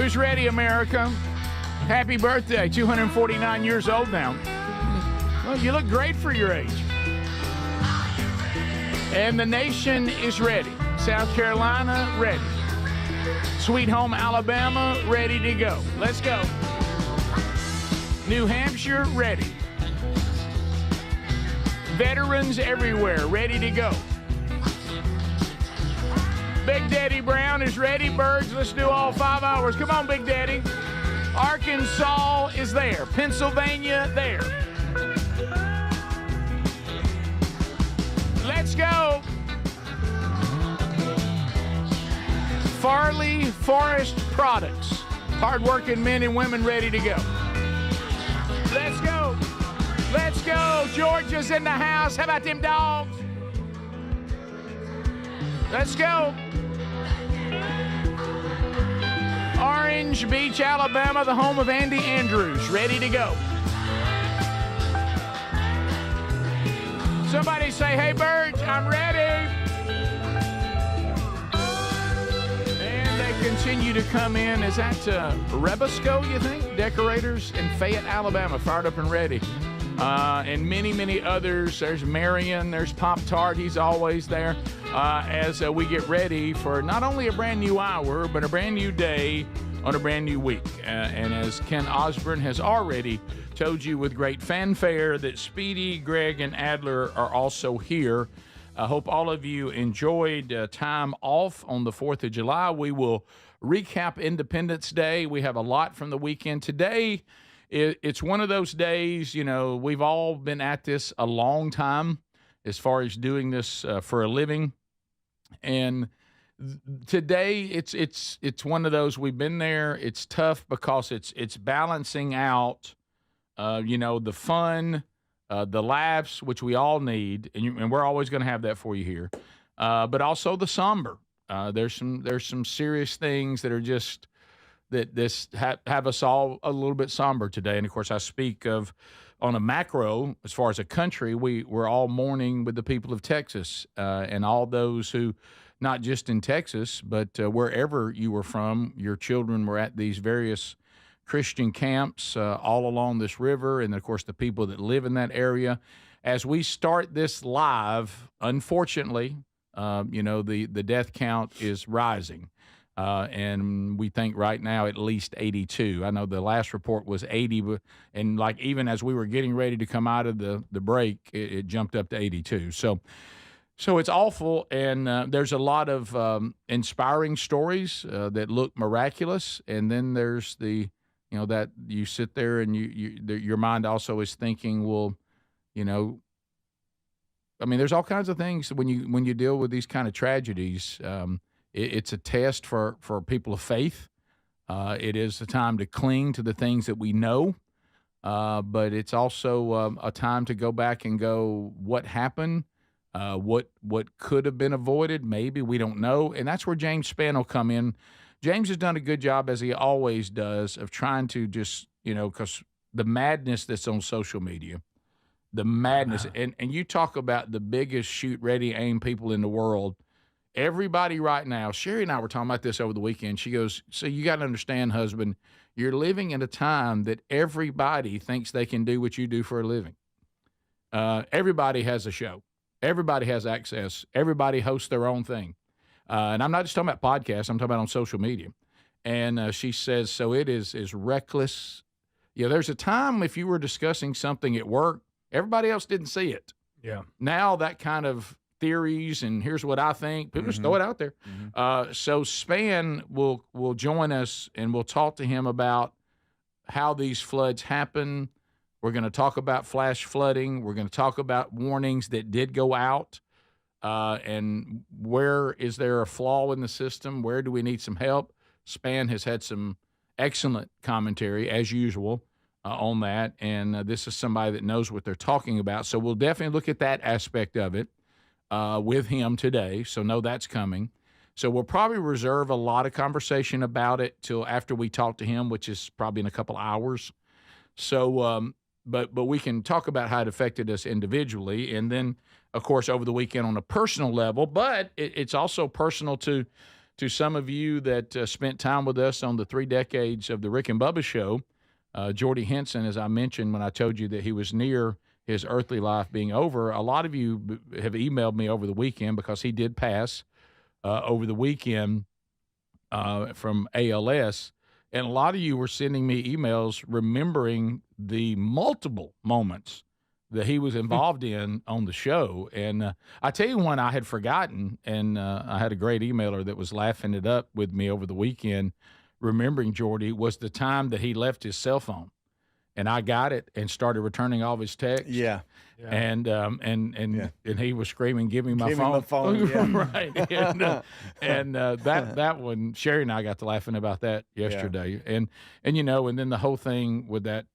Who's ready, America? Happy birthday, 249 years old now. Well, you look great for your age. And the nation is ready. South Carolina, ready. Sweet home Alabama, ready to go. Let's go. New Hampshire, ready. Veterans everywhere, ready to go. Big Daddy Brown is ready. Birds, let's do all 5 hours. Come on, Big Daddy. Arkansas is there. Pennsylvania, there. Let's go. Farley Forest Products. Hardworking men and women ready to go. Let's go. Let's go. Georgia's in the house. How about them dogs? Let's go. Orange Beach, Alabama, the home of Andy Andrews. Ready to go. Somebody say, hey, Birds, I'm ready. And they continue to come in. Is that Rebusco, you think? Decorators in Fayette, Alabama, fired up and ready. And many, many others. There's Marion. There's Pop-Tart. He's always there as we get ready for not only a brand new hour, but a brand new day on a brand new week. And as Ken Osborne has already told you with great fanfare that Speedy, Greg, and Adler are also here. I hope all of you enjoyed time off on the 4th of July. We will recap Independence Day. We have a lot from the weekend. Today, it's one of those days, you know, we've all been at this a long time as far as doing this for a living. And today it's one of those, we've been there. It's tough because it's balancing out, the fun, the laughs, which we all need, and we're always going to have that for you here. But also the somber. There's some serious things that are just that have us all a little bit somber today. And of course, I speak of on a macro, as far as a country, we're all mourning with the people of Texas and all those who, not just in Texas, but wherever you were from, your children were at these various Christian camps all along this river, and of course the people that live in that area. As we start this live, unfortunately, the death count is rising. And we think right now at least 82. I know the last report was 80, and like even as we were getting ready to come out of the break, it jumped up to 82. So it's awful, and there's a lot of inspiring stories that look miraculous, and then there's that you sit there and your mind also is thinking, well, there's all kinds of things when you deal with these kind of tragedies. It's a test for people of faith. It is a time to cling to the things that we know, but it's also a time to go back and go, what happened? What could have been avoided? Maybe, we don't know. And that's where James Spann will come in. James has done a good job, as he always does, of trying to just, because the madness that's on social media, the madness, and you talk about the biggest shoot, ready, aim people in the world. Everybody right now, Sherry and I were talking about this over the weekend. She goes, so you got to understand, husband, you're living in a time that everybody thinks they can do what you do for a living. Everybody has a show. Everybody has access. Everybody hosts their own thing. And I'm not just talking about podcasts. I'm talking about on social media. And she says, so it is reckless. There's a time if you were discussing something at work, everybody else didn't see it. Yeah. Now that kind of theories and here's what I think, people just throw it out there. So Spann will join us, and we'll talk to him about how these floods happen. We're going to talk about flash flooding. We're going to talk about warnings that did go out, and where is there a flaw in the system? Where do we need some help? Spann has had some excellent commentary, as usual, on that, and this is somebody that knows what they're talking about. So we'll definitely look at that aspect of it with him today, so know that's coming. So we'll probably reserve a lot of conversation about it till after we talk to him, which is probably in a couple hours. So, but we can talk about how it affected us individually, and then, of course, over the weekend on a personal level. But it's also personal to to some of you that spent time with us on the 3 decades of the Rick and Bubba Show. Jordy Henson, as I mentioned when I told you that he was near his earthly life being over, a lot of you have emailed me over the weekend because he did pass over the weekend from ALS. And a lot of you were sending me emails remembering the multiple moments that he was involved in on the show. And I tell you one I had forgotten, and I had a great emailer that was laughing it up with me over the weekend, remembering Jordy, was the time that he left his cell phone. And I got it and started returning all of his texts. Yeah. And he was screaming, "Give me my phone!" My phone. Yeah. Right. And that one, Sherry and I got to laughing about that yesterday. Yeah. And then the whole thing with that,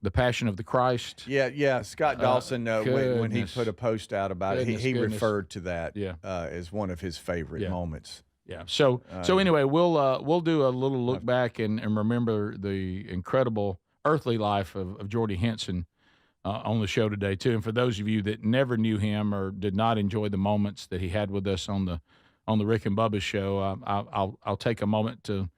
the Passion of the Christ. Yeah. Scott Dawson, when he put a post out about it, he referred to that as one of his favorite moments. Yeah. So anyway, we'll do a little look back and remember the incredible earthly life of Jordy Henson on the show today too. And for those of you that never knew him or did not enjoy the moments that he had with us on the Rick and Bubba Show, I'll take a moment to,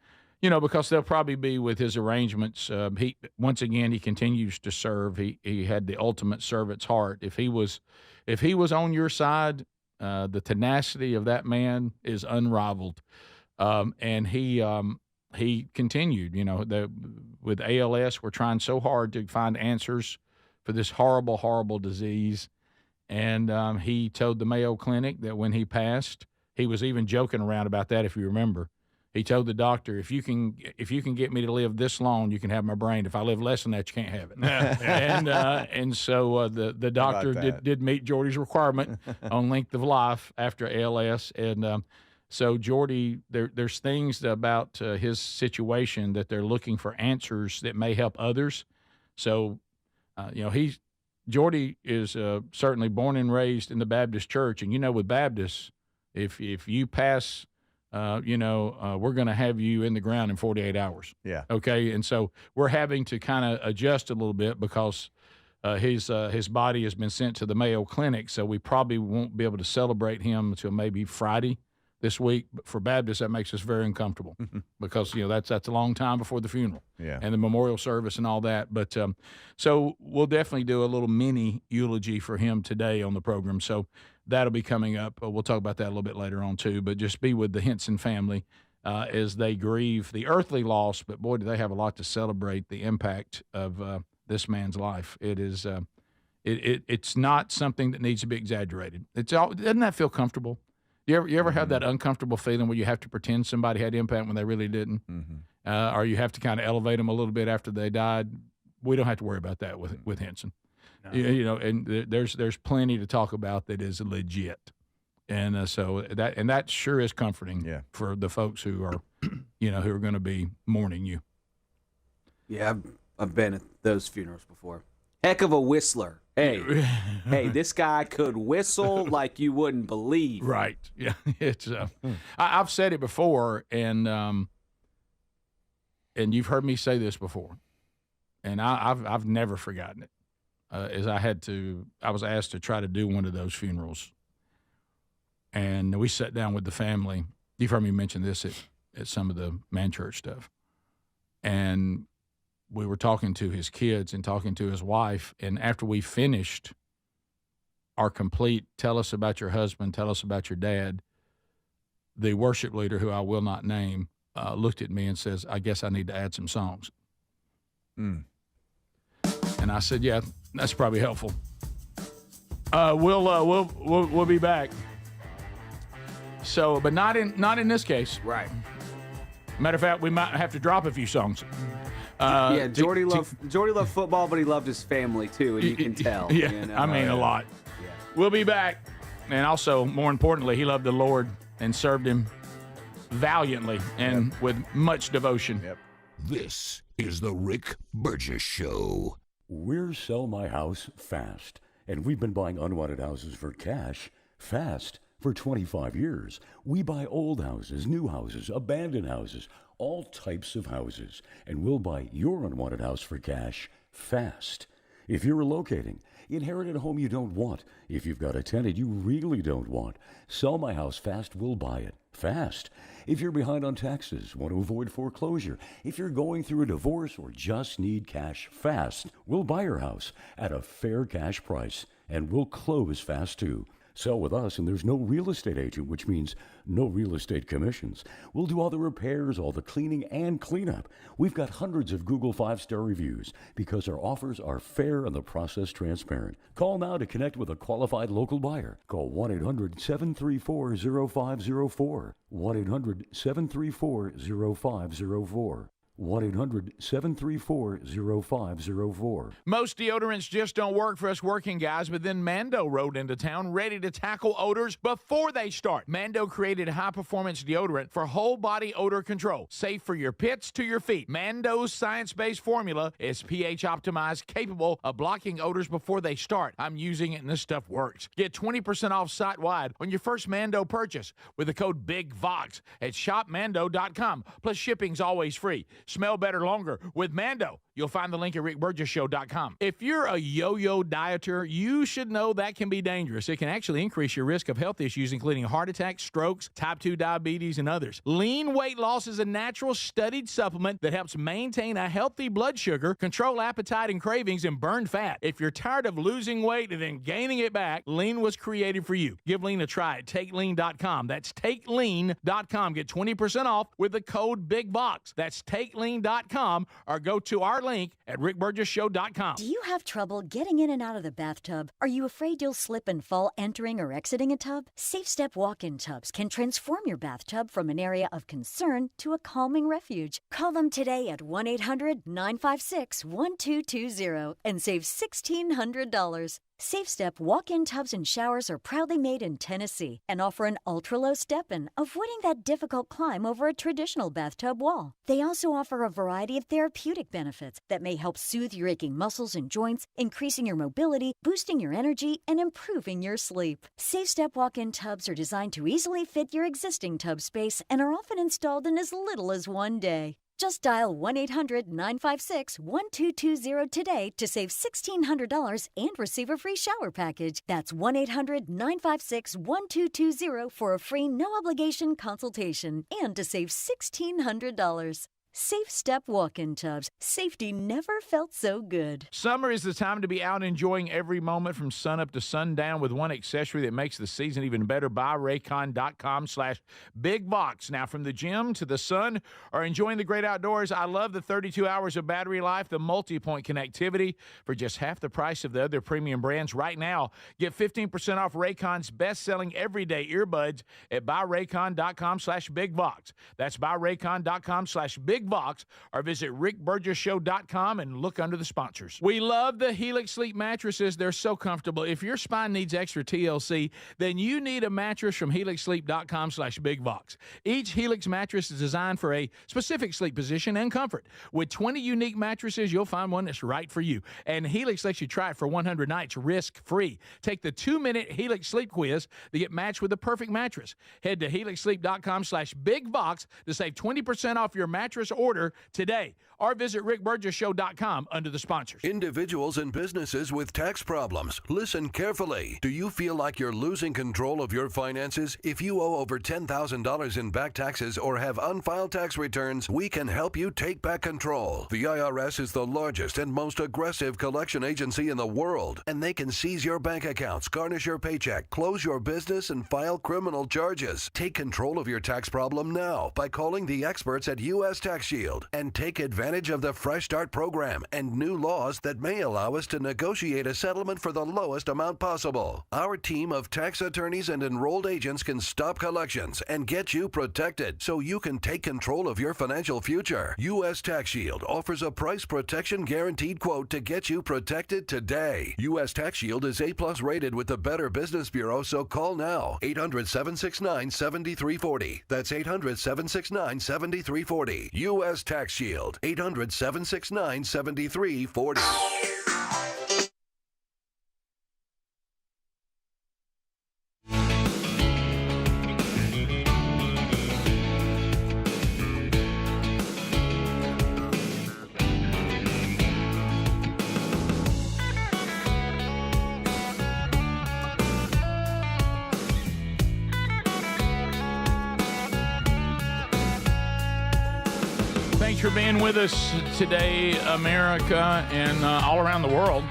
because they'll probably be with his arrangements. He continues to serve. He had the ultimate servant's heart. If he was on your side, the tenacity of that man is unrivaled. And he continued, with ALS, we're trying so hard to find answers for this horrible, horrible disease. And he told the Mayo Clinic that when he passed, he was even joking around about that, if you remember. He told the doctor, if you can get me to live this long, you can have my brain. If I live less than that, you can't have it. and so the doctor did meet Jordy's requirement on length of life after ALS. And so Jordy, there's things about his situation that they're looking for answers that may help others. So, Jordy is certainly born and raised in the Baptist church. And, with Baptists, if you pass, we're going to have you in the ground in 48 hours. Yeah. Okay. And so we're having to kind of adjust a little bit because his body has been sent to the Mayo Clinic. So we probably won't be able to celebrate him until maybe Friday this week. But for Baptists, that makes us very uncomfortable because, that's a long time before the funeral and the memorial service and all that. But so we'll definitely do a little mini eulogy for him today on the program. So that'll be coming up. We'll talk about that a little bit later on too, but just be with the Henson family as they grieve the earthly loss. But boy, do they have a lot to celebrate the impact of this man's life. It is, it's not something that needs to be exaggerated. Doesn't that feel comfortable? You ever have that uncomfortable feeling where you have to pretend somebody had impact when they really didn't? Or you have to kind of elevate them a little bit after they died? We don't have to worry about that with Henson. No. And there's plenty to talk about that is legit. And so that sure is comforting for the folks who are, who are going to be mourning you. Yeah, I've been at those funerals before. Heck of a whistler. Hey, this guy could whistle like you wouldn't believe. Right. Yeah. It's I've said it before, and you've heard me say this before, and I've never forgotten it. I was asked to try to do one of those funerals, and we sat down with the family. You've heard me mention this at some of the man church stuff, and we were talking to his kids and talking to his wife. And after we finished our complete, tell us about your husband, tell us about your dad, the worship leader, who I will not name, looked at me and says, I guess I need to add some songs. And I said, yeah, that's probably helpful. We'll be back. So, but not in this case. Right. Matter of fact, we might have to drop a few songs. Jordy loved football, but he loved his family too, and you can tell. Yeah, a lot. Yeah. We'll be back. And also, more importantly, he loved the Lord and served him valiantly and with much devotion. Yep. This is the Rick Burgess Show. We're Sell My House Fast, and we've been buying unwanted houses for cash fast for 25 years. We buy old houses, new houses, abandoned houses, all types of houses, and we'll buy your unwanted house for cash fast. If you're relocating, inherit a home you don't want. If you've got a tenant you really don't want, Sell My House Fast will buy it. Fast. If you're behind on taxes, want to avoid foreclosure, if you're going through a divorce or just need cash fast, we'll buy your house at a fair cash price, and we'll close fast too. Sell with us, and there's no real estate agent, which means no real estate commissions. We'll do all the repairs, all the cleaning, and cleanup. We've got hundreds of Google 5-star reviews because our offers are fair and the process transparent. Call now to connect with a qualified local buyer. Call 1-800-734-0504. 1-800-734-0504. 1-800-734-0504. Most deodorants just don't work for us working guys, but then Mando rode into town ready to tackle odors before they start. Mando created high-performance deodorant for whole-body odor control, safe for your pits to your feet. Mando's science-based formula is pH-optimized, capable of blocking odors before they start. I'm using it, and this stuff works. Get 20% off site-wide on your first Mando purchase with the code BIGVOX at shopmando.com. Plus, shipping's always free. Smell better longer with Mando. You'll find the link at rickburgesshow.com. If you're a yo-yo dieter, you should know that can be dangerous. It can actually increase your risk of health issues, including heart attacks, strokes, type 2 diabetes, and others. Lean weight loss is a natural studied supplement that helps maintain a healthy blood sugar, control appetite and cravings, and burn fat. If you're tired of losing weight and then gaining it back, Lean was created for you. Give Lean a try at TakeLean.com. That's TakeLean.com. Get 20% off with the code BIGBOX. That's TakeLean.com, or go to our link at rickburgesshow.com. Do you have trouble getting in and out of the bathtub? Are you afraid you'll slip and fall entering or exiting a tub? Safe Step walk-in tubs can transform your bathtub from an area of concern to a calming refuge. Call them today at 1-800-956-1220 and save $1,600. Safe Step walk-in tubs and showers are proudly made in Tennessee and offer an ultra-low step-in, avoiding that difficult climb over a traditional bathtub wall. They also offer a variety of therapeutic benefits that may help soothe your aching muscles and joints, increasing your mobility, boosting your energy, and improving your sleep. Safe Step walk-in tubs are designed to easily fit your existing tub space and are often installed in as little as one day. Just dial 1-800-956-1220 today to save $1,600 and receive a free shower package. That's 1-800-956-1220 for a free no-obligation consultation and to save $1,600. Safe Step walk-in tubs. Safety never felt so good. Summer is the time to be out enjoying every moment from sunup to sundown with one accessory that makes the season even better. Buy Raycon.com/BigBox. Now, from the gym to the sun or enjoying the great outdoors, I love the 32 hours of battery life, the multi-point connectivity for just half the price of the other premium brands. Right now, get 15% off Raycon's best-selling everyday earbuds at buyraycon.com/BigBox. That's buyraycon.com/BigBox, or visit rickburgesshow.com and look under the sponsors. We love the Helix Sleep mattresses. They're so comfortable. If your spine needs extra TLC, then you need a mattress from helixsleep.com/BigBox. Each Helix mattress is designed for a specific sleep position and comfort. With 20 unique mattresses, you'll find one that's right for you. And Helix lets you try it for 100 nights risk-free. Take the 2-minute Helix Sleep quiz to get matched with the perfect mattress. Head to helixsleep.com/BigBox to save 20% off your mattress order today, or visit rickburgesshow.com under the sponsors. Individuals and businesses with tax problems, listen carefully. Do you feel like you're losing control of your finances? If you owe over $10,000 in back taxes or have unfiled tax returns, we can help you take back control. The IRS is the largest and most aggressive collection agency in the world, and they can seize your bank accounts, garnish your paycheck, close your business, and file criminal charges. Take control of your tax problem now by calling the experts at U.S. Tax Shield and take advantage of the Fresh Start program and new laws that may allow us to negotiate a settlement for the lowest amount possible. Our team of tax attorneys and enrolled agents can stop collections and get you protected so you can take control of your financial future. U.S. Tax Shield offers a price protection guaranteed quote to get you protected today. U.S. Tax Shield is A+ rated with the Better Business Bureau, so call now. 800-769-7340. That's 800-769-7340. U.S. Tax Shield. 800-769-7340. Thanks for being with us today, America, and all around the world.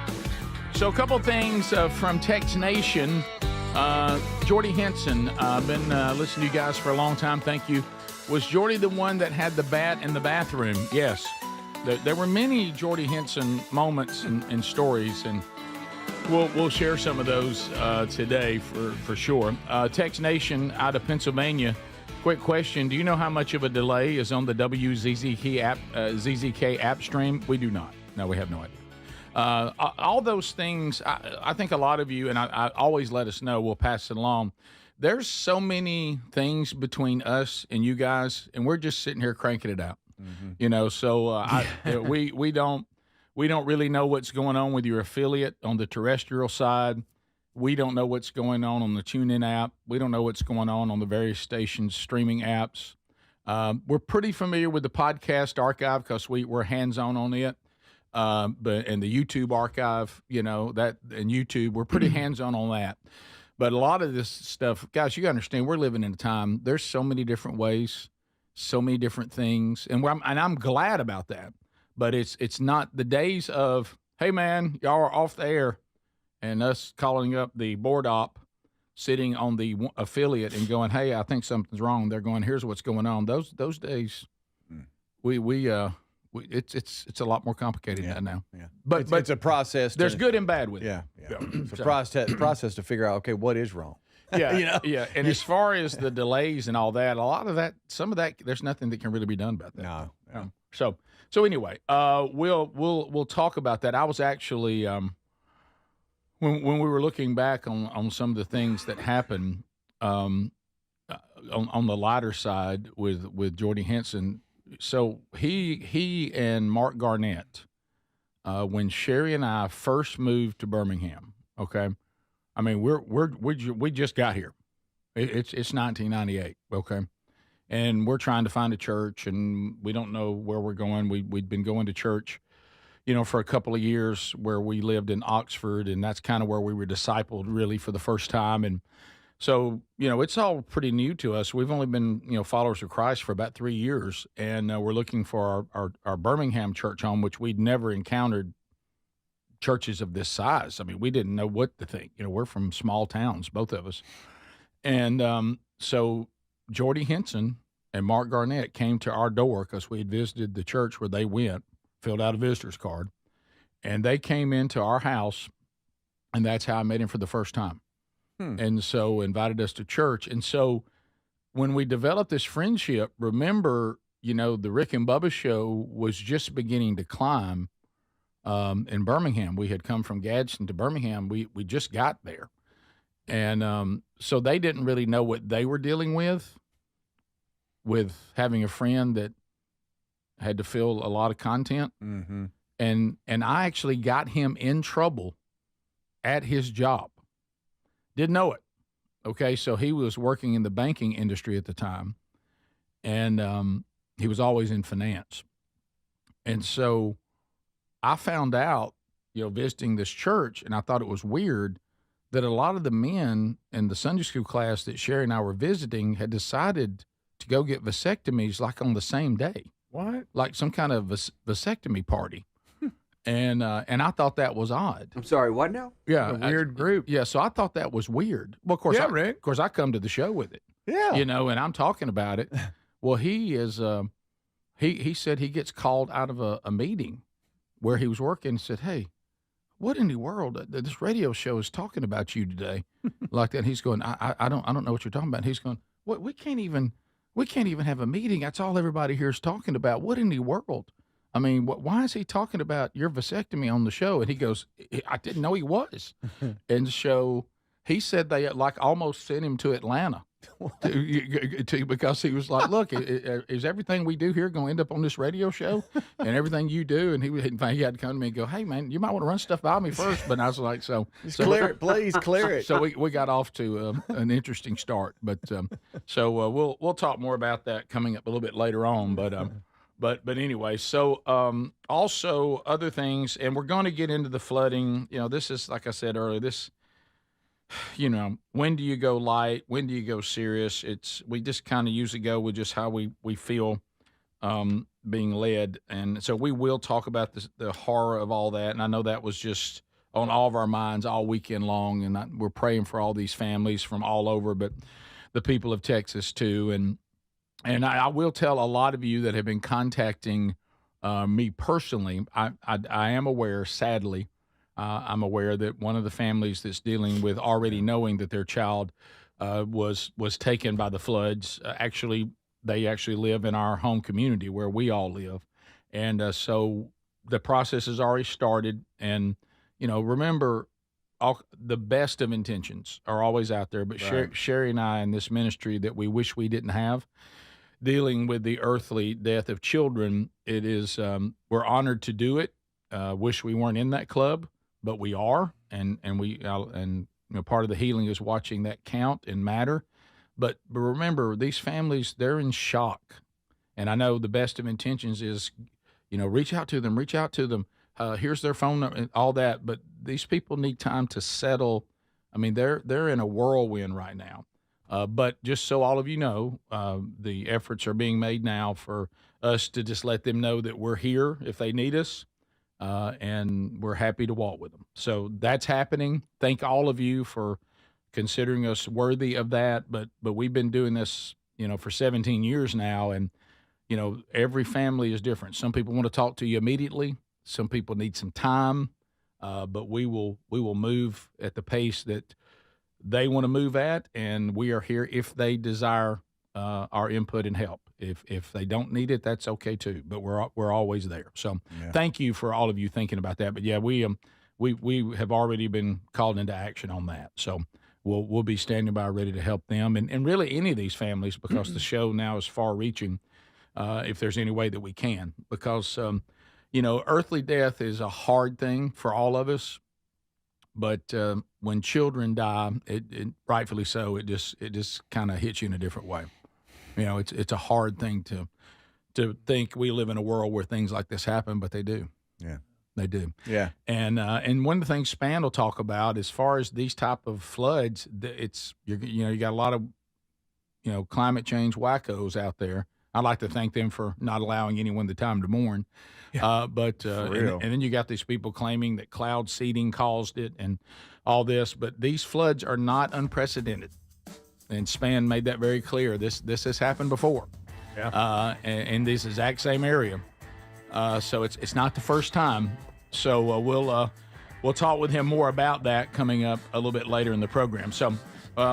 So a couple things from Tex Nation. Jordy Henson, I've been listening to you guys for a long time. Thank you. Was Jordy the one that had the bat in the bathroom? Yes. There were many Jordy Henson moments and stories, and we'll share some of those today for sure. Tex Nation out of Pennsylvania. Quick question. Do you know how much of a delay is on the WZZK app stream? We do not. No, we have no idea. All those things, I think a lot of you, and I always let us know, we'll pass it along. There's so many things between us and you guys, and we're just sitting here cranking it out. Mm-hmm. So we don't really know what's going on with your affiliate on the terrestrial side. We don't know what's going on the TuneIn app. We don't know what's going on the various stations' streaming apps. We're pretty familiar with the podcast archive because we're hands-on on it. And the YouTube archive, that and YouTube, we're pretty hands-on on that. But a lot of this stuff, guys, you understand, we're living in a time. There's so many different ways, so many different things, and I'm glad about that. But it's not the days of, hey man, y'all are off the air. And us calling up the board op, sitting on the affiliate and going, "Hey, I think something's wrong." They're going, "Here's what's going on." Those days, it's a lot more complicated than now. Yeah, but it's a process. There's good and bad with it. Yeah. It's a process to figure out, okay, what is wrong. Yeah, yeah. And as far as the delays and all that, a lot of that, some of that, there's nothing that can really be done about that. No. So anyway, we'll talk about that. I was actually. When we were looking back on some of the things that happened on the lighter side with Jordy Henson, so he and Mark Garnett, when Sherry and I first moved to Birmingham, okay, I mean we just got here, it's 1998, okay, and we're trying to find a church and we don't know where we're going. We'd been going to church, for a couple of years where we lived in Oxford, and that's kind of where we were discipled really for the first time. And so, it's all pretty new to us. We've only been, followers of Christ for about 3 years, and we're looking for our Birmingham church home, which we'd never encountered churches of this size. I mean, we didn't know what to think. We're from small towns, both of us. And so Jordy Henson and Mark Garnett came to our door because we had visited the church where they went, filled out a visitor's card, and they came into our house, and that's how I met him for the first time. And so invited us to church. And so when we developed this friendship, remember, the Rick and Bubba show was just beginning to climb in Birmingham. We had come from Gadsden to Birmingham. We just got there. And so they didn't really know what they were dealing with having a friend that had to fill a lot of content. Mm-hmm. And I actually got him in trouble at his job. Didn't know it. Okay, so he was working in the banking industry at the time, and he was always in finance. And so I found out, visiting this church, and I thought it was weird that a lot of the men in the Sunday school class that Sherry and I were visiting had decided to go get vasectomies like on the same day. What? Like some kind of vasectomy party. And I thought that was odd. I'm sorry, what now? Yeah. A weird group. Yeah, so I thought that was weird. Well, of course, I come to the show with it. Yeah. And I'm talking about it. Well, he is, he said he gets called out of a meeting where he was working and said, "Hey, what in the world? This radio show is talking about you today." Like that. And he's going, I don't know what you're talking about. And he's going, "What? We can't even have a meeting. That's all everybody here is talking about. What in the world? I mean, why is he talking about your vasectomy on the show?" And he goes, "I didn't know he was." And so he said they almost sent him to Atlanta because he was like, "Look, is everything we do here going to end up on this radio show and everything you do?" And he had to come to me and go, "Hey man, you might want to run stuff by me first." But I was like, clear it, please clear it. So we got off to an interesting start, but so we'll talk more about that coming up a little bit later on. But anyway, so also other things, and we're going to get into the flooding. This is, like I said earlier, when do you go light? When do you go serious? We just kind of usually go with just how we feel. being led. And so we will talk about the horror of all that. And I know that was just on all of our minds all weekend long. And we're praying for all these families from all over, but the people of Texas too. And I will tell a lot of you that have been contacting me personally. I am aware, sadly, I'm aware that one of the families that's dealing with already knowing that their child was taken by the floods. They actually live in our home community where we all live, and so the process has already started. And remember, the best of intentions are always out there. But right. Sherry and I in this ministry that we wish we didn't have, dealing with the earthly death of children, it is we're honored to do it. Wish we weren't in that club, but we are, and part of the healing is watching that count and matter. But remember, these families, they're in shock, and I know the best of intentions is, reach out to them. Here's their phone number and all that. But these people need time to settle. I mean, they're in a whirlwind right now. But just so all of you know, the efforts are being made now for us to just let them know that we're here if they need us, and we're happy to walk with them. So that's happening. Thank all of you for considering us worthy of that. But we've been doing this, for 17 years now, and every family is different. Some people want to talk to you immediately. Some people need some time. But we will move at the pace that they want to move at, and we are here if they desire our input and help. If they don't need it, that's okay too. But we're always there. So Thank you for all of you thinking about that. But yeah, we have already been called into action on that. So we'll be standing by ready to help them and really any of these families, because the show now is far reaching. If there's any way that we can, because earthly death is a hard thing for all of us. But when children die, it rightfully so, it just kind of hits you in a different way. It's a hard thing to think we live in a world where things like this happen, but they do. Yeah, they do. Yeah, and one of the things Span will talk about as far as these type of floods, you got a lot of climate change wackos out there. I'd like to thank them for not allowing anyone the time to mourn. Yeah, and then you got these people claiming that cloud seeding caused it and all this, but these floods are not unprecedented. And Span made that very clear. This has happened before, in this exact same area. So it's not the first time. So we'll talk with him more about that coming up a little bit later in the program. So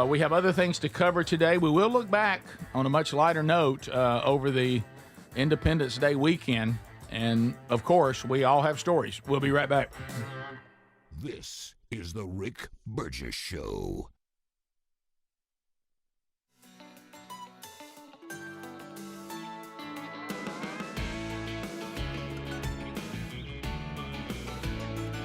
we have other things to cover today. We will look back on a much lighter note over the Independence Day weekend. And, of course, we all have stories. We'll be right back. This is the Rick Burgess Show.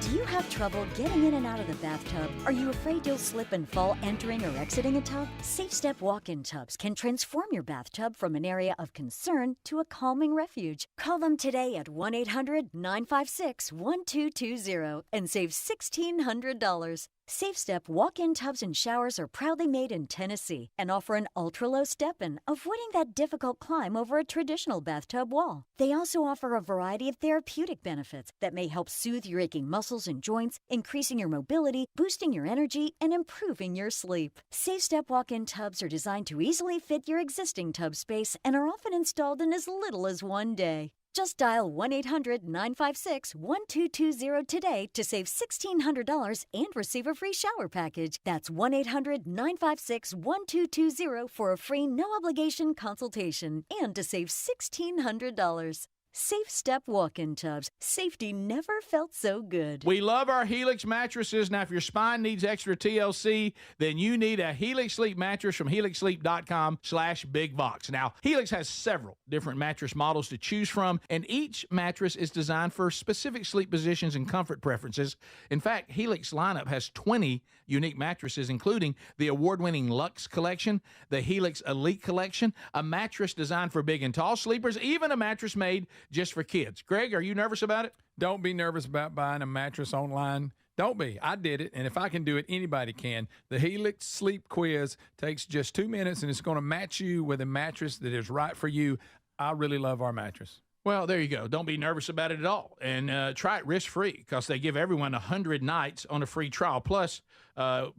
Do you have trouble getting in and out of the bathtub? Are you afraid you'll slip and fall entering or exiting a tub? Safe Step walk-in tubs can transform your bathtub from an area of concern to a calming refuge. Call them today at 1-800-956-1220 and save $1,600. Safe Step walk-in tubs and showers are proudly made in Tennessee and offer an ultra-low step-in, avoiding that difficult climb over a traditional bathtub wall. They also offer a variety of therapeutic benefits that may help soothe your aching muscles and joints, increasing your mobility, boosting your energy, and improving your sleep. Safe Step walk-in tubs are designed to easily fit your existing tub space and are often installed in as little as one day. Just dial 1-800-956-1220 today to save $1,600 and receive a free shower package. That's 1-800-956-1220 for a free no-obligation consultation and to save $1,600. Safe Step walk-in tubs. Safety never felt so good. We love our Helix mattresses. Now, if your spine needs extra TLC, then you need a Helix Sleep mattress from HelixSleep.com/BigBox. Now, Helix has several different mattress models to choose from, and each mattress is designed for specific sleep positions and comfort preferences. In fact, Helix lineup has 20 unique mattresses, including the award-winning Luxe Collection, the Helix Elite Collection, a mattress designed for big and tall sleepers, even a mattress made just for kids. Greg, are you nervous about it? Don't be nervous about buying a mattress online. Don't be. I did it, and if I can do it, anybody can. The Helix Sleep Quiz takes just 2 minutes, and it's going to match you with a mattress that is right for you. I really love our mattress. Well, there you go. Don't be nervous about it at all. And try it risk-free because they give everyone 100 nights on a free trial. Plus,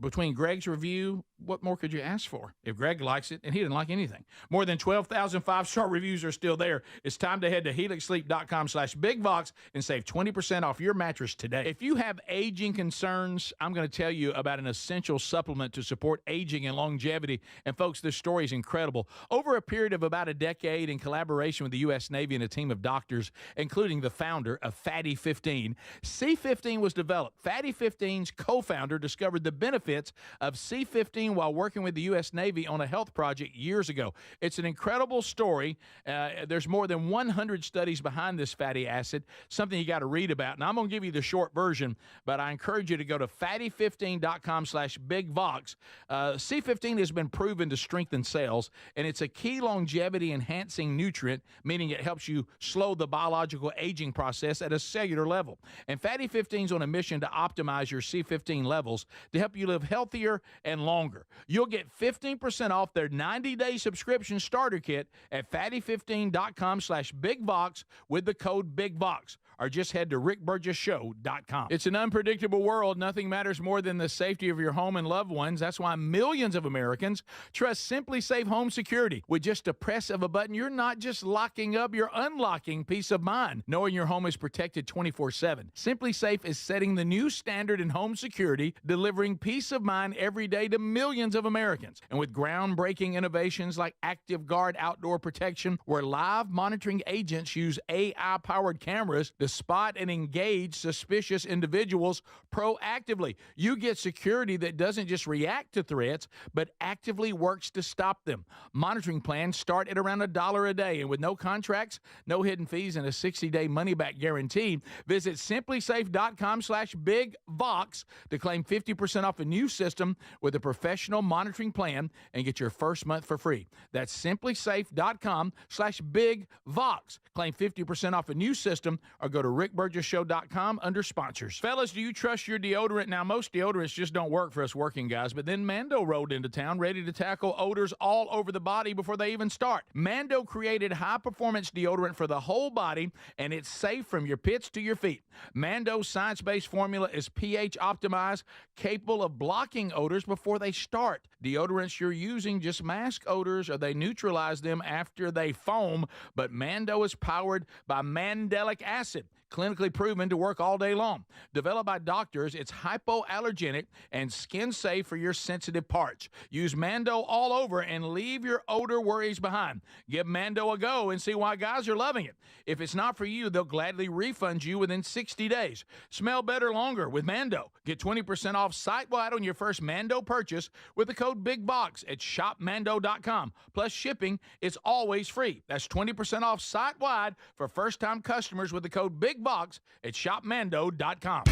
between Greg's review, what more could you ask for? If Greg likes it, and he didn't like anything. More than 12,000 five-star reviews are still there. It's time to head to helixsleep.com/BigVox and save 20% off your mattress today. If you have aging concerns, I'm going to tell you about an essential supplement to support aging and longevity. And, folks, this story is incredible. Over a period of about a decade, in collaboration with the U.S. Navy and a team of doctors, including the founder of Fatty 15, C15 was developed. Fatty 15's co-founder discovered the benefits of C15 while working with the U.S. Navy on a health project years ago. It's an incredible story. There's more than 100 studies behind this fatty acid, something you got to read about. And I'm going to give you the short version, but I encourage you to go to fatty15.com/BigVox. C15 has been proven to strengthen cells, and it's a key longevity-enhancing nutrient, meaning it helps you slow the biological aging process at a cellular level. And Fatty 15 is on a mission to optimize your C15 levels to help you live healthier and longer. You'll get 15% off their 90-day subscription starter kit at fatty15.com/BigVox with the code BigVox. Or just head to rickburgessshow.com. It's an unpredictable world. Nothing matters more than the safety of your home and loved ones. That's why millions of Americans trust Simply Safe Home Security. With just a press of a button, you're not just locking up, you're unlocking peace of mind, knowing your home is protected 24/7. Simply Safe is setting the new standard in home security, delivering peace of mind every day to millions of Americans. And with groundbreaking innovations like Active Guard Outdoor Protection, where live monitoring agents use AI-powered cameras to spot and engage suspicious individuals proactively. You get security that doesn't just react to threats, but actively works to stop them. Monitoring plans start at around $1 a day, and with no contracts, no hidden fees, and a 60-day money-back guarantee, visit simplysafe.com/BigVox to claim 50% off a new system with a professional monitoring plan and get your first month for free. That's simplysafe.com/BigVox. Claim 50% off a new system or go to rickburgessshow.com under sponsors. Fellas, do you trust your deodorant? Now, most deodorants just don't work for us working guys, but then Mando rolled into town ready to tackle odors all over the body before they even start. Mando created high-performance deodorant for the whole body, and it's safe from your pits to your feet. Mando's science-based formula is pH optimized, capable of blocking odors before they start. Deodorants you're using just mask odors or they neutralize them after they foam, but Mando is powered by mandelic acid, clinically proven to work all day long. Developed by doctors, it's hypoallergenic and skin safe for your sensitive parts. Use Mando all over and leave your odor worries behind. Give Mando a go and see why guys are loving it. If it's not for you, they'll gladly refund you within 60 days. Smell better longer with Mando. Get 20% off site-wide on your first Mando purchase with the code BigVox at shopmando.com. Plus shipping, it's always free. That's 20% off site-wide for first-time customers with the code BigVox at shopmando.com.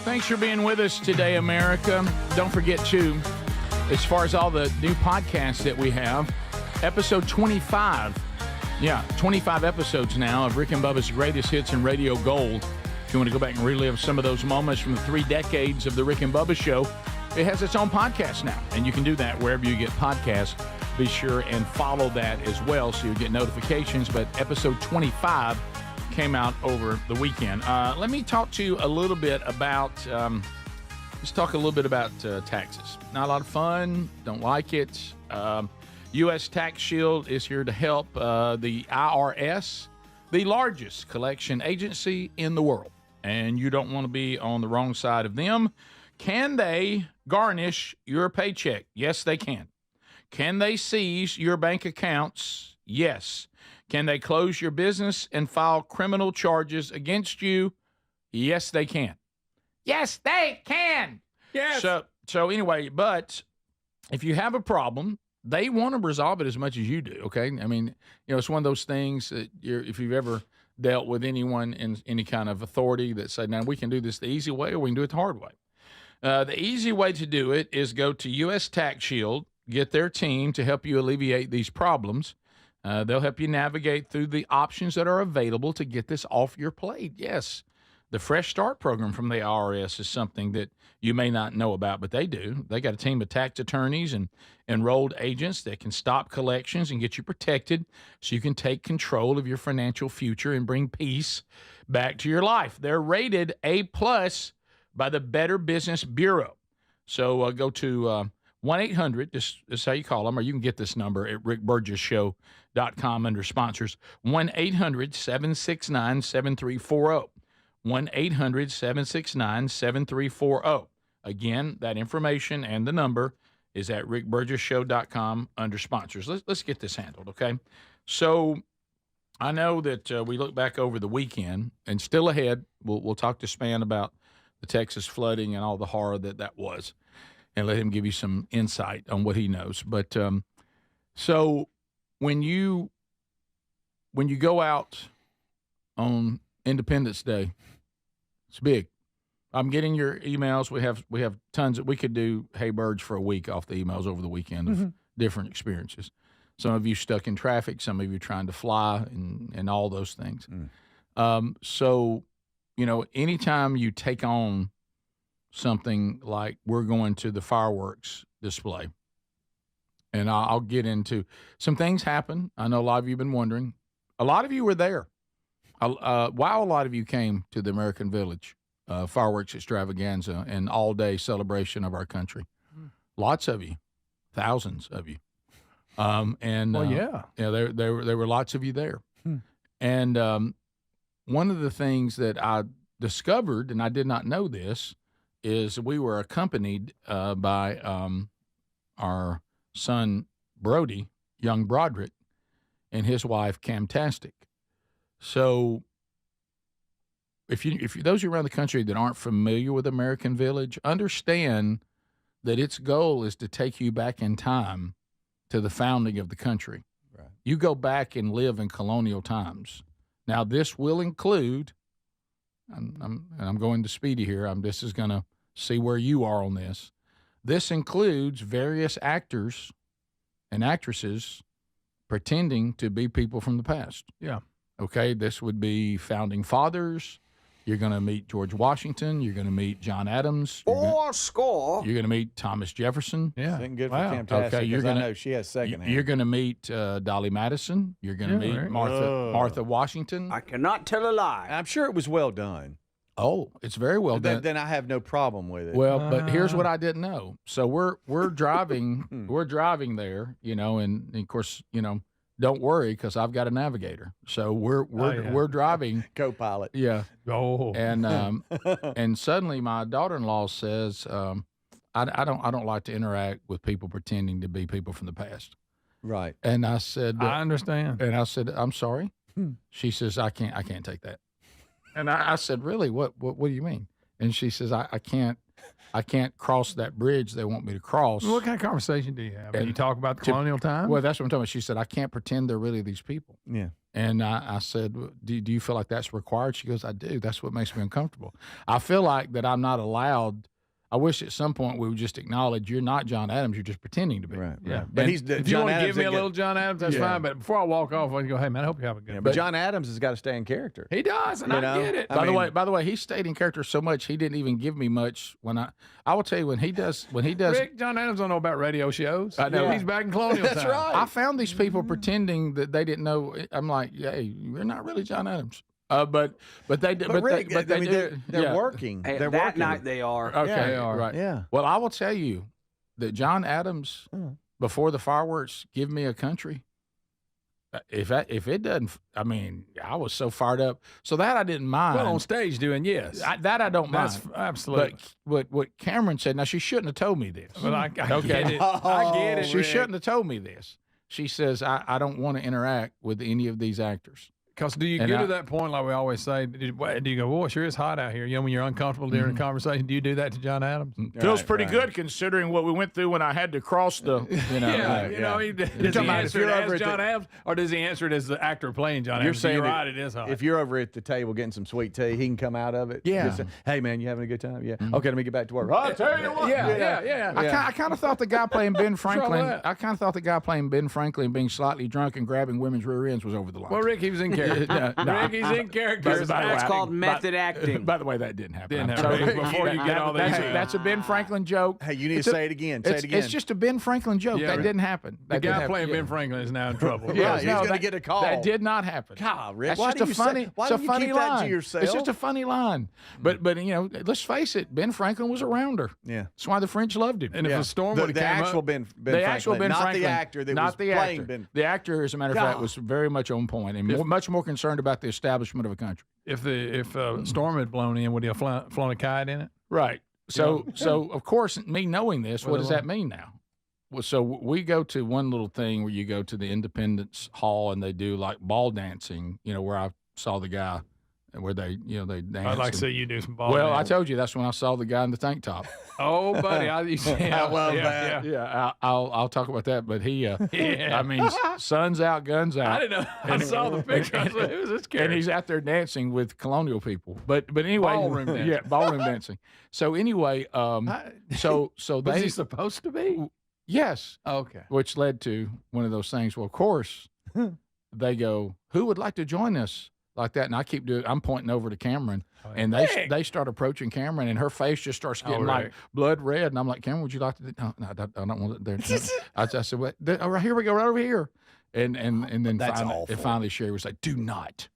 Thanks for being with us today, America. Don't forget, too, as far as all the new podcasts that we have, episode 25. Yeah, 25 episodes now of Rick and Bubba's Greatest Hits and Radio Gold. If you want to go back and relive some of those moments from the 3 decades of the Rick and Bubba Show, it has its own podcast now, and you can do that wherever you get podcasts. Be sure and follow that as well so you get notifications. But episode 25 came out over the weekend. Let me talk to you a little bit about, let's talk a little bit about taxes. Not a lot of fun, don't like it. U.S. Tax Shield is here to help the IRS, the largest collection agency in the world. And you don't want to be on the wrong side of them. Can they garnish your paycheck? Yes, they can. Can they seize your bank accounts? Yes. Can they close your business and file criminal charges against you? Yes, they can. Yes, they can. Yes. So anyway, but if you have a problem, they want to resolve it as much as you do, okay? I mean, it's one of those things that if you've ever dealt with anyone in any kind of authority that said, now we can do this the easy way or we can do it the hard way. The easy way to do it is go to U.S. Tax Shield get their team to help you alleviate these problems. They'll help you navigate through the options that are available to get this off your plate. Yes, the Fresh Start program from the IRS is something that you may not know about, but they do. They got a team of tax attorneys and enrolled agents that can stop collections and get you protected so you can take control of your financial future and bring peace back to your life. They're rated A+ by the Better Business Bureau. So go to 1-800, this is how you call them, or you can get this number at rickburgessshow.com under sponsors, 1-800-769-7340. 1-800-769-7340. Again, that information and the number is at rickburgessshow.com under sponsors. Let's get this handled, okay? So I know that we look back over the weekend, and still ahead, we'll talk to Span about the Texas flooding and all the horror that was, and let him give you some insight on what he knows. But so when you go out on Independence Day, it's big. I'm getting your emails. We have tons. We could do Hey Burge for a week off the emails over the weekend of different experiences. Some of you stuck in traffic. Some of you trying to fly and all those things. So, anytime you take on something like we're going to the fireworks display, and I'll get into some things happen. I know a lot of you have been wondering. A lot of you were there. While a lot of you came to the American Village fireworks extravaganza and all-day celebration of our country. Lots of you, thousands of you. There were lots of you there. And one of the things that I discovered, and I did not know this, is we were accompanied by our son Brody, young Broderick, and his wife Camtastic. So if those of you around the country that aren't familiar with American Village, understand that its goal is to take you back in time to the founding of the country. Right. You go back and live in colonial times. Now, this will include, I'm going to Speedy here. This is going to see where you are on this. This includes various actors and actresses pretending to be people from the past. Yeah. Okay, this would be founding fathers. You're going to meet George Washington. You're going to meet John Adams. You're going to meet Thomas Jefferson. Yeah. It's good for Camtastic, okay, because I know she has secondhand. You're going to meet Dolly Madison. You're going to meet Martha Washington. I cannot tell a lie. I'm sure it was well done. Oh, it's very well done. Then I have no problem with it. Well, but here's what I didn't know. So we're driving there, and of course, don't worry, because I've got a navigator. So we're driving. Co-pilot. Yeah. Oh. And suddenly my daughter-in-law says, I don't like to interact with people pretending to be people from the past. Right. And I said, I understand. And I said, I'm sorry. She says, I can't take that. And I said, really? What do you mean? And she says, I can't cross that bridge they want me to cross. What kind of conversation do you have? And you talk about the colonial time? Well, that's what I'm talking about. She said, I can't pretend they're really these people. Yeah. And I said, do you feel like that's required? She goes, I do. That's what makes me uncomfortable. I feel like that I'm not allowed. I wish at some point we would just acknowledge you're not John Adams. You're just pretending to be. Right. Yeah. But if you want to give me a little John Adams, that's fine. But before I walk off, I can go, hey, man, I hope you have a good day. But John Adams has got to stay in character. He does, and I get it. By the way, he stayed in character so much he didn't even give me much. When I will tell you when he does. Rick, John Adams don't know about radio shows. I know. He's back in colonial time. That's right. I found these people pretending that they didn't know. I'm like, hey, you're not really John Adams. But they do. They're working. Hey, they're that working. night they are. Okay, Yeah, they are. Right. Yeah. Well, I will tell you that John Adams, before the fireworks, "Give Me a Country." If it doesn't, I was so fired up. So that I didn't mind. Well, on stage doing yes. I don't mind. Absolutely. But what Cameron said, now she shouldn't have told me this. Well, I get it. I get it. She Rick. shouldn't have told me this. She says, I don't want to interact with any of these actors. Because do you get to that point, like we always say, do you go, "Boy, it sure is hot out here"? When you're uncomfortable during a conversation, do you do that to John Adams? Feels pretty good considering what we went through when I had to cross the. Does he answer it as John Adams, or does he answer it as the actor playing John Adams? You're saying right, it is hot. If you're over at the table getting some sweet tea, he can come out of it. Yeah. Just say, hey man, you having a good time? Yeah. Okay, let me get back to work. I'll tell you what. Yeah. I kind of thought the guy playing Ben Franklin. I kind of thought the guy playing Ben Franklin being slightly drunk and grabbing women's rear ends was over the line. Well, Rick, he was in character. Rick, he's in character. That's called method acting. By the way, that didn't happen. Before you get all that. That's a Ben Franklin joke. Hey, you need to say it again. Say it again. It's just a Ben Franklin joke. That didn't happen. The guy playing Ben Franklin is now in trouble. He's going to get a call. That did not happen. God, Rick, That's just a funny. Why It's do a you funny keep line. that to yourself? It's just a funny line. But let's face it. Ben Franklin was a rounder. Yeah. That's why the French loved him. And if a storm would have came actual up, Ben the Franklin, actual Ben not Franklin, the actor that not was the playing actor. Ben. The actor, as a matter of fact, was very much on point and much more concerned about the establishment of a country. if a storm had blown in, would he have flown a kite in it? Right. So of course, me knowing this, what does that mean now? Well, so we go to one little thing where you go to the Independence Hall and they do like ball dancing, where I saw the guy where they dance. I'd like to see you do some ball Well, dancing. I told you that's when I saw the guy in the tank top. Oh, buddy, I love that. Yeah, I'll talk about that. But he, I mean, sun's out, guns out. I didn't know. I saw the picture. I said, who's this character? And he's out there dancing with colonial people. But anyway, Ballroom dancing. Yeah, ballroom dancing. So anyway, so was he supposed to be? Yes. Okay. Which led to one of those things. Well, of course, they go, who would like to join us like that? And I keep doing. I'm pointing over to Cameron, and they start approaching Cameron, and her face just starts getting like blood red. And I'm like, Cameron, would you like to? No, I don't want it there. No. I said, what? All right, here we go, right over here. And then finally Sherry was like, do not.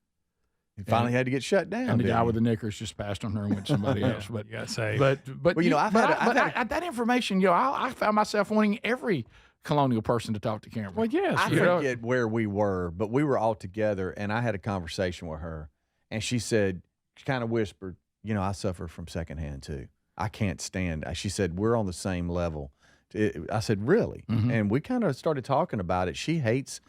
He finally had to get shut down. And the guy with the knickers just passed on her and went to somebody else. But you gotta say, but well, I've had that information. I found myself wanting every colonial person to talk to Cameron. Well, yes. I forget where we were, but we were all together, and I had a conversation with her, and she said, she kind of whispered, I suffer from secondhand too. I can't stand. She said, we're on the same level. I said, really? Mm-hmm. And we kind of started talking about it. She gets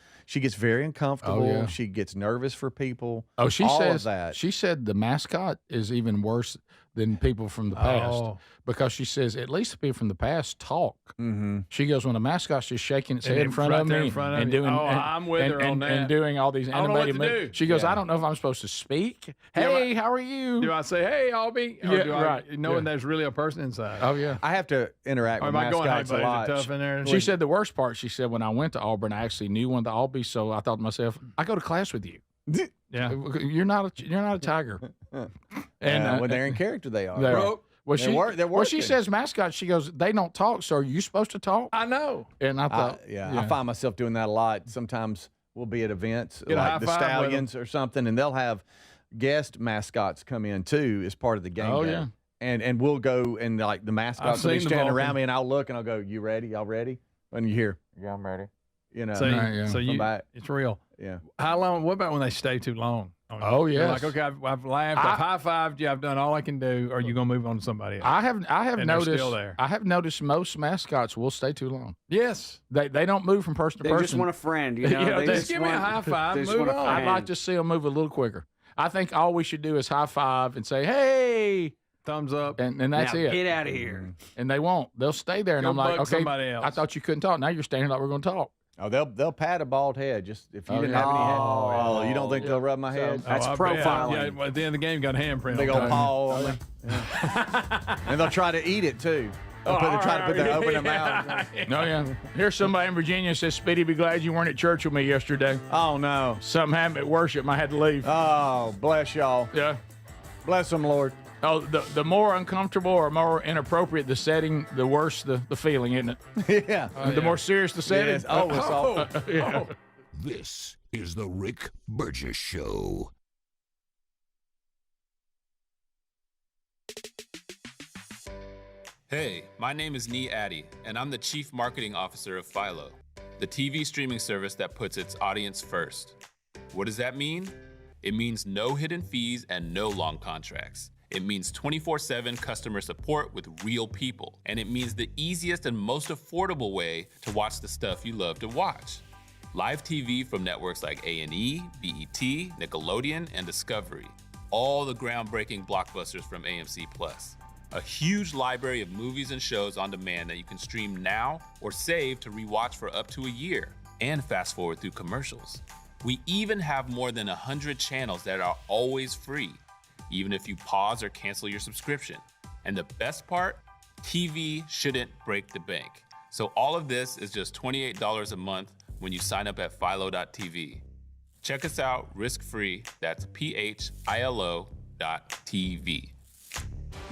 very uncomfortable. Oh, yeah. She gets nervous for people. Oh, she says that. She said the mascot is even worse than people from the past because she says at least the people from the past talk. Mm-hmm. She goes, when the mascot's just shaking its head in front of me and doing, I'm with her on that. and doing all these animated moves. She goes, I don't know if I'm supposed to speak. Hey, how are you? Do I say, hey, I'll be? Or right. Knowing there's really a person inside. Oh yeah. I have to interact with mascots a lot. Tough in there? She said the worst part. She said when I went to Auburn, I actually knew one of the Albies, so I thought to myself, I go to class with you. Yeah, you're not a tiger. And when they're in character, they are. They're working. She says mascots. She goes, they don't talk. So are you supposed to talk? I know. And I thought, I find myself doing that a lot. Sometimes we'll be at events Get like the Stallions or something, and they'll have guest mascots come in too as part of the game. Oh day. yeah. And we'll go and like the mascots will be standing around me, and I'll look and I'll go, "You ready? Y'all ready?" And you hear, "Yeah, I'm ready." It's real. Yeah. How long? What about when they stay too long? Oh yeah. Like, okay, I've laughed, I've high-fived you, I've done all I can do. Are you going to move on to somebody else? I have and noticed. Still there. I have noticed most mascots will stay too long. Yes. They don't move from person to person. They just want a friend. They just give me a high five. Move on. I'd like to see them move a little quicker. I think all we should do is high five and say, "Hey." Thumbs up, and that's it. Get out of here. And they won't. They'll stay there, and I'm like, okay, somebody else. I thought you couldn't talk. Now you're standing like we're going to talk. Oh, they'll pat a bald head just if you didn't have any hair. Oh, you don't think they'll rub my head? That's profiling. Yeah, at the end of the game, got a handprint. They go paw on me, and they'll try to eat it too. They'll try to put their open their mouth. No, yeah. Here's somebody in Virginia says, "Speedy, be glad you weren't at church with me yesterday." Oh no, something happened at worship. I had to leave. Oh, bless y'all. Yeah, bless them, Lord. Oh, the more uncomfortable or more inappropriate the setting, the worse the feeling, isn't it? Yeah. The more serious the setting. Yes. Oh, it's all. Yeah. This is the Rick Burgess Show. Hey, my name is Nee Addy, and I'm the Chief Marketing Officer of Philo, the TV streaming service that puts its audience first. What does that mean? It means no hidden fees and no long contracts. It means 24/7 customer support with real people. And it means the easiest and most affordable way to watch the stuff you love to watch. Live TV from networks like A&E, BET, Nickelodeon, and Discovery. All the groundbreaking blockbusters from AMC+. A huge library of movies and shows on demand that you can stream now or save to rewatch for up to a year and fast forward through commercials. We even have more than 100 channels that are always free, even if you pause or cancel your subscription. And the best part, TV shouldn't break the bank. So all of this is just $28 a month when you sign up at philo.tv. Check us out risk-free. That's philo.tv.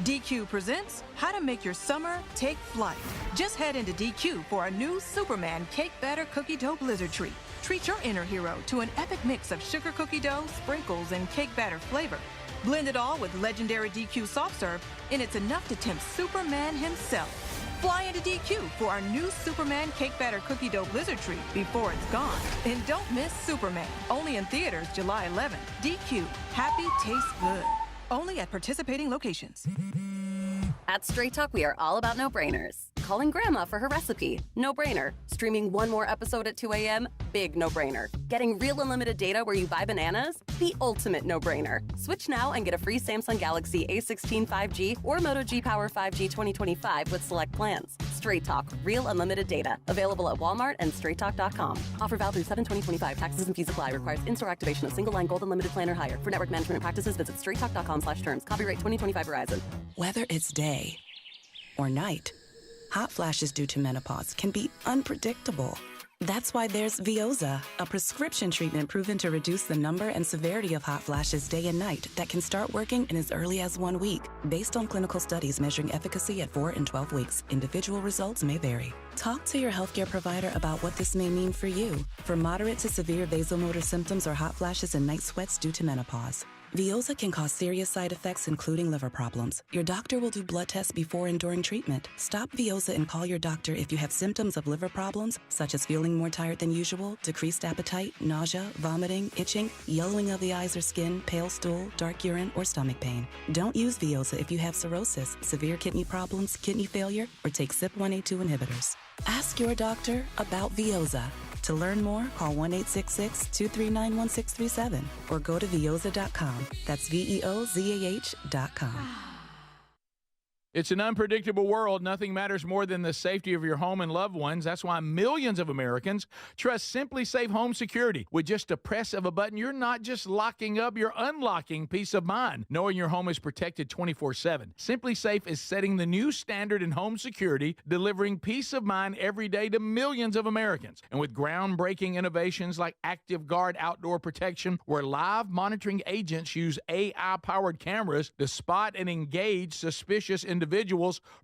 DQ presents How to Make Your Summer Take Flight. Just head into DQ for a new Superman Cake Batter Cookie Dough Blizzard treat. Treat your inner hero to an epic mix of sugar cookie dough, sprinkles, and cake batter flavor. Blend it all with legendary DQ soft serve, and it's enough to tempt Superman himself. Fly into DQ for our new Superman Cake Batter Cookie Dough Blizzard treat before it's gone. And don't miss Superman, only in theaters July 11th. DQ, happy tastes good. Only at participating locations. At Straight Talk, we are all about no-brainers. Calling grandma for her recipe, no-brainer. Streaming one more episode at 2 a.m., big no-brainer. Getting real unlimited data where you buy bananas, the ultimate no-brainer. Switch now and get a free Samsung Galaxy A16 5G or Moto G Power 5G 2025 with select plans. Straight Talk, real unlimited data. Available at Walmart and straighttalk.com. Offer valid through 7/20/25. Taxes and fees apply. Requires in-store activation of single line gold unlimited plan or higher. For network management and practices, visit straighttalk.com/terms. Copyright 2025 Verizon. Whether it's day or night, hot flashes due to menopause can be unpredictable. That's why there's Veoza, a prescription treatment proven to reduce the number and severity of hot flashes day and night that can start working in as early as 1 week. Based on clinical studies measuring efficacy at 4 and 12 weeks, individual results may vary. Talk to your healthcare provider about what this may mean for you. For moderate to severe vasomotor symptoms or hot flashes and night sweats due to menopause, Veoza can cause serious side effects, including liver problems. Your doctor will do blood tests before and during treatment. Stop Veoza and call your doctor if you have symptoms of liver problems, such as feeling more tired than usual, decreased appetite, nausea, vomiting, itching, yellowing of the eyes or skin, pale stool, dark urine, or stomach pain. Don't use Veoza if you have cirrhosis, severe kidney problems, kidney failure, or take CYP1A2 inhibitors. Ask your doctor about Veoza. To learn more, call 1-866-239-1637 or go to Veoza.com. That's VEOZAH.com. It's an unpredictable world. Nothing matters more than the safety of your home and loved ones. That's why millions of Americans trust Simply Safe Home Security. With just a press of a button, you're not just locking up, you're unlocking peace of mind, knowing your home is protected 24/7. Simply Safe is setting the new standard in home security, delivering peace of mind every day to millions of Americans. And with groundbreaking innovations like Active Guard Outdoor Protection, where live monitoring agents use AI-powered cameras to spot and engage suspicious individuals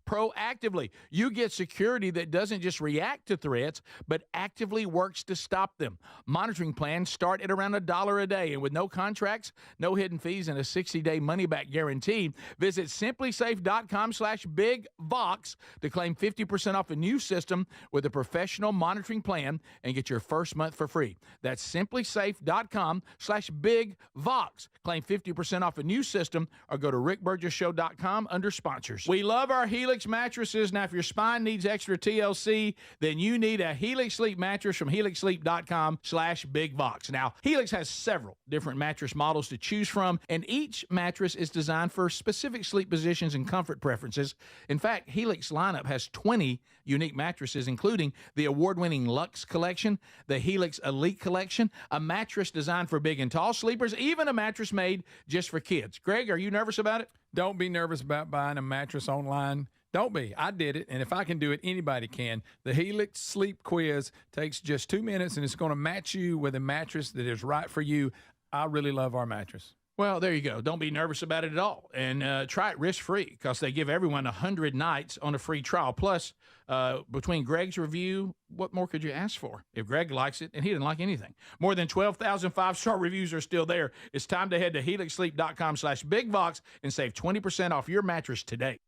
proactively. You get security that doesn't just react to threats, but actively works to stop them. Monitoring plans start at around $1 a day, and with no contracts, no hidden fees, and a 60-day money-back guarantee, visit simplysafe.com/bigvox to claim 50% off a new system with a professional monitoring plan and get your first month for free. That's simplysafe.com/bigvox. Claim 50% off a new system or go to rickburgesshow.com under sponsors. We love our Helix mattresses. Now, if your spine needs extra TLC, then you need a Helix Sleep mattress from helixsleep.com/bigvox. Now, Helix has several different mattress models to choose from, and each mattress is designed for specific sleep positions and comfort preferences. In fact, Helix lineup has 20 unique mattresses, including the award-winning Luxe Collection, the Helix Elite Collection, a mattress designed for big and tall sleepers, even a mattress made just for kids. Greg, are you nervous about it? Don't be nervous about buying a mattress online. Don't be. I did it, and if I can do it, anybody can. The Helix Sleep Quiz takes just 2 minutes, and it's going to match you with a mattress that is right for you. I really love our mattress. Well, there you go. Don't be nervous about it at all. And try it risk-free because they give everyone 100 nights on a free trial. Plus, between Greg's review, what more could you ask for? If Greg likes it, and he didn't like anything. More than 12,000 five-star reviews are still there. It's time to head to helixsleep.com/bigvox and save 20% off your mattress today.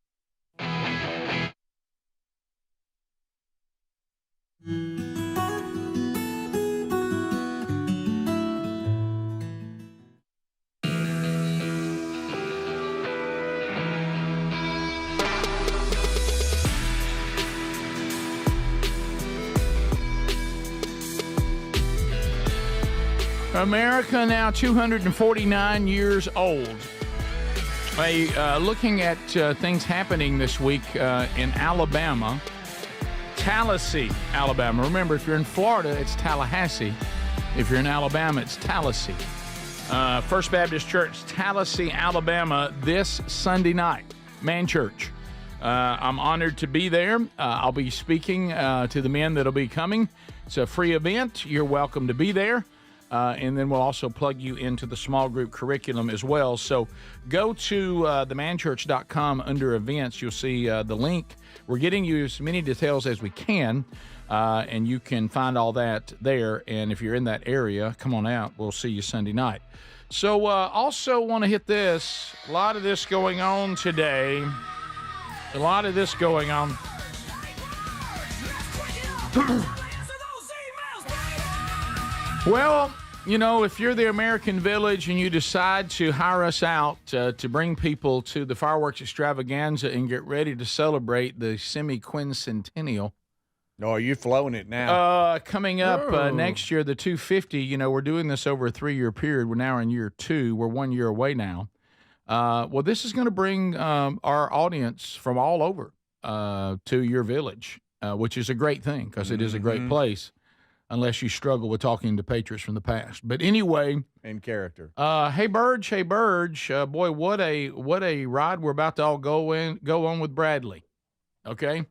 America now 249 years old. Looking at things happening this week in Alabama, Tallahassee, Alabama. Remember, if you're in Florida, it's Tallahassee. If you're in Alabama, it's Tallahassee. First Baptist Church, Tallahassee, Alabama, this Sunday night. Man Church. I'm honored to be there. I'll be speaking to the men that'll be coming. It's a free event. You're welcome to be there. And then we'll also plug you into the small group curriculum as well. So go to themanchurch.com under events. You'll see the link. We're getting you as many details as we can, and you can find all that there. And if you're in that area, come on out. We'll see you Sunday night. So also want to hit this. A lot of this going on today. A lot of this going on. Well, you know, if you're the American Village and you decide to hire us out to bring people to the fireworks extravaganza and get ready to celebrate the semi-quincentennial. Oh, are you flowing it now? Coming up next year, the 250, you know, we're doing this over a 3-year period. We're now in year 2. We're 1 year away now. Well, this is going to bring our audience from all over to your village, which is a great thing because it is a great place. Unless you struggle with talking to patriots from the past. But anyway. In character. Hey, Burge. Boy, what a ride we're about to all go on with Bradley. Okay?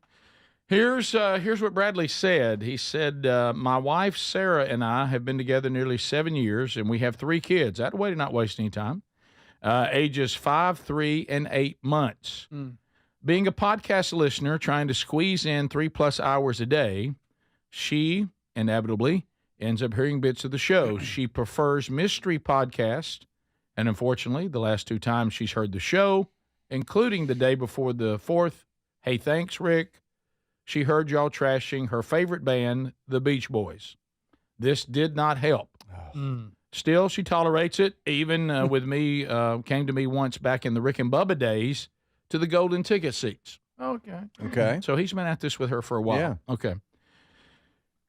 Here's what Bradley said. He said, my wife, Sarah, and I have been together nearly 7 years, and we have 3 kids. That way to not waste any time. Ages 5, 3, and 8 months. Being a podcast listener, trying to squeeze in 3+ hours a day, she inevitably ends up hearing bits of the show. She prefers mystery podcasts, and unfortunately, the last 2 times she's heard the show, including the day before the 4th, hey, thanks, Rick, she heard y'all trashing her favorite band, the Beach Boys. This did not help. Still, she tolerates it, even with me, came to me once back in the Rick and Bubba days to the golden ticket seats. Okay. So he's been at this with her for a while. Yeah. Okay.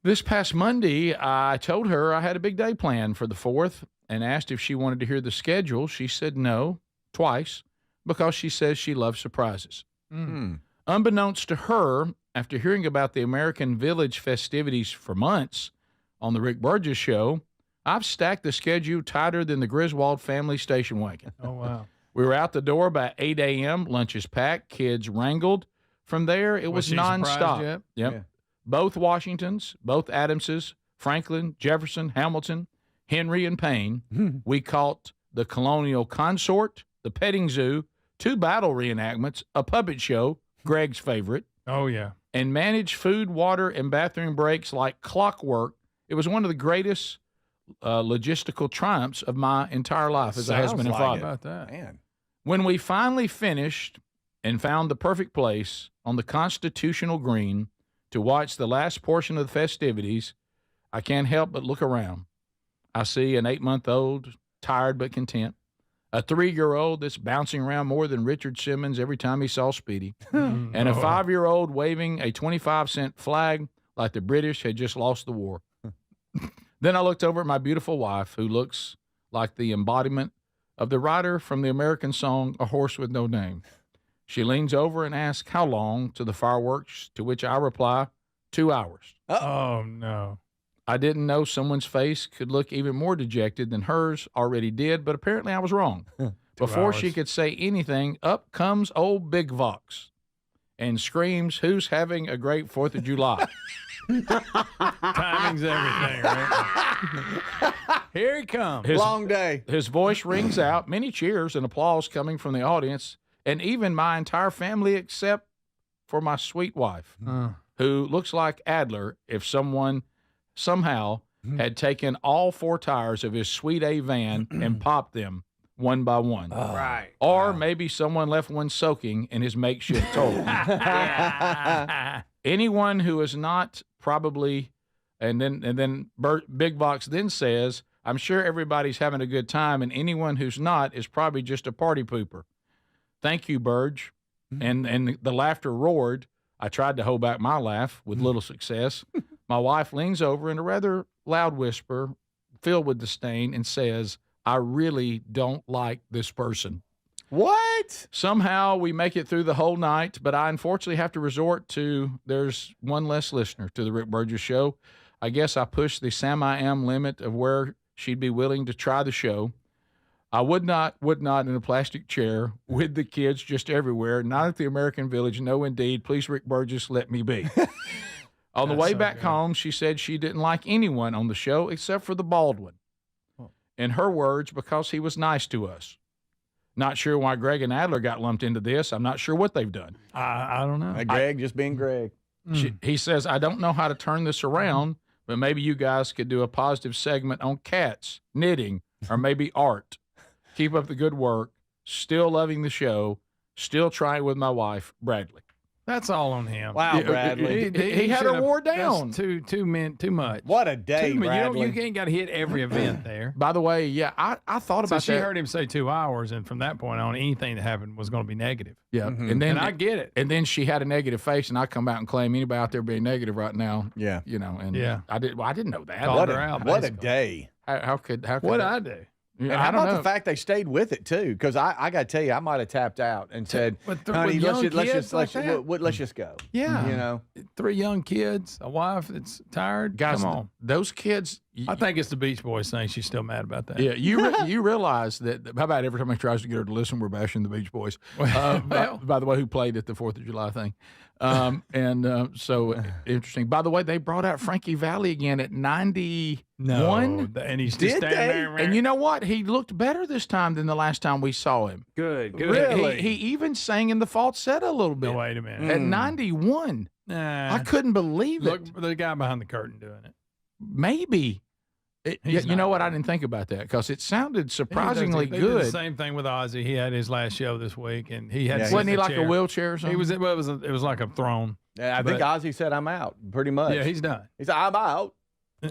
This past Monday, I told her I had a big day planned for the 4th and asked if she wanted to hear the schedule. She said no, twice, because she says she loves surprises. Unbeknownst to her, after hearing about the American Village festivities for months on the Rick Burgess Show, I've stacked the schedule tighter than the Griswold family station wagon. Oh, wow. We were out the door by 8 a.m., lunch is packed, kids wrangled. From there, it was she surprised nonstop. yet? Yep. Yeah. Both Washingtons, both Adamses, Franklin, Jefferson, Hamilton, Henry, and Payne. We caught the Colonial Consort, the Petting Zoo, 2 battle reenactments, a puppet show, Greg's favorite, Oh, yeah. and managed food, water, and bathroom breaks like clockwork. It was one of the greatest logistical triumphs of my entire life as a husband and like father. it. How about that? Man. When we finally finished and found the perfect place on the Constitutional Green to watch the last portion of the festivities, I can't help but look around. I see an 8-month-old, tired but content, a 3-year-old that's bouncing around more than Richard Simmons every time he saw Speedy, and a 5-year-old waving a 25-cent flag like the British had just lost the war. Then I looked over at my beautiful wife, who looks like the embodiment of the writer from the American song, A Horse with No Name. She leans over and asks how long to the fireworks, to which I reply, 2 hours. Oh, no. I didn't know someone's face could look even more dejected than hers already did, but apparently I was wrong. Before she could say anything, up comes old Big Vox and screams, who's having a great 4th of July? Timing's everything, right? Here he comes. Long day. His voice rings out, many cheers and applause coming from the audience, and even my entire family except for my sweet wife, who looks like Adler if someone somehow had taken all 4 tires of his Sweet A van and popped them one by one. Right. Or maybe someone left one soaking in his makeshift toilet. Anyone who is not probably, and then Big Vox then says, I'm sure everybody's having a good time, and anyone who's not is probably just a party pooper. Thank you, Burge. And the laughter roared. I tried to hold back my laugh with little success. My wife leans over in a rather loud whisper, filled with disdain and says, I really don't like this person. What? Somehow we make it through the whole night, but I unfortunately have to resort to there's one less listener to the Rick Burgess Show. I guess I pushed the Sam I Am limit of where she'd be willing to try the show. I would not in a plastic chair with the kids just everywhere, not at the American Village. No, indeed. Please, Rick Burgess, let me be. On the way back home, she said she didn't like anyone on the show except for the bald one. In her words, because he was nice to us. Not sure why Greg and Adler got lumped into this. I'm not sure what they've done. I don't know. Greg just being Greg. He says, I don't know how to turn this around, but maybe you guys could do a positive segment on cats, knitting, or maybe art. Keep up the good work. Still loving the show. Still trying with my wife, Bradley. That's all on him. Wow, Bradley. He had her wore down. That's too much. What a day, Bradley. You ain't got to hit every event there. By the way, yeah, I thought about she that. heard him say 2 hours, and from that point on, anything that happened was going to be negative. Yeah, and I get it. And then she had a negative face, and I come out and claim anybody out there being negative right now. Yeah, I didn't know that. What a day. How could what I do? Yeah, and how about the fact they stayed with it too? Because I got to tell you, I might have tapped out and said, "Honey, let's just go." Yeah, 3 young kids, a wife that's tired. Guys, come on, those kids. I think it's the Beach Boys thing. She's still mad about that. Yeah, you realize that. How about every time he tries to get her to listen, we're bashing the Beach Boys. By the way, who played at the 4th of July thing. So interesting. By the way, they brought out Frankie Valli again at 91. No, and he's just standing there. And you know what? He looked better this time than the last time we saw him. Good. Really? He even sang in the falsetto a little bit. No, wait a minute. At 91. Nah, I couldn't believe it. Look, the guy behind the curtain doing it. Maybe. You know what? I didn't think about that because it sounded surprisingly they good. Did the same thing with Ozzy. He had his last show this week, and he had wasn't he like a wheelchair or something? It was like a throne. Yeah, I think Ozzy said, "I'm out." Pretty much. Yeah, he's done. He said, "I'm out."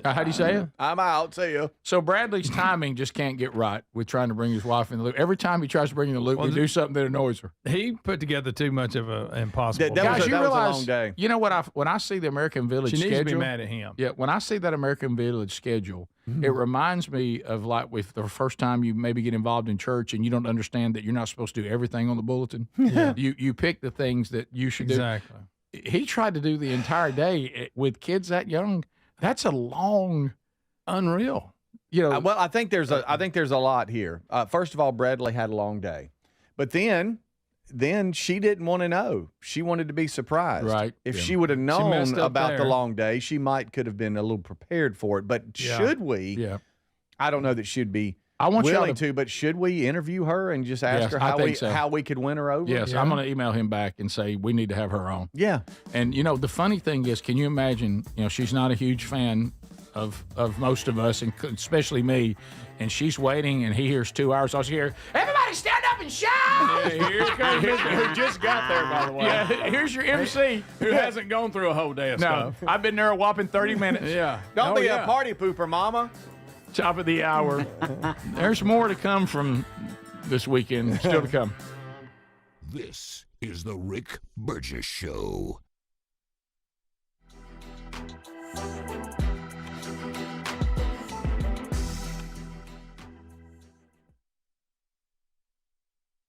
How do you say it? I'm out. See you. So Bradley's timing just can't get right with trying to bring his wife in the loop. Every time he tries to bring in the loop, we do something that annoys her. He put together too much of an impossible. That was a long day. You know what? When I see the American Village schedule, she needs to be mad at him. Yeah, when I see that American Village schedule, it reminds me of like with the first time you maybe get involved in church and you don't understand that you're not supposed to do everything on the bulletin. Yeah. You pick the things that you should do. Exactly. He tried to do the entire day with kids that young. That's a long. Unreal. Well, I think there's a lot here. First of all, Bradley had a long day, but then she didn't want to know. She wanted to be surprised. Right. If she would have known about the long day, she could have been a little prepared for it. But should we? Yeah. I don't know that she'd be. I want willing to, but should we interview her and just ask her how we could win her over? Yes, I'm going to email him back and say we need to have her on. Yeah. And the funny thing is, can you imagine? She's not a huge fan of most of us, and especially me, and she's waiting, and he hears 2 hours. All she hears, everybody stand up and shout! Who just got there, by the way. Yeah, here's your MC. Who hasn't gone through a whole day of stuff. I've been there a whopping 30 minutes. Yeah. Don't be a party pooper, mama. Top of the hour. There's more to come from this weekend. Still to come. This is the Rick Burgess Show.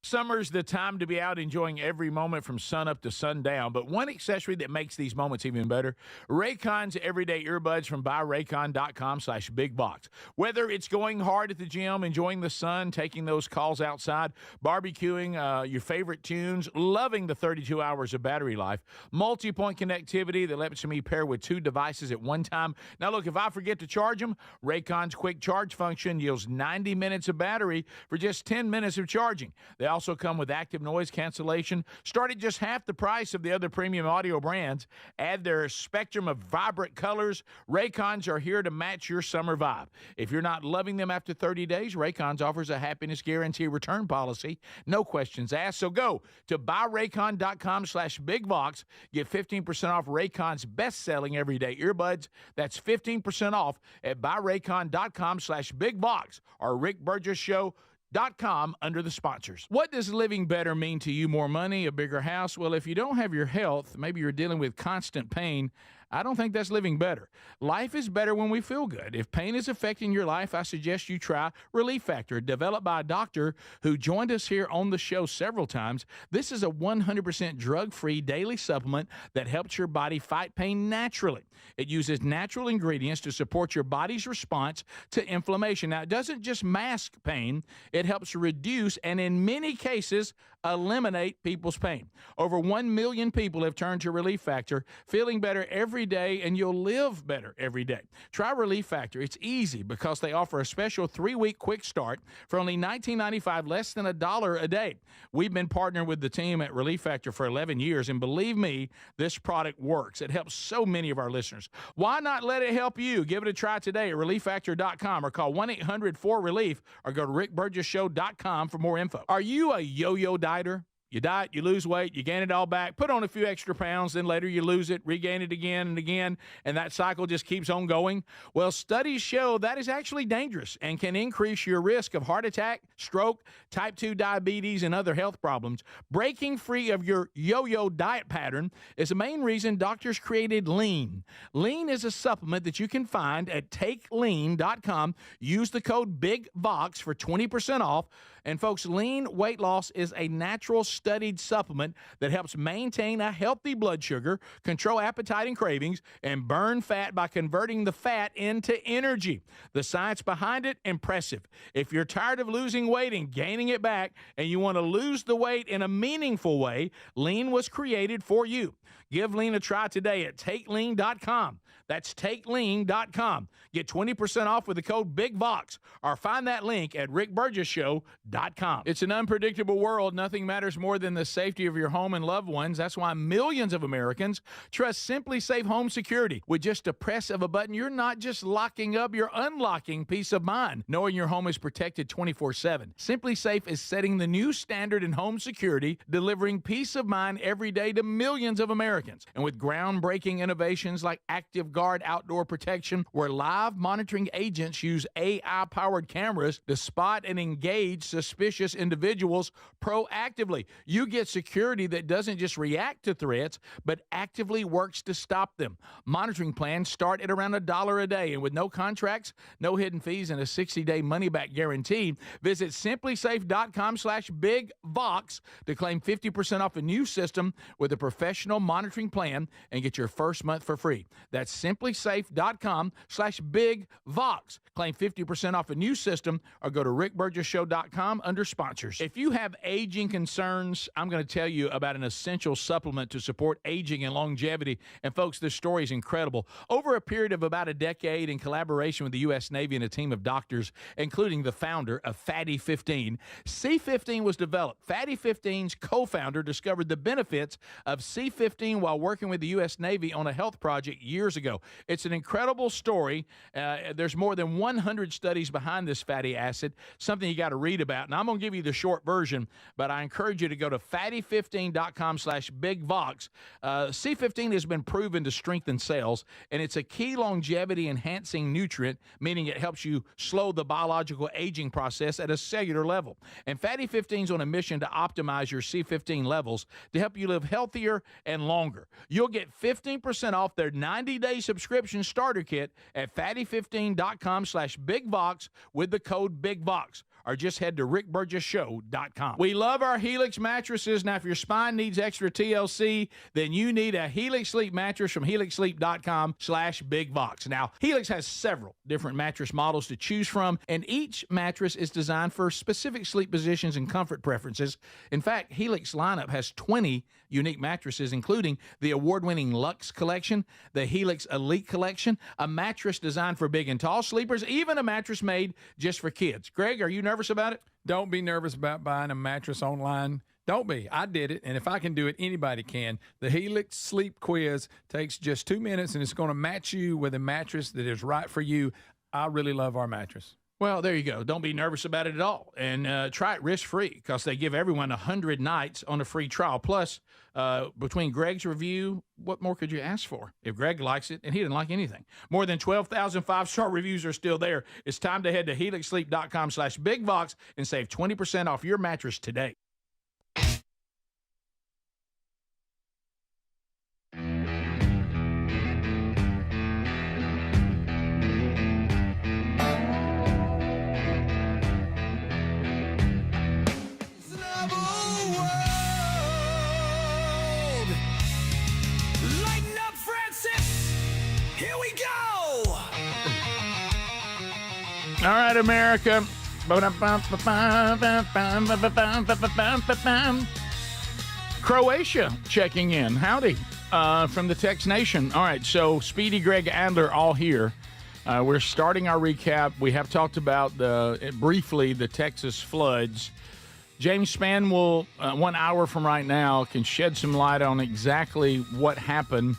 Summer's the time to be out enjoying every moment from sun up to sundown, but one accessory that makes these moments even better, Raycon's everyday earbuds from buyraycon.com/bigbox. Whether it's going hard at the gym, enjoying the sun, taking those calls outside, barbecuing your favorite tunes, loving the 32 hours of battery life, multi-point connectivity that lets me pair with 2 devices at one time. Now look, if I forget to charge them, Raycon's quick charge function yields 90 minutes of battery for just 10 minutes of charging. They also come with active noise cancellation. Start at just half the price of the other premium audio brands. Add their spectrum of vibrant colors. Raycons are here to match your summer vibe. If you're not loving them after 30 days, Raycons offers a happiness guarantee return policy. No questions asked. So go to buyraycon.com/bigbox. Get 15% off Raycon's best-selling everyday earbuds. That's 15% off at buyraycon.com/bigbox or Rick Burgess Show. .com under the sponsors. What does living better mean to you? More money, a bigger house? Well, if you don't have your health, maybe you're dealing with constant pain, I don't think that's living better. Life is better when we feel good. If pain is affecting your life, I suggest you try Relief Factor, developed by a doctor who joined us here on the show several times. This is a 100% drug-free daily supplement that helps your body fight pain naturally. It uses natural ingredients to support your body's response to inflammation. Now, it doesn't just mask pain, it helps reduce and in many cases eliminate people's pain. Over 1 million people have turned to Relief Factor, feeling better every day, and you'll live better every day. Try Relief Factor. It's easy because they offer a special 3-week quick start for only $19.95, less than $1 a day. We've been partnering with the team at Relief Factor for 11 years, and believe me, this product works. It helps so many of our listeners. Why not let it help you? Give it a try today at ReliefFactor.com or call 1-800-4RELIEF or go to RickBurgessShow.com for more info. Are you a yo-yo dieter? You diet, you lose weight, you gain it all back, put on a few extra pounds, then later you lose it, regain it again and again, and that cycle just keeps on going? Well, studies show that is actually dangerous and can increase your risk of heart attack, stroke, type 2 diabetes, and other health problems. Breaking free of your yo-yo diet pattern is the main reason doctors created Lean. Lean is a supplement that you can find at TakeLean.com. Use the code BIGVOX for 20% off. And folks, Lean weight loss is a natural studied supplement that helps maintain a healthy blood sugar, control appetite and cravings, and burn fat by converting the fat into energy. The science behind it, impressive. If you're tired of losing weight and gaining it back, and you want to lose the weight in a meaningful way, Lean was created for you. Give Lean a try today at TakeLean.com. That's TakeLean.com. Get 20% off with the code BIGVOX or find that link at RickBurgessShow.com. It's an unpredictable world. Nothing matters more than the safety of your home and loved ones. That's why millions of Americans trust Simply Safe Home Security. With just a press of a button, you're not just locking up, you're unlocking peace of mind, knowing your home is protected 24/7. Simply Safe is setting the new standard in home security, delivering peace of mind every day to millions of Americans. And with groundbreaking innovations like Active Guard Outdoor Protection, where live monitoring agents use AI-powered cameras to spot and engage suspicious individuals proactively. You get security that doesn't just react to threats, but actively works to stop them. Monitoring plans start at around $1 a day, and with no contracts, no hidden fees, and a 60-day money-back guarantee, visit simplysafe.com/BigVox to claim 50% off a new system with a professional monitoring plan and get your first month for free. That's simplysafe.com/BigVox. Claim 50% off a new system or go to RickBurgessShow.com under sponsors. If you have aging concerns, I'm going to tell you about an essential supplement to support aging and longevity. And folks, this story is incredible. Over a period of about a decade, in collaboration with the U.S. Navy and a team of doctors, including the founder of Fatty 15, C15 was developed. Fatty 15's co-founder discovered the benefits of C15 while working with the U.S. Navy on a health project years ago. It's an incredible story. There's more than 100 studies behind this fatty acid, something you got to read about. And I'm going to give you the short version, but I encourage you to go to fatty15.com/BigVox. C15 has been proven to strengthen cells, and it's a key longevity-enhancing nutrient, meaning it helps you slow the biological aging process at a cellular level. And Fatty 15 is on a mission to optimize your C15 levels to help you live healthier and longer. You'll get 15% off their 90-day subscription starter kit at fatty15.com/BigVox with the code BigVox, or just head to RickBurgessShow.com. We love our Helix mattresses. Now, if your spine needs extra TLC, then you need a Helix Sleep mattress from HelixSleep.com/BigVox. Now, Helix has several different mattress models to choose from, and each mattress is designed for specific sleep positions and comfort preferences. In fact, Helix lineup has 20 unique mattresses, including the award-winning Luxe Collection, the Helix Elite Collection, a mattress designed for big and tall sleepers, even a mattress made just for kids. Greg, are you nervous about it? Don't be nervous about buying a mattress online. Don't be. I did it, and if I can do it, anybody can. The Helix Sleep Quiz takes just 2 minutes, and it's going to match you with a mattress that is right for you. I really love our mattress. Well, there you go. Don't be nervous about it at all. And try it risk-free because they give everyone 100 nights on a free trial. Plus, between Greg's review, what more could you ask for? If Greg likes it, and he didn't like anything. More than 12,000 five-star reviews are still there. It's time to head to HelixSleep.com/BigVox and save 20% off your mattress today. right, America. Croatia checking in. Howdy from the Tex Nation. All right, so Speedy, Greg, Adler all here. We're starting our recap. We have talked about briefly the Texas floods. James Spann will, 1 hour from right now, can shed some light on exactly what happened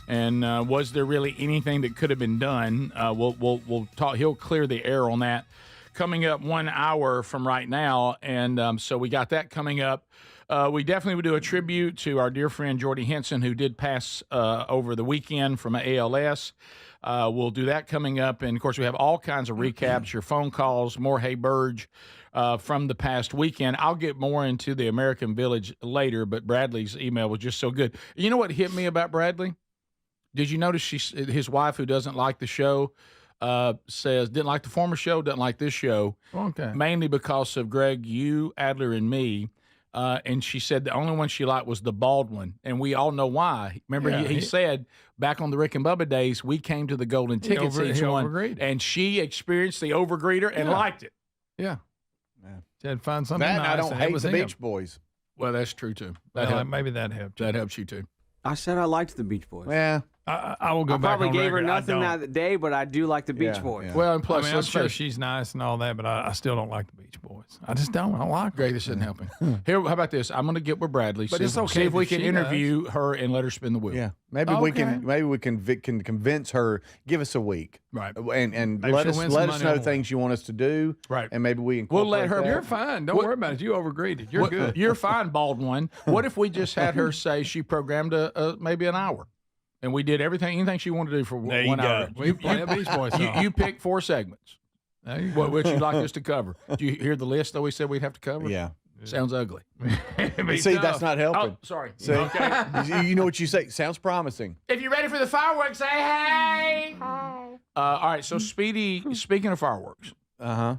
and was there really anything that could have been done. We'll talk. He'll clear the air on that coming up 1 hour from right now, and so we got that coming up. We definitely would do a tribute to our dear friend Jordy Henson, who did pass over the weekend from ALS. We'll do that coming up, and of course we have all kinds of recaps, your phone calls, more Hey Burge from the past weekend. I'll get more into the American Village later, but Bradley's email was just so good. You know what hit me about Bradley? Did you notice his wife, who doesn't like the show, says didn't like the former show, doesn't like this show, mainly because of Greg, you, Adler, and me. And she said the only one she liked was the bald one, and we all know why. Remember, he said back on the Rick and Bubba days, we came to the Golden Tickets each one, and she experienced the overgreeter and liked it. Yeah. She had to find something that nice. I don't hate the Beach Boys. Well, that's true too. Maybe that helped. That helps you too. I said I liked the Beach Boys. Yeah. I will go I back probably on gave her record. nothing that day, but I do like the Beach Boys. Yeah. Well, and plus, I'm sure she's nice and all that, but I still don't like the Beach Boys. I just don't. I don't like her. Greg, this isn't helping. Here, how about this? I'm going to get with Bradley. But see, it's okay see if we if can she interview her and let her spin the wheel. Yeah, maybe we can convince her. Give us a week, right? And Maybe let she'll us win some money know on things you want us to do, right? And maybe we we'll let her. that. You're fine. Don't worry about it. You overgreeted. You're good. You're fine, bald one. What if we just had her say she programmed maybe an hour? And we did anything she wanted to do for 1 hour. We play a Beach Boys song. You pick 4 segments. What would you like us to cover? Do you hear the list that we said we'd have to cover? Yeah. Sounds ugly. See, that's not helping. Oh, sorry. See? Okay. You know what you say? Sounds promising. If you're ready for the fireworks, say hey. All right. So, Speedy, speaking of fireworks. Uh-huh.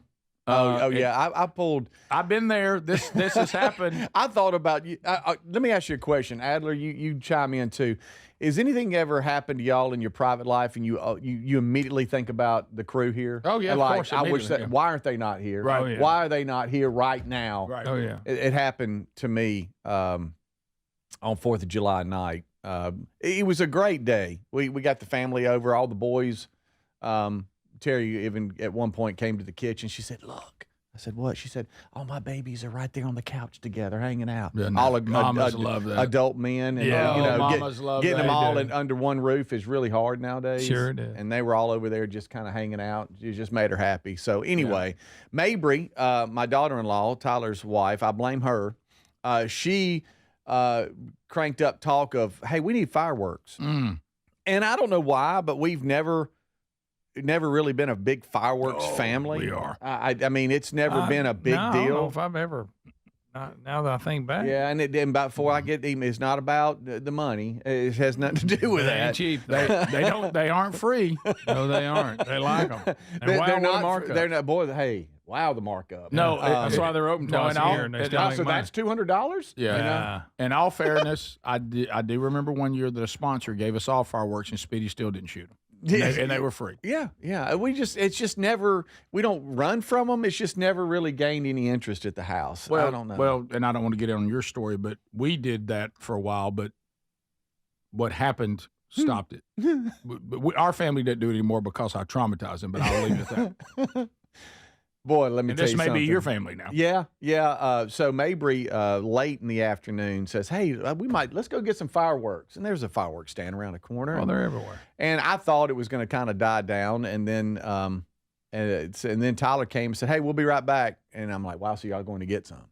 Yeah. I pulled. I've been there. This has happened. I thought about you. Let me ask you a question, Adler. You chime in too. Is anything ever happened to y'all in your private life, and you immediately think about the crew here? Oh yeah, and of course. I wish that. Why aren't they not here? Right. Oh, yeah. Why are they not here right now? Right. Oh yeah. It happened to me on 4th of July night. It was a great day. We got the family over, all the boys. Terry even at one point came to the kitchen. She said, "Look." I said, "What?" She said, "All my babies are right there on the couch together, hanging out. Yeah, no, all mamas love that. Adult men, and mamas love getting that. them all under one roof is really hard nowadays. Sure it is. And they were all over there just kind of hanging out. It just made her happy. So anyway, Mabry, my daughter-in-law, Tyler's wife, I blame her. She cranked up talk of, hey, we need fireworks. Mm. And I don't know why, but we've never really been a big fireworks family. We are. I mean, it's never been a big I deal. don't know if I've ever. Now that I think back. Yeah, and before I get even, it's not about the money. It has nothing to do with They that. ain't cheap. They aren't free. No, they aren't. They like them. And They're not. markup. They're not. Boy, hey, wow, the markup. No, that's why they're open twice a year. And they still make So money. that's $200. Yeah. Yeah. You know? In all fairness, I do remember one year that a sponsor gave us all fireworks and Speedy still didn't shoot them. And they were free. Yeah. It's just never. We don't run from them. It's just never really gained any interest at the house. Well, I don't know. Well, and I don't want to get in on your story, but we did that for a while. But what happened stopped it. Our family didn't do it anymore because I traumatized them. But I'll leave it at that. Boy, let me And tell this you may something. be your family now. Yeah. So Mabry, late in the afternoon, says, "Hey, let's go get some fireworks." And there's a fireworks stand around the corner. Oh, they're everywhere. And I thought it was going to kind of die down, and then then Tyler came and said, "Hey, we'll be right back." And I'm like, "Wow, so y'all going to get some?"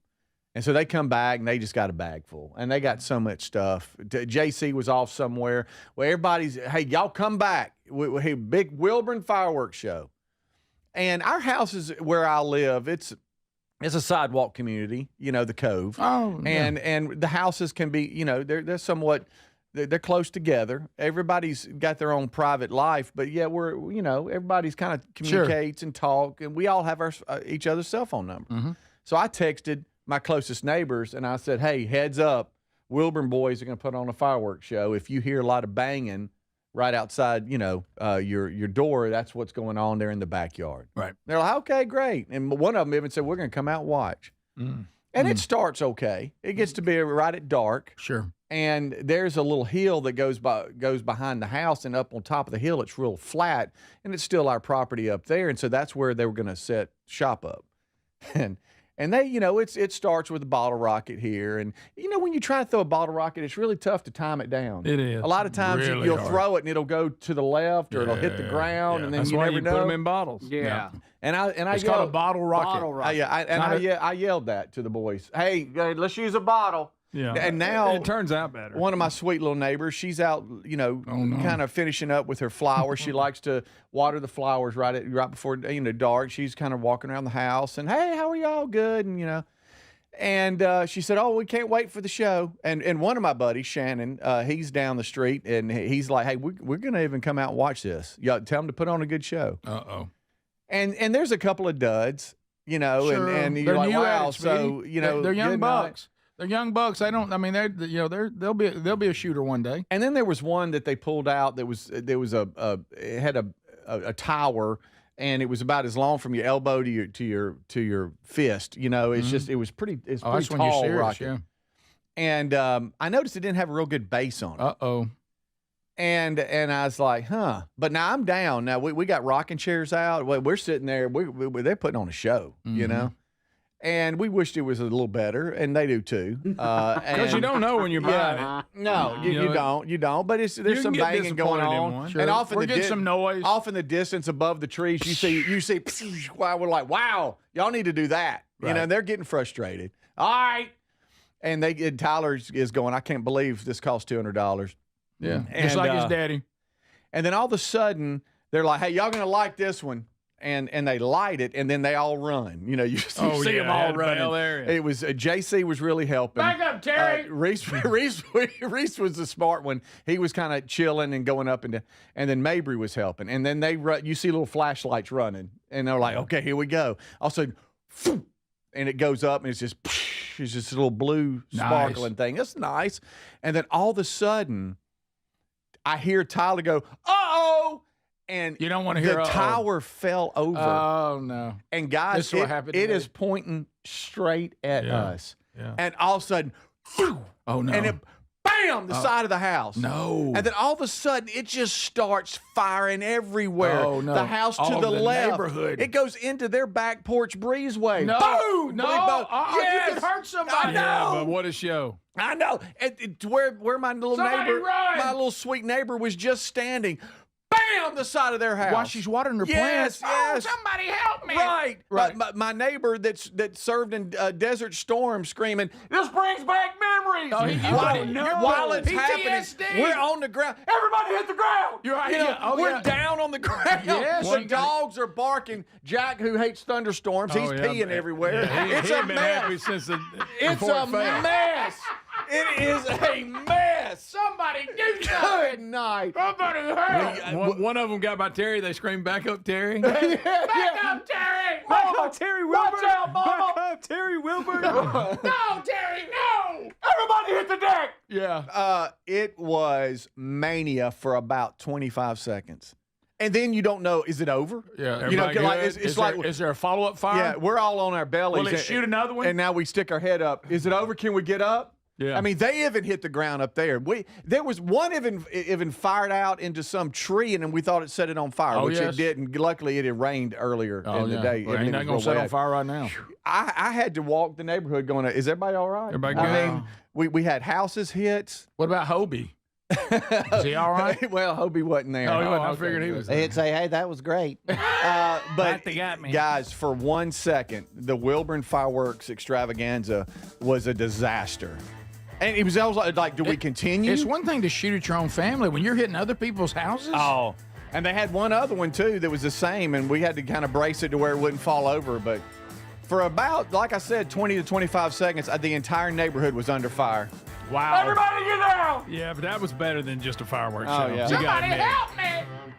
And so they come back, and they just got a bag full, and they got so much stuff. JC was off somewhere. Well, everybody's, "Hey, y'all come back! Hey, big Wilburn fireworks show." And our house is where I live. It's a sidewalk community, the Cove. Oh, yeah. And the houses can be, they're somewhat, they're close together. Everybody's got their own private life, but yeah, everybody's kind of communicates and talk, and we all have our each other's cell phone number. Mm-hmm. So I texted my closest neighbors, and I said, "Hey, heads up, Wilburn boys are going to put on a fireworks show. If you hear a lot of banging, right outside, your door. That's what's going on there in the backyard. Right. They're like, okay, great. And one of them even said, we're going to come out and watch. And it starts okay. It gets to be right at dark. Sure. And there's a little hill that goes behind the house, and up on top of the hill, it's real flat, and it's still our property up there. And so that's where they were going to set shop up. And they, it starts with a bottle rocket here. And, when you try to throw a bottle rocket, it's really tough to time it down. It is. A lot of times really you'll hard. throw it and it'll go to the left or it'll hit the ground, and then That's you why never you know. put them in bottles. Yeah. And I It's yelled, called a bottle rocket. Bottle rocket. I yelled that to the boys. Hey, let's use a bottle. Yeah. And now it turns out better. one of my sweet little neighbors, she's out, kind of finishing up with her flowers. She likes to water the flowers right before dark. She's kind of walking around the house and, hey, how are y'all? Good, and she said, oh, we can't wait for the show. And one of my buddies, Shannon, he's down the street, and he's like, hey, we're going to even come out and watch this. Tell them to put on a good show. Uh-oh. And there's a couple of duds, Sure. and you're They're like, new wow. addicts, So, they're young good bucks. They're young bucks. They don't. I mean, they'll be a shooter one day. And then there was one that they pulled out that it had a tower, and it was about as long from your elbow to your fist. It's just it was pretty. It's pretty that's tall when you're serious, rocket. yeah. And I noticed it didn't have a real good base on it. Uh-oh. And I was like, huh. But now I'm down. Now we got rocking chairs out. We're sitting there. They're putting on a show, And we wished it was a little better, and they do too. Because you don't know when you're buying it. No, you don't. But there's some banging going on, Sure. and often We're getting some noise. Off in the distance above the trees, you see. Wow, we're like, wow, y'all need to do that. Right. And they're getting frustrated. All right, and Tyler is going, I can't believe this cost $200. Yeah, And, just like his daddy. And then all of a sudden, they're like, hey, y'all gonna like this one. And they light it, and then they all run. You see them all running. It was JC was really helping. Back up, Terry. Reese was the smart one. He was kind of chilling and going up and down. And then Mabry was helping. And then you see little flashlights running, and they're like, okay, here we go. All of a sudden, and it goes up, and it's just a little blue sparkling thing. It's nice. And then all of a sudden, I hear Tyler go, uh-oh. And you don't want to hear the tower fell over. Oh no! And guys, this is what happened. It is pointing straight at us. Yeah. And all of a sudden, oh no! And it, bam, the side of the house. No! And then all of a sudden, it just starts firing everywhere. Oh no! The house all to the left. Neighborhood. It goes into their back porch breezeway. No! Boom! No! Yes! You could hurt somebody. I know. Yeah, but what a show! I know. Where my little Somebody neighbor, run! my little sweet neighbor, was just standing. Bam! The side of their house. While she's watering her plants. Yes. Oh, somebody help me! Right. My neighbor that served in Desert Storm screaming, this brings back memories. Oh, while it's PTSD. happening, we're on the ground. Everybody hit the ground. You're right. We're down on the ground. Yes. The dogs are barking. Jack, who hates thunderstorms, he's peeing everywhere. Yeah, It's he a ain't been happy mess. since It's a mess. It is a mess. Somebody do Good night. Somebody help! One of them got by Terry. They screamed, "Back up, Terry!" Back up, Terry! Back up, Terry Wilbur! Watch out, Mama! Back up, Terry Wilbur! No, Terry, no! Everybody hit the deck! Yeah. It was mania for about 25 seconds. And then you don't know, is it over? Yeah. Is there a follow-up fire? Yeah, we're all on our bellies. Will it shoot another one? And now we stick our head up. Is it over? Can we get up? Yeah. I mean, they even hit the ground up there. There was one even fired out into some tree, and then we thought it set it on fire, which it didn't. Luckily, it had rained earlier in the day. Well, ain't not going to set on fire right now. I had to walk the neighborhood going, is everybody all right? Everybody good? I mean, we had houses hit. What about Hobie? Is he all right? Well, Hobie wasn't there. Oh, he wasn't. I figured he was there. They'd say, hey, that was great. But they got me. Guys, for 1 second, the Wilburn fireworks extravaganza was a disaster. And it was always like, do we continue? It's one thing to shoot at your own family. When you're hitting other people's houses? Oh, and they had one other one, too, that was the same, and we had to kind of brace it to where it wouldn't fall over. But for about, like I said, 20 to 25 seconds, the entire neighborhood was under fire. Wow. Everybody get down! Yeah, but that was better than just a fireworks Oh, show. yeah. You gotta Somebody admit. help me!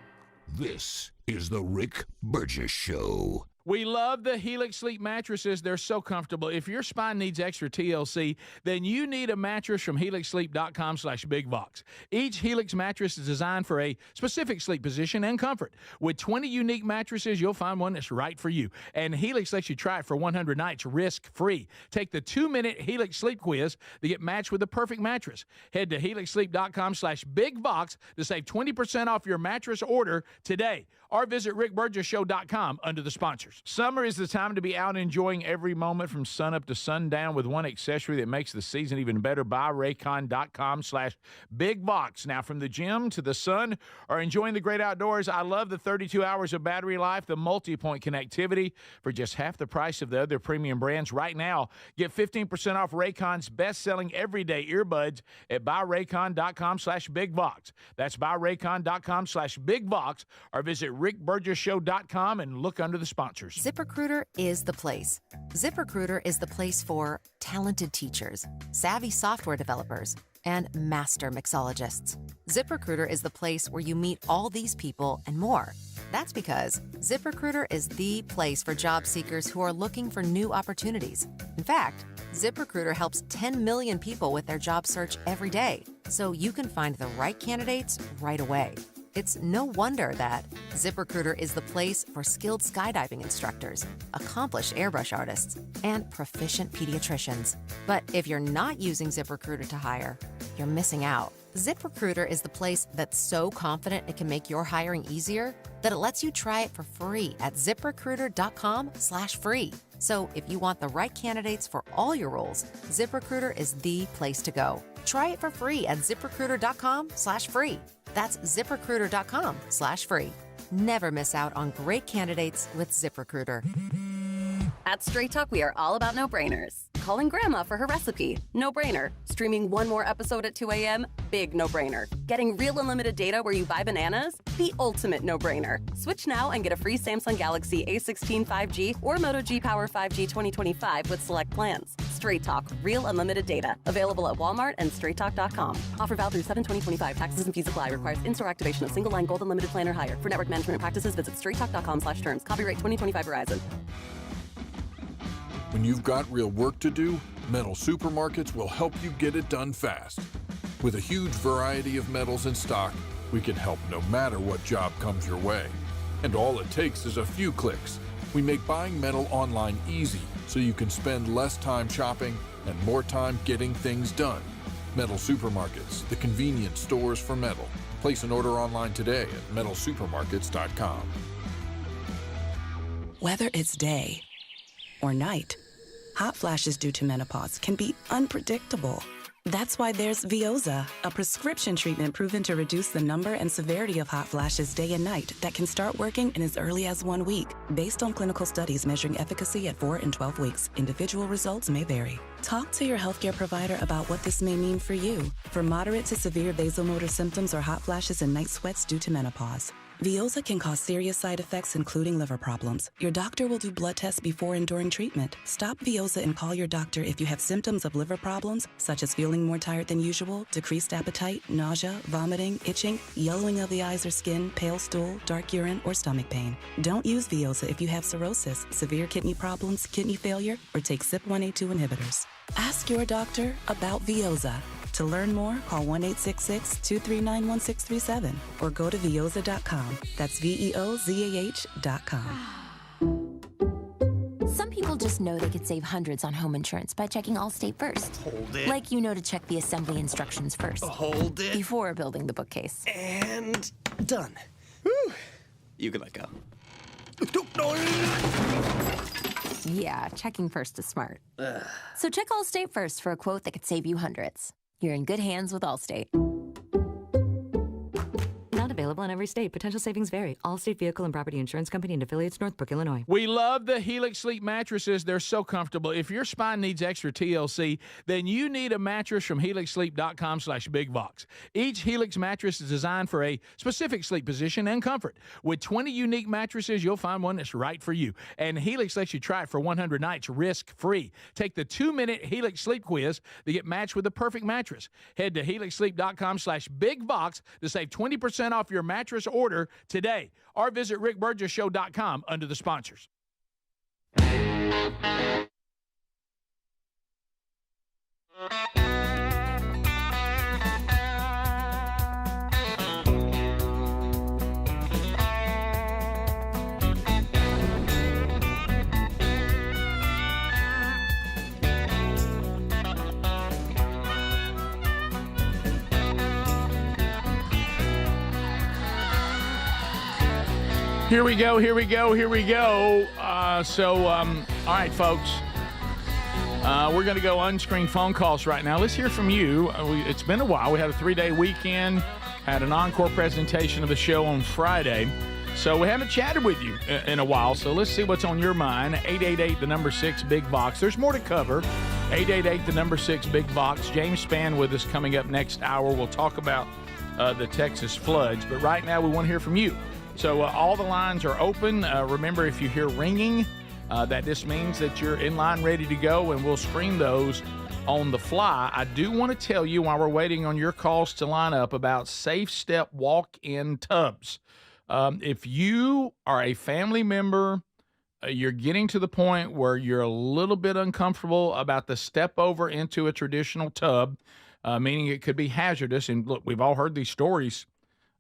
This is the Rick Burgess Show. We love the Helix Sleep mattresses. They're so comfortable. If your spine needs extra TLC, then you need a mattress from helixsleep.com/bigbox. Each Helix mattress is designed for a specific sleep position and comfort. With 20 unique mattresses, you'll find one that's right for you. And Helix lets you try it for 100 nights risk-free. Take the 2-minute Helix Sleep quiz to get matched with the perfect mattress. Head to helixsleep.com/bigbox to save 20% off your mattress order today. Or visit rickburgessshow.com under the sponsors. Summer is the time to be out enjoying every moment from sunup to sundown with one accessory that makes the season even better. Buy Raycon.com/bigbox. Now, from the gym to the sun or enjoying the great outdoors, I love the 32 hours of battery life, the multi-point connectivity for just half the price of the other premium brands. Right now, get 15% off Raycon's best-selling everyday earbuds at buyraycon.com/bigbox. That's buyraycon.com/bigbox or visit rickburgessshow.com and look under the sponsors. ZipRecruiter is the place. ZipRecruiter is the place for talented teachers, savvy software developers, and master mixologists. ZipRecruiter is the place where you meet all these people and more. That's because ZipRecruiter is the place for job seekers who are looking for new opportunities. In fact, ZipRecruiter helps 10 million people with their job search every day, so you can find the right candidates right away. It's no wonder that ZipRecruiter is the place for skilled skydiving instructors, accomplished airbrush artists, and proficient pediatricians. But if you're not using ZipRecruiter to hire, you're missing out. ZipRecruiter is the place that's so confident it can make your hiring easier that it lets you try it for free at ZipRecruiter.com/free. So if you want the right candidates for all your roles, ZipRecruiter is the place to go. Try it for free at ZipRecruiter.com/free. That's ZipRecruiter.com/free. Never miss out on great candidates with ZipRecruiter. At Straight Talk, we are all about no-brainers. Calling Grandma for her recipe, no-brainer. Streaming one more episode at 2 a.m., big no-brainer. Getting real unlimited data where you buy bananas, the ultimate no-brainer. Switch now and get a free Samsung Galaxy A16 5G or Moto G Power 5G 2025 with select plans. Straight Talk, real unlimited data. Available at Walmart and straighttalk.com. Offer valid through 7/20/25. Taxes and fees apply. Requires in-store activation of single line gold unlimited plan or higher. For network management and practices, visit straighttalk.com/terms. Copyright 2025 Verizon. When you've got real work to do, Metal Supermarkets will help you get it done fast. With a huge variety of metals in stock, we can help no matter what job comes your way. And all it takes is a few clicks. We make buying metal online easy so you can spend less time shopping and more time getting things done. Metal Supermarkets, the convenient stores for metal. Place an order online today at metalsupermarkets.com. Whether it's day or night, hot flashes due to menopause can be unpredictable. That's why there's Veoza, a prescription treatment proven to reduce the number and severity of hot flashes day and night that can start working in as early as 1 week. Based on clinical studies measuring efficacy at 4 and 12 weeks, individual results may vary. Talk to your healthcare provider about what this may mean for you. For moderate to severe vasomotor symptoms or hot flashes and night sweats due to menopause, Veoza can cause serious side effects, including liver problems. Your doctor will do blood tests before and during treatment. Stop Veoza and call your doctor if you have symptoms of liver problems, such as feeling more tired than usual, decreased appetite, nausea, vomiting, itching, yellowing of the eyes or skin, pale stool, dark urine, or stomach pain. Don't use Veoza if you have cirrhosis, severe kidney problems, kidney failure, or take CYP1A2 inhibitors. Ask your doctor about Veoza. To learn more, call 1-866-239-1637 or go to Veoza.com. That's VEOZAH.com. Some people just know they could save hundreds on home insurance by checking Allstate first. Hold it. Like you know to check the assembly instructions first. Hold it. Before building the bookcase. And done. Whew. You can let go. Yeah, checking first is smart. So check Allstate first for a quote that could save you hundreds. You're in good hands with Allstate. Not available in every state. Potential savings vary. Allstate Vehicle and Property Insurance Company and affiliates, Northbrook, Illinois. We love the Helix Sleep mattresses. They're so comfortable. If your spine needs extra TLC, then you need a mattress from helixsleep.com/bigbox. Each Helix mattress is designed for a specific sleep position and comfort. With 20 unique mattresses, you'll find one that's right for you. And Helix lets you try it for 100 nights risk-free. Take the 2-minute Helix sleep quiz to get matched with the perfect mattress. Head to helixsleep.com/bigbox to save 20% off your mattress order today, or visit rickburgessshow.com under the sponsors. Here we go. All right, folks. We're going to go unscreened phone calls right now. Let's hear from you. It's been a while. We had a 3-day weekend, had an encore presentation of the show on Friday. So we haven't chatted with you in a while. So let's see what's on your mind. 888, the number 6, Big Box. There's more to cover. 888, the number 6, Big Box. James Spann with us coming up next hour. We'll talk about the Texas floods. But right now we want to hear from you. So all the lines are open. Remember, if you hear ringing, that just means that you're in line ready to go, and we'll screen those on the fly. I do want to tell you, while we're waiting on your calls to line up, about Safe Step walk-in tubs. If you are a family member, you're getting to the point where you're a little bit uncomfortable about the step over into a traditional tub, meaning it could be hazardous. And look, we've all heard these stories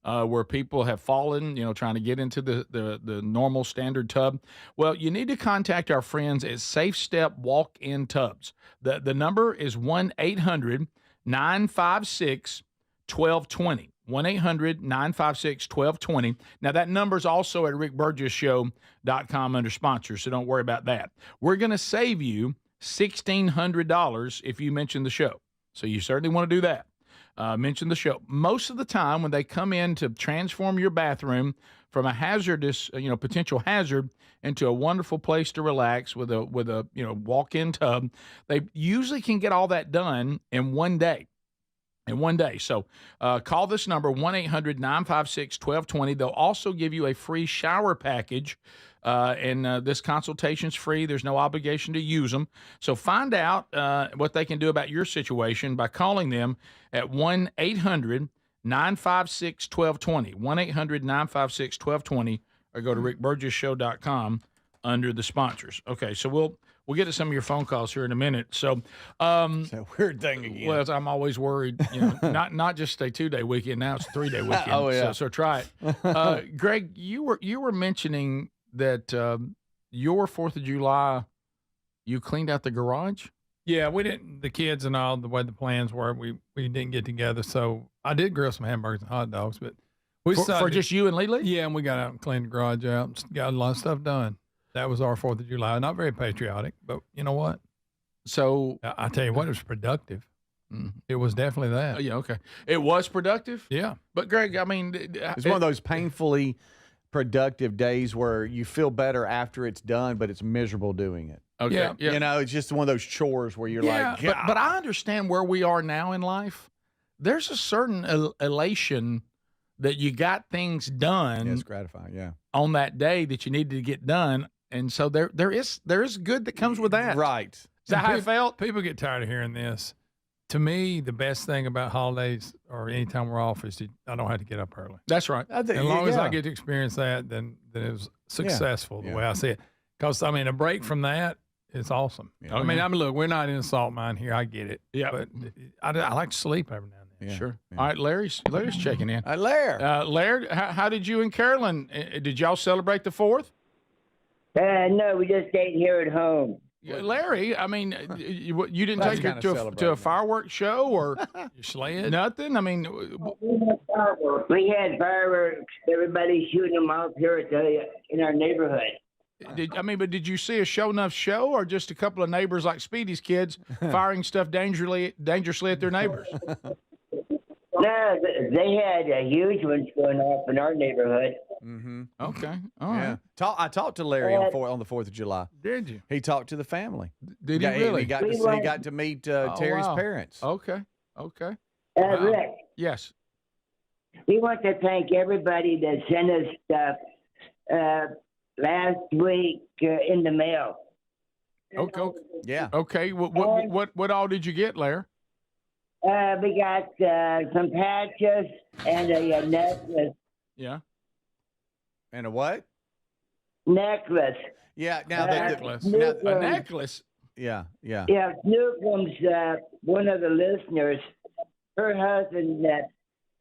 where people have fallen, trying to get into the normal standard tub. Well, you need to contact our friends at Safe Step Walk-In Tubs. The number is 1-800-956-1220. 1-800-956-1220. Now, that number's also at rickburgessshow.com under sponsors, so don't worry about that. We're going to save you $1,600 if you mention the show. So you certainly want to do that. Mention the show. Most of the time when they come in to transform your bathroom from a hazardous, potential hazard into a wonderful place to relax with a walk-in tub, they usually can get all that done in one day. So call this number, 1-800-956-1220. They'll also give you a free shower package, and this consultation's free. There's no obligation to use them. So find out what they can do about your situation by calling them at 1-800-956-1220. 1-800-956-1220, or go to rickburgessshow.com under the sponsors. Okay, so we'll get to some of your phone calls here in a minute. So, it's a weird thing again. Well, I'm always worried. Not just a 2-day weekend. Now it's a 3-day weekend. Oh yeah. So try it. Greg, you were mentioning that your 4th of July, you cleaned out the garage. Yeah, we didn't. The kids and all, the way the plans were, we didn't get together. So I did grill some hamburgers and hot dogs, but we for just you and Lily. Yeah, and we got out and cleaned the garage out. And got a lot of stuff done. That was our 4th of July. Not very patriotic, but you know what? So I tell you what, it was productive. It was definitely that. Oh, yeah, okay. It was productive? Yeah. But, Greg, I mean... It's one of those painfully productive days where you feel better after it's done, but it's miserable doing it. Okay. Yeah. It's just one of those chores where you're like... But I understand where we are now in life. There's a certain elation that you got things done. Yeah, it's gratifying, yeah. On that day that you needed to get done. And so there is good that comes with that. Right. Is that how I felt? People get tired of hearing this. To me, the best thing about holidays or anytime we're off is I don't have to get up early. That's right. As long as I get to experience that, then it was successful the way I see it. Because, a break from that is awesome. Yeah. Look, we're not in a salt mine here. I get it. Yeah. But I like to sleep every now and then. Yeah. Sure. Yeah. All right, Larry's checking in. Larry. Larry, how did you and Carolyn, did y'all celebrate the 4th? No, we just stayed here at home. Larry, you didn't take her to a fireworks show or you sled? Nothing? We had fireworks. Everybody shooting them off here in our neighborhood. Did you see a show enough show or just a couple of neighbors like Speedy's kids firing stuff dangerously at their neighbors? No, they had huge ones going off in our neighborhood. Mm-hmm. Okay. All right. I talked to Larry on the 4th of July. Did you? He talked to the family. Did he really? He got to meet Terry's parents. Okay. Rick. Yes. We want to thank everybody that sent us stuff last week in the mail. Okay. Yeah. Okay. What all did you get, Larry? We got some patches and a necklace. Yeah. And a what? Necklace. Yeah. Now a necklace. Yeah. Yeah, Newcomb's one of the listeners. Her husband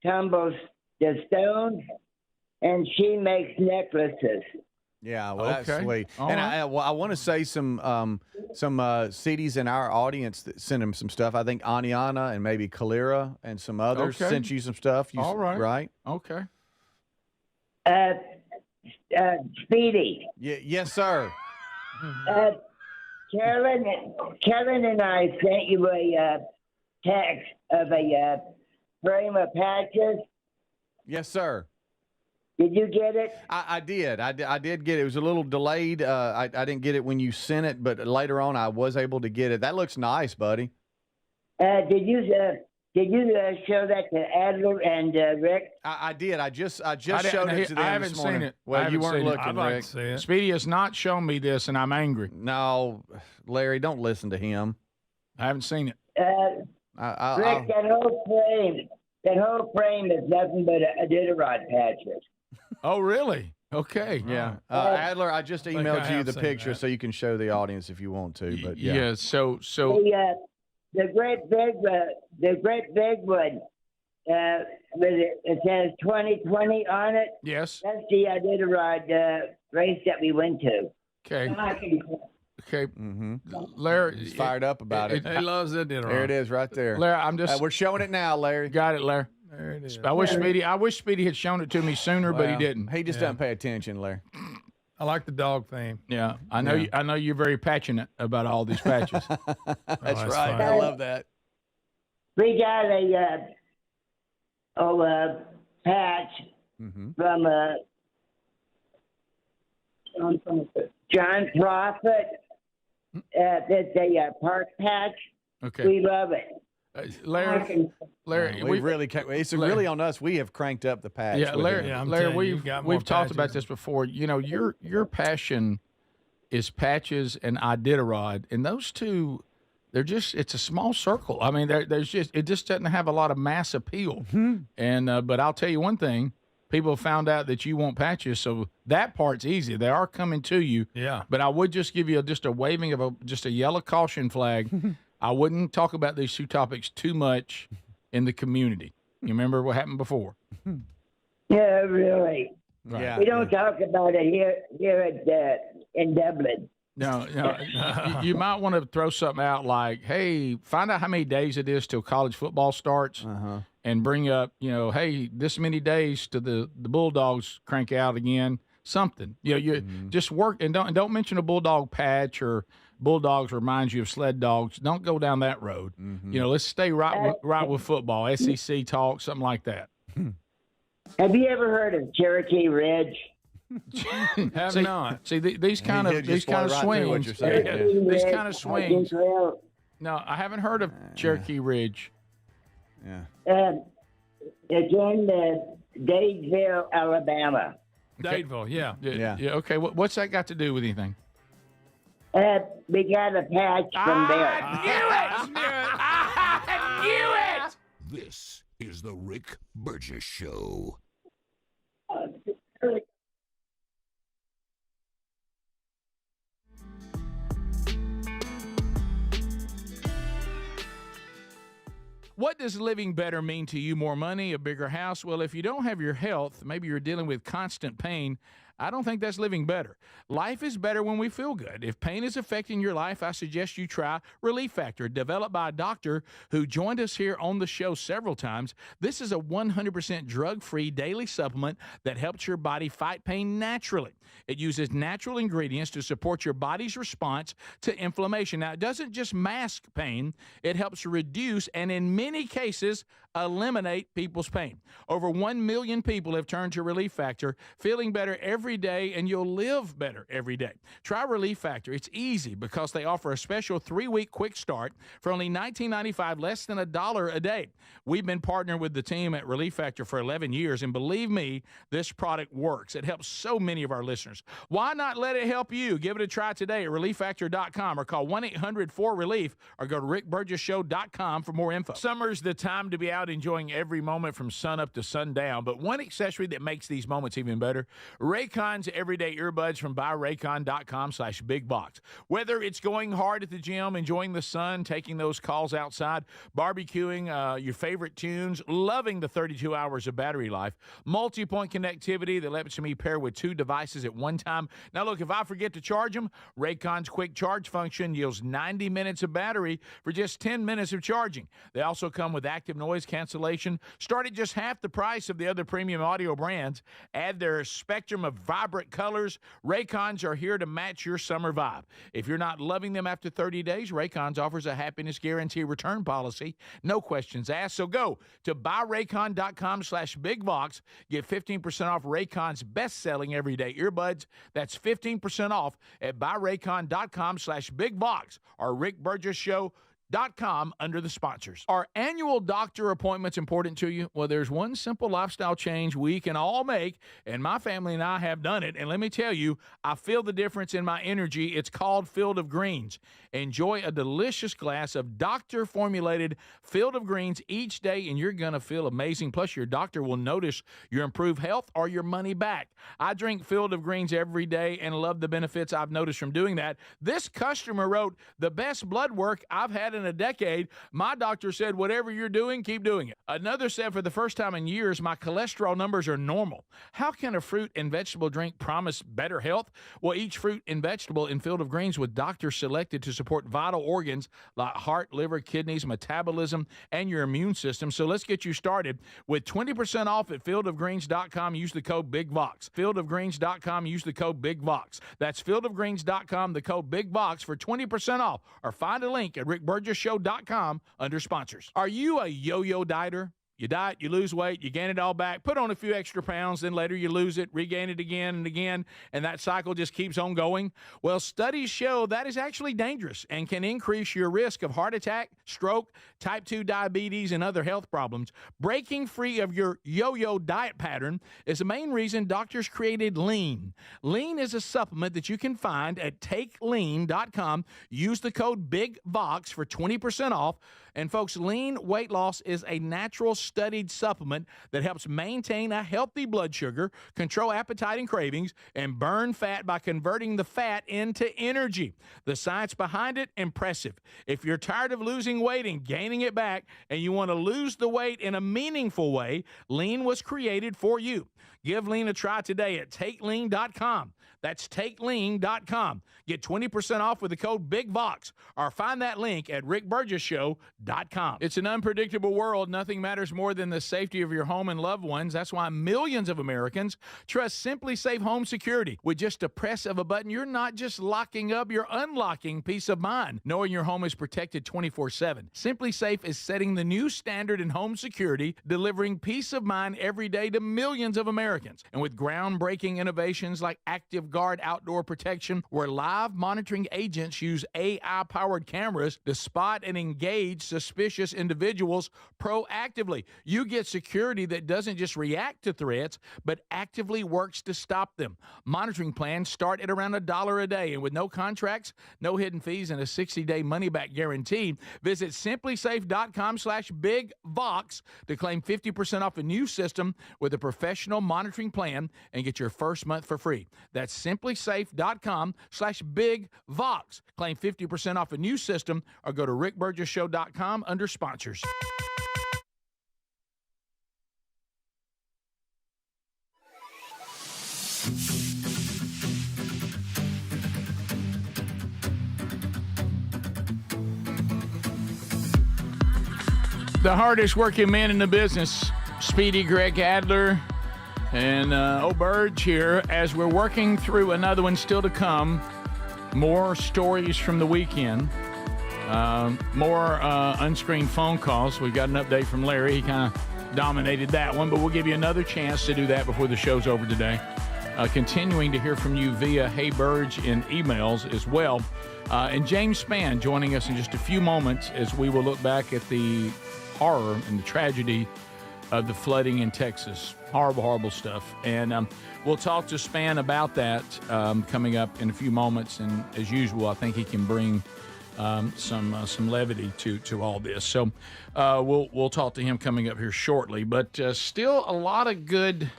tumbles the stones, and she makes necklaces. Yeah, well, that's Okay. sweet. All And right. I want to say some CDs in our audience that sent him some stuff. I think Aniana and maybe Kalira and some others Okay. sent you some stuff. All right. Right? Okay. Speedy. Yes, sir. Kevin and I sent you a text of a frame of patches. Yes, sir. Did you get it? I did. I did get it. It was a little delayed. I didn't get it when you sent it, but later on I was able to get it. That looks nice, buddy. Did you show that to Adler and Rick? I did. I just showed didn't- it to them I haven't this morning. seen it. I Well, you haven't weren't seen it. looking, I'd like Rick. to see it. Speedy has not shown me this, and I'm angry. No, Larry, don't listen to him. I haven't seen it. Rick, that whole frame is nothing but Iditarod patches. Oh, really? Okay. Yeah. Adler, I just I emailed you have the seen picture that. so you can show the audience if you want to. But yeah. Yeah. So The great big one. It says 2020 on it. yes. That's the Iditarod race that we went to. Okay. Okay. Mm-hmm. Larry, He's fired up about it. He loves it. There it is, right there. Larry, I'm just. We're showing it now, Larry. Got it, Larry. There it is. I wish Speedy had shown it to me sooner, but he Well, didn't. He just Yeah. doesn't pay attention, Larry. I like the dog theme. Yeah, I know. Yeah. I know you're very passionate about all these patches. That's that's right. fine. I love that. We got a patch Mm-hmm. from John Prophet. That's a park patch. Okay. We love it. Larry, We've really, it's really on us. We have cranked up the patch. Yeah, with Larry, it. I'm Larry, telling you, you've we've got more talked about patches. this before. You know, your passion is patches and Iditarod, and those two, it's a small circle. I mean, it just doesn't have a lot of mass appeal. And but I'll tell you one thing. People found out that you want patches, so that part's easy. They are coming to you. Yeah. But I would just give you just a waving of just a yellow caution flag. I wouldn't talk about these two topics too much in the community. You remember what happened before? Yeah, really. Right. Yeah. We don't talk about it here in Dublin. No. You might want to throw something out like, hey, find out how many days it is till college football starts. And bring up, hey, this many days to the Bulldogs crank out again, something. You just work and don't mention a Bulldog patch or Bulldogs reminds you of sled dogs. Don't go down that road. Let's stay right with football, SEC talk, something like that. Have you ever heard of Cherokee Ridge? Have not. See these kind He of did just blow right through what swings. you're saying, yeah. These kind of swings. Trail. No, I haven't heard of Cherokee Ridge. Yeah. It's in Dadeville, Alabama. Dadeville, yeah. Yeah. Okay. What's that got to do with anything? We got a patch from there. I knew it. This is the Rick Burgess Show. What does living better mean to you? More money, a bigger house? Well, if you don't have your health, maybe you're dealing with constant pain, I don't think that's living better. Life is better when we feel good. If pain is affecting your life, I suggest you try Relief Factor, developed by a doctor who joined us here on the show several times. This is a 100% drug-free daily supplement that helps your body fight pain naturally. It uses natural ingredients to support your body's response to inflammation. Now, it doesn't just mask pain, it helps reduce and in many cases eliminate people's pain. Over 1 million people have turned to Relief Factor, feeling better every day, and you'll live better every day. Try Relief Factor. It's easy because they offer a special 3-week quick start for only $19.95, less than $1 a day. We've been partnering with the team at Relief Factor for 11 years, and believe me, this product works. It helps so many of our listeners. Why not let it help you? Give it a try today at ReliefFactor.com or call 1-800-4RELIEF or go to RickBurgessShow.com for more info. Summer's the time to be out enjoying every moment from sun up to sundown, but one accessory that makes these moments even better, Raycon Raycon's everyday earbuds from buyraycon.com/bigbox. Whether it's going hard at the gym, enjoying the sun, taking those calls outside, barbecuing, your favorite tunes, loving the 32 hours of battery life, multi-point connectivity that lets me pair with 2 devices at one time. Now, look, if I forget to charge them, Raycon's quick charge function yields 90 minutes of battery for just 10 minutes of charging. They also come with active noise cancellation. Start at just half the price of the other premium audio brands. Add their spectrum of vibrant colors. Raycons are here to match your summer vibe. If you're not loving them after 30 days, Raycons offers a happiness guarantee return policy. No questions asked. So go to buyraycon.com/bigbox. Get 15% off Raycon's best-selling everyday earbuds. That's 15% off at buyraycon.com/bigbox or rickburgesshow.com under the sponsors. Are annual doctor appointments important to you? Well, there's one simple lifestyle change we can all make, and my family and I have done it. And let me tell you, I feel the difference in my energy. It's called Field of Greens. Enjoy a delicious glass of doctor-formulated Field of Greens each day, and you're going to feel amazing. Plus, your doctor will notice your improved health or your money back. I drink Field of Greens every day and love the benefits I've noticed from doing that. This customer wrote, the best blood work I've had in a decade. My doctor said, whatever you're doing, keep doing it. Another said, for the first time in years, my cholesterol numbers are normal. How can a fruit and vegetable drink promise better health? Well, each fruit and vegetable in Field of Greens with doctors selected to support vital organs like heart, liver, kidneys, metabolism, and your immune system. So let's get you started with 20% off at fieldofgreens.com. Use the code BIGVOX. Fieldofgreens.com. Use the code BIGVOX. That's fieldofgreens.com, the code BIGVOX for 20% off. Or find a link at rickburgesshow.com under sponsors. Are you a yo-yo dieter? You diet, you lose weight, you gain it all back, put on a few extra pounds, then later you lose it, regain it again and again, and that cycle just keeps on going? Well, studies show that is actually dangerous and can increase your risk of heart attack, stroke, type 2 diabetes, and other health problems. Breaking free of your yo-yo diet pattern is the main reason doctors created Lean. Lean is a supplement that you can find at takelean.com. Use the code BIGVOX for 20% off. And folks, Lean weight loss is a natural studied supplement that helps maintain a healthy blood sugar, control appetite and cravings, and burn fat by converting the fat into energy. The science behind it, impressive. If you're tired of losing weight and gaining it back, and you want to lose the weight in a meaningful way, Lean was created for you. Give Lean a try today at takelean.com. That's takelean.com. Get 20% off with the code BIGVOX, or find that link at rickburgesshow.com. It's an unpredictable world. Nothing matters more than the safety of your home and loved ones. That's why millions of Americans trust Simply Safe Home Security. With just a press of a button, you're not just locking up, you're unlocking peace of mind, knowing your home is protected 24/7. Simply Safe is setting the new standard in home security, delivering peace of mind every day to millions of Americans. And with groundbreaking innovations like Active Guard Outdoor Protection, where live monitoring agents use AI-powered cameras to spot and engage suspicious individuals proactively. You get security that doesn't just react to threats, but actively works to stop them. Monitoring plans start at around $1 a day, and with no contracts, no hidden fees, and a 60-day money-back guarantee, visit simplysafe.com/bigvox to claim 50% off a new system with a professional monitoring plan and get your first month for free. That's simplysafe.com/bigvox. Claim 50% off a new system or go to rickburgesshow.com under sponsors. The hardest working man in the business, Speedy Greg Adler, and old Burge here, as we're working through another one still to come. More stories from the weekend. More unscreened phone calls. We've got an update from Larry. He kind of dominated that one, but we'll give you another chance to do that before the show's over today. Continuing to hear from you via Hey Burge in emails as well. And James Spann joining us in just a few moments as we will look back at the horror and the tragedy of the flooding in Texas. Horrible, horrible stuff. And we'll talk to Spann about that coming up in a few moments. And as usual, I think he can bring some levity to all this. So we'll talk to him coming up here shortly. But still a lot of good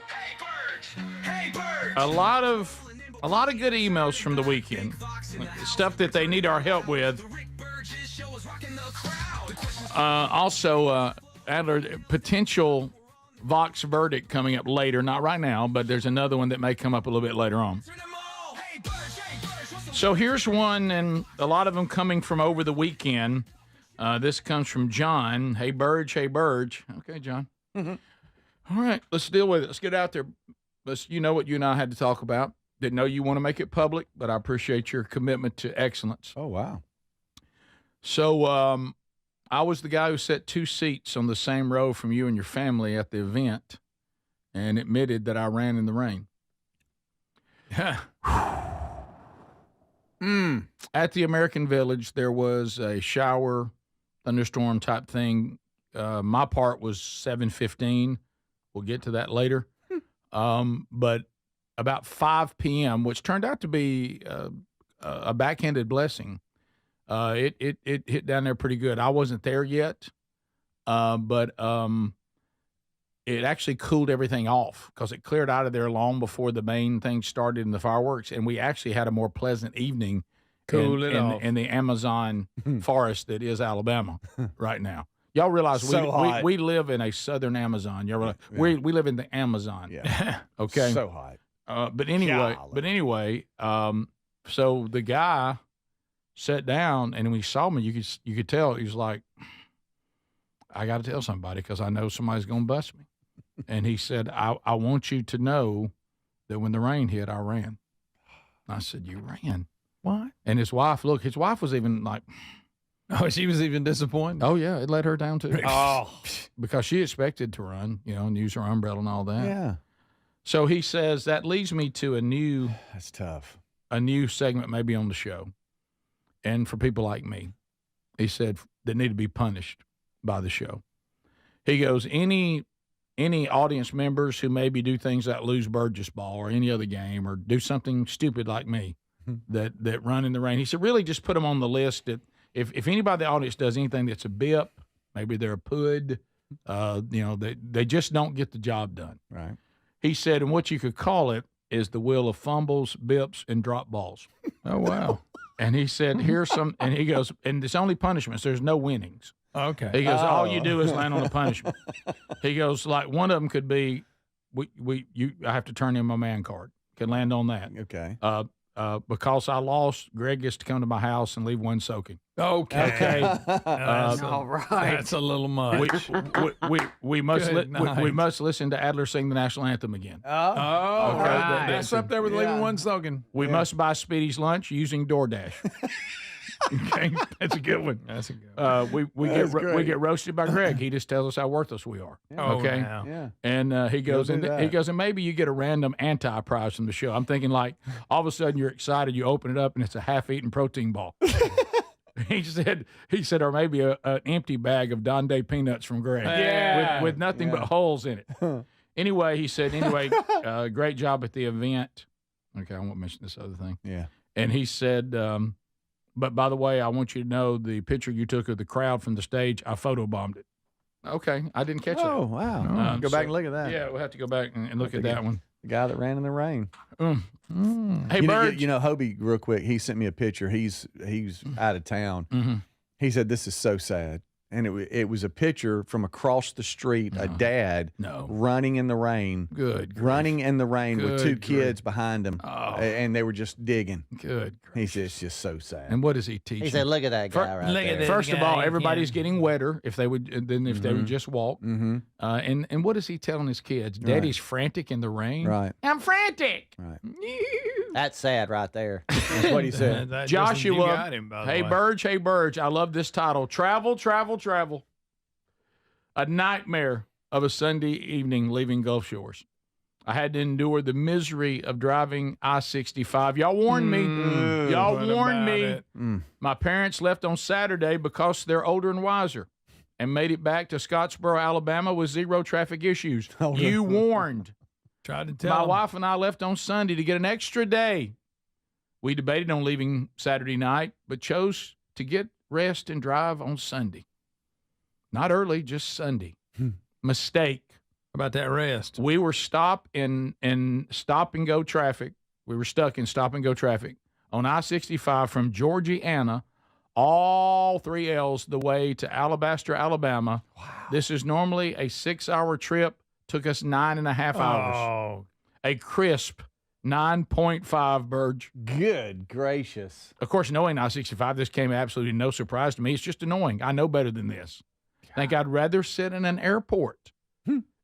A lot of good emails from the weekend. Stuff that they need our help with. Also, Adler, potential Vox verdict coming up later. Not right now, but there's another one that may come up a little bit later on. So here's one, and a lot of them coming from over the weekend. This comes from John. Hey, Burge. Hey, Burge. Okay, John. All right, let's deal with it. Let's get out there. You know what you and I had to talk about. Didn't know you want to make it public, but I appreciate your commitment to excellence. Oh, wow. So I was the guy who sat 2 seats on the same row from you and your family at the event and admitted that I ran in the rain. At the American Village, there was a shower, thunderstorm type thing. My part was 7:15. We'll get to that later. But about 5 p.m., which turned out to be a backhanded blessing, it hit down there pretty good. I wasn't there yet, but it actually cooled everything off because it cleared out of there long before the main thing started in the fireworks, and we actually had a more pleasant evening in the Amazon forest that is Alabama right now. Y'all realize we live in a southern Amazon. Y'all realize we live in the Amazon. Yeah. Okay. So hot. But anyway, so the guy sat down and when he saw me, you could tell he was like, I got to tell somebody because I know somebody's going to bust me. And he said, I want you to know that when the rain hit, I ran. I said, you ran? What? And his wife was even like, oh, she was even disappointed. Oh yeah, it let her down too. Oh, because she expected to run, and use her umbrella and all that. Yeah. So he says that leads me to That's tough. A new segment maybe on the show, and for people like me, he said that need to be punished by the show. He goes, any audience members who maybe do things like lose Burgess ball or any other game or do something stupid like me that run in the rain. He said really just put them on the list that. If anybody in the audience does anything that's a bip, maybe they're a pud, they just don't get the job done. Right. He said, and what you could call it is the wheel of fumbles, bips, and drop balls. Oh, wow. And he said, here's some, and he goes, and it's only punishments. There's no winnings. Okay. He goes, all you do is land on a punishment. He goes, like one of them could be, I have to turn in my man card. Can land on that. Okay. Because I lost, Greg gets to come to my house and leave one soaking. Okay. All right. That's a little much. We must listen to Adler sing the national anthem again. Oh, okay. Right. That's up there with leaving one soaking. We must buy Speedy's lunch using DoorDash. Okay, that's a good one. That's a good one. We get roasted by Greg. He just tells us how worthless we are. Oh, okay, yeah. And he goes and maybe you get a random anti-prize from the show. I'm thinking like all of a sudden you're excited, you open it up and it's a half-eaten protein ball. He said, or maybe an empty bag of Don-Day peanuts from Greg, with nothing but holes in it. Anyway, he said, great job at the event. Okay, I won't mention this other thing. Yeah, and he said. But by the way, I want you to know the picture you took of the crowd from the stage, I photobombed it. Okay, I didn't catch that. Oh, wow. Go back and look at that. Yeah, we'll have to go back and look at that one. The guy that ran in the rain. Hey, Bird. Hobie, real quick, he sent me a picture. He's out of town. Mm-hmm. He said, this is so sad. And it was a picture from across the street, a dad running in the rain. Good. Running in the rain with two kids behind him. Oh. And they were just digging. Good. He said, it's just so sad. And what does he teach? He said, look at that guy right there. First of all, everybody's getting wetter if they would just walk. Mm-hmm. And what is he telling his kids? Daddy's frantic in the rain? Right. I'm frantic. Right. That's sad right there. That's what he said. Joshua, hey, Burge, I love this title. Travel, travel, travel. A nightmare of a Sunday evening leaving Gulf Shores. I had to endure the misery of driving I-65. Y'all warned me. Y'all warned me. My parents left on Saturday because they're older and wiser and made it back to Scottsboro, Alabama with zero traffic issues. You warned. Tried to tell My him. wife and I left on Sunday to get an extra day. We debated on leaving Saturday night, but chose to get rest and drive on Sunday. Not early, just Sunday. Mistake. about that rest? We were stopped in stop and go traffic. We were stuck in stop and go traffic on I-65 from Georgiana, all 3 L's the way to Alabaster, Alabama. Wow. This is normally a 6-hour trip. Took us 9.5 hours. Oh. A crisp 9.5, Burge. Good gracious. Of course, knowing I-65, this came absolutely no surprise to me. It's just annoying. I know better than this. I think I'd rather sit in an airport.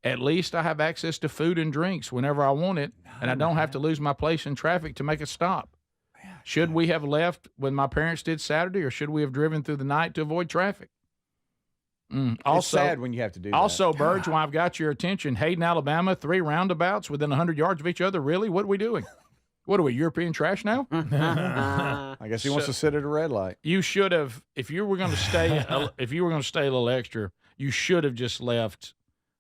At least I have access to food and drinks whenever I want it, and I don't have to lose my place in traffic to make a stop. Should we have left when my parents did Saturday, or should we have driven through the night to avoid traffic? Also, it's sad when you have to do that. Also, Burge, when I've got your attention, Hayden, Alabama, 3 roundabouts within 100 yards of each other. Really? What are we doing? What are we, European trash now? I guess he wants to sit at a red light. You should have, if you were going to stay a little extra, you should have just left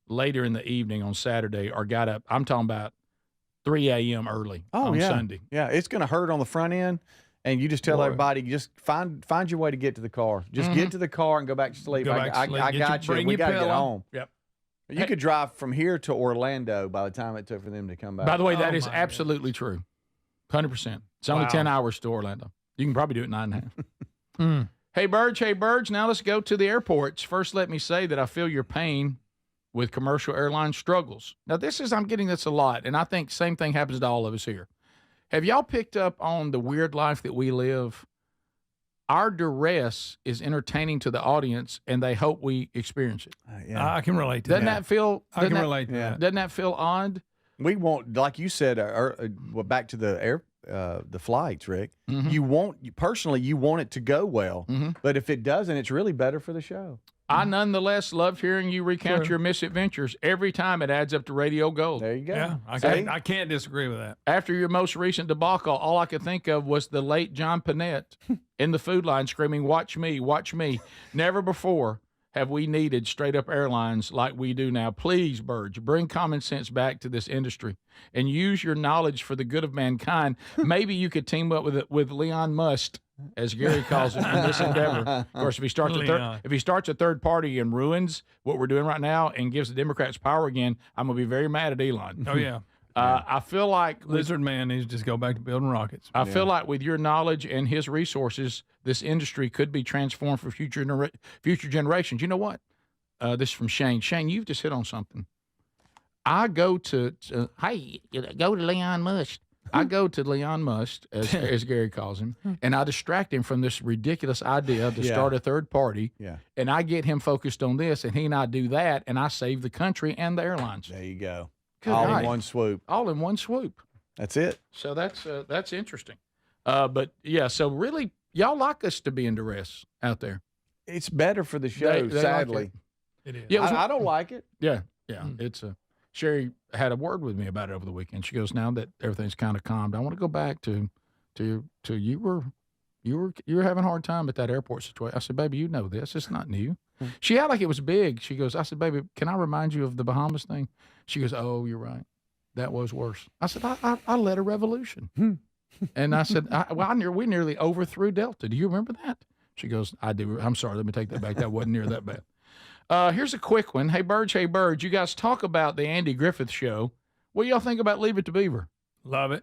later in the evening on Saturday or got up. I'm talking about 3 a.m. early on Sunday. Yeah, it's going to hurt on the front end, and you just tell everybody, just find your way to get to the car. Just get to the car and go back to sleep. I got you. We got to get home. Yep. You could drive from here to Orlando by the time it took for them to come back. By the way, that is absolutely true. 100%. It's only 10 hours to Orlando. You can probably do it 9.5. Hey, Burge, now let's go to the airports. First, let me say that I feel your pain with commercial airline struggles. Now, I'm getting this a lot, and I think same thing happens to all of us here. Have y'all picked up on the weird life that we live? Our duress is entertaining to the audience, and they hope we experience it. I can relate to Doesn't that. that feel? I can relate to that. Doesn't that feel odd? We want, like you said, back to the flights, Rick. You want it to go well, but if it doesn't, it's really better for the show. I nonetheless love hearing you recount your misadventures. Every time it adds up to radio gold. There you go. Yeah, I can't disagree with that. After your most recent debacle, all I could think of was the late John Panette in the food line screaming, "Watch me, watch me." Never before have we needed straight-up airlines like we do now. Please, Burge, bring common sense back to this industry and use your knowledge for the good of mankind. Maybe you could team up with Leon Musk, as Gary calls it, in this endeavor. Of course, if he starts a third party and ruins what we're doing right now and gives the Democrats power again, I'm going to be very mad at Elon. Oh, yeah. I feel like Lizard Man needs to just go back to building rockets. I feel like with your knowledge and his resources, this industry could be transformed for future generations. You know what? This is from Shane. Shane, you've just hit on something. I go to go to Leon Musk. I go to Leon Musk, as Gary calls him, and I distract him from this ridiculous idea to start a third party. Yeah. And I get him focused on this, and he and I do that, and I save the country and the airlines. There you go. Good All night. in one swoop. All in one swoop. That's it. So that's interesting. But yeah, so really, y'all like us to be in duress out there. It's better for the show, They sadly. like it is. Yeah, I don't like it. Yeah. It's Sherry had a word with me about it over the weekend. She goes, now that everything's kind of calmed, I want to go back to you were having a hard time at that airport situation. I said, baby, you know this. It's not new. She had like it was big. She goes, I said, baby, can I remind you of the Bahamas thing? She goes, oh, you're right. That was worse. I said, I led a revolution. And I said, we nearly overthrew Delta. Do you remember that? She goes, I do. I'm sorry. Let me take that back. That wasn't near that bad. Here's a quick one. Hey, Burge. You guys talk about the Andy Griffith Show. What do y'all think about Leave It to Beaver? Love it.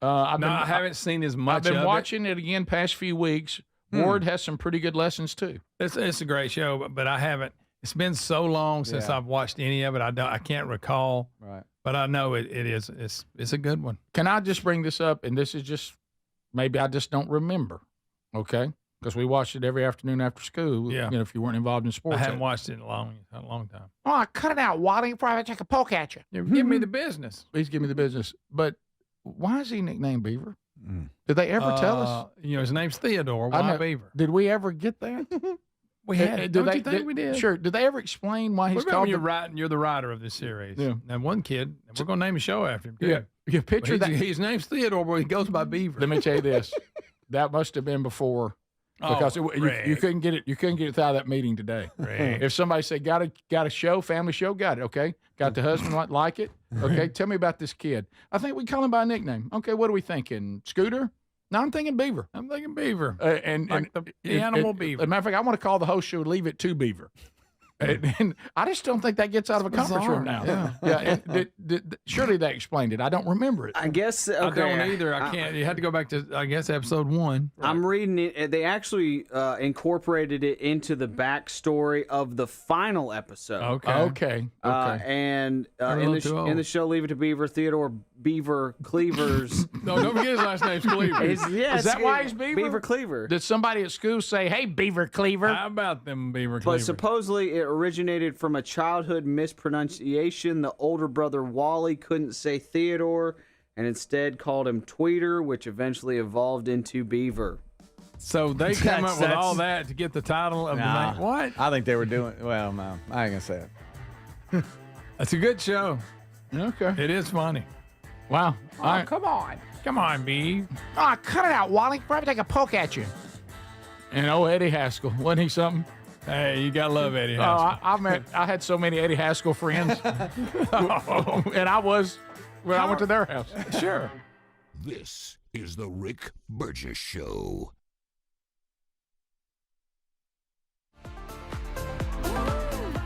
I haven't seen as much. I've been watching it again past few weeks. Ward has some pretty good lessons too. It's a great show, but I haven't. It's been so long since I've watched any of it. I can't recall. Right. But I know it is. It's a good one. Can I just bring this up? And this is just maybe I just don't remember. Okay. Because we watched it every afternoon after school. Yeah. You know, if you weren't involved in sports. I haven't watched it in a long time. Oh, cut it out, Wally. Before I take a poke at you. Give me the business. Please give me the business. But why is he nicknamed Beaver? Did they ever tell us? His name's Theodore. Why Beaver? Did we ever get that? We had. Don't you think we did? Sure. Did they ever explain why he's called? You're the writer of this series. Yeah. And one kid, we're going to name a show after him. Too. Yeah. You picture that. His name's Theodore, but he goes by Beaver. Let me tell you this. That must have been before. Because you couldn't get it. You couldn't get it out of that meeting today. If somebody said got a show, family show, got it. Okay, got the husband like it. Okay, tell me about this kid. I think we call him by a nickname. Okay, what are we thinking? Scooter? No, I'm thinking Beaver. And the animal Beaver. As a matter of fact, I want to call the host show "Leave It to Beaver." And I just don't think that gets out of a conference room now. Yeah. And surely they explained it. I don't remember it. I guess. Okay. I don't either. I can't. You had to go back to, I guess, episode 1. I'm reading it. They actually incorporated it into the backstory of the final episode. Okay. And in the show Leave It to Beaver, Theodore Beaver Cleaver's. No, don't forget his last name's Cleaver. Is that why he's Beaver? Beaver Cleaver. Did somebody at school say, "Hey, Beaver Cleaver"? How about them Beaver Cleaver? But supposedly it originated from a childhood mispronunciation. The older brother Wally couldn't say Theodore and instead called him Tweeter, which eventually evolved into Beaver. So they come up with all that to get the title of the name. What? I think they were doing, well, no, I ain't going to say it. It's a good show. Okay. It is funny. Wow. All Oh, right. come on. Come on, B. Oh, cut it out, Wally. Probably take a poke at you. And Eddie Haskell. Wasn't he something? Hey, you gotta love Eddie Haskell. I had so many Eddie Haskell friends. And I was when I went to their house. Sure. This is the Rick Burgess Show.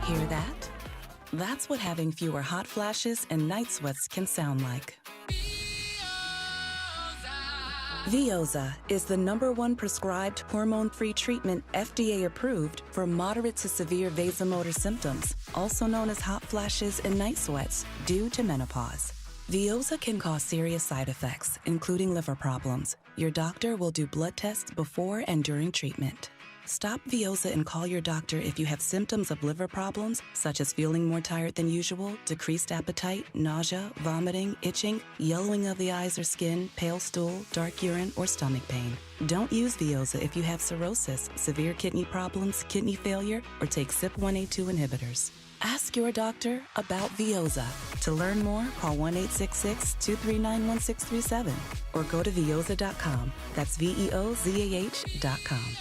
Hear that? That's what having fewer hot flashes and night sweats can sound like. Veoza is the #1 prescribed hormone-free treatment FDA approved for moderate to severe vasomotor symptoms, also known as hot flashes and night sweats, due to menopause. Veoza can cause serious side effects, including liver problems. Your doctor will do blood tests before and during treatment. Stop Veoza and call your doctor if you have symptoms of liver problems, such as feeling more tired than usual, decreased appetite, nausea, vomiting, itching, yellowing of the eyes or skin, pale stool, dark urine, or stomach pain. Don't use Veoza if you have cirrhosis, severe kidney problems, kidney failure, or take CYP1A2 inhibitors. Ask your doctor about Veoza. To learn more, call 1-866-239-1637 or go to Veoza.com. That's VEOZAH.com.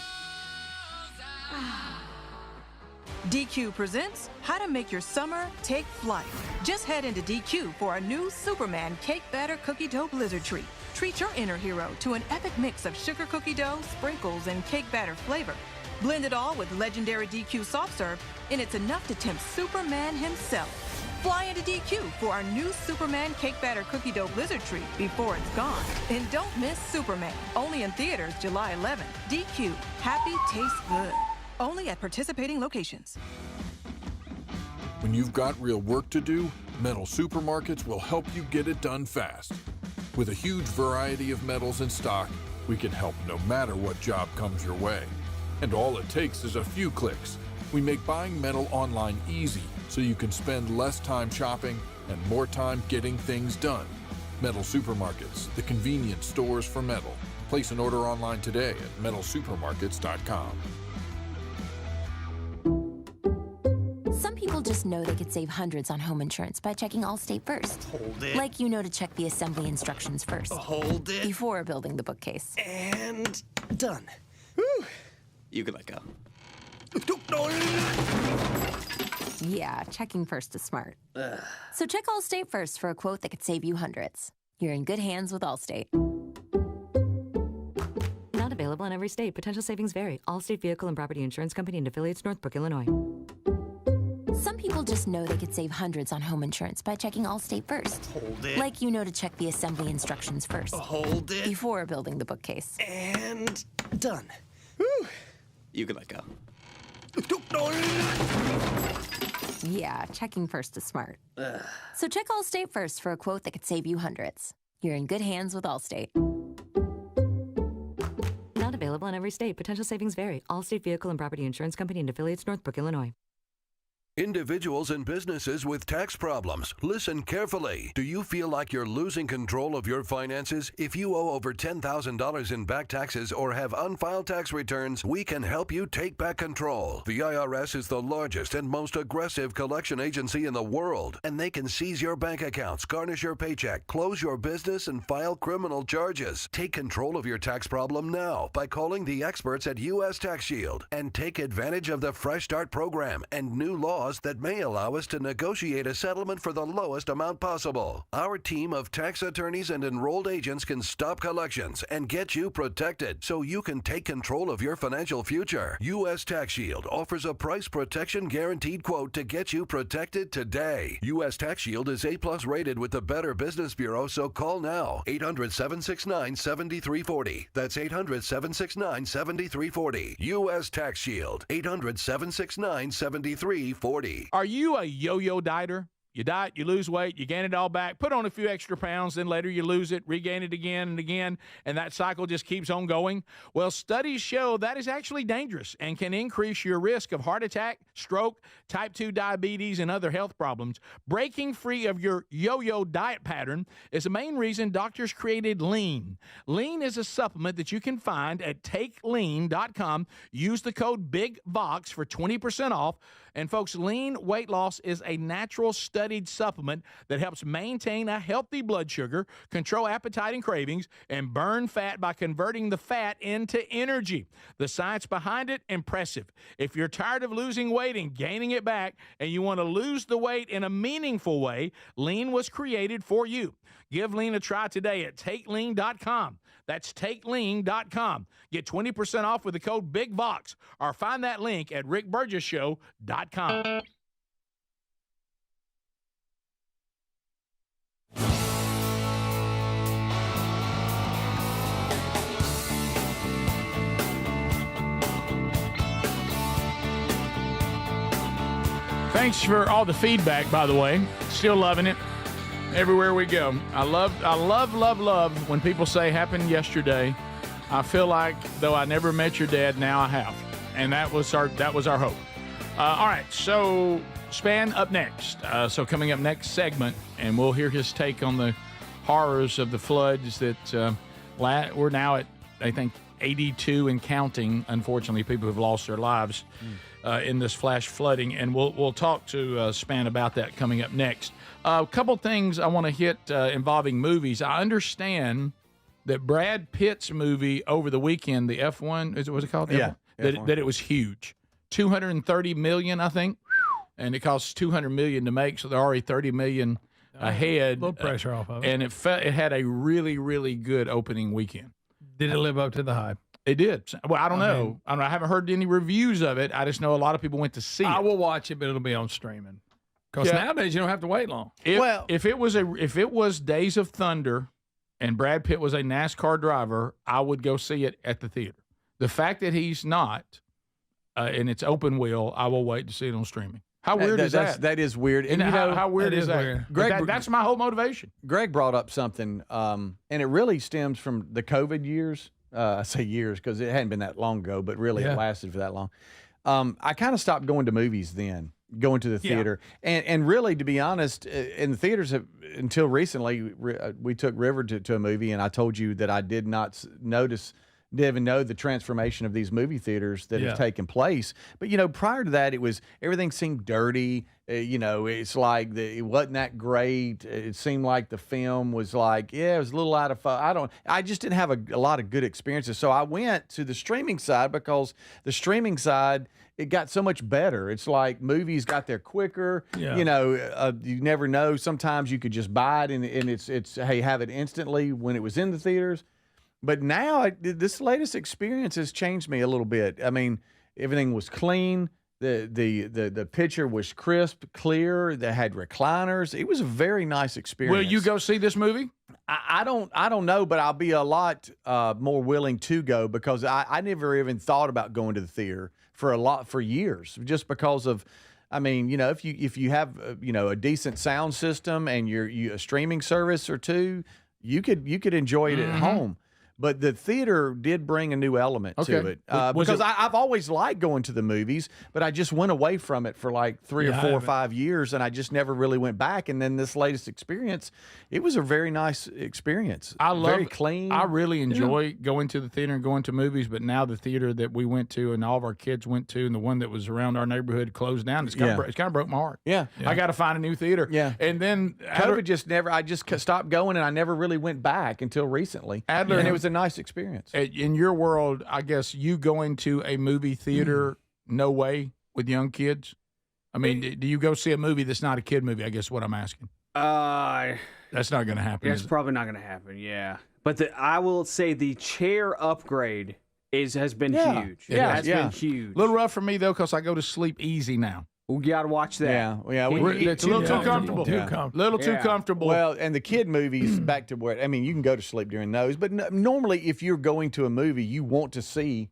DQ presents How to Make Your Summer Take Flight. Just head into DQ for a new Superman cake batter cookie dough blizzard treat. Treat your inner hero to an epic mix of sugar cookie dough, sprinkles, and cake batter flavor. Blend it all with legendary DQ soft serve, and it's enough to tempt Superman himself. Fly into DQ for our new Superman cake batter cookie dough blizzard treat before it's gone. And don't miss Superman. Only in theaters July 11th. DQ. Happy tastes good. Only at participating locations. When you've got real work to do, Metal Supermarkets will help you get it done fast. With a huge variety of metals in stock, we can help no matter what job comes your way. And all it takes is a few clicks. We make buying metal online easy so you can spend less time shopping and more time getting things done. Metal Supermarkets, the convenience stores for metal. Place an order online today at metalsupermarkets.com. Some people just know they could save hundreds on home insurance by checking Allstate first. Hold it. Like you know to check the assembly instructions first. Hold it. Before building the bookcase. And done. Whew. You can let go. Yeah, checking first is smart. So check Allstate first for a quote that could save you hundreds. You're in good hands with Allstate. Not available in every state. Potential savings vary. Allstate Vehicle and Property Insurance Company and affiliates, Northbrook, Illinois. Some people just know they could save hundreds on home insurance by checking Allstate first. Hold it. Like you know to check the assembly instructions first. Hold it. Before building the bookcase. And done. Whew. You can let go. Yeah, checking first is smart. So check Allstate first for a quote that could save you hundreds. You're in good hands with Allstate. Not available in every state. Potential savings vary. Allstate Vehicle and Property Insurance Company and affiliates, Northbrook, Illinois. Individuals and businesses with tax problems, listen carefully. Do you feel like you're losing control of your finances? If you owe over $10,000 in back taxes or have unfiled tax returns, we can help you take back control. The IRS is the largest and most aggressive collection agency in the world, and they can seize your bank accounts, garnish your paycheck, close your business, and file criminal charges. Take control of your tax problem now by calling the experts at U.S. Tax Shield and take advantage of the Fresh Start program and new law clause that may allow us to negotiate a settlement for the lowest amount possible. Our team of tax attorneys and enrolled agents can stop collections and get you protected so you can take control of your financial future. U.S. Tax Shield offers a price protection guaranteed quote to get you protected today. U.S. Tax Shield is A+ rated with the Better Business Bureau, so call now. 800-769-7340. That's 800-769-7340. U.S. Tax Shield. 800-769-7340. Are you a yo-yo dieter? You diet, you lose weight, you gain it all back, put on a few extra pounds, then later you lose it, regain it again and again, and that cycle just keeps on going? Well, studies show that is actually dangerous and can increase your risk of heart attack, stroke, type 2 diabetes, and other health problems. Breaking free of your yo-yo diet pattern is the main reason doctors created Lean. Lean is a supplement that you can find at takelean.com. Use the code BIGVOX for 20% off. And folks, Lean weight loss is a natural studied supplement that helps maintain a healthy blood sugar, control appetite and cravings, and burn fat by converting the fat into energy. The science behind it, impressive. If you're tired of losing weight and gaining it back, and you want to lose the weight in a meaningful way, Lean was created for you. Give Lean a try today at takelean.com. That's takelean.com. Get 20% off with the code BIGVOX, or find that link at rickburgessshow.com. Thanks for all the feedback, by the way. Still loving it. Everywhere we go. I love when people say happened yesterday. I feel like though I never met your dad, now I have. And that was our hope. All right, so Span up next. So coming up next segment, and we'll hear his take on the horrors of the floods that we're now at, I think, 82 and counting, unfortunately, people who've lost their lives in this flash flooding. And we'll talk to Span about that coming up next. A couple things I want to hit involving movies. I understand that Brad Pitt's movie over the weekend, the F1, was it called? Yeah. F1? That it was huge. $230 million, I think. And it costs $200 million to make, so they're already $30 million ahead. A little pressure off of it. And it had a really, really good opening weekend. Did it live up to the hype? It did. Well, I don't know. I haven't heard any reviews of it. I just know a lot of people went to see it. I will watch it, but it'll be on streaming. Because nowadays you don't have to wait long. If it was Days of Thunder and Brad Pitt was a NASCAR driver, I would go see it at the theater. The fact that he's not, and it's open wheel, I will wait to see it on streaming. How weird is that? That is weird. And how weird is that? Weird. Greg, that's my whole motivation. Greg brought up something, and it really stems from the COVID years. I say years because it hadn't been that long ago, but really it lasted for that long. I kind of stopped going to movies then, going to the theater. And really, to be honest, in the theaters until recently, we took River to a movie, and I told you that I did not didn't even know the transformation of these movie theaters that have taken place. But, prior to that, everything seemed dirty. It's like it wasn't that great. It seemed like the film was like, it was a little out of fun. I just didn't have a lot of good experiences. So I went to the streaming side because the streaming side, it got so much better. It's like movies got there quicker. Yeah. You never know. Sometimes you could just buy it and it's hey, have it instantly when it was in the theaters. But now this latest experience has changed me a little bit. I mean, everything was clean. The picture was crisp, clear. They had recliners. It was a very nice experience. Will you go see this movie? I don't know, but I'll be a lot more willing to go because I never even thought about going to the theater for years, just because of. I mean, if you have a decent sound system and you a streaming service or two, you could enjoy it at home. But the theater did bring a new element to it. Because I've always liked going to the movies, but I just went away from it for like 3 or 4 or 5 years, and I just never really went back. And then this latest experience, it was a very nice experience. Very clean. I really enjoy going to the theater and going to movies, but now the theater that we went to and all of our kids went to and the one that was around our neighborhood closed down, it's kind of broke my heart. Yeah. I got to find a new theater. Yeah. And then COVID I just stopped going, and I never really went back until recently. Adler, and it was a nice experience. In your world, I guess you going to a movie theater, no way with young kids? I mean, do you go see a movie that's not a kid movie? I guess what I'm asking. That's not going to happen. That's probably not going to happen. Yeah, but I will say the chair upgrade has been huge. It's been huge. A little rough for me though, because I go to sleep easy now. We got to watch that. It's a little too comfortable. Little too comfortable. Well, and the kid movies, back to where, I mean, you can go to sleep during those, but normally if you're going to a movie, you want to see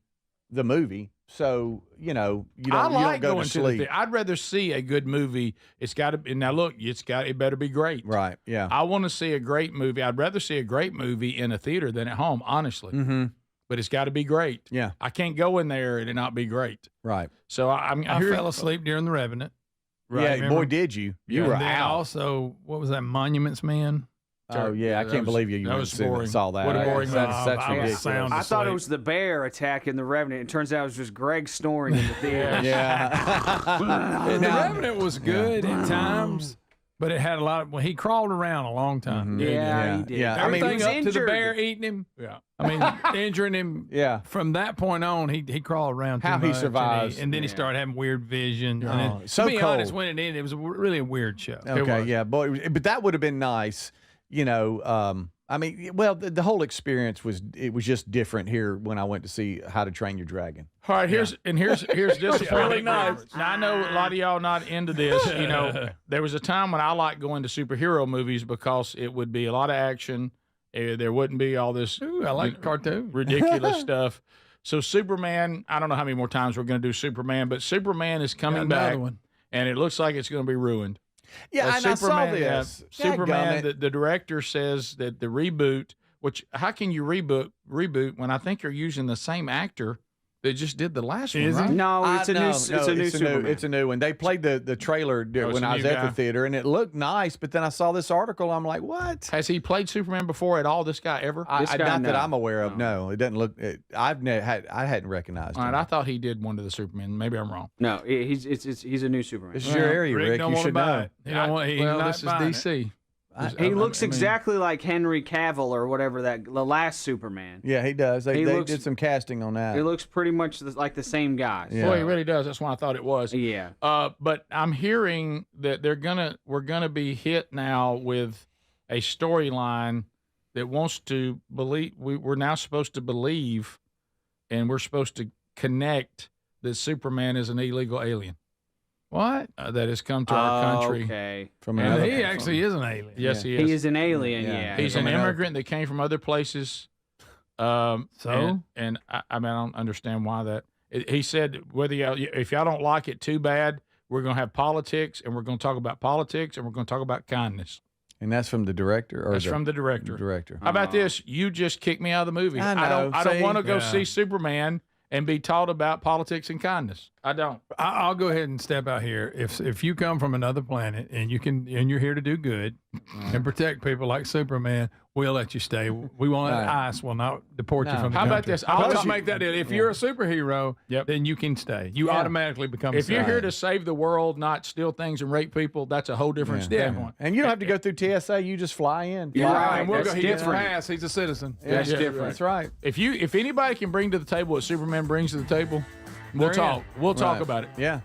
the movie. So, you don't go to sleep. I'd rather see a good movie. It's got to, now look, it better be great. Right, yeah. I want to see a great movie. I'd rather see a great movie in a theater than at home, honestly. Mm-hmm. But it's got to be great. Yeah. I can't go in there and it not be great. Right. So I fell asleep during The Revenant. Right, yeah, boy, did you. You were out. Also, what was that, Monuments Men? Oh, yeah, I can't believe you saw that. What a boring That's ridiculous. I thought it was the bear attacking the Revenant. It turns out it was just Greg snoring in the theater. The Revenant was good at times, but it had a lot of, he crawled around a long time. He did. Yeah. Everything up to the bear eating him. Yeah. I mean, injuring him. Yeah. From that point on, he crawled around too much. How he survives. And then he started having weird vision. So to be cold. honest, when it ended, it was really a weird show. Okay, yeah, boy, but that would have been nice. I mean, well, the whole experience was just different here when I went to see How to Train Your Dragon. All right, here's disappointing. Now I know a lot of y'all not into this. There was a time when I liked going to superhero movies because it would be a lot of action. There wouldn't be all this. Ooh, I like cartoon ridiculous stuff. So Superman, I don't know how many more times we're going to do Superman, but Superman is coming back, and it looks like it's going to be ruined. Yeah, and Superman, I saw this. Superman, the director says that the reboot, which how can you reboot when I think you're using the same actor that just did the last one, right? No, it's a new Superman. It's a new one. They played the trailer when I was at the theater, and it looked nice, but then I saw this article, I'm like, what? Has he played Superman before at all, this guy ever? Not that I'm aware of, no. It doesn't look, I hadn't recognized him. All right, I thought he did one of the Superman. Maybe I'm wrong. No, he's a new Superman. This is your area, Rick. You should know. This is DC. He looks exactly like Henry Cavill or whatever the last Superman. Yeah, he does. They did some casting on that. He looks pretty much like the same guy. Yeah. Boy, he really does. That's what I thought it was. Yeah. But I'm hearing that we're gonna be hit now with a storyline that wants to believe. We're now supposed to believe, and we're supposed to connect that Superman is an illegal alien. What? That has come to our country. Okay. And he actually is an alien. Yes, he is. He is an alien, yeah. He's an immigrant that came from other places. And I don't understand why that. He said, if y'all don't like it too bad, we're going to have politics, and we're going to talk about politics, and we're going to talk about kindness. And that's from the director? That's from the director. Director. How about this? You just kicked me out of the movie. I know. I don't want to go see Superman and be taught about politics and kindness. I don't. I'll go ahead and step out here. If you come from another planet and you're here to do good and protect people like Superman, we'll let you stay. We won't. ICE will not deport you from the country. How about this? I'll make that deal. If you're a superhero, then you can stay. You automatically become. If you're here to save the world, not steal things and rape people, that's a whole different standpoint. And you don't have to go through TSA. You just fly in. Right. We'll go. He gets a pass. He's a citizen. That's different. That's right. If anybody can bring to the table what Superman brings to the table, we'll talk. We'll talk about it. Yeah.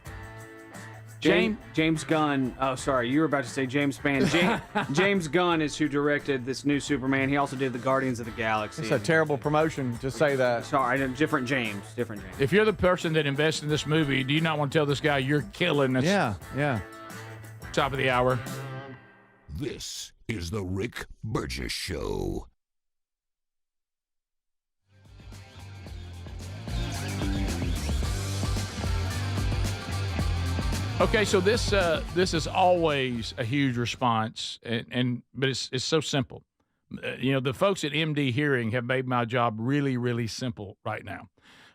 James Gunn. Oh, sorry, you were about to say James Spann. James Gunn is who directed this new Superman. He also did the Guardians of the Galaxy. It's a terrible promotion to say that. Sorry, different James. If you're the person that invested in this movie, do you not want to tell this guy you're killing us? Yeah. Top of the hour. This is the Rick Burgess Show. Okay, so this is always a huge response, but it's so simple. The folks at MD Hearing have made my job really, really simple right now,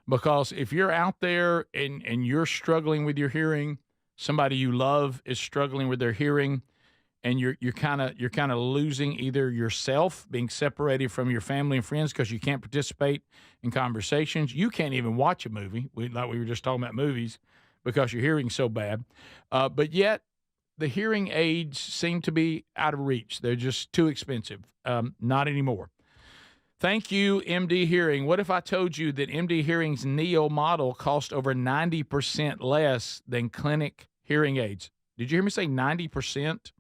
because if you're out there and you're struggling with your hearing, somebody you love is struggling with their hearing, and you're kind of losing either yourself, being separated from your family and friends because you can't participate in conversations, you can't even watch a movie. Like we were just talking about movies, because your hearing's so bad. But yet, the hearing aids seem to be out of reach. They're just too expensive. Not anymore. Thank you, MD Hearing. What if I told you that MD Hearing's Neo model cost over 90% less than clinic hearing aids. Did you hear me say 90%?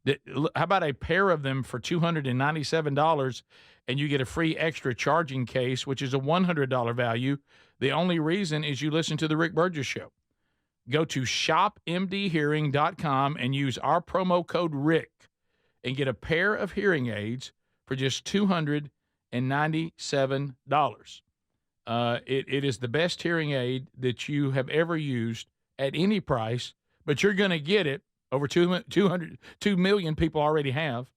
How about a pair of them for $297, and you get a free extra charging case, which is a $100 value? The only reason is you listen to the Rick Burgess Show. Go to shopmdhearing.com and use our promo code RICK and get a pair of hearing aids for just $297. It is the best hearing aid that you have ever used at any price, but you're going to get it. Over 2 million people already have,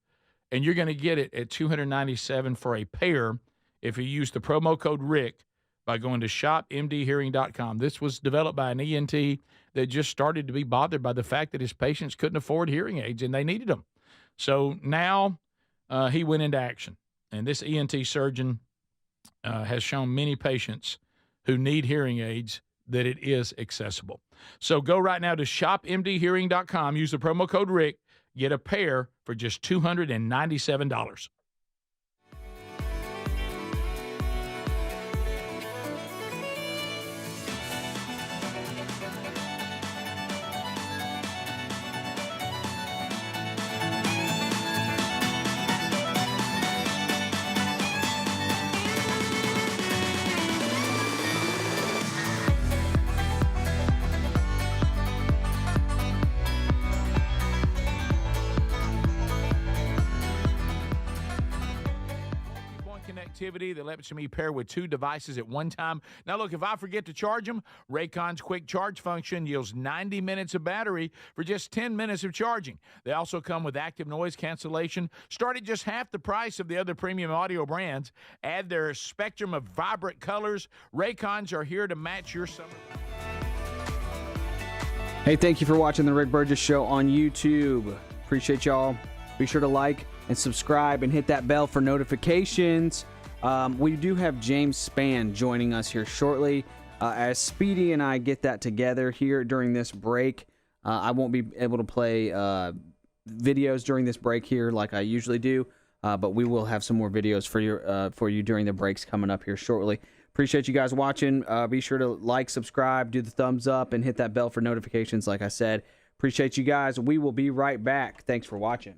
and you're going to get it at $297 for a pair if you use the promo code RICK by going to shopmdhearing.com. This was developed by an ENT that just started to be bothered by the fact that his patients couldn't afford hearing aids, and they needed them. So now he went into action, and this ENT surgeon has shown many patients who need hearing aids that it is accessible. So go right now to shopmdhearing.com, use the promo code RICK, get a pair for just $297. That lets me pair with 2 devices at one time. Now, look, if I forget to charge them, Raycon's quick charge function yields 90 minutes of battery for just 10 minutes of charging. They also come with active noise cancellation. Start at just half the price of the other premium audio brands. Add their spectrum of vibrant colors. Raycons are here to match your summer. Hey, thank you for watching the Rick Burgess Show on YouTube. Appreciate y'all. Be sure to like and subscribe and hit that bell for notifications. We do have James Spann joining us here shortly. As Speedy and I get that together here during this break, I won't be able to play videos during this break here like I usually do, but we will have some more videos for you during the breaks coming up here shortly. Appreciate you guys watching. Be sure to like, subscribe, do the thumbs up, and hit that bell for notifications like I said. Appreciate you guys. We will be right back. Thanks for watching.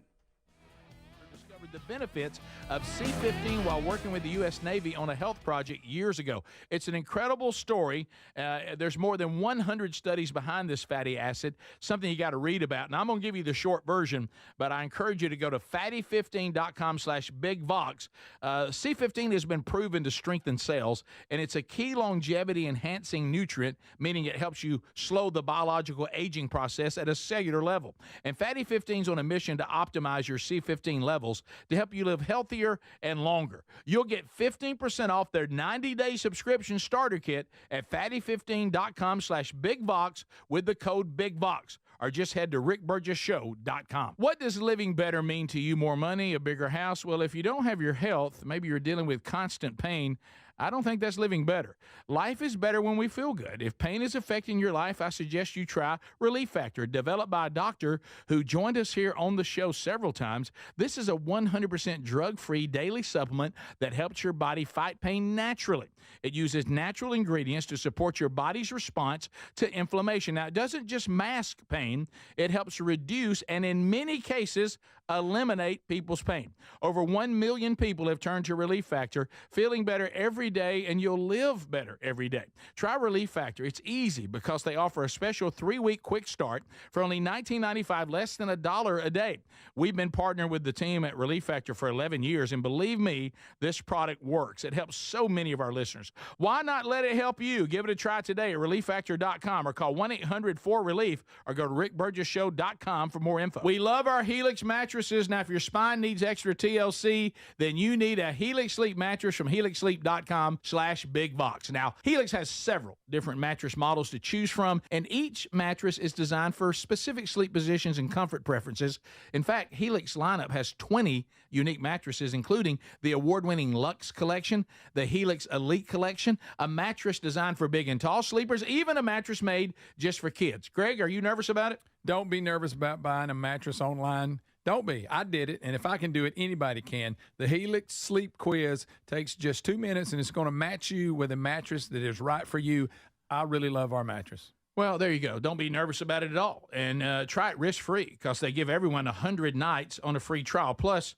The benefits of C15 while working with the U.S. Navy on a health project years ago. It's an incredible story. There's more than 100 studies behind this fatty acid, something you got to read about. And I'm going to give you the short version, but I encourage you to go to fatty15.com/bigvox. C15 has been proven to strengthen cells, and it's a key longevity-enhancing nutrient, meaning it helps you slow the biological aging process at a cellular level. And Fatty 15 is on a mission to optimize your C15 levels to help you live healthier and longer. You'll get 15% off their 90-day subscription starter kit at fatty15.com/bigvox with the code BIGVOX, or just head to rickburgessshow.com. What does living better mean to you? More money, a bigger house? Well, if you don't have your health, maybe you're dealing with constant pain, I don't think that's living better. Life is better when we feel good. If pain is affecting your life, I suggest you try Relief Factor, developed by a doctor who joined us here on the show several times. This is a 100% drug-free daily supplement that helps your body fight pain naturally. It uses natural ingredients to support your body's response to inflammation. Now, it doesn't just mask pain. It helps reduce and, in many cases, eliminate people's pain. Over 1 million people have turned to Relief Factor, feeling better every day, and you'll live better every day. Try Relief Factor. It's easy because they offer a special 3-week quick start for only $19.95, less than $1 a day. We've been partnering with the team at Relief Factor for 11 years, and believe me, this product works. It helps so many of our listeners. Why not let it help you? Give it a try today at relieffactor.com or call 1-800-4RELIEF or go to rickburgessshow.com for more info. We love our Helix mattresses. Now, if your spine needs extra TLC, then you need a Helix Sleep mattress from helixsleep.com/bigvox. Now, Helix has several different mattress models to choose from, and each mattress is designed for specific sleep positions and comfort preferences. In fact, Helix lineup has 20 unique mattresses, including the award-winning Luxe Collection, the Helix Elite Collection, a mattress designed for big and tall sleepers, even a mattress made just for kids. Greg, are you nervous about it? Don't be nervous about buying a mattress online. Don't be. I did it, and if I can do it, anybody can. The Helix Sleep Quiz takes just 2 minutes, and it's going to match you with a mattress that is right for you. I really love our mattress. Well, there you go. Don't be nervous about it at all. And try it risk-free because they give everyone 100 nights on a free trial. Plus,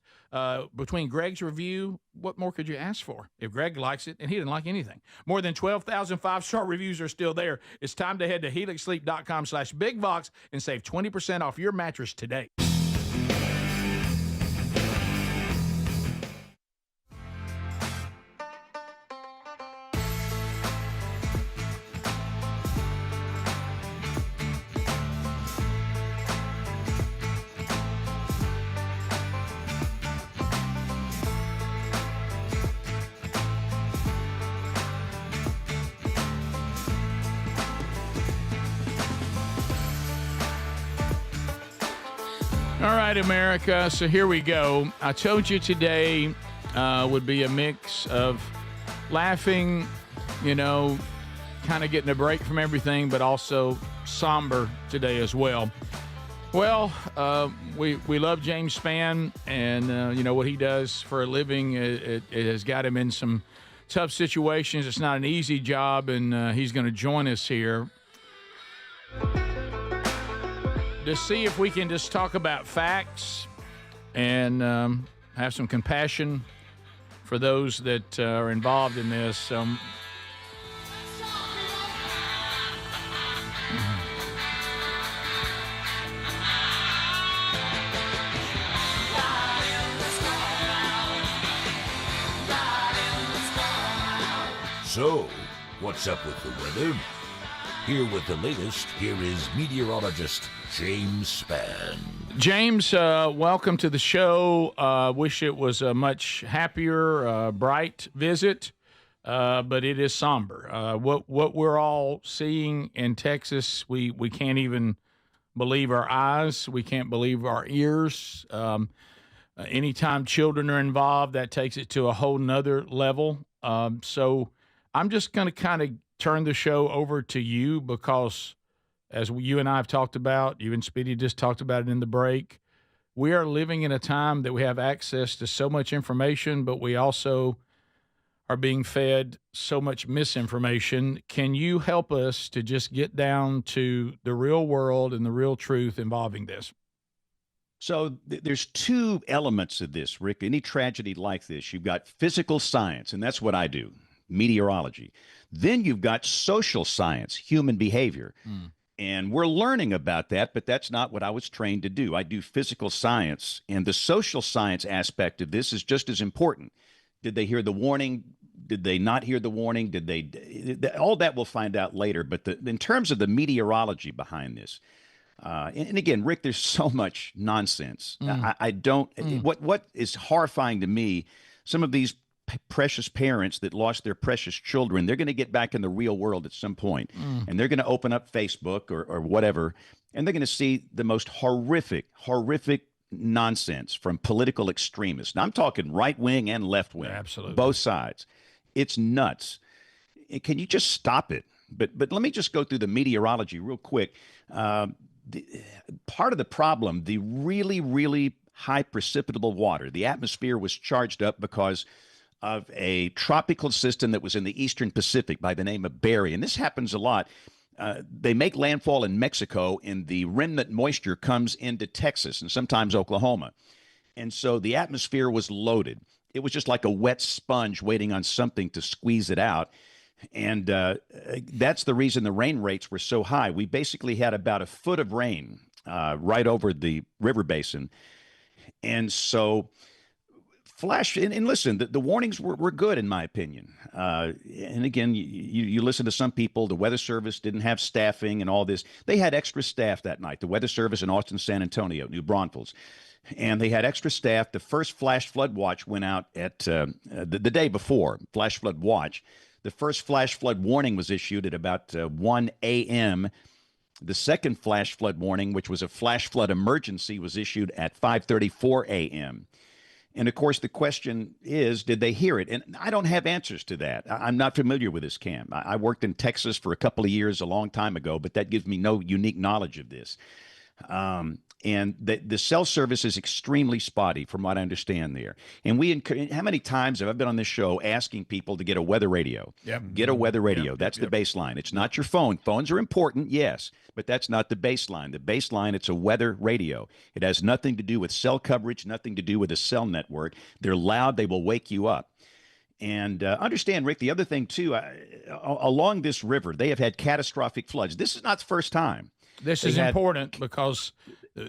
between Greg's review, what more could you ask for? If Greg likes it, and he didn't like anything. More than 12,000 five-star reviews are still there. It's time to head to helixsleep.com/bigvox and save 20% off your mattress today. All right, America, so here we go. I told you today would be a mix of laughing, kind of getting a break from everything, but also somber today as well. Well, we love James Spann, and, what he does for a living, it has got him in some tough situations. It's not an easy job, and he's going to join us here to see if we can just talk about facts and have some compassion for those that are involved in this. So, what's up with the weather? Here with the latest, here is meteorologist James Spann. James, welcome to the show. Wish it was a much happier, bright visit, but it is somber. What we're all seeing in Texas, we can't even believe our eyes. We can't believe our ears. Anytime children are involved, that takes it to a whole nother level. So I'm just going to kind of turn the show over to you because, as you and I have talked about, you and Speedy just talked about it in the break, we are living in a time that we have access to so much information, but we also are being fed so much misinformation. Can you help us to just get down to the real world and the real truth involving this? So there's two elements of this, Rick. Any tragedy like this, you've got physical science, and that's what I do, meteorology. Then you've got social science, human behavior. And we're learning about that, but that's not what I was trained to do. I do physical science, and the social science aspect of this is just as important. Did they hear the warning? Did they not hear the warning? Did they? All that we'll find out later. But in terms of the meteorology behind this, and again, Rick, there's so much nonsense. I don't. What is horrifying to me, some of these precious parents that lost their precious children, they're going to get back in the real world at some point, and they're going to open up Facebook or whatever, and they're going to see the most horrific nonsense from political extremists. Now, I'm talking right wing and left wing, absolutely, both sides. It's nuts. Can you just stop it? But let me just go through the meteorology real quick. Part of the problem, the really, really high precipitable water, the atmosphere was charged up because of a tropical system that was in the eastern Pacific by the name of Barry. And this happens a lot. They make landfall in Mexico, and the remnant moisture comes into Texas and sometimes Oklahoma. And so the atmosphere was loaded. It was just like a wet sponge waiting on something to squeeze it out. And that's the reason the rain rates were so high. We basically had about a foot of rain right over the river basin. And so and listen, the warnings were good, in my opinion. And again, you listen to some people, the Weather Service didn't have staffing and all this. They had extra staff that night, the Weather Service in Austin, San Antonio, New Braunfels. And they had extra staff. The first flash flood watch went out at the day before, flash flood watch. The first flash flood warning was issued at about 1 a.m. The second flash flood warning, which was a flash flood emergency, was issued at 5:34 a.m. And, of course, the question is, did they hear it? And I don't have answers to that. I'm not familiar with this, Cam. I worked in Texas for a couple of years a long time ago, but that gives me no unique knowledge of this. And the cell service is extremely spotty from what I understand there. And how many times have I been on this show asking people to get a weather radio? Yep. Get a weather radio. That's the baseline. It's not your phone. Phones are important, yes, but that's not the baseline. The baseline, it's a weather radio. It has nothing to do with cell coverage, nothing to do with a cell network. They're loud. They will wake you up. And understand, Rick, the other thing, too, along this river, they have had catastrophic floods. This is not the first time. This is important because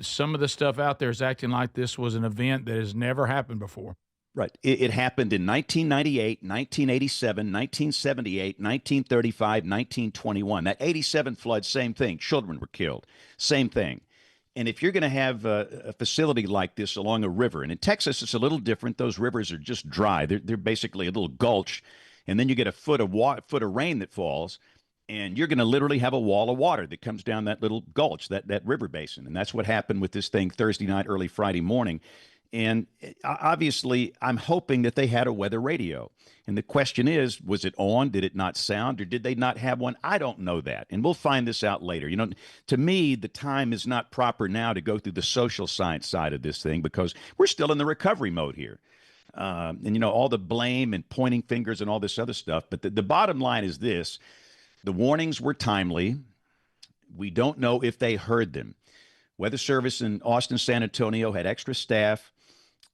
some of the stuff out there is acting like this was an event that has never happened before. Right. It happened in 1998, 1987, 1978, 1935, 1921. That 87 flood, same thing. Children were killed. Same thing. And if you're going to have a facility like this along a river, and in Texas it's a little different. Those rivers are just dry. They're basically a little gulch, and then you get a foot of rain that falls, and you're going to literally have a wall of water that comes down that little gulch, that river basin. And that's what happened with this thing Thursday night, early Friday morning. And obviously, I'm hoping that they had a weather radio. And the question is, was it on? Did it not sound? Or did they not have one? I don't know that. And we'll find this out later. You know, to me, the time is not proper now to go through the social science side of this thing because we're still in the recovery mode here. And, you know, all the blame and pointing fingers and all this other stuff. But the bottom line is this. The warnings were timely. We don't know if they heard them. Weather Service in Austin, San Antonio had extra staff.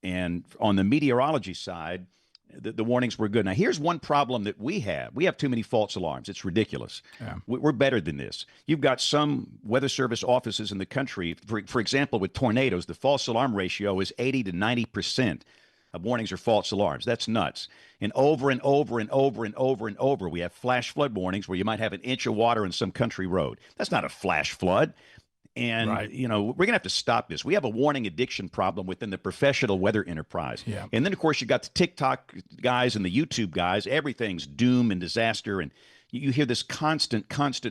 And on the meteorology side, the warnings were good. Now, here's one problem that we have. We have too many false alarms. It's ridiculous. Yeah. We're better than this. You've got some Weather Service offices in the country, for example, with tornadoes, the false alarm ratio is 80 to 90% of warnings are false alarms. That's nuts. And over and over and over and over and over, we have flash flood warnings where you might have an inch of water in some country road. That's not a flash flood. And, you know, we're going to have to stop this. We have a warning addiction problem within the professional weather enterprise. Yeah. And then, of course, you got the TikTok guys and the YouTube guys. Everything's doom and disaster. And you hear this constant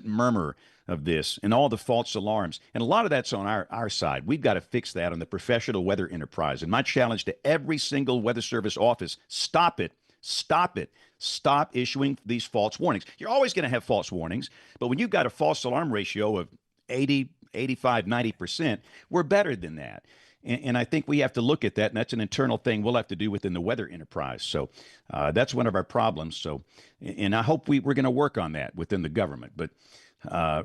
murmur of this and all the false alarms. And a lot of that's on our side. We've got to fix that on the professional weather enterprise. And my challenge to every single Weather Service office, stop it. Stop it. Stop issuing these false warnings. You're always going to have false warnings. But when you've got a false alarm ratio of 80, 85, 90%, we're better than that. And I think we have to look at that, and that's an internal thing we'll have to do within the weather enterprise. So that's one of our problems. So, and I hope we're going to work on that within the government. But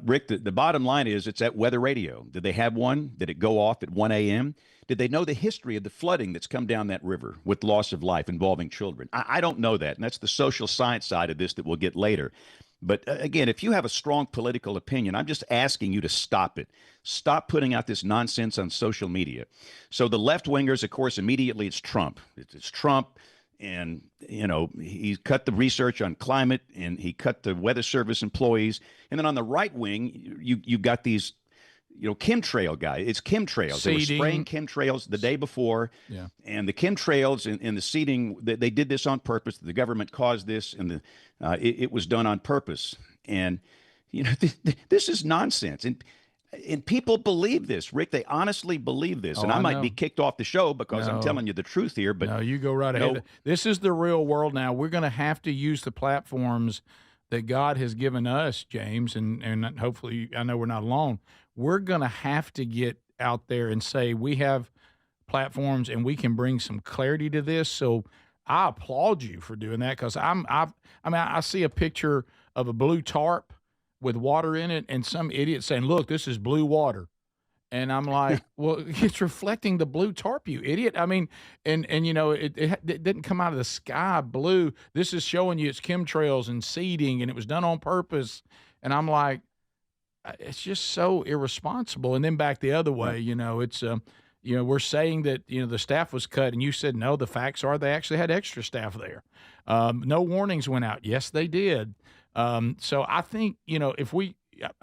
Rick, the bottom line is it's at weather radio. Did they have one? Did it go off at 1 a.m.? Did they know the history of the flooding that's come down that river with loss of life involving children? I don't know that, and that's the social science side of this that we'll get later. But again, if you have a strong political opinion, I'm just asking you to stop it. Stop putting out this nonsense on social media. So the left-wingers, of course, immediately it's Trump. It's Trump, and, you know, he cut the research on climate, and he cut the Weather Service employees. And then on the right wing, you got these, you know, chemtrail guy. It's chemtrails. They were spraying chemtrails the day before. Yeah. And the chemtrails and the seeding, they did this on purpose. The government caused this, and it was done on purpose. And, you know, this is nonsense. And people believe this, Rick. They honestly believe this. And I might be kicked off the show because I'm telling you the truth here. But no, you go right ahead. This is the real world now. We're going to have to use the platforms that God has given us, James, and hopefully, I know we're not alone. We're going to have to get out there and say we have platforms and we can bring some clarity to this. So I applaud you for doing that because I see a picture of a blue tarp with water in it and some idiot saying, look, this is blue water. And I'm like, well, it's reflecting the blue tarp, you idiot. I mean, and you know, it didn't come out of the sky blue. This is showing you it's chemtrails and seeding, and it was done on purpose. And I'm like, it's just so irresponsible. And then back the other way, you know, it's, you know, we're saying that, you know, the staff was cut, and you said, no, the facts are they actually had extra staff there. No warnings went out. Yes, they did. So I think, you know, if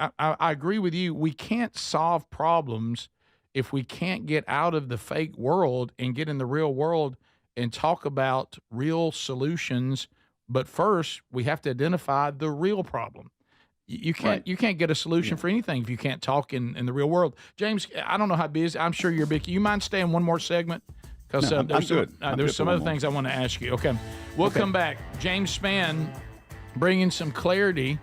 I agree with you. We can't solve problems if we can't get out of the fake world and get in the real world and talk about real solutions. But first, we have to identify the real problem. You can't get a solution for anything if you can't talk in the real world. James, I don't know how busy. I'm sure you're busy. You mind staying one more segment? Because there's some other things I want to ask you. Okay, we'll come back. James Spann bringing some clarity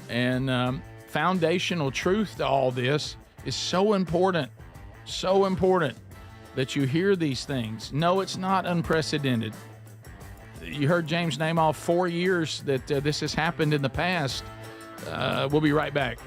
and foundational truth to all this is so important. So important that you hear these things. No, it's not unprecedented. You heard James name off 4 years that this has happened in the past. We'll be right back.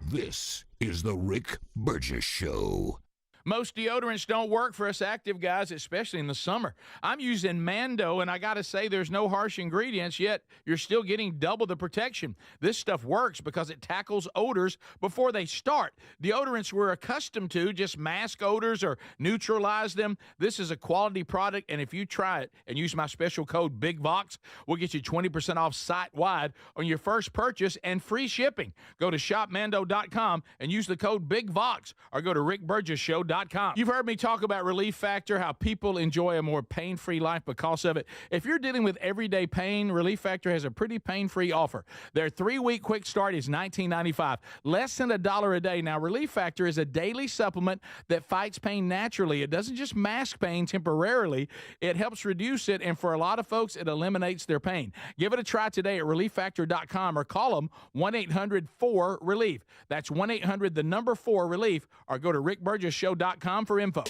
This is the Rick Burgess Show. Most deodorants don't work for us active guys, especially in the summer. I'm using Mando, and I got to say there's no harsh ingredients, yet you're still getting double the protection. This stuff works because it tackles odors before they start. Deodorants we're accustomed to just mask odors or neutralize them. This is a quality product, and if you try it and use my special code BIGVOX, we'll get you 20% off site-wide on your first purchase and free shipping. Go to shopmando.com and use the code BIGVOX, or go to rickburgessshow.com. You've heard me talk about Relief Factor, how people enjoy a more pain-free life because of it. If you're dealing with everyday pain, Relief Factor has a pretty pain-free offer. Their 3-week quick start is $19.95, less than $1 a day. Now, Relief Factor is a daily supplement that fights pain naturally. It doesn't just mask pain temporarily. It helps reduce it, and for a lot of folks, it eliminates their pain. Give it a try today at relieffactor.com or call them 1-800-4-RELIEF. That's 1-800-4-RELIEF, or go to rickburgessshow.com for info.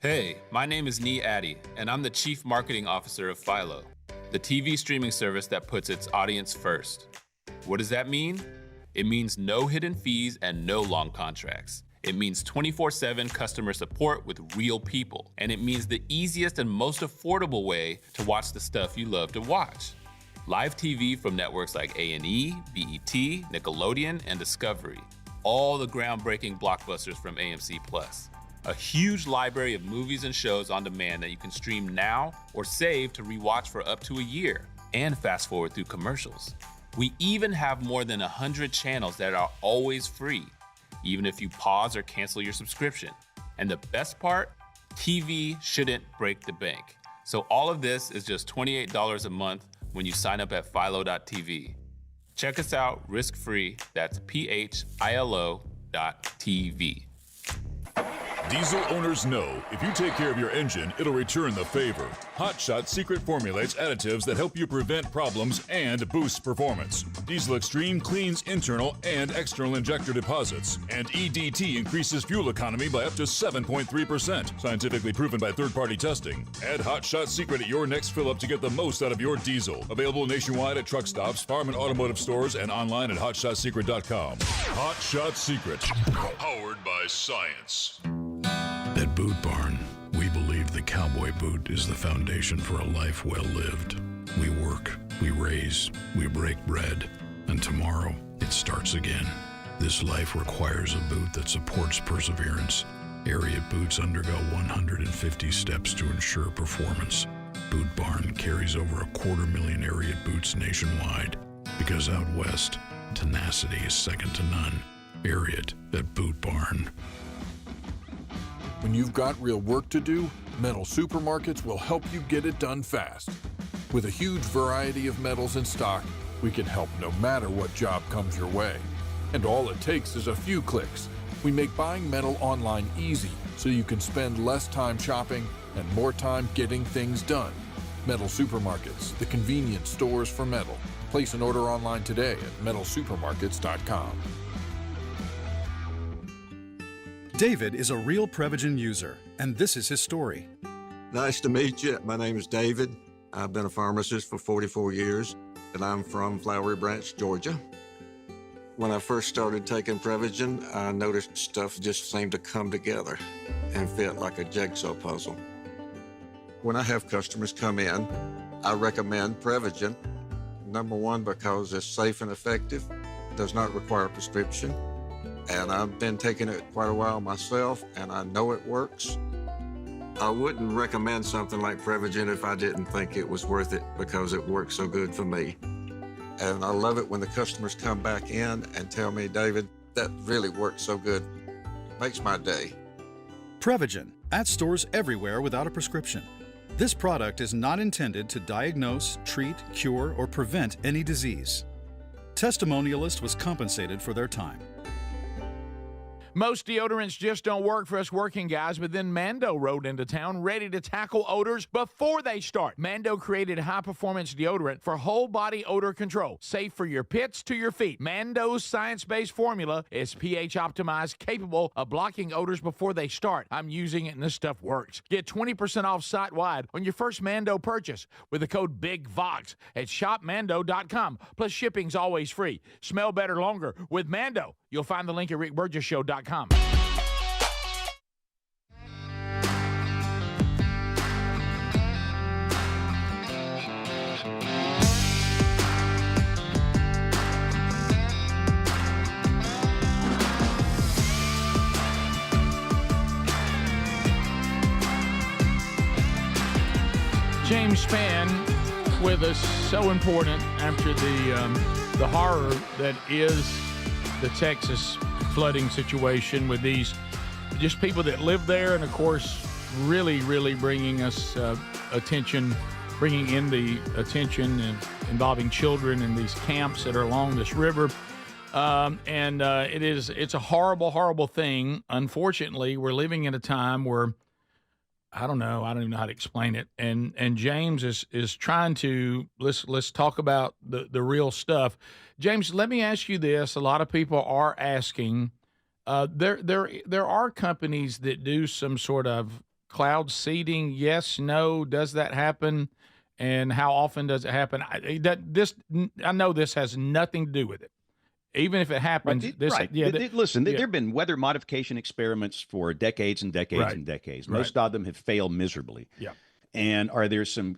Hey, my name is Nee Addy, and I'm the Chief Marketing Officer of Philo, the TV streaming service that puts its audience first. What does that mean? It means no hidden fees and no long contracts. It means 24/7 customer support with real people. And it means the easiest and most affordable way to watch the stuff you love to watch. Live TV from networks like A&E, BET, Nickelodeon, and Discovery. All the groundbreaking blockbusters from AMC+. A huge library of movies and shows on demand that you can stream now or save to rewatch for up to a year, and fast forward through commercials. We even have more than 100 channels that are always free, even if you pause or cancel your subscription. And the best part, TV shouldn't break the bank. So all of this is just $28 a month when you sign up at philo.tv. Check us out risk-free. That's philo.tv. Diesel owners know if you take care of your engine, it'll return the favor. Hot Shot Secret formulates additives that help you prevent problems and boost performance. Diesel Extreme cleans internal and external injector deposits. And EDT increases fuel economy by up to 7.3%. Scientifically proven by third-party testing. Add Hot Shot Secret at your next fill-up to get the most out of your diesel. Available nationwide at truck stops, farm and automotive stores, and online at hotshotsecret.com. Hot Shot Secret. Powered by science. At Boot Barn, we believe the cowboy boot is the foundation for a life well lived. We work, we raise, we break bread, and tomorrow it starts again. This life requires a boot that supports perseverance. Ariat boots undergo 150 steps to ensure performance. Boot Barn carries over 250,000 Ariat boots nationwide, because out west, tenacity is second to none. Ariat at Boot Barn. When you've got real work to do, Metal Supermarkets will help you get it done fast. With a huge variety of metals in stock, we can help no matter what job comes your way. And all it takes is a few clicks. We make buying metal online easy so you can spend less time shopping and more time getting things done. Metal Supermarkets, the convenient stores for metal. Place an order online today at metalsupermarkets.com. David is a real Prevagen user, and this is his story. Nice to meet you. My name is David. I've been a pharmacist for 44 years, and I'm from Flowery Branch, Georgia. When I first started taking Prevagen, I noticed stuff just seemed to come together and fit like a jigsaw puzzle. When I have customers come in, I recommend Prevagen. Number one, because it's safe and effective, does not require a prescription. And I've been taking it quite a while myself, and I know it works. I wouldn't recommend something like Prevagen if I didn't think it was worth it, because it works so good for me. And I love it when the customers come back in and tell me, David, that really works so good. It makes my day. Prevagen, at stores everywhere without a prescription. This product is not intended to diagnose, treat, cure, or prevent any disease. Testimonialist was compensated for their time. Most deodorants just don't work for us working guys, but then Mando rode into town ready to tackle odors before they start. Mando created high-performance deodorant for whole-body odor control, safe for your pits to your feet. Mando's science-based formula is pH-optimized, capable of blocking odors before they start. I'm using it, and this stuff works. Get 20% off site-wide on your first Mando purchase with the code BIGVOX at shopmando.com. Plus, shipping's always free. Smell better longer with Mando. You'll find the link at rickburgesshow.com. James Spann with us, so important after the horror that is the Texas flooding situation with these just people that live there, and of course really bringing us attention, bringing in the attention involving children in these camps that are along this river. It's a horrible thing. Unfortunately, we're living in a time where I don't even know how to explain it. And James is trying to let's talk about the real stuff. James, let me ask you this. A lot of people are asking, there are companies that do some sort of cloud seeding. Yes, no, does that happen? And how often does it happen? I know this has nothing to do with it. Even if it happens, listen, there have been weather modification experiments for decades and decades and decades. Most of them have failed miserably. Yeah. And are there some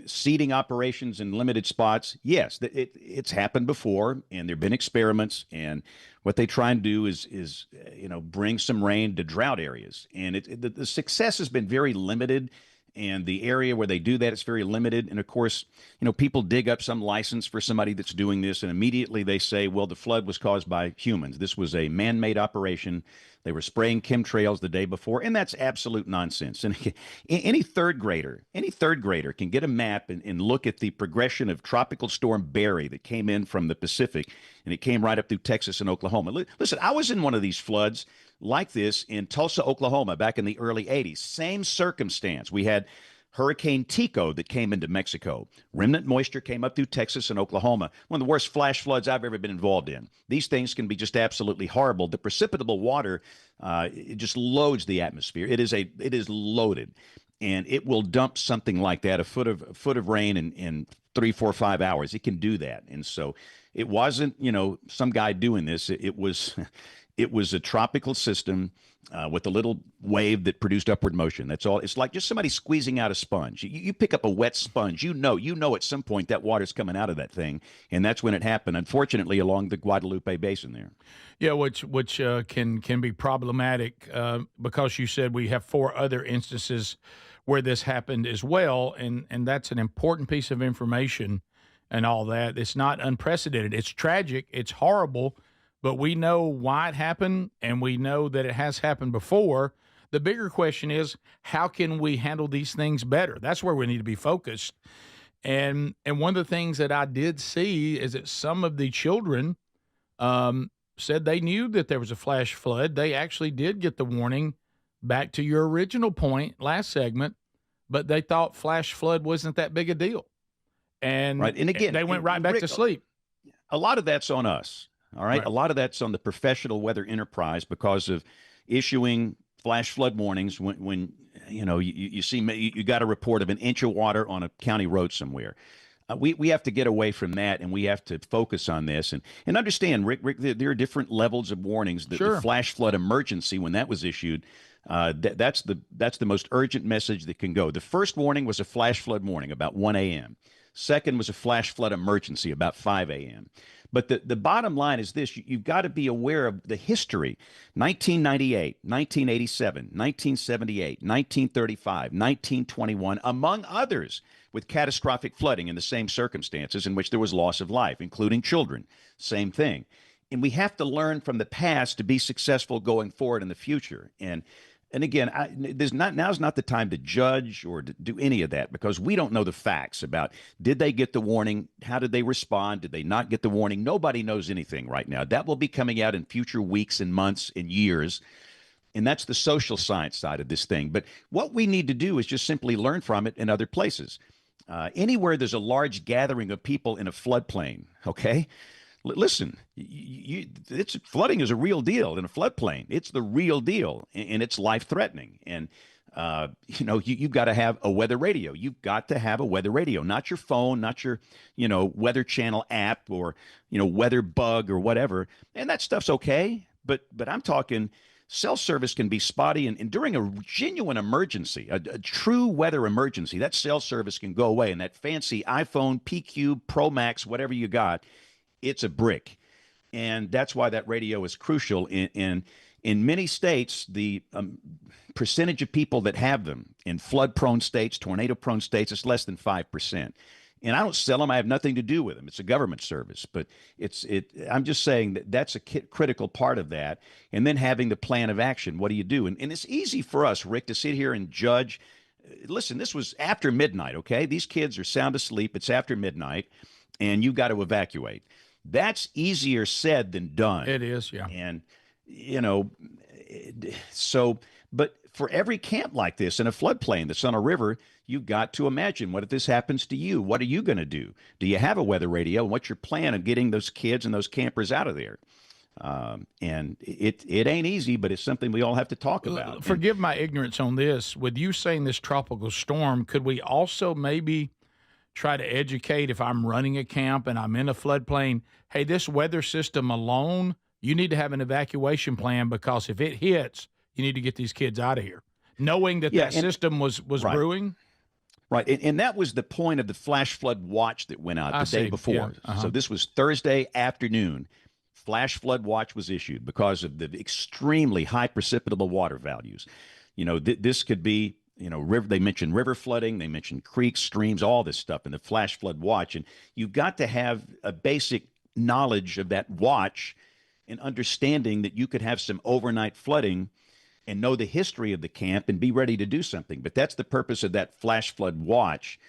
seeding operations in limited spots? Yes, it's happened before, and there've been experiments. And what they try and do is bring some rain to drought areas. And the success has been very limited. And the area where they do that is very limited. And of course, people dig up some license for somebody that's doing this, and immediately they say, well, the flood was caused by humans. This was a man-made operation. They were spraying chemtrails the day before, and that's absolute nonsense. And any third grader can get a map and look at the progression of Tropical Storm Barry that came in from the Pacific, and it came right up through Texas and Oklahoma. Listen, I was in one of these floods like this in Tulsa, Oklahoma, back in the early 80s. Same circumstance. We had Hurricane Tico that came into Mexico. Remnant moisture came up through Texas and Oklahoma. One of the worst flash floods I've ever been involved in. These things can be just absolutely horrible. The precipitable water, it just loads the atmosphere. It is loaded, and it will dump something like that, a foot of rain in 3, 4, 5 hours. It can do that. And so it wasn't, some guy doing this. It was a tropical system with a little wave that produced upward motion. That's all. It's like just somebody squeezing out a sponge. You pick up a wet sponge. You know at some point that water's coming out of that thing, and that's when it happened. Unfortunately, along the Guadalupe Basin there. Yeah, which can be problematic because you said we have 4 other instances where this happened as well, and that's an important piece of information and all that. It's not unprecedented. It's tragic. It's horrible. But we know why it happened, and we know that it has happened before. The bigger question is, how can we handle these things better? That's where we need to be focused. And one of the things that I did see is that some of the children said they knew that there was a flash flood. They actually did get the warning, back to your original point last segment, but they thought flash flood wasn't that big a deal. And again, they went right back to sleep. A lot of that's on us. All right. A lot of that's on the professional weather enterprise because of issuing flash flood warnings when you see you got a report of an inch of water on a county road somewhere. We have to get away from that, and we have to focus on this and understand, Rick, there are different levels of warnings. The flash flood emergency, when that was issued, that's the most urgent message that can go. The first warning was a flash flood warning about 1 a.m. Second was a flash flood emergency about 5 a.m. But the bottom line is this. You've got to be aware of the history. 1998, 1987, 1978, 1935, 1921, among others, with catastrophic flooding in the same circumstances in which there was loss of life, including children. Same thing. And we have to learn from the past to be successful going forward in the future. And and again, now's not the time to judge or to do any of that, because we don't know the facts about, did they get the warning? How did they respond? Did they not get the warning? Nobody knows anything right now. That will be coming out in future weeks and months and years. And that's the social science side of this thing. But what we need to do is just simply learn from it in other places. Anywhere there's a large gathering of people in a floodplain, okay? Listen, flooding is a real deal in a floodplain. It's the real deal, and it's life-threatening. And, you've got to have a weather radio. You've got to have a weather radio, not your phone, not your, Weather Channel app or, Weather Bug or whatever. And that stuff's okay, but I'm talking cell service can be spotty, and during a genuine emergency, a true weather emergency, that cell service can go away, and that fancy iPhone PQ Pro Max, whatever you got, it's a brick. And that's why that radio is crucial. In many states, the percentage of people that have them in flood-prone states, tornado-prone states, is less than 5%. And I don't sell them. I have nothing to do with them. It's a government service. But I'm just saying that's a critical part of that. And then having the plan of action. What do you do? And it's easy for us, Rick, to sit here and judge. Listen, this was after midnight, okay? These kids are sound asleep. It's after midnight, and you've got to evacuate. That's easier said than done. It is, yeah. And, but for every camp like this in a floodplain that's on a river, you've got to imagine, what if this happens to you? What are you going to do? Do you have a weather radio? And what's your plan of getting those kids and those campers out of there? And it ain't easy, but it's something we all have to talk about. Forgive my ignorance on this. With you saying this tropical storm, could we also maybe try to educate, if I'm running a camp and I'm in a floodplain, hey, this weather system alone, you need to have an evacuation plan, because if it hits, you need to get these kids out of here. Knowing that system was right. brewing. Right. And that was the point of the flash flood watch that went out the day before. Yeah. Uh-huh. So this was Thursday afternoon. Flash flood watch was issued because of the extremely high precipitable water values. This could be, river. They mentioned river flooding. They mentioned creeks, streams, all this stuff in the flash flood watch. And you've got to have a basic knowledge of that watch and understanding that you could have some overnight flooding and know the history of the camp and be ready to do something. But that's the purpose of that flash flood watch.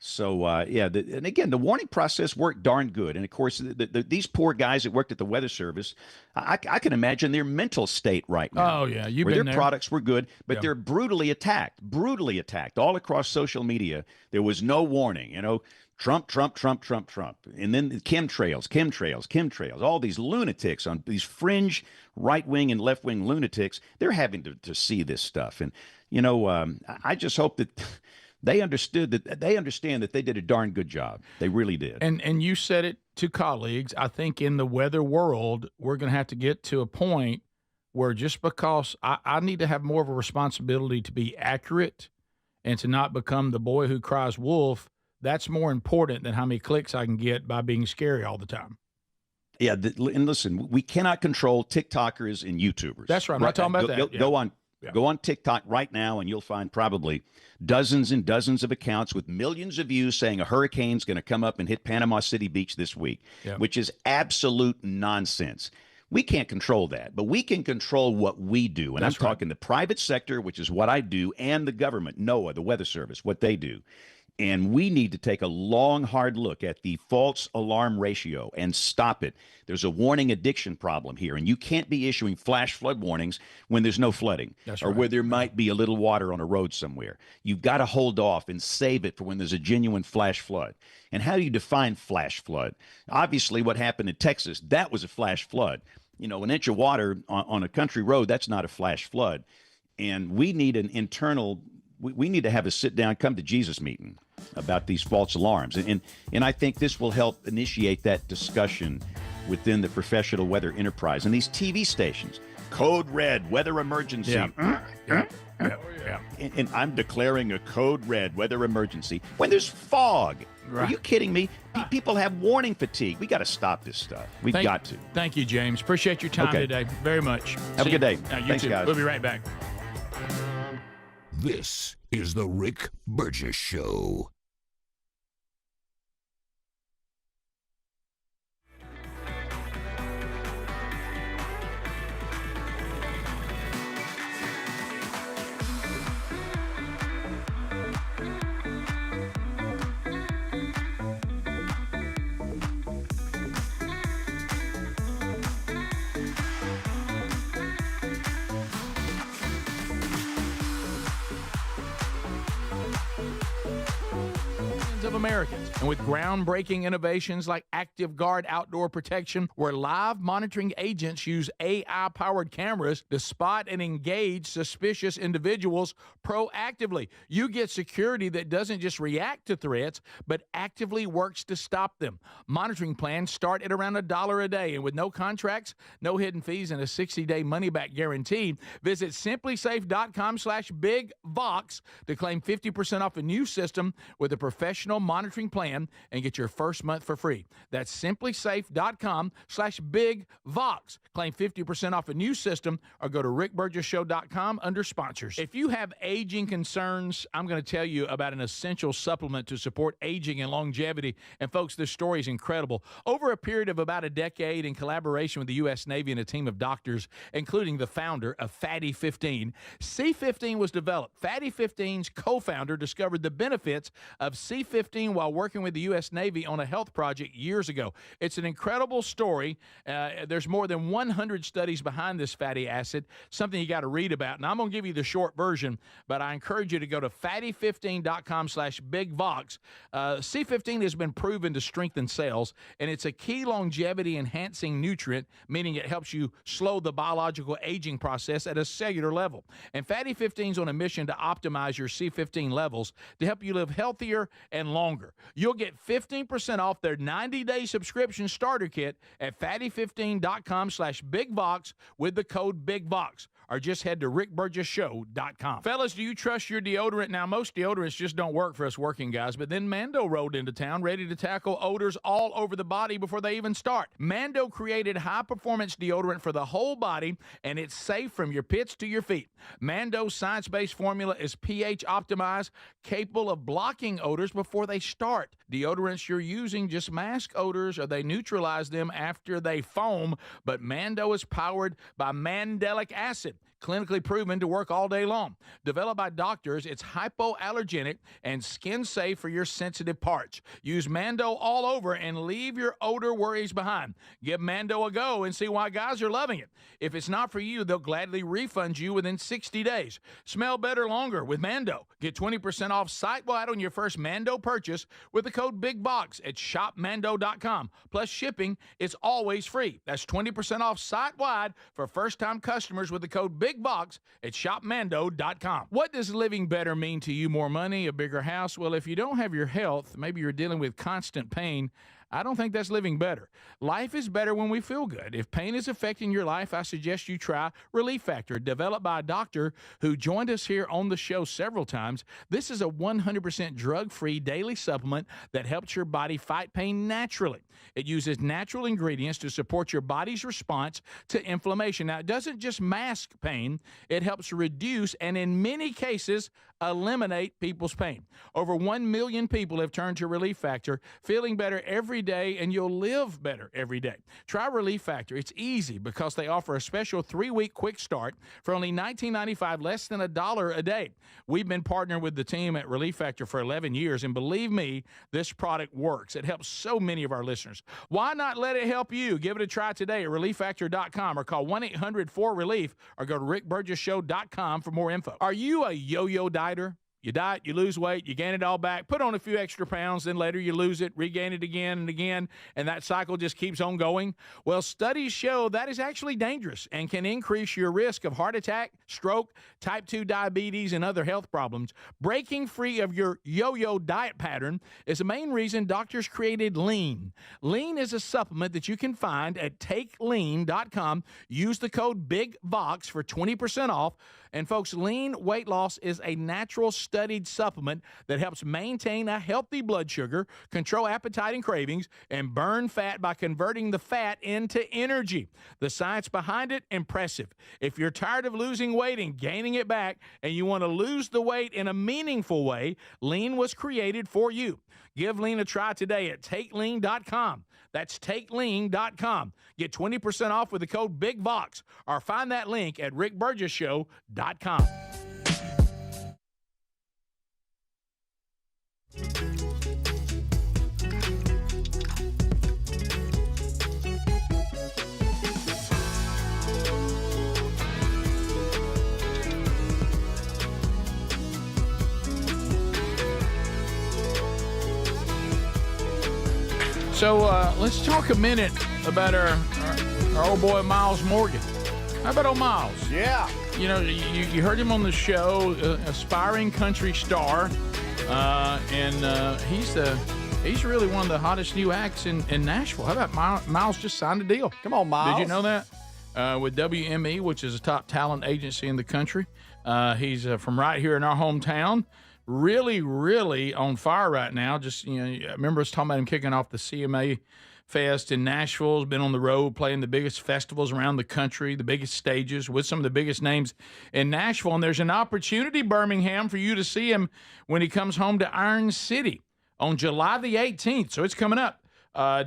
So, and again, the warning process worked darn good. And, of course, these poor guys that worked at the Weather Service, I can imagine their mental state right now. Oh, yeah, you've where been their there. products were good, but they're brutally attacked all across social media. There was no warning, Trump, Trump, Trump, Trump, Trump. And then the chemtrails, all these lunatics, on these fringe right-wing and left-wing lunatics, they're having to see this stuff. And, I just hope that they understand that they did a darn good job. They really did. And you said it to colleagues. I think in the weather world, we're going to have to get to a point where, just because I need to have more of a responsibility to be accurate and to not become the boy who cries wolf, that's more important than how many clicks I can get by being scary all the time. Yeah, and listen, we cannot control TikTokers and YouTubers. That's right. I'm not talking about that. Go on TikTok right now, and you'll find probably dozens and dozens of accounts with millions of views saying a hurricane's going to come up and hit Panama City Beach this week, which is absolute nonsense. We can't control that, but we can control what we do. And I'm talking the private sector, which is what I do, and the government, NOAA, the Weather Service, what they do. And we need to take a long, hard look at the false alarm ratio and stop it. There's a warning addiction problem here, and you can't be issuing flash flood warnings when there's no flooding or where there might be a little water on a road somewhere. You've got to hold off and save it for when there's a genuine flash flood. And how do you define flash flood? Obviously, what happened in Texas, that was a flash flood. An inch of water on a country road, that's not a flash flood. And we need an internal we need to have a sit-down, come-to-Jesus meeting about these false alarms. And I think this will help initiate that discussion within the professional weather enterprise. And these TV stations, code red, weather emergency. Yeah. And I'm declaring a code red weather emergency when there's fog. Right. Are you kidding me? People have warning fatigue. We got to stop this stuff. We've got to. Thank you, James. Appreciate your time today very much. Have a good day. Thanks, guys. We'll be right back. This is the Rick Burgess Show. millions of Americans. And with groundbreaking innovations like Active Guard outdoor protection, where live monitoring agents use AI-powered cameras to spot and engage suspicious individuals proactively, you get security that doesn't just react to threats, but actively works to stop them. Monitoring plans start at around $1 a day, and with no contracts, no hidden fees, and a 60-day money-back guarantee, visit simplysafe.com/BigVox to claim 50% off a new system with a professional monitoring plan and get your first month for free. That's simplysafe.com/BigVox. Claim 50% off a new system or go to rickburgessshow.com under sponsors. If you have aging concerns, I'm going to tell you about an essential supplement to support aging and longevity. And folks, this story is incredible. Over a period of about a decade, in collaboration with the U.S. Navy and a team of doctors, including the founder of Fatty 15, C15 was developed. Fatty 15's co-founder discovered the benefits of C15 while working with the U.S. Navy on a health project years ago. It's an incredible story. There's more than 100 studies behind this fatty acid, something you got to read about. And I'm going to give you the short version, but I encourage you to go to fatty15.com/BigVox. C15 has been proven to strengthen cells, and it's a key longevity-enhancing nutrient, meaning it helps you slow the biological aging process at a cellular level. And Fatty 15 is on a mission to optimize your C15 levels to help you live healthier and longer. You'll get 15% off their 90-day subscription starter kit at fatty15.com/BigVox with the code BigVox, or just head to rickburgessshow.com. Fellas, do you trust your deodorant? Now, most deodorants just don't work for us working guys, but then Mando rolled into town ready to tackle odors all over the body before they even start. Mando created high-performance deodorant for the whole body, and it's safe from your pits to your feet. Mando's science-based formula is pH optimized, capable of blocking odors before they start. Deodorants you're using just mask odors, or they neutralize them after they foam, but Mando is powered by mandelic acid, clinically proven to work all day long. Developed by doctors, it's hypoallergenic and skin safe for your sensitive parts. Use Mando all over and leave your odor worries behind. Give Mando a go and see why guys are loving it. If it's not for you, they'll gladly refund you within 60 days. Smell better longer with Mando. Get 20% off site-wide on your first Mando purchase with the code BigVox at shopmando.com. Plus shipping, it's always free. That's 20% off site-wide for first-time customers with the code BigVox at shopmando.com. What does living better mean to you? More money, a bigger house? Well, if you don't have your health, maybe you're dealing with constant pain, I don't think that's living better. Life is better when we feel good. If pain is affecting your life, I suggest you try Relief Factor, developed by a doctor who joined us here on the show several times. This is a 100% drug-free daily supplement that helps your body fight pain naturally. It uses natural ingredients to support your body's response to inflammation. Now, it doesn't just mask pain, it helps reduce and in many cases eliminate people's pain. Over 1 million people have turned to Relief Factor, feeling better every day, and you'll live better every day. Try Relief Factor. It's easy because they offer a special 3-week quick start for only $19.95, less than $1 a day. We've been partnering with the team at Relief Factor for 11 years, and believe me, this product works. It helps so many of our listeners. Why not let it help you? Give it a try today at relieffactor.com or call 1-800-4RELIEF or go to rickburgessshow.com for more info. Are you a yo-yo dieter? You diet, you lose weight, you gain it all back, put on a few extra pounds, then later you lose it, regain it again and again, and that cycle just keeps on going. Well, studies show that is actually dangerous and can increase your risk of heart attack, stroke, type 2 diabetes, and other health problems. Breaking free of your yo-yo diet pattern is the main reason doctors created Lean. Lean is a supplement that you can find at takelean.com. Use the code BigVox for 20% off. And folks, Lean weight loss is a natural studied supplement that helps maintain a healthy blood sugar, control appetite and cravings, and burn fat by converting the fat into energy. The science behind it, impressive. If you're tired of losing weight and gaining it back, and you want to lose the weight in a meaningful way, Lean was created for you. Give Lean a try today at takelean.com. That's takelean.com. Get 20% off with the code BigVox, or find that link at rickburgessshow.com. So let's talk a minute about our old boy Miles Morgan. How about old Miles? Yeah. You know, you heard him on the show, aspiring country star, and he's really one of the hottest new acts in Nashville. How about Miles just signed a deal? Come on, Miles. Did you know that? With WME, which is a top talent agency in the country. He's from right here in our hometown. Really, really on fire right now. Just, I remember us talking about him kicking off the CMA Fest in Nashville. He's been on the road playing the biggest festivals around the country, the biggest stages with some of the biggest names in Nashville. And there's an opportunity, Birmingham, for you to see him when he comes home to Iron City on July the 18th. So it's coming up.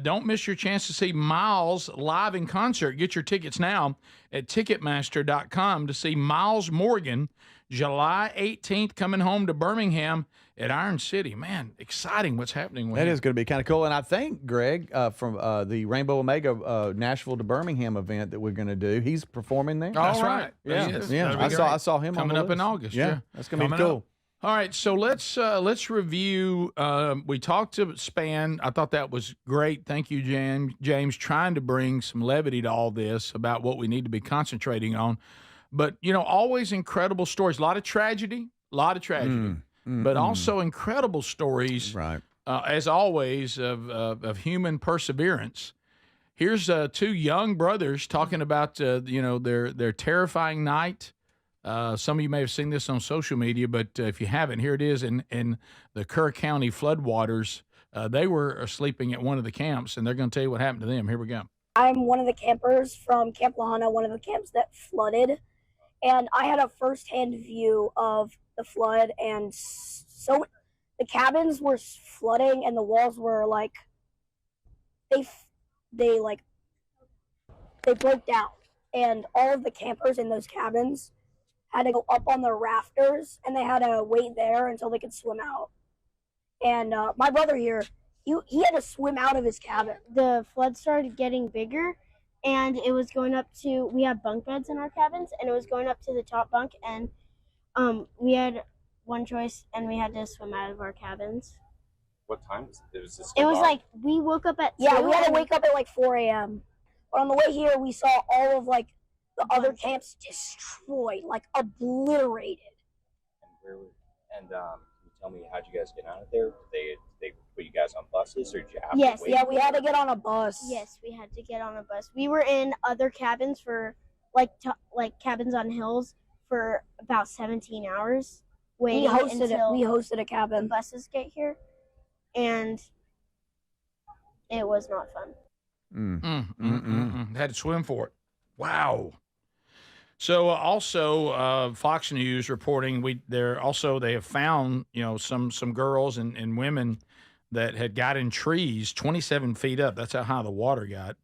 Don't miss your chance to see Miles live in concert. Get your tickets now at Ticketmaster.com to see Miles Morgan, July 18th, coming home to Birmingham at Iron City. Man, exciting what's happening with That him. is going to be kind of cool. And I think, Greg, from the Rainbow Omega Nashville to Birmingham event that we're going to do, he's performing there. That's right. Yeah, yeah. I saw him coming on the up in list. August. Yeah, that's going to be cool. All right, so let's review. We talked to Span. I thought that was great. Thank you, James, trying to bring some levity to all this about what we need to be concentrating on. But, always incredible stories. A lot of tragedy, but also incredible stories, right? As always, of human perseverance. Here's two young brothers talking about, their terrifying night. Some of you may have seen this on social media, but if you haven't, here it is in the Kerr County floodwaters. They were sleeping at one of the camps, and they're going to tell you what happened to them. Here we go. I'm one of the campers from Camp Lahana, one of the camps that flooded, and I had a firsthand view of the flood, and so the cabins were flooding, and the walls were like, they broke down, and all of the campers in those cabins had to go up on the rafters, and they had to wait there until they could swim out. And my brother here, he had to swim out of his cabin. The flood started getting bigger, and it was going up to, we have bunk beds in our cabins, and it was going up to the top bunk, and we had one choice, and we had to swim out of our cabins. What time was it? It was like, we woke up at 2. Yeah, we had to wake up at like 4 a.m. But on the way here, we saw all of like the other camps destroyed, like obliterated. And can you tell me, how'd you guys get out of there? Did they put you guys on buses, or did you have Yes, to wait? yeah, we had to get on a bus. Yes, we had to get on a bus. We were in other cabins for like cabins on hills for about 17 hours waiting until we hosted a cabin. The buses get here, and it was not fun. Had to swim for it. Wow. So also Fox News reporting they have found some girls and women that had got in trees 27 feet up. That's how high the water got.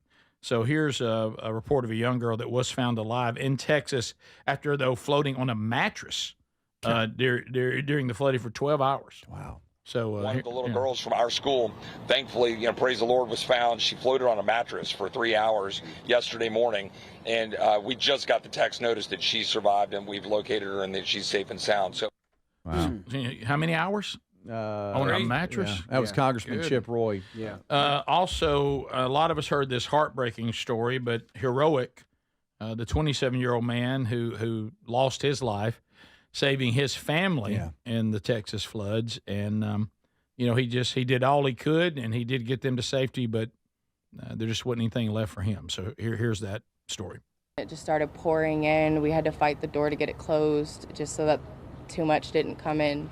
So here's a report of a young girl that was found alive in Texas after floating on a mattress during the flooding for 12 hours. Wow. So one of the little girls from our school, thankfully, praise the Lord, was found. She floated on a mattress for 3 hours yesterday morning, and we just got the text notice that she survived, and we've located her and that she's safe and sound. So, wow. How many hours on a mattress? Yeah. That was Congressman Chip Roy. Yeah. Also, a lot of us heard this heartbreaking story, but heroic. The 27-year-old man who lost his life saving his family in the Texas floods. And, he did all he could, and he did get them to safety, but there just wasn't anything left for him. So here's that story. It just started pouring in. We had to fight the door to get it closed just so that too much didn't come in.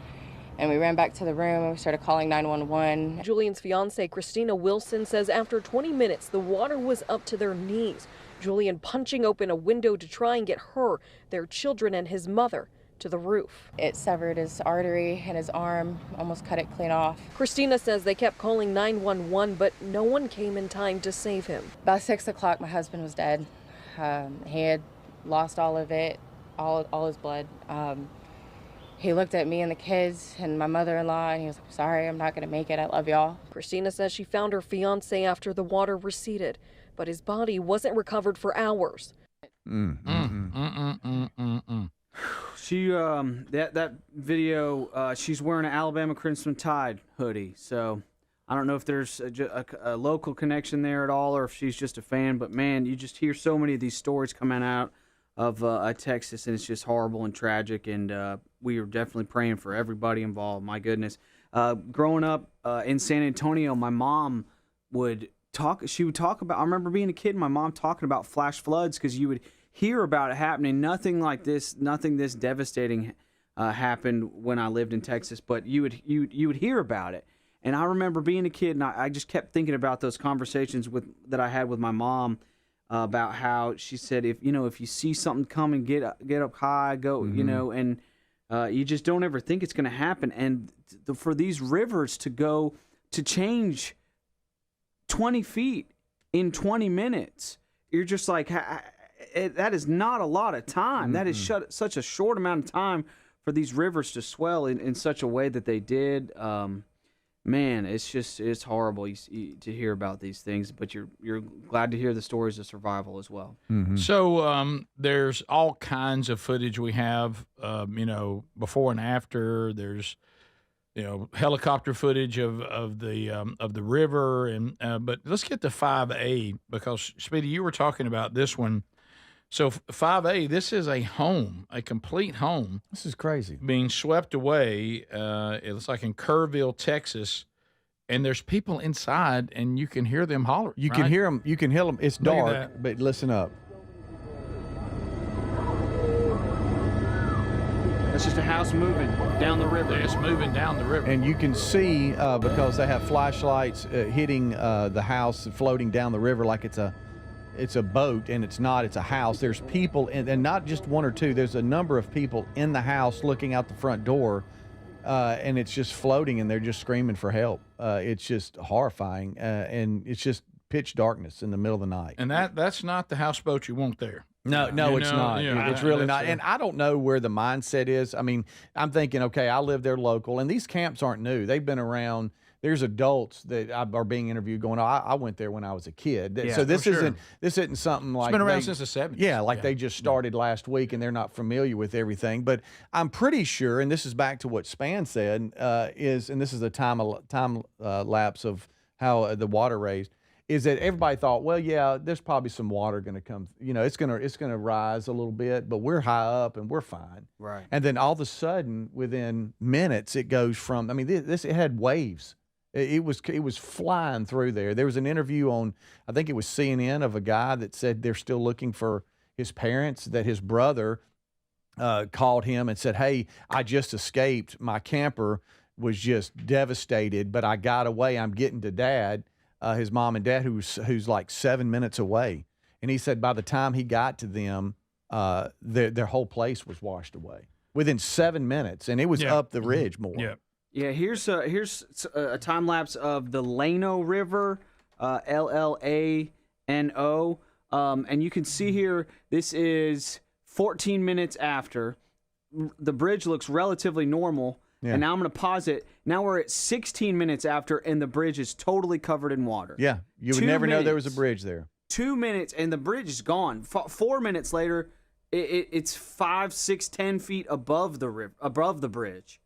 And we ran back to the room and we started calling 911. Julian's fiance, Christina Wilson, says after 20 minutes, the water was up to their knees. Julian punching open a window to try and get her, their children, and his mother to the roof. It severed his artery in his arm, almost cut it clean off. Christina says they kept calling 911, but no one came in time to save him. About 6 o'clock, my husband was dead. He had lost all of it, all his blood. He looked at me and the kids and my mother-in-law, and he was like, sorry, I'm not going to make it. I love y'all. Christina says she found her fiance after the water receded, but his body wasn't recovered for hours. She that video, she's wearing an Alabama Crimson Tide hoodie. So I don't know if there's a local connection there at all, or if she's just a fan. But man, you just hear so many of these stories coming out of Texas, and it's just horrible and tragic. And we are definitely praying for everybody involved. My goodness, growing up in San Antonio, my mom would talk. She would talk about. I remember being a kid, my mom talking about flash floods because you would hear about it happening. Nothing like this. Nothing this devastating happened when I lived in Texas, but you would hear about it. And I remember being a kid, and I just kept thinking about those conversations that I had with my mom about how she said, if you see something coming, get up high, go, and you just don't ever think it's going to happen. And for these rivers to change 20 feet in 20 minutes, you're just like, that is not a lot of time. That is such a short amount of time for these rivers to swell in such a way that they did. Man, it's horrible to hear about these things, but you're glad to hear the stories of survival as well. So there's all kinds of footage we have, before and after. There's helicopter footage of the river, and but let's get to 5A, because Speedy, you were talking about this one. So 5A, this is a complete home. This is crazy. Being swept away. It looks like in Kerrville, Texas, and there's people inside, and you can hear them hollering. You can hear them. You can hear them. It's Look at dark, that. but listen up. That's just a house moving down the river. It's moving down the river. And you can see, because they have flashlights hitting the house, floating down the river like it's a boat, and it's not. It's a house. There's people, and not just one or two. There's a number of people in the house looking out the front door, and it's just floating, and they're just screaming for help. It's just horrifying, and it's just pitch darkness in the middle of the night. And that's not the houseboat you want there. No, it's not. It's really not. And I don't know where the mindset is. I mean, I'm thinking, okay, I live there local, and these camps aren't new. They've been around. There's adults that are being interviewed going, I went there when I was a kid. Yeah, so this for sure. isn't something like. It's been around since the 70s. Yeah, like they just started last week and they're not familiar with everything. But I'm pretty sure, and this is back to what Span said, and this is a time lapse of how the water raised, is that everybody thought, well, yeah, there's probably some water going to come. It's gonna rise a little bit, but we're high up and we're fine. Right. And then all of a sudden, within minutes, it goes from. I mean, it had waves. It was flying through there. There was an interview on, I think it was CNN, of a guy that said they're still looking for his parents, that his brother called him and said, hey, I just escaped. My camper was just devastated, but I got away. I'm getting to Dad, his mom and dad, who's like 7 minutes away. And he said by the time he got to them, their whole place was washed away within 7 minutes. And it was up the ridge more. Yeah. Yeah, here's a time lapse of the Llano River, Llano, and you can see here this is 14 minutes after. The bridge looks relatively normal, and now I'm going to pause it. Now we're at 16 minutes after, and the bridge is totally covered in water. Yeah, you would never know there was a bridge there. 2 minutes, and the bridge is gone. 4 minutes later, it's 5, 6, 10 feet above the river, above the bridge.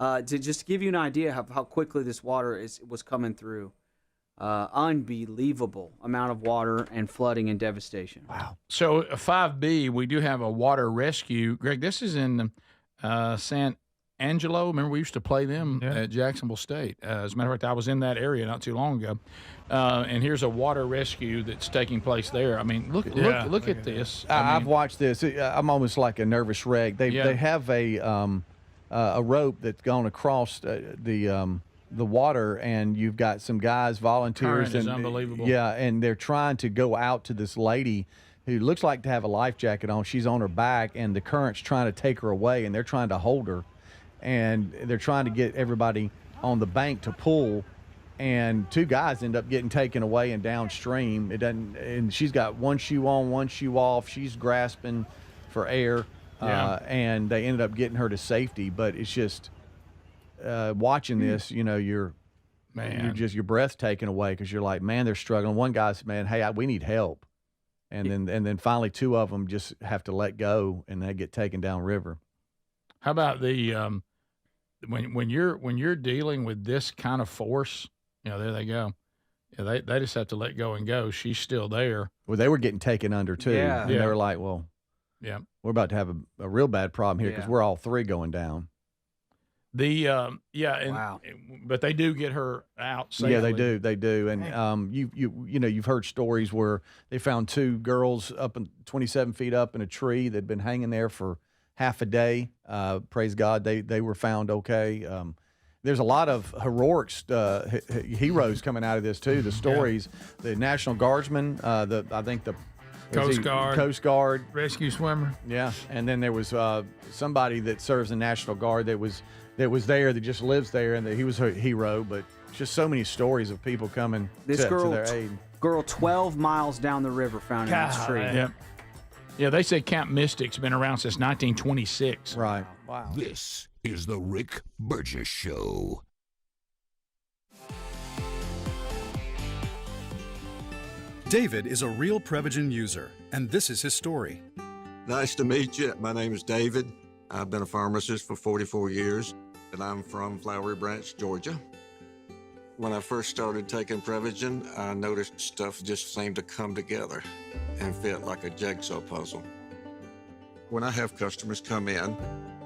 To just give you an idea of how quickly this water was coming through. Unbelievable amount of water and flooding and devastation. Wow. So 5B, we do have a water rescue. Greg, this is in San Angelo. Remember, we used to play them at Jacksonville State. As a matter of fact, I was in that area not too long ago. And here's a water rescue that's taking place there. I mean, look at this. I've watched this. I'm almost like a nervous wreck. They have a rope that's gone across the water, and you've got some guys, volunteers, Current is unbelievable. Yeah, and they're trying to go out to this lady who looks like to have a life jacket on. She's on her back, and the current's trying to take her away, and they're trying to hold her, and they're trying to get everybody on the bank to pull. And two guys end up getting taken away and downstream. It doesn't, and she's got one shoe on, one shoe off. She's grasping for air. And they ended up getting her to safety, but it's just watching this, your breath taken away, because you're like, man, they're struggling. One guy said, man, hey, we need help, and then finally two of them just have to let go, and they get taken down river. How about the when you're dealing with this kind of force, there they go. Yeah, they just have to let go and go. She's still there. Well, they were getting taken under too. Yeah. And they were like, well, Yeah. we're about to have a real bad problem here because Yeah. we're all three going down. Wow. But they do get her out safely. Yeah, they do. And you've heard stories where they found two girls up in 27 feet up in a tree that'd been hanging there for half a day. Praise God, they were found okay. There's a lot of heroics heroes coming out of this too. The stories, the National Guardsmen, I think the Coast Guard, rescue swimmer. Yeah, and then there was somebody that serves the National Guard that was there that just lives there, and that he was a hero. But just so many stories of people coming to their aid. Girl 12 miles down the river found in this tree. Yep. Yeah, they say Camp Mystic's been around since 1926. Right. Wow. This is the Rick Burgess Show. David is a real Prevagen user, and this is his story. Nice to meet you. My name is David. I've been a pharmacist for 44 years, and I'm from Flowery Branch, Georgia. When I first started taking Prevagen, I noticed stuff just seemed to come together and fit like a jigsaw puzzle. When I have customers come in,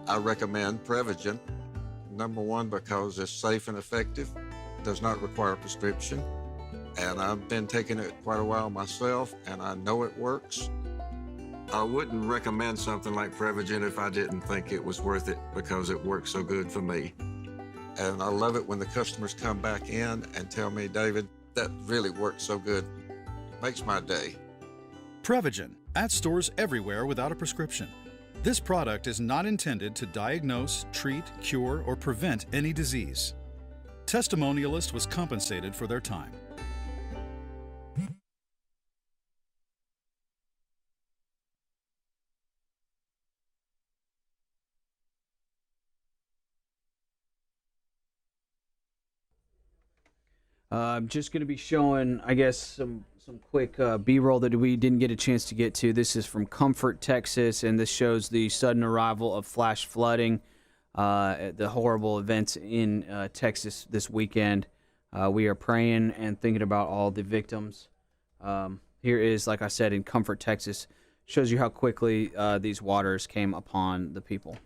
I recommend Prevagen. Number one, because it's safe and effective, does not require a prescription, and I've been taking it quite a while myself, and I know it works. I wouldn't recommend something like Prevagen if I didn't think it was worth it because it works so good for me. And I love it when the customers come back in and tell me, David, that really works so good. It makes my day. Prevagen, at stores everywhere without a prescription. This product is not intended to diagnose, treat, cure, or prevent any disease. Testimonialist was compensated for their time. I'm just going to be showing, I guess, some quick B-roll that we didn't get a chance to get to. This is from Comfort, Texas, and this shows the sudden arrival of flash flooding, the horrible events in Texas this weekend. We are praying and thinking about all the victims. Here is, like I said, in Comfort, Texas. Shows you how quickly these waters came upon the people.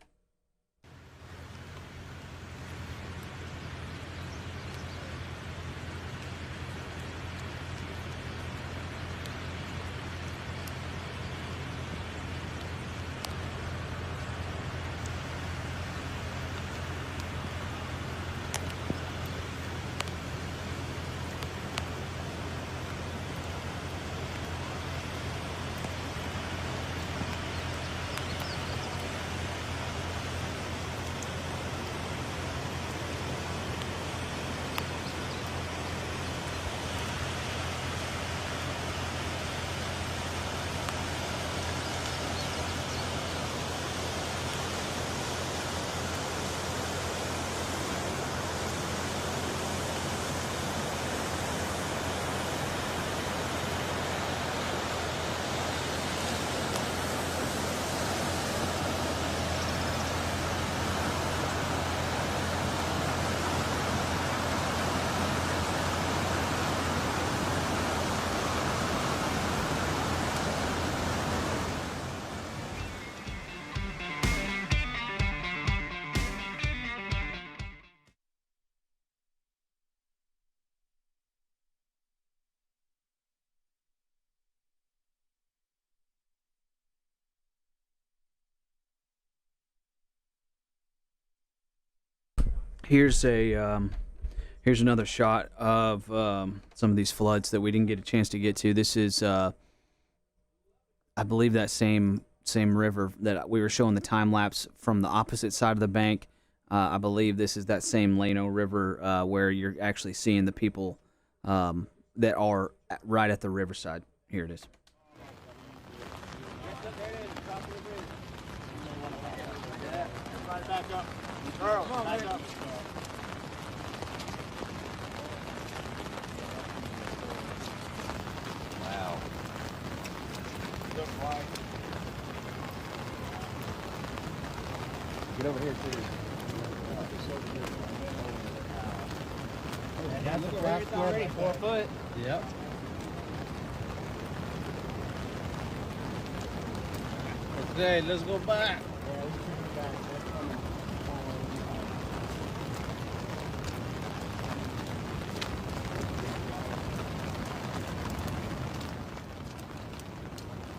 Here's another shot of some of these floods that we didn't get a chance to get to. This is, I believe, that same river that we were showing the time lapse from the opposite side of the bank. I believe this is that same Llano River where you're actually seeing the people that are right at the riverside. Here it is. Get over here too. That's the fast already, 4 foot. Yep. Okay, let's go back.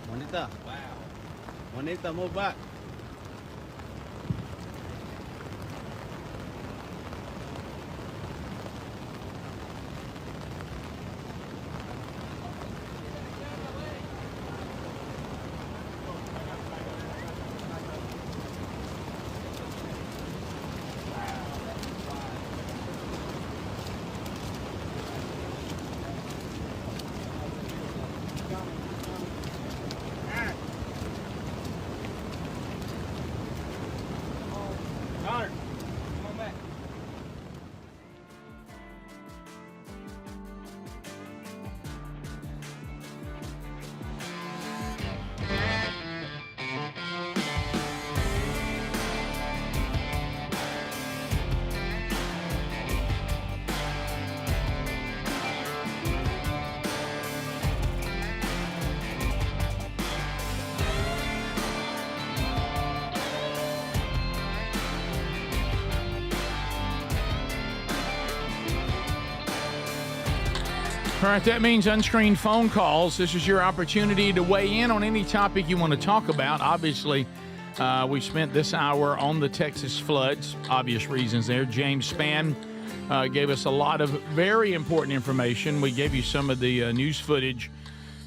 Juanita. Wow. Juanita, move back. All right, that means unscreened phone calls. This is your opportunity to weigh in on any topic you want to talk about. Obviously, we spent this hour on the Texas floods. Obvious reasons there. James Spann gave us a lot of very important information. We gave you some of the news footage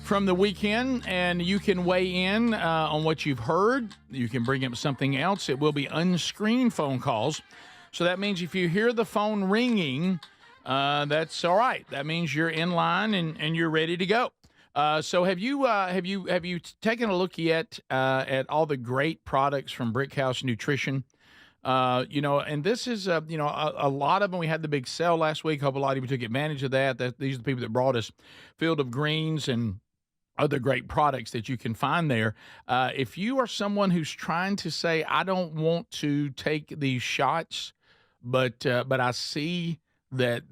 from the weekend, and you can weigh in on what you've heard. You can bring up something else. It will be unscreened phone calls. So that means if you hear the phone ringing, that's all right. That means you're in line and you're ready to go. So have you taken a look yet at all the great products from Brickhouse Nutrition? And this is a lot of them. We had the big sale last week. Hope a lot of you took advantage of that. These are the people that brought us Field of Greens and other great products that you can find there. If you are someone who's trying to say, I don't want to take these shots, but I see that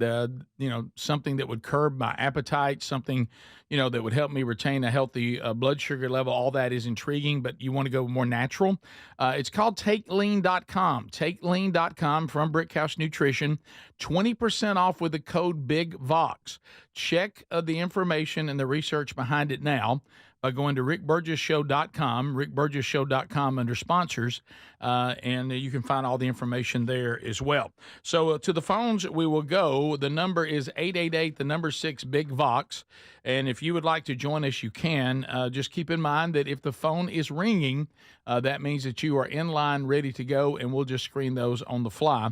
something that would curb my appetite, something that would help me retain a healthy blood sugar level, all that is intriguing, but you want to go more natural. It's called TakeLean.com. TakeLean.com from Brickhouse Nutrition. 20% off with the code BIGVOX. Check the information and the research behind it now by going to rickburgessshow.com, rickburgessshow.com under sponsors, and you can find all the information there as well. So to the phones we will go. The number is 888, the number 6, Big Vox, and if you would like to join us, you can. Just keep in mind that if the phone is ringing, that means that you are in line, ready to go, and we'll just screen those on the fly.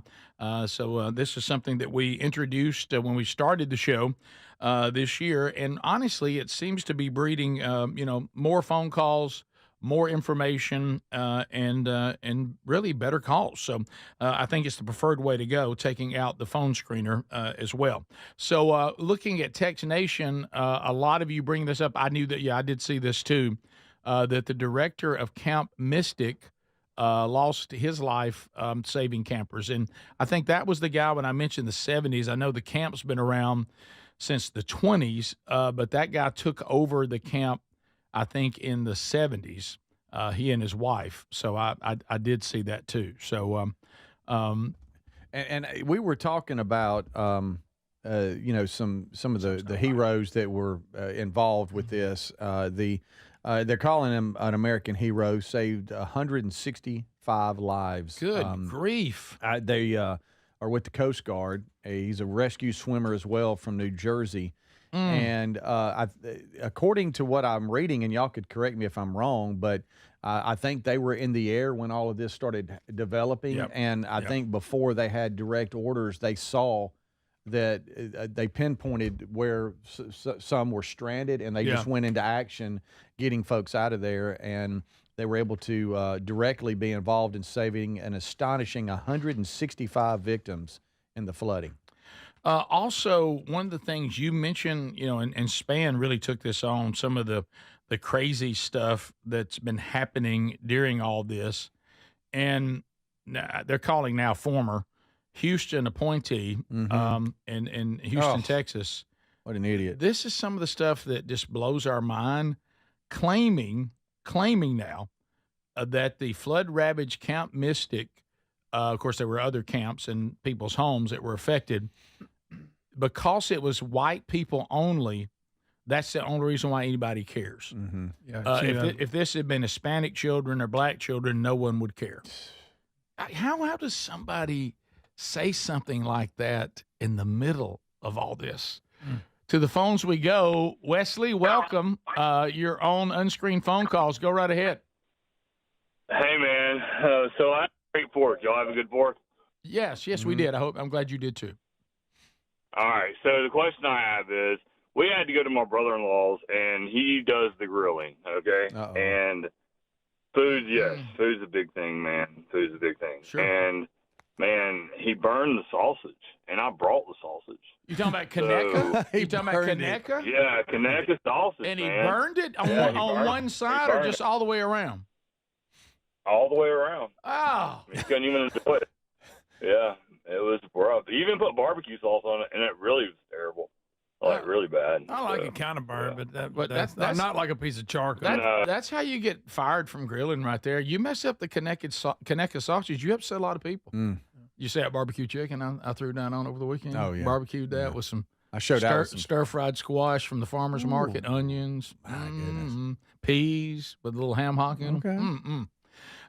So this is something that we introduced when we started the show this year, and honestly, it seems to be breeding, more phone calls, more information, and really better calls. So I think it's the preferred way to go, taking out the phone screener as well. So looking at Text Nation, a lot of you bring this up. I knew that, I did see this too, that the director of Camp Mystic lost his life saving campers. And I think that was the guy when I mentioned the 70s. I know the camp's been around since the 20s, but that guy took over the camp, I think, in the 70s, he and his wife. So I did see that too. So, and we were talking about, some of the heroes that were involved with this. They're calling him an American hero, saved 165 lives. Good grief. They are with the Coast Guard. He's a rescue swimmer as well from New Jersey. And according to what I'm reading, and y'all could correct me if I'm wrong, but I think they were in the air when all of this started developing. Yep. And I think before they had direct orders, they saw that they pinpointed where some were stranded, and they just went into action getting folks out of there. And they were able to directly be involved in saving an astonishing 165 victims in the flooding. Also, one of the things you mentioned, and Spann really took this on, some of the crazy stuff that's been happening during all this. And they're calling now former Houston appointee in Houston, Texas. What an idiot. This is some of the stuff that just blows our mind, claiming now that the flood-ravaged Camp Mystic, of course, there were other camps and people's homes that were affected, because it was white people only. That's the only reason why anybody cares. If this had been Hispanic children or black children, no one would care. How does somebody say something like that in the middle of all this? To the phones we go. Wesley, welcome. You're on Unscreened Phone Calls. Go right ahead. Hey, man. So I had a great Fourth. Y'all have a good Fourth? Yes, we did. I'm glad you did too. All right. So the question I have is, we had to go to my brother-in-law's, and he does the grilling, okay? And food's a big thing, man. Food's a big thing. Sure. And, man, he burned the sausage, and I brought the sausage. You talking about Conecuh? You talking about Conecuh? Yeah, Conecuh sausage, And he man. burned it on, Yeah, he on burned one it. side He or burned just it. all the way around? All the way around. Oh. You couldn't even enjoy it. Yeah, it was rough. He even put barbecue sauce on it, and it really was terrible. Like, really bad. I like it kind of burned, but that's not like a piece of charcoal. That's how you get fired from grilling right there. You mess up the Conecuh sausage, you upset a lot of people. You say that barbecue chicken I threw down on over the weekend? Oh, yeah. Barbecued that with some I showed Allison. stir-fried squash from the farmer's market, onions, peas with a little ham hock in them.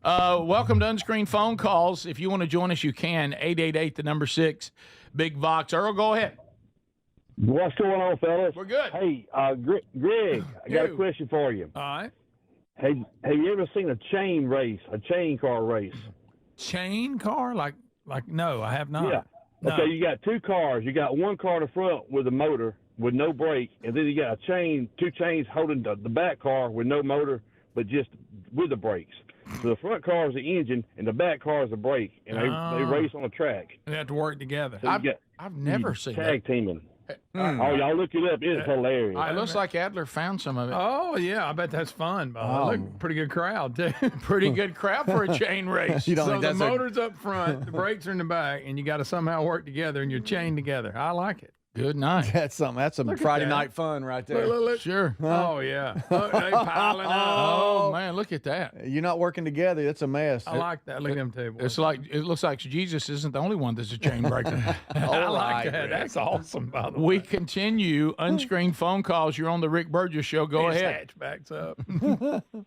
Welcome to Unscreened Phone Calls. If you want to join us, you can. 888-6, Big Vox. Earl, go ahead. What's going on, fellas? We're good. Hey, Greg, I got a question for you. All right. Have you ever seen a chain car race? Chain car? Like no, I have not. Yeah. No. Okay, you got two cars. You got one car in the front with a motor with no brake, and then you got two chains holding the back car with no motor, but just with the brakes. So the front car is the engine, and the back car is the brake, and they race on a track. They have to work together. So I've never seen tag teaming. Oh, y'all look it up. It's hilarious. It looks like Adler found some of it. Oh, yeah. I bet that's fun. Look, pretty good crowd, too. Pretty good crowd for a chain race. So the motor's up front, the brakes are in the back, and you got to somehow work together, and you're chained together. I like it. Good night. That's something. That's some Friday night fun right there. Look. Sure. Oh, yeah. Look, they piling up. Oh, man, look at that. You're not working together. That's a mess. I like that. Look at them tables. It looks like Jesus isn't the only one that's a chain breaker. I like that. That's awesome, by the way. We continue Unscreened Phone Calls. You're on the Rick Burgess Show. Go ahead. Hatchbacks up.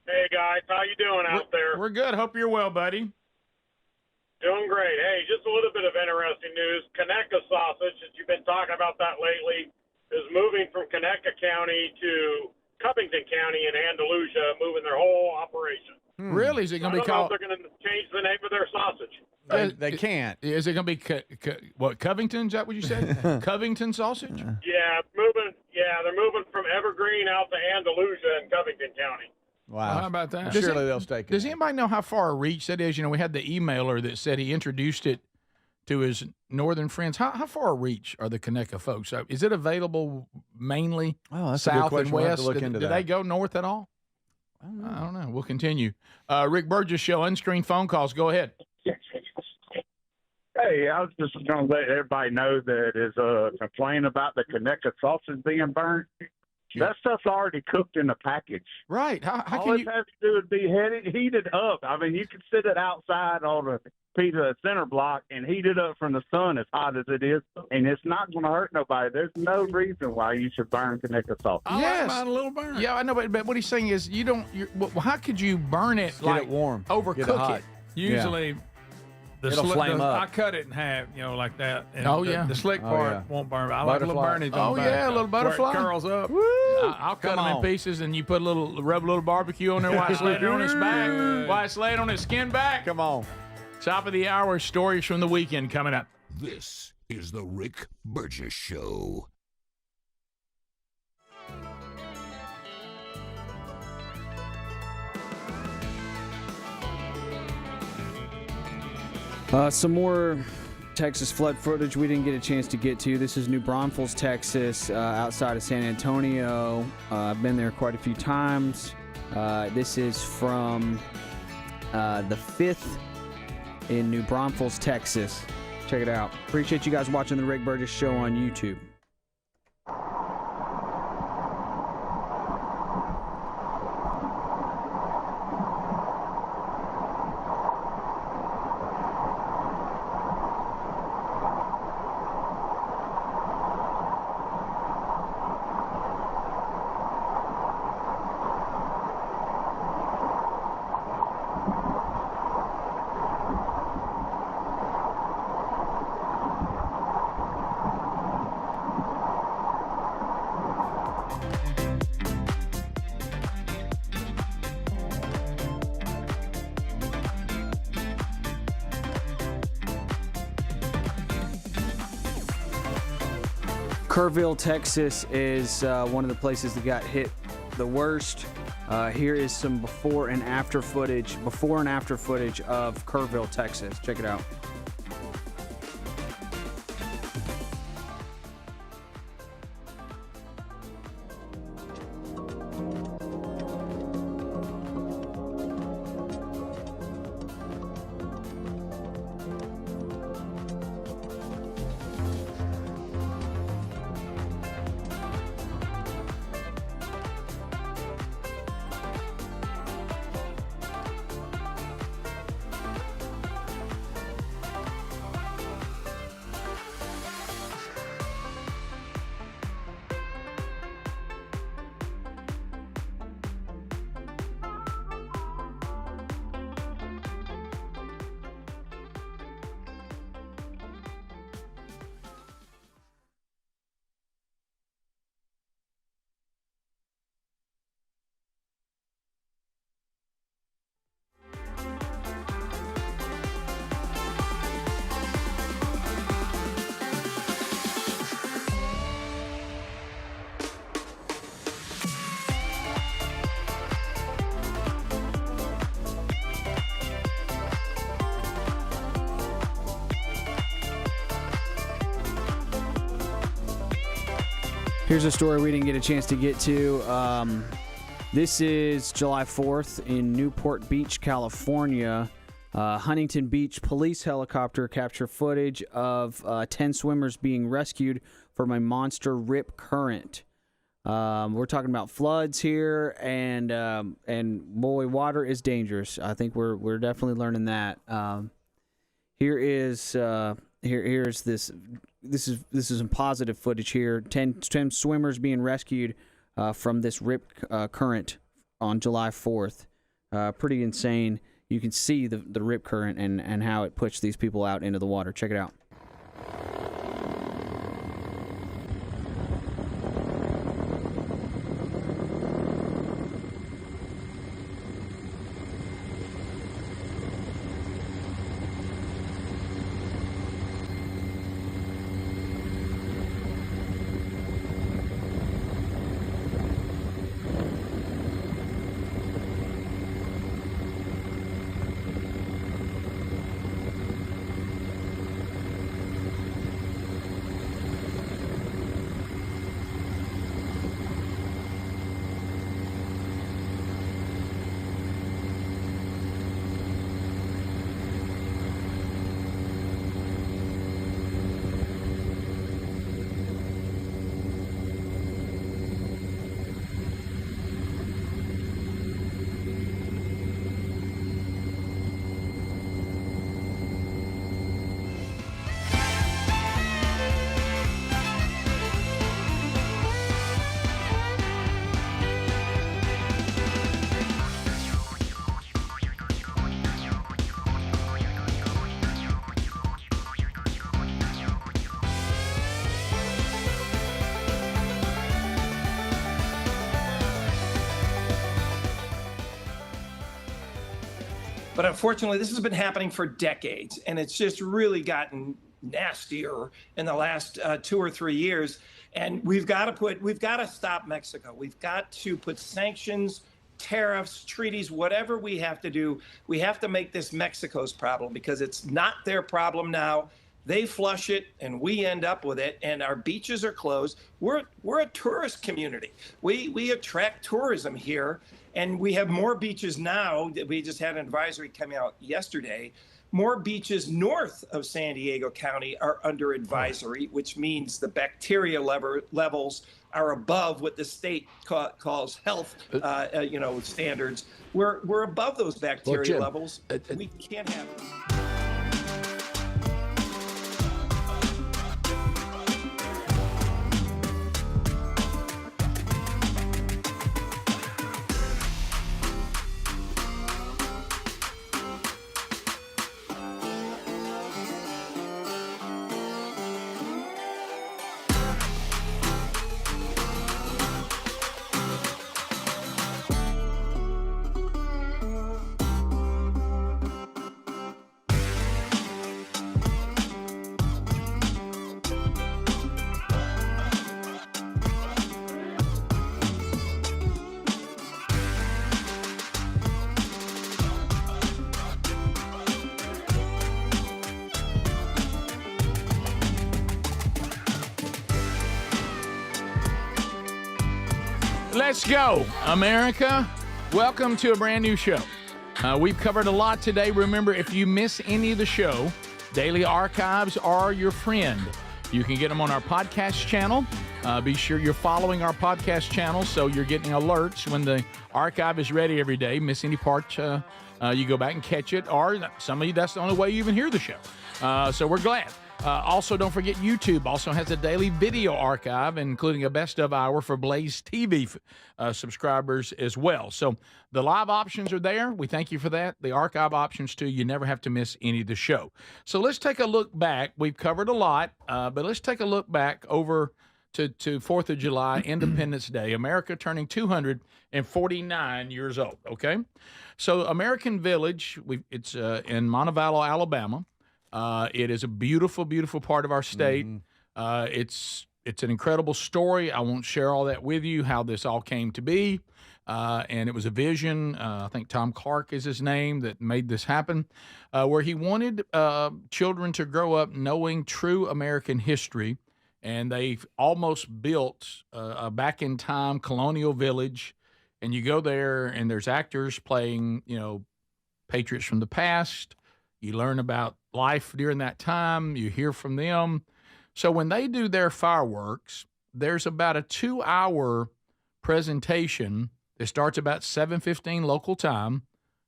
Hey, guys. How you doing out there? We're good. Hope you're well, buddy. Doing great. Hey, just a little bit of interesting news. Conecuh sausage, that you've been talking about that lately, is moving from Conecuh County to Covington County in Andalusia, moving their whole operation. Really? Is it going to be called? They're going to change the name of their sausage. They can't. Is it going to be Covington? Is that what you said? Covington sausage? Yeah, they're moving from Evergreen out to Andalusia in Covington County. Wow. How about that? Surely they'll stay. Does anybody know how far a reach that is? You know, we had the emailer that said he introduced it to his northern friends. How far a reach are the Conecuh folks? Is it available mainly that's a good south and question. We'll have west? to look into Do that. they go north at all? I don't know. We'll continue. Rick Burgess Show, Unscreened Phone Calls. Go ahead. Hey, I was just going to let everybody know that is complaining about the Conecuh sausage being burnt. That stuff's already cooked in the package. Right. How All can it you? has to do is be heated up. I mean, you can sit it outside on a piece of center block and heat it up from the sun as hot as it is, and it's not going to hurt nobody. There's no reason why you should burn Conecuh sausage. Yes. Mine a little burn. Yeah, I know, but what he's saying is you don't. Well, how could you burn it Get it warm. overcook Get it hot. it? Usually, It'll flame up. I cut it in half, like that. And Oh, the, yeah. The slick Oh, part yeah. won't burn. I like a little Butterfly. burnage on Oh the yeah, back, a little where it butterfly. curls up. I'll cut them in on. pieces, and you put rub a little barbecue on there while it's laying on its back, while it's laying on its skin back. Come on. Top of the hour, stories from the weekend coming up. This is the Rick Burgess Show. Some more Texas flood footage we didn't get a chance to get to. This is New Braunfels, Texas, outside of San Antonio. I've been there quite a few times. This is from the 5th in New Braunfels, Texas. Check it out. Appreciate you guys watching the Rick Burgess Show on YouTube. Kerrville, Texas is one of the places that got hit the worst. Here is some before and after footage of Kerrville, Texas. Check it out. Here's a story we didn't get a chance to get to. This is July 4th in Newport Beach, California. Huntington Beach police helicopter captured footage of 10 swimmers being rescued from a monster rip current. We're talking about floods here, and boy, water is dangerous. I think we're definitely learning that. Here's this. This is some positive footage here. 10 swimmers being rescued from this rip current on July 4th. Pretty insane. You can see the rip current and how it pushed these people out into the water. Check it out. But unfortunately, this has been happening for decades, and it's just really gotten nastier in the last 2 or 3 years. And we've got to stop Mexico. We've got to put sanctions, tariffs, treaties, whatever we have to do. We have to make this Mexico's problem, because it's not their problem now. They flush it, and we end up with it, and our beaches are closed. We're a tourist community. We attract tourism here, and we have more beaches now. We just had an advisory coming out yesterday. More beaches north of San Diego County are under advisory, which means the bacteria levels are above what the state calls health, standards. We're above those bacteria Jim, levels. We can't have them. Let's go, America. Welcome to a brand new show. We've covered a lot today. Remember, if you miss any of the show, daily archives are your friend. You can get them on our podcast channel. Be sure you're following our podcast channel so you're getting alerts when the archive is ready every day. Miss any part, you go back and catch it. Or some of you, that's the only way you even hear the show. So we're glad. Also, don't forget YouTube also has a daily video archive, including a best of hour for Blaze TV subscribers as well. So the live options are there. We thank you for that. The archive options, too. You never have to miss any of the show. So let's take a look back. We've covered a lot, but let's take a look back over to 4th of July, Independence Day, America turning 249 years old, okay? So American Village, it's in Montevallo, Alabama. It is a beautiful, beautiful part of our state. It's an incredible story. I won't share all that with you, how this all came to be. And it was a vision. I think Tom Clark is his name that made this happen, where he wanted children to grow up knowing true American history. And they almost built a back-in-time colonial village. And you go there, and there's actors playing, patriots from the past. You learn about life during that time. You hear from them. So when they do their fireworks, there's about a 2-hour presentation that starts about 7:15 local time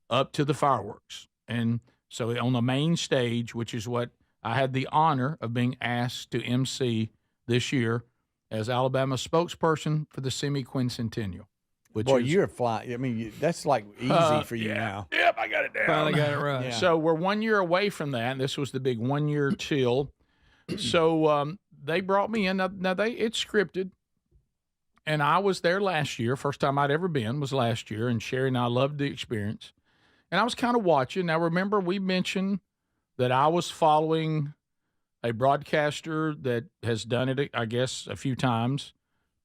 up to the fireworks. And so on the main stage, which is what I had the honor of being asked to MC this year as Alabama spokesperson for the semi-quincentennial. Boy, you're flying. I mean, that's like easy for you now. Yep, I got it down. Finally got it right. Yeah. So we're 1 year away from that. And this was the big 1 year chill. So they brought me in. Now it's scripted. And I was there last year. First time I'd ever been was last year. And Sherry and I loved the experience. And I was kind of watching. Now, remember, we mentioned that I was following a broadcaster that has done it, I guess, a few times,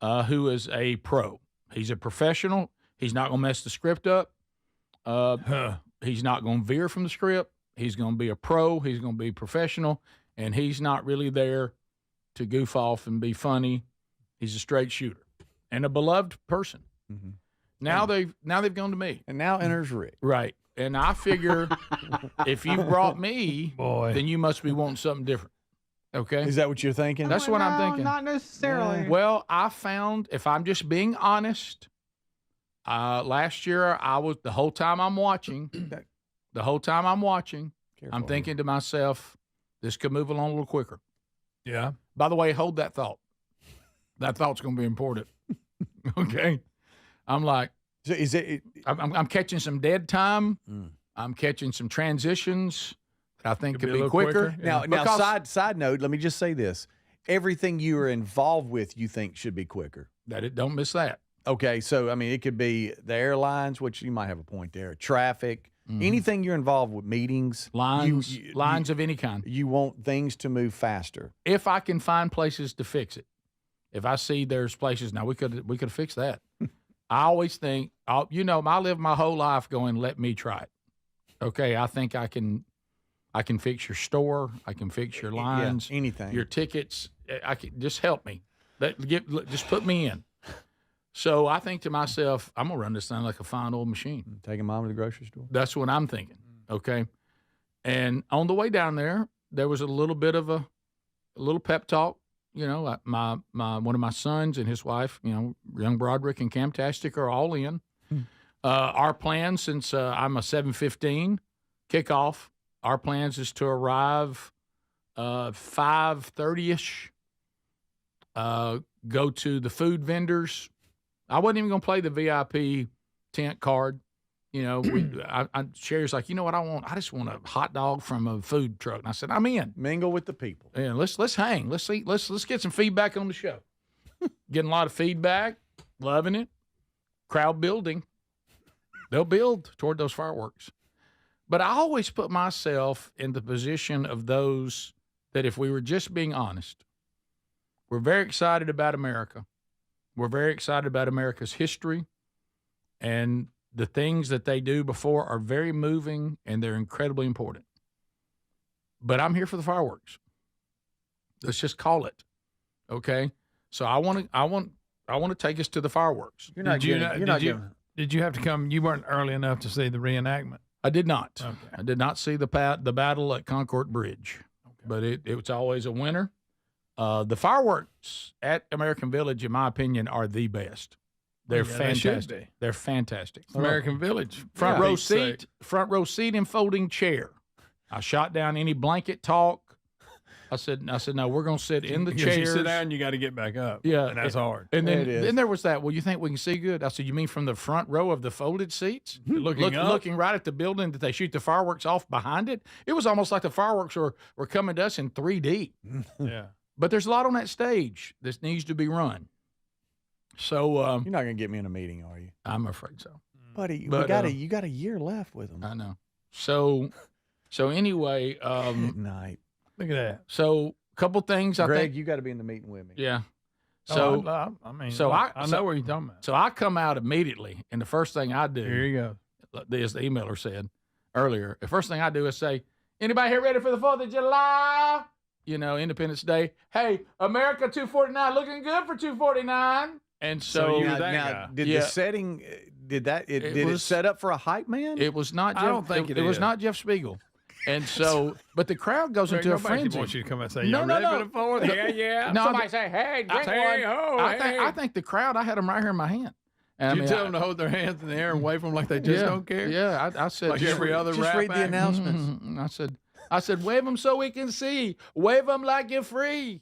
who is a pro. He's a professional. He's not going to mess the script up. He's not going to veer from the script. He's going to be a pro. He's going to be professional. And he's not really there to goof off and be funny. He's a straight shooter and a beloved person. Mm-hmm. Now they've gone to me. And now enters Rick. Right. And I figure if you brought me, then you must be wanting something different. Okay. Is that what you're thinking? That's what I'm thinking. Not necessarily. Well, I found, if I'm just being honest, last year I was, the whole time I'm watching, I'm thinking to myself, this could move along a little quicker. Yeah. By the way, hold that thought. That thought's going to be important. Okay. I'm like, so is it? I'm catching some dead time. I'm catching some transitions that I think could be quicker. Now, side note, let me just say this. Everything you are involved with, you think should be quicker. Don't miss that. Okay. So, I mean, it could be the airlines, which you might have a point there, traffic, anything you're involved with, meetings. Lines of any kind. You want things to move faster. If I can find places to fix it. If I see there's places, now we could fix that. I always think, I live my whole life going, let me try it. Okay, I think I can I can fix your store. I can fix your lines. anything. Your tickets. I can just help me. Just put me in. So I think to myself, I'm gonna run this thing like a fine old machine. Taking mom to the grocery store. That's what I'm thinking. Okay. And on the way down there was a little bit of a little pep talk. You know, my one of my sons and his wife, you know, young Broderick and Camtastic are all in. Our plan, since I'm a 7:15 kickoff, our plans is to arrive 5:30ish. Go to the food vendors. I wasn't even going to play the VIP tent card. You know, Sherry's like, you know what I want? I just want a hot dog from a food truck. And I said, I'm in. Mingle with the people. Yeah, let's hang. Let's see. Let's get some feedback on the show. Getting a lot of feedback, loving it. Crowd building. They'll build toward those fireworks. But I always put myself in the position of those that, if we were just being honest, we're very excited about America. We're very excited about America's history, and the things that they do before are very moving and they're incredibly important. But I'm here for the fireworks. Let's just call it. Okay? So I want to take us to the fireworks. Did you have to come? You weren't early enough to see the reenactment. I did not. Okay. I did not see the battle at Concord Bridge. Okay. But it was always a winner. The fireworks at American Village, in my opinion, are the best. They're fantastic. They're fantastic. American Village. Front row seat and folding chair. I shot down any blanket talk. I said, no, we're going to sit in the chairs. You sit down, you got to get back up. Yeah. And that's hard. And then there was that, well, you think we can see good? I said, you mean from the front row of the folded seats? Looking right at the building that they shoot the fireworks off behind it? It was almost like the fireworks were coming to us in 3D. Yeah. But there's a lot on that stage that needs to be run. So you're not going to get me in a meeting, are you? I'm afraid so. Buddy, you got a year left with them. I know. So anyway, night. Look at that. So a couple things. Greg, you got to be in the meeting with me. Yeah. So I know where you're talking about. So I come out immediately, and the first thing I do. Here you go. As the emailer said earlier, the first thing I do is say, "Anybody here ready for the 4th of July? You know, Independence Day. Hey, America 249 looking good for 249." And so did the setting? Did it set up for a hype man? It was not. Jeff, I don't think it was not Jeff Spiegel. And so, but the crowd goes into a frenzy. Nobody wants you to come and say, "You're ready for the 4th?" Yeah. No, Somebody say, "Hey, drink one." I think the crowd. I had them right here in my hand. And you tell them to hold their hands in the air and wave them like they just don't care. Yeah, I said like every other just rap read the act. announcements. I said, wave them so we can see. Wave them like you're free.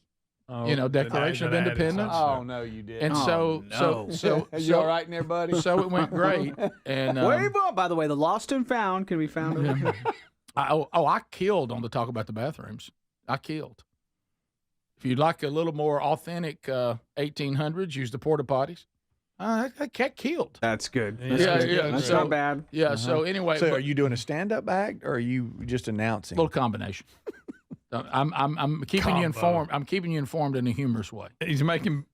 Oh, you know, Declaration of Independence. Oh no, you did. And so you all right in there, buddy? So it went great. And wave up. By the way, the Lost and Found can be found. I killed on the talk about the bathrooms. I killed. If you'd like a little more authentic 1800s, use the porta potties. I killed. That's good. That's not bad. Yeah. So anyway, are you doing a stand-up act or are you just announcing? A little combination. I'm keeping you informed. I'm keeping you informed in a humorous way. He's making.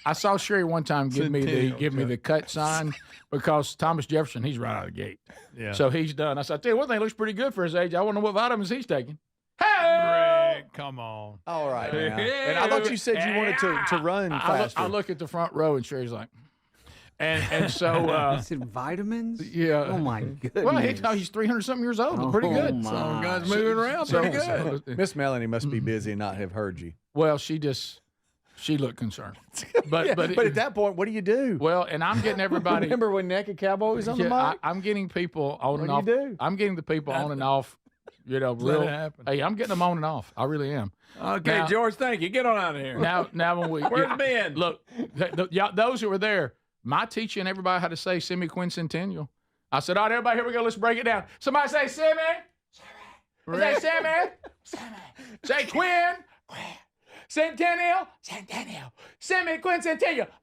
I saw Sherry one time give me the cut sign because Thomas Jefferson, he's right out of the gate. Yeah. So he's done. I said, I tell you one thing, looks pretty good for his age. I want to know what vitamins he's taking. Hey, Rick, come on. All right. Now. And I thought you said you wanted to run faster. I look at the front row and Sherry's like, and so. Is it vitamins? Yeah. Oh my goodness. Well, he's 300-something years old. Pretty good. Some guys moving around pretty good. Miss Melanie must be busy and not have heard you. Well, she looked concerned. But at that point, what do you do? Well, and I'm getting everybody. Remember when Naked Cowboy was on the mic? I'm getting people on and off. What do you do? I'm getting the people on and off. You know, Let it happen. Hey, I'm getting them on and off. I really am. Okay, now, George, thank you. Get on out of here. Now when we where's Ben? Look, those who were there, my teaching everybody how to say semi-quincentennial. I said, all right, everybody, here we go. Let's break it down. Somebody say semi. Say semi. Say quin. Centennial, semi-quincentennial,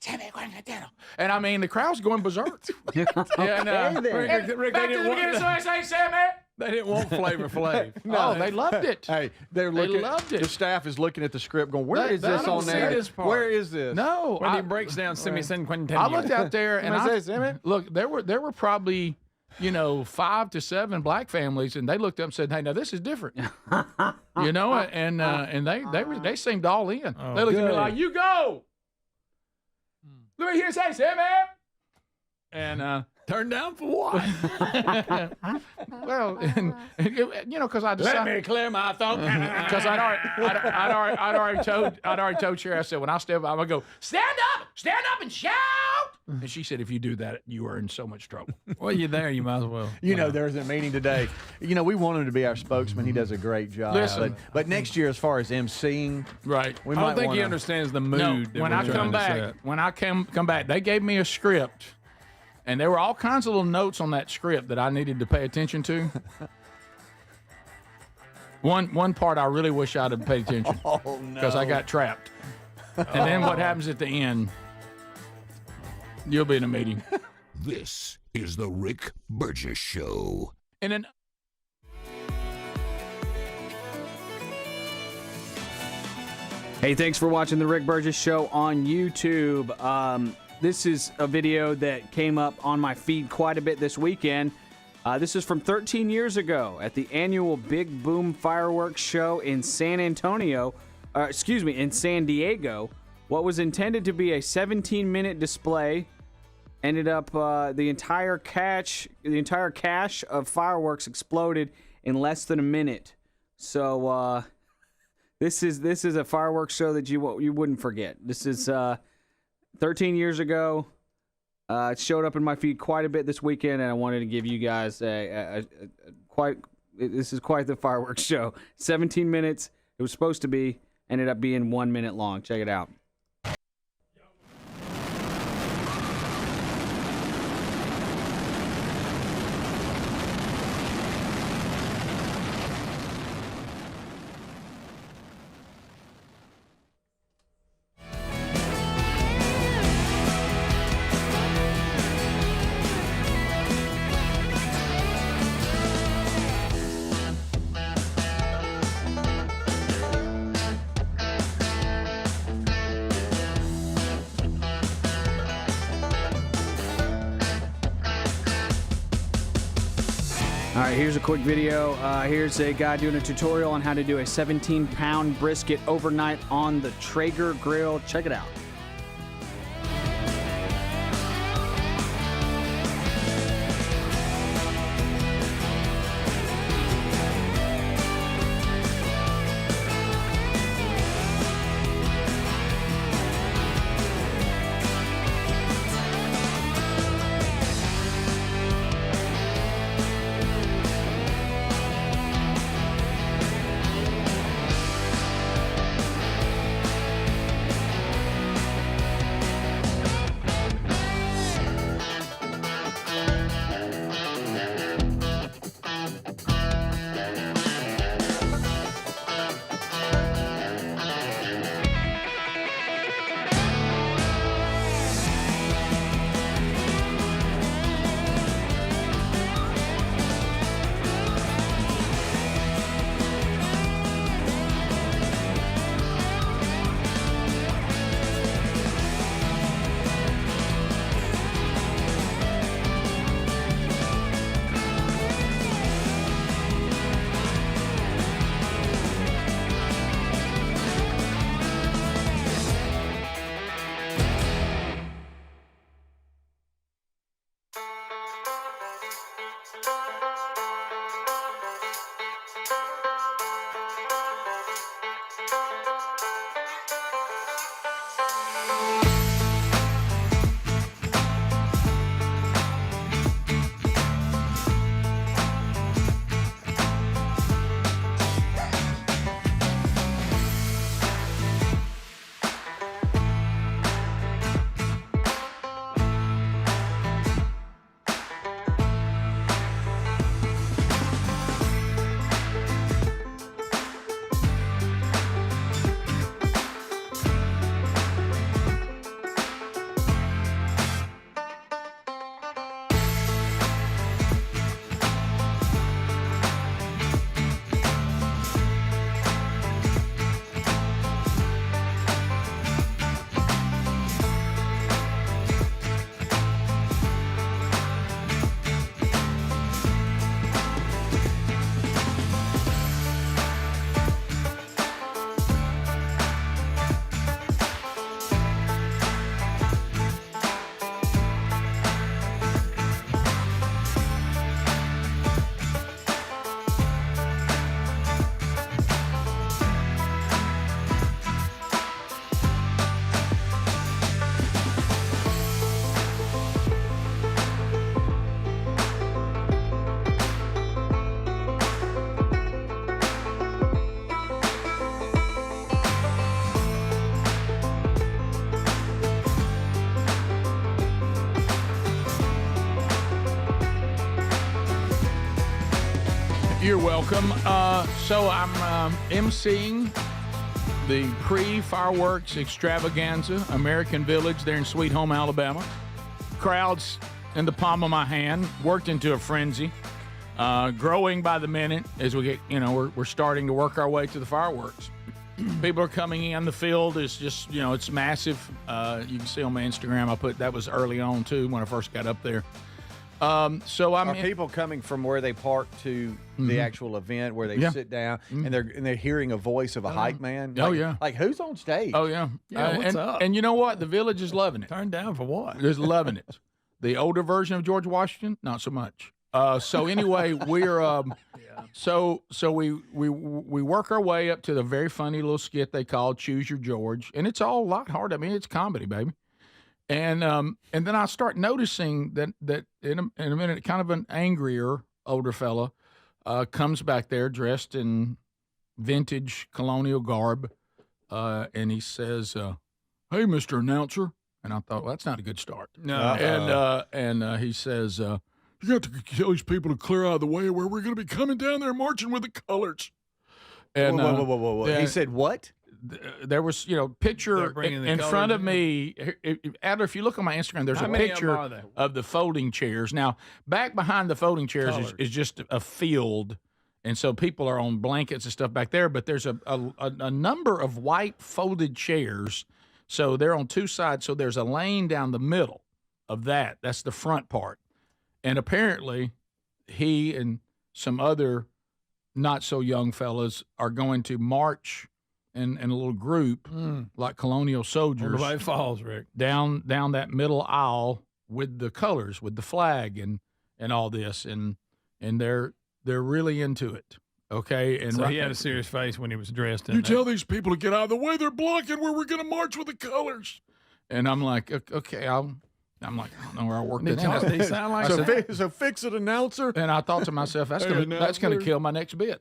semi-quincentennial. And I mean, the crowd's going berserk. Rick, back to the beginning, so I say semi. They didn't want Flavor Flav. No, they loved it. Hey, they loved it. The staff is looking at the script going, where is this on there? Where is this? No. When he breaks down semi-quincentennial. I looked out there and look, there were probably 5 to 7 black families, and they looked up and said, "Hey, now this is different," and they seemed all in. Oh, they looked at me good. like, "You go, let me hear you say, man," and turned down for what? Well, because I decided. Let me clear my throat. Because I'd already told Sherry. I said, when I step up, I'm gonna go, stand up and shout. And she said, if you do that, you are in so much trouble. Well, you're there. You might as well. There was a meeting today. We want him to be our spokesman. He does a great job. Listen. But next year, as far as emceeing, right? We I don't might think he wanna- understands the mood. No, that when we're I trying come to back, set. when I come back, they gave me a script, and there were all kinds of little notes on that script that I needed to pay attention to. One part I really wish I'd have paid attention because I got trapped. And then what happens at the end? You'll be in a meeting. This is the Rick Burgess Show. And then. Hey, thanks for watching the Rick Burgess Show on YouTube. This is a video that came up on my feed quite a bit this weekend. This is from 13 years ago at the annual Big Boom Fireworks Show in San Diego. What was intended to be a 17-minute display ended up the entire cache of fireworks exploded in less than a minute. So this is a fireworks show that you wouldn't forget. This is 13 years ago. It showed up in my feed quite a bit this weekend, and I wanted to give you guys this is quite the fireworks show. 17 minutes. It was supposed to be. Ended up being 1 minute long. Check it out. All right, here's a quick video. Here's a guy doing a tutorial on how to do a 17-pound brisket overnight on the Traeger grill. Check it out. You're welcome. So I'm emceeing the pre-fireworks extravaganza, American Village there in Sweet Home, Alabama. Crowds in the palm of my hand, worked into a frenzy, growing by the minute as we get, we're starting to work our way to the fireworks. People are coming in. The field is just, it's massive. You can see on my Instagram, that was early on too when I first got up there. So are people coming from where they park to the actual event where they sit down and they're hearing a voice of a hype man? Like who's on stage? Oh yeah. What's up? And you know what? The Village is loving it. Turned down for what? Just loving it. The older version of George Washington, not so much. So anyway, we're so we work our way up to the very funny little skit they call "Choose Your George," and it's all lighthearted. I mean, it's comedy, baby. And then I start noticing that in a minute, kind of an angrier older fella comes back there dressed in vintage colonial garb, and he says, "Hey, Mr. Announcer." And I thought, well, that's not a good start. No. And he says, "You got to tell these people to clear out of the way where we're going to be coming down there marching with the colors." And whoa. He said what? There was, picture in front of me. Adler, if you look on my Instagram, there's a picture of the folding chairs. Now, back behind the folding chairs is just a field, and so people are on blankets and stuff back there. But there's a number of white folded chairs, so they're on two sides. So there's a lane down the middle of that. That's the front part, and apparently, he and some other not so young fellas are going to march in a little group like colonial soldiers. Nobody falls, Rick. Down that middle aisle with the colors, with the flag and all this, and they're really into it. Okay, and so he had a serious face when he was dressed in. You tell these people to get out of the way; they're blocking where we're going to march with the colors. And I'm like, okay, I'm like, I don't know where I worked it out. They sound like so fix it, announcer. And I thought to myself, that's gonna kill my next bit.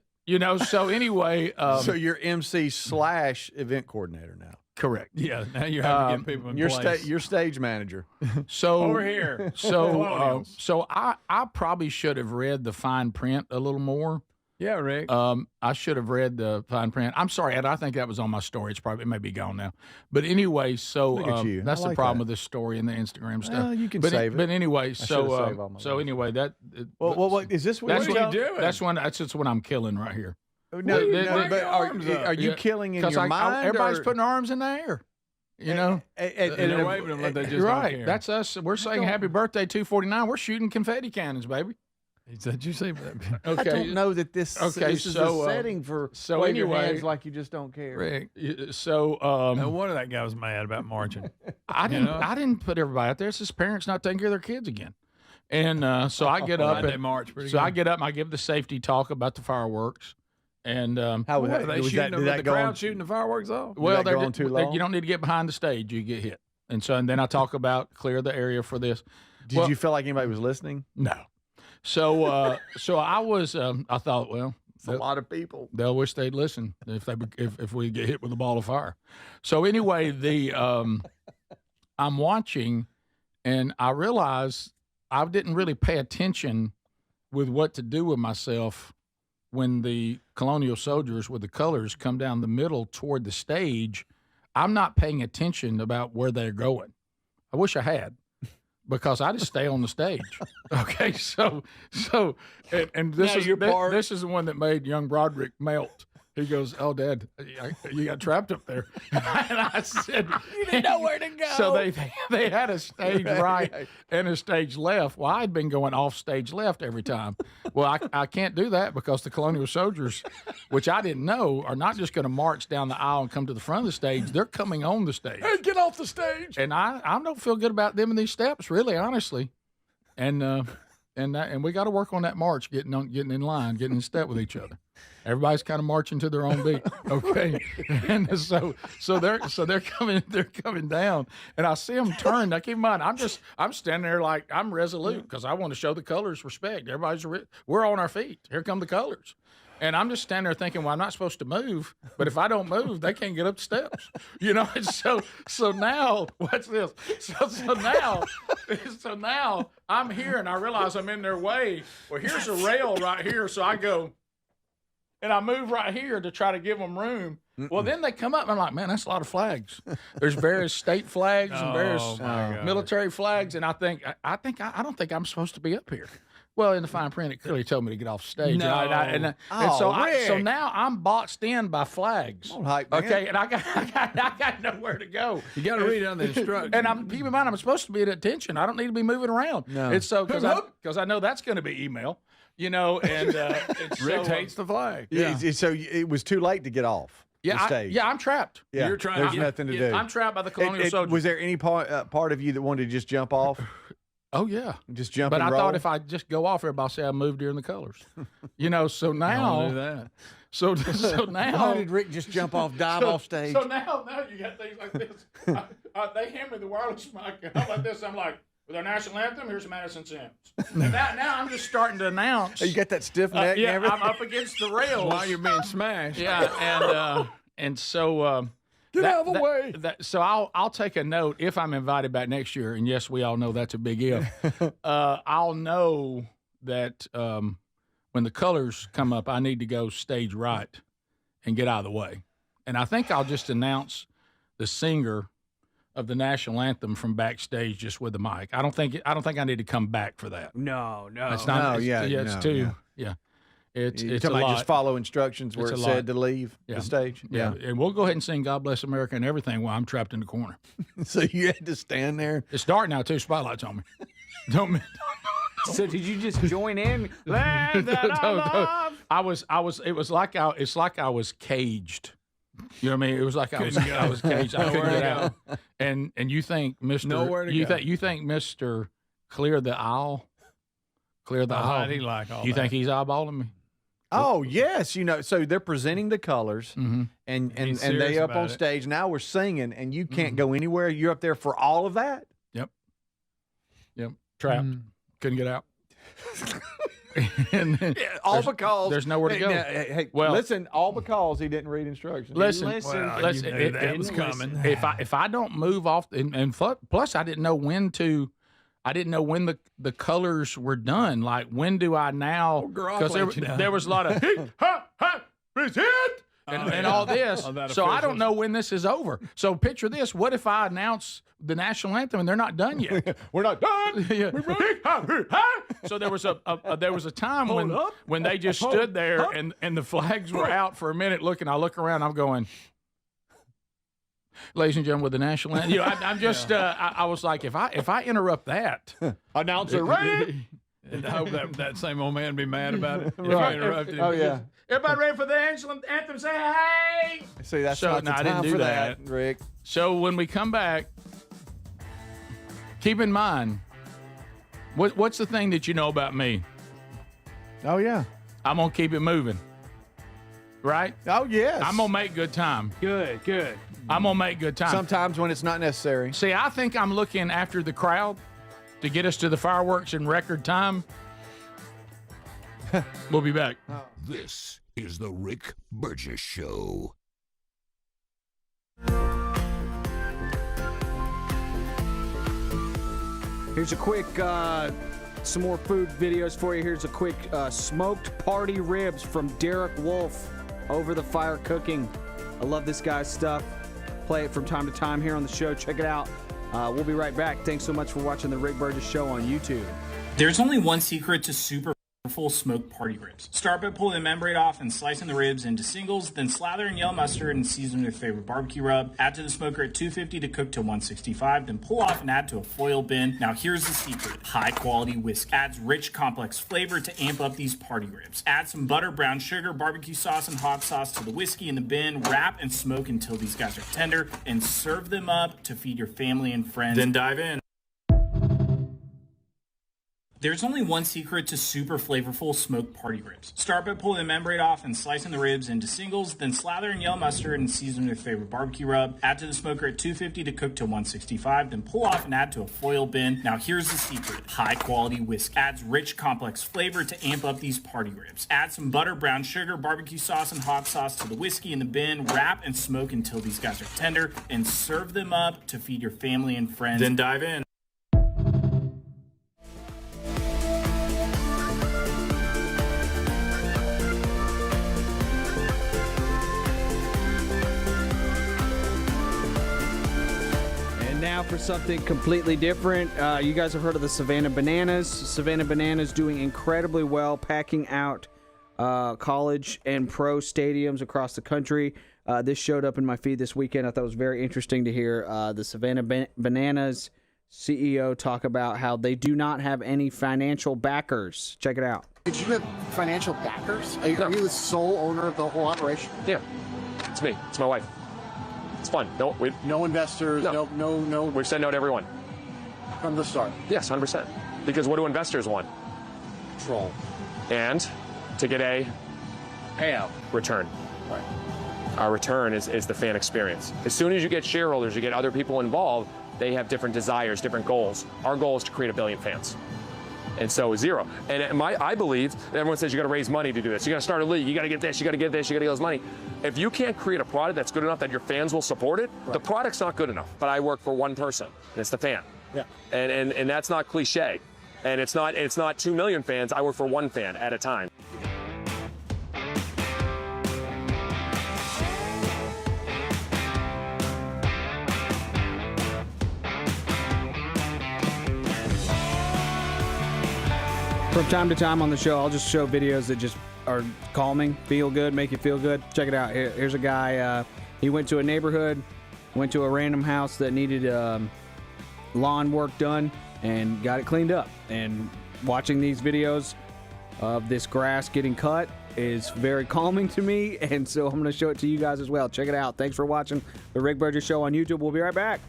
So anyway. So you're MC / event coordinator now. Correct. Yeah, now you're having to get people in place. You're stage manager. So over here. So I probably should have read the fine print a little more. Yeah, Rick. I should have read the fine print. I'm sorry, Ed. I think that was on my story. It may be gone now. But anyway, so that's the problem with this story and the Instagram stuff. Well, you can save it. But anyway, anyway, that. What is this? That's what what you doing? That's just what I'm killing right here. No, but are you killing in your mind? Everybody's putting their arms in the air. And they're waving them like they just right. Don't care. That's us. We're saying happy birthday 249. We're shooting confetti cannons, baby. Did you say? Okay. I don't know that this is the setting for wave your hands like you just don't care. Rick, no wonder that guy was mad about marching. I didn't put everybody out there. It's his parents not taking care of their kids again. And so I get up. They march pretty so good. I get up and I give the safety talk about the fireworks. And how are they shooting? The crowd shooting the fireworks off? Well, they're going too long. You don't need to get behind the stage. You get hit. And then I talk about clear the area for this. Did you feel like anybody was listening? No. So I was. I thought, well, it's a lot of people. They'll wish they'd listen if we get hit with a ball of fire. So anyway, I'm watching, and I realize I didn't really pay attention with what to do with myself when the colonial soldiers with the colors come down the middle toward the stage. I'm not paying attention about where they're going. I wish I had. Because I just stay on the stage. Okay, so and this is the one that made young Broderick melt. He goes, "Oh, Dad, you got trapped up there." And I said, "You didn't know where to go." So they had a stage right and a stage left. Well, I'd been going off stage left every time. Well, I can't do that because the colonial soldiers, which I didn't know, are not just going to march down the aisle and come to the front of the stage. They're coming on the stage. Hey, get off the stage! And I don't feel good about them in these steps, really, honestly. And we got to work on that march, getting in line, getting in step with each other. Everybody's kind of marching to their own beat, okay? And so they're coming down, and I see them turn. Now keep in mind, I'm standing there like I'm resolute because I want to show the colors respect. We're on our feet. Here come the colors. And I'm just standing there thinking, well, I'm not supposed to move, but if I don't move, they can't get up the steps. And so now, what's this? So now I'm here and I realize I'm in their way. Well, here's a rail right here. So I go, and I move right here to try to give them room. Well, then they come up, and I'm like, man, that's a lot of flags. There's various state flags and various military flags, and I don't think I'm supposed to be up here. Well, in the fine print, it clearly told me to get off stage. No. So now I'm boxed in by flags. Okay, and I got nowhere to go. You got to read on the instructions. And keep in mind, I'm supposed to be at attention. I don't need to be moving around. No. It's so because I know that's going to be email. And Rick hates the flag. Yeah. So it was too late to get off the stage. I'm trapped. Yeah, You're trying there's to nothing to do. I'm trapped by the colonial soldiers. Was there any part of you that wanted to just jump off? Oh yeah, just jump. But and I roll? thought if I just go off, everybody say I moved during the colors. So now, Don't do that. So now, how did Rick just jump off, dive off stage? So now you got things like this. They hand me the wireless mic, and I'm like this. I'm like, with our national anthem, here's Madison Sims. And now I'm just starting to announce. You got that stiff neck. Yeah, and everything? I'm up against the rails While you're being smashed. Yeah, and so. Get out of the way. So I'll take a note if I'm invited back next year, and yes, we all know that's a big if. I'll know that when the colors come up, I need to go stage right and get out of the way. And I think I'll just announce the singer of the national anthem from backstage just with the mic. I don't think I need to come back for that. No. It's not. It's too. It's You're a talking about lot. just follow instructions where It's it a said lot. to leave the stage. Yeah, and we'll go ahead and sing "God Bless America" and everything while I'm trapped in the corner. So you had to stand there. It's dark now too. Spotlight's on me. Don't. So did you just join in? Land that I love. It's like I was caged. You know what I mean? It was like I was caged. I couldn't get out. And you think Mr. Nowhere to go. You think Mr. Clear the Aisle? Clear the Aisle. He like all You that. think he's eyeballing me? Oh yes, so they're presenting the colors, and He's they serious up on about it. stage. Now we're singing, and you can't go anywhere. You're up there for all of that. Yep. Trapped. Couldn't get out. And All because there's nowhere to go. Hey, Well- listen, all because he didn't read instructions. Listen, Well, you knew that was coming. If I don't move off, and plus I didn't know when the colors were done. Like, when do I now? Because there was a lot of present and all this. So I don't know when this is over. So picture this: what if I announce the national anthem and they're not done yet? We're not done. So there was a time when they just stood there and the flags were out for a minute. I look around. I'm going, ladies and gentlemen, with the national anthem. I'm just. I was like, if I interrupt that, Announcer ready. And I hope that same old man be mad about it. If I Right. interrupted him. Oh yeah. everybody ready for the national anthem? Say hey. See, that's So, not the no, I time didn't do for that. Rick. So when we come back, keep in mind, what's the thing that you know about me? Oh yeah. I'm gonna keep it moving. Right? Oh yes. I'm gonna make good time. Good. I'm gonna make good time. Sometimes when it's not necessary. See, I think I'm looking after the crowd to get us to the fireworks in record time. We'll be back. This is the Rick Burgess Show. Here's a quick, some more food videos for you. Here's a quick smoked party ribs from Derek Wolf over the fire cooking. I love this guy's stuff. Play it from time to time here on the show. Check it out. We'll be right back. Thanks so much for watching the Rick Burgess Show on YouTube. There's only one secret to super full smoked party ribs. Start by pulling the membrane off and slicing the ribs into singles, then slather in yellow mustard and season with your favorite barbecue rub. Add to the smoker at 250 to cook to 165, then pull off and add to a foil bin. Now here's the secret. High quality whiskey adds rich, complex flavor to amp up these party ribs. Add some butter, brown sugar, barbecue sauce, and hot sauce to the whiskey in the bin. Wrap and smoke until these guys are tender, and serve them up to feed your family and friends. Then dive in. There's only one secret to super flavorful smoked party ribs. Start by pulling the membrane off and slicing the ribs into singles, then slather in yellow mustard and season with your favorite barbecue rub. Add to the smoker at 250 to cook to 165, then pull off and add to a foil bin. Now here's the secret. High quality whiskey adds rich, complex flavor to amp up these party ribs. Add some butter, brown sugar, barbecue sauce, and hot sauce to the whiskey in the bin. Wrap and smoke until these guys are tender, and serve them up to feed your family and friends. Then dive in. something completely different. You guys have heard of the Savannah Bananas. Savannah Bananas doing incredibly well, packing out college and pro stadiums across the country. This showed up in my feed this weekend. I thought it was very interesting to hear the Savannah Bananas CEO talk about how they do not have any financial backers. Check it out. Did you have financial backers? Are you the sole owner of the whole operation? Yeah, it's me. It's my wife. It's fun. No investors. No. We've said no to everyone from the start. Yes, 100%. Because what do investors want? Control. And to get a payout return. Right. Our return is the fan experience. As soon as you get shareholders, you get other people involved. They have different desires, different goals. Our goal is to create 1 billion fans. And so 0. And I believe, everyone says you got to raise money to do this. You got to start a league. You got to get this. You got to get this. You got to get this money. If you can't create a product that's good enough that your fans will support it, the product's not good enough. But I work for one person, and it's the fan. Yeah. And that's not cliche. And it's not 2 million fans. I work for one fan at a time. From time to time on the show, I'll just show videos that just are calming, feel good, make you feel good. Check it out. Here's a guy, he went to a neighborhood, went to a random house that needed lawn work done, and got it cleaned up. And watching these videos of this grass getting cut is very calming to me, and so I'm going to show it to you guys as well. Check it out. Thanks for watching the Rick Burgess Show on YouTube. We'll be right back.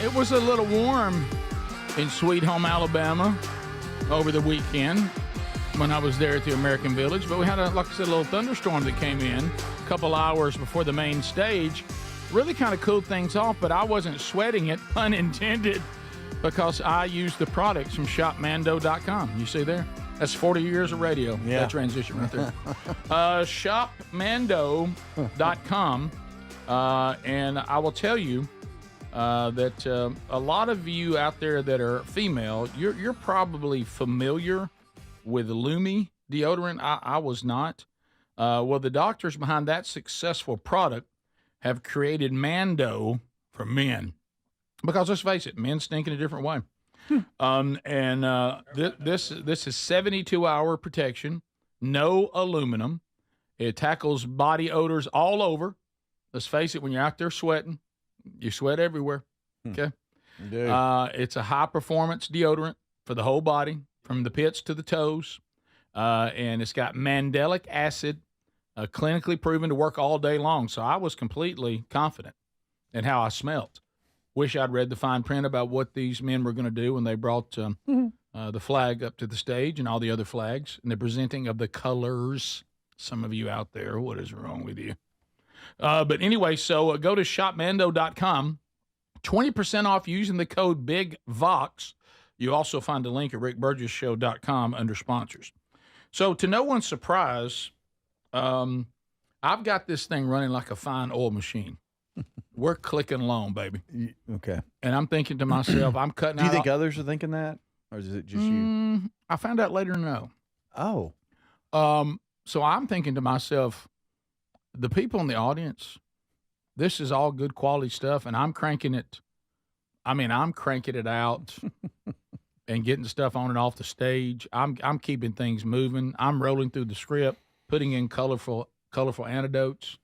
It was a little warm in Sweet Home, Alabama over the weekend when I was there at the American Village. But we had, like I said, a little thunderstorm that came in a couple hours before the main stage. Really kind of cooled things off, but I wasn't sweating it, pun intended, because I used the products from shopmando.com. You see there? That's 40 years of radio. Yeah. That transition right there. Shopmando.com. And I will tell you that a lot of you out there that are female, you're probably familiar with Lumi deodorant. I was not. Well, the doctors behind that successful product have created Mando for men. Because let's face it, men stink in a different way. This is 72-hour protection, no aluminum. It tackles body odors all over. Let's face it, when you're out there sweating, you sweat everywhere. Okay. It's a high-performance deodorant for the whole body, from the pits to the toes, and it's got mandelic acid, clinically proven to work all day long. So I was completely confident in how I smelled. Wish I'd read the fine print about what these men were going to do when they brought the flag up to the stage and all the other flags and the presenting of the colors. Some of you out there, what is wrong with you? But anyway, so go to shopmando.com, 20% off using the code BIGVOX. You also find a link at rickburgessshow.com under sponsors. So to no one's surprise, I've got this thing running like a fine oil machine. We're clicking along, baby. Okay. And I'm thinking to myself, I'm cutting out. Do you think others are thinking that? Or is it just you? I found out later, no. Oh. So I'm thinking to myself, the people in the audience, this is all good quality stuff, and I'm cranking it. I mean, I'm cranking it out and getting stuff on and off the stage. I'm keeping things moving. I'm rolling through the script, putting in colorful anecdotes.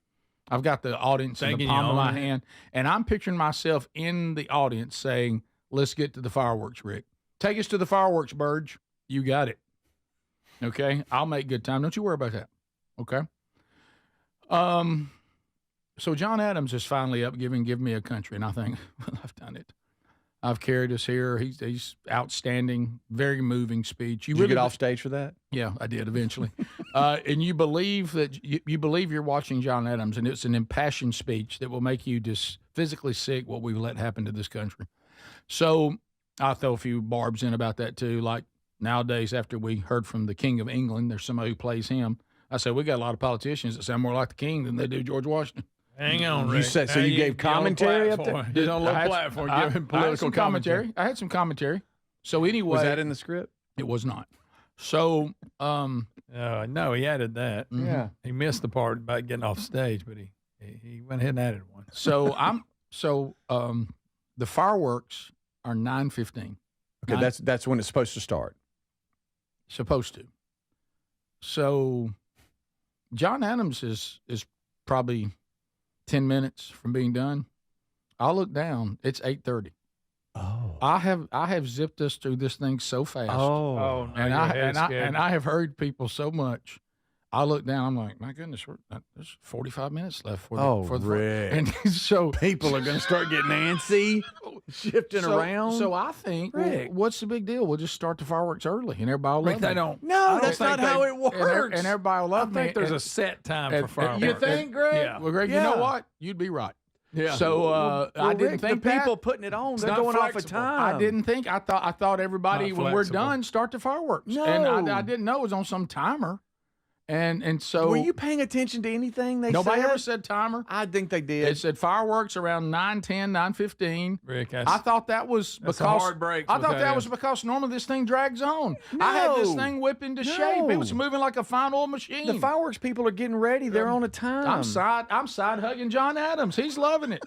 I've got the audience in the palm of my hand, and I'm picturing myself in the audience saying, let's get to the fireworks, Rick. Take us to the fireworks, Burge. You got it. Okay? I'll make good time. Don't you worry about that. Okay? So John Adams is finally up giving me a country, and I think, well, I've done it. I've carried us here. He's outstanding, very moving speech. Did you get off stage for that? Yeah, I did eventually. And you believe that you believe you're watching John Adams, and it's an impassioned speech that will make you just physically sick what we've let happen to this country. So I'll throw a few barbs in about that too. Like nowadays, after we heard from the King of England, there's somebody who plays him. I said, we got a lot of politicians that sound more like the King than they do George Washington. Hang on, Rick. You said so. You gave commentary up there. Did on a little platform giving political commentary. I had some commentary. So anyway, was that in the script? It was not. So, no, he added that. Yeah, he missed the part about getting off stage, but he went ahead and added one. So the fireworks are 9:15. Okay, that's when it's supposed to start. Supposed to. So, John Adams is probably 10 minutes from being done. I look down. It's 8:30. Oh. I have zipped us through this thing so fast. Oh, and I have heard people so much. I look down. I'm like, my goodness, there's 45 minutes left for the Rick. And so people are going to start getting antsy, shifting around. So I think, Rick, what's the big deal? We'll just start the fireworks early, and everybody will love Rick, me. No, that's not how it works. And everybody will love me. I think there's a set time for fireworks. You think, Greg? Yeah. Well, Greg, you know what? You'd be right. Yeah. So I didn't Rick, think the people putting it on, they're going off of time. I didn't think. I thought everybody, when we're done, start the fireworks. No. And I didn't know it was on some timer. And so were you paying attention to anything they nobody said? ever said timer. I think they did. It said fireworks around 9:10, 9:15. Rick, I thought that was because a hard break. I thought that was because normally this thing drags on. No. I had this thing whip into shape. It was moving like a fine oil machine. The fireworks people are getting ready. They're on a time. I'm side hugging John Adams. He's loving it,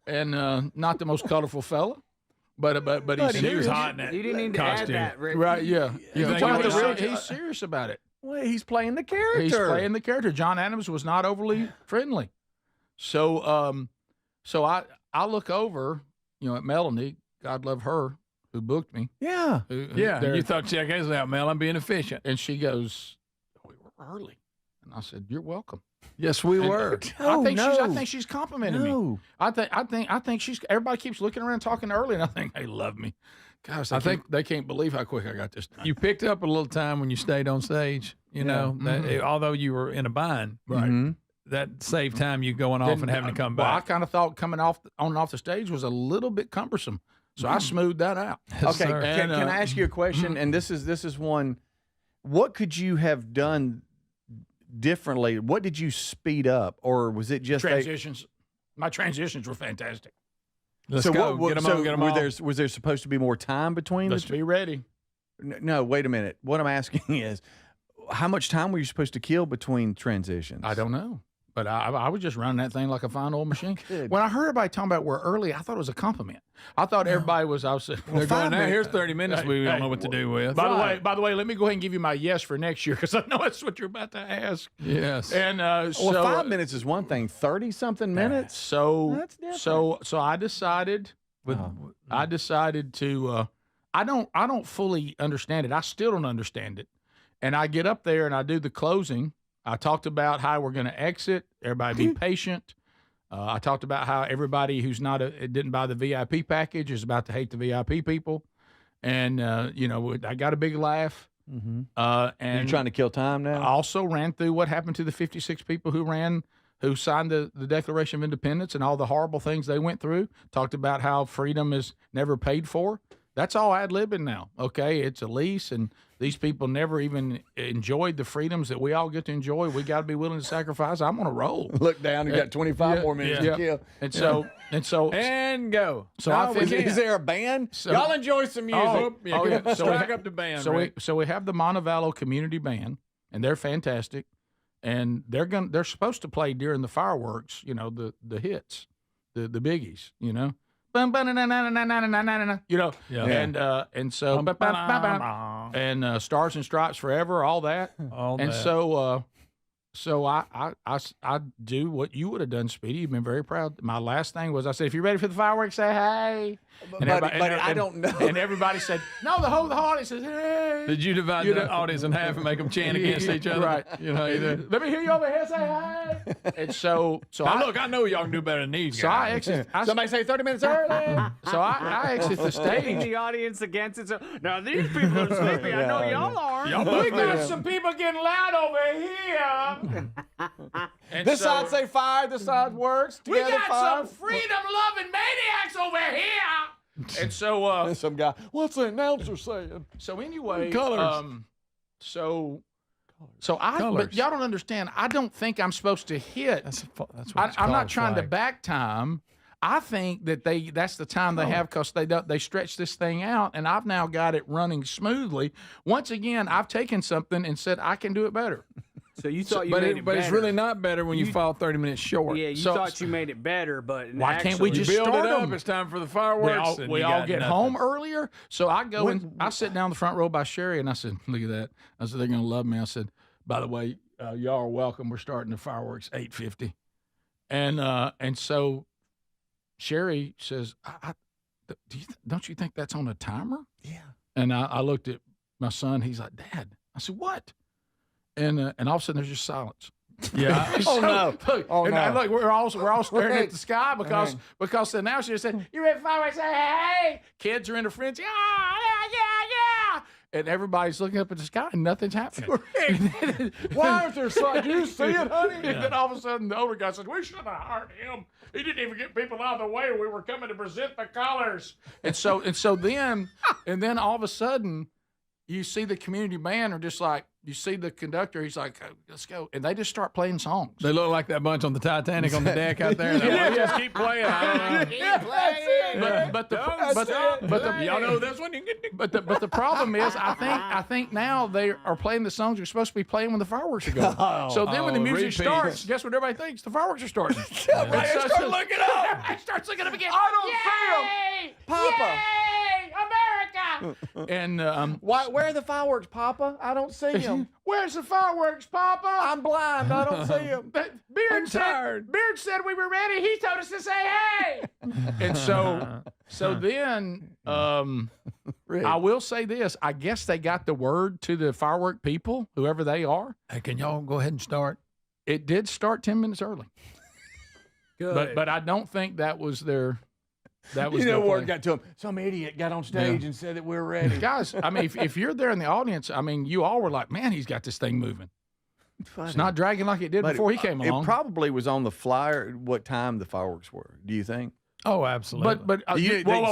and not the most colorful fella. But he was hot in that. You didn't need to add that, Rick. Right? Yeah. He's He's serious about it. Well, he's playing the character. He's playing the character. John Adams was not overly friendly. So I look over, at Melanie, God love her, who booked me. Yeah. You thought, check this out, Mel, I'm being efficient. And she goes, we were early. And I said, you're welcome. Yes, we were. I think she's complimenting me. I think she's. Everybody keeps looking around talking early, and I think they love me. Gosh, I think they can't believe how quick I got this done. You picked up a little time when you stayed on stage. That, although you were in a bind, right? That saved time you going off and having to come back. Well, I kind of thought coming on and off the stage was a little bit cumbersome, so I smoothed that out. Okay, can I ask you a question? And this is one. What could you have done differently? What did you speed up, or was it just transitions? My transitions were fantastic. Let's go. Get them on. Was there supposed to be more time between? Let's be ready. No, wait a minute. What I'm asking is, how much time were you supposed to kill between transitions? I don't know. But I was just running that thing like a fine old machine. Good. When I heard everybody talking about we're early, I thought it was a compliment. I thought everybody was. I was. They're going, now here's 30 minutes. We don't know what to do with. By the way, let me go ahead and give you my yes for next year because I know that's what you're about to ask. Yes. And so 5 minutes is one thing. 30-something minutes. So I decided I decided to. I don't fully understand it. I still don't understand it. And I get up there and I do the closing. I talked about how we're going to exit. Everybody be patient. I talked about how everybody who's didn't buy the VIP package is about to hate the VIP people. And, I got a big laugh. Mm-hmm. And you're trying to kill time now? I also ran through what happened to the 56 people who signed the Declaration of Independence and all the horrible things they went through. Talked about how freedom is never paid for. That's all ad-libbing now, okay? It's a lease, and these people never even enjoyed the freedoms that we all get to enjoy. We got to be willing to sacrifice. I'm on a roll. Look down, you got 25 more minutes to kill. And go. So is there a band? Y'all enjoy some music. Strike up the band. So we have the Montevallo Community Band, and they're fantastic, and they're supposed to play during the fireworks. The hits, the biggies. And so and Stars and Stripes Forever, all that. So I do what you would have done, Speedy. You've been very proud. My last thing was I said, if you're ready for the fireworks, say hey. I don't know. And everybody said, no, the whole audience says, hey. Did you divide the audience in half and make them chant against each other? Right. Let me hear you over here say hey. And so I know y'all can do better than these guys. Somebody say 30 minutes early. So I exit the stage. The audience against it. So, now these people are sleepy. I know y'all are. We got some people getting loud over here. This side say fire, this side works. Together, we got fire. some freedom-loving maniacs over here. And so, and some guy, what's the announcer saying? So anyway, Colors. But y'all don't understand. I don't think I'm supposed to hit. That's what I'm not trying to back time. I think that that's the time they have because they stretch this thing out, and I've now got it running smoothly. Once again, I've taken something and said I can do it better. So you thought you made it better. But it's really not better when you fall 30 minutes short. Yeah, you thought you made it better, but why can't we just build start it up? them? It's time for the fireworks. We all get home earlier. So I go and I sit down the front row by Sherry, and I said, look at that. I said, they're going to love me. I said, by the way, y'all are welcome. We're starting the fireworks 8:50. And so Sherry says, don't you think that's on a timer? Yeah. And I looked at my son. He's like, Dad. I said, what? And all of a sudden there's just silence. Yeah. No! Look, we're all staring at the sky because the announcer said, "You ready for fireworks?" Say, hey! Kids are in a frenzy. Yeah. And everybody's looking up at the sky and nothing's happening. Why is there so? Do you see it, honey? And then all of a sudden the older guy said, "We should have hired him. He didn't even get people out of the way. We were coming to present the colors." And then all of a sudden, you see the community band are just like, you see the conductor, he's like, oh, let's go. And they just start playing songs. They look like that bunch on the Titanic on the deck out there. Just keep playing. Keep playing. But y'all know this one. But the problem is, I think now they are playing the songs they're supposed to be playing when the fireworks are going. So then when the music starts, guess what everybody thinks? The fireworks are starting. Everybody start looking up. Everybody starts looking up again. I don't see them. Papa. Yay, America. And where are the fireworks, Papa? I don't see them. Where's the fireworks, Papa? I'm blind. I don't see them. Beard said we were ready. He told us to say hey. And so then I will say this. I guess they got the word to the firework people, whoever they are. Hey, can y'all go ahead and start? It did start 10 minutes early. Good. But I don't think that was their. That was word got to him. Some idiot got on stage and said that we're ready. Guys, I mean, if you're there in the audience, I mean, you all were like, man, he's got this thing moving. Funny. It's not dragging like it did before he came along. It probably was on the flyer what time the fireworks were. Do you think? Oh, absolutely. But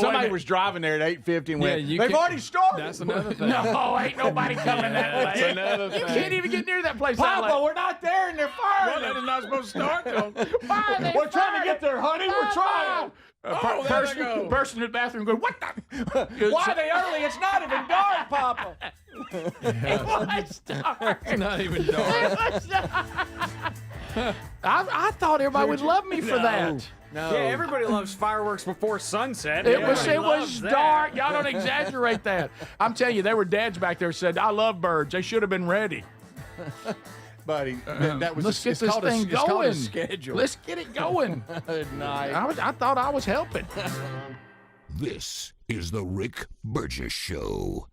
somebody was driving there at 8:50 and went, they've already started. That's another thing. No, ain't nobody coming that way. That's another thing. You can't even get near that place. Papa, we're not there and they're firing. Well, they're not supposed to start though. We're trying to get there, honey. We're trying. Person in the bathroom going, what the? Why are they early? It's not even dark, Papa. It was dark. It's not even dark. I thought everybody would love me for that. No. Yeah, everybody loves fireworks before sunset. It was dark. Y'all don't exaggerate that. I'm telling you, there were dads back there who said, I love birds. They should have been ready. Buddy, that was let's get this thing going. It's called a schedule. Let's get it going. Nice. I thought I was helping. This is the Rick Burgess Show.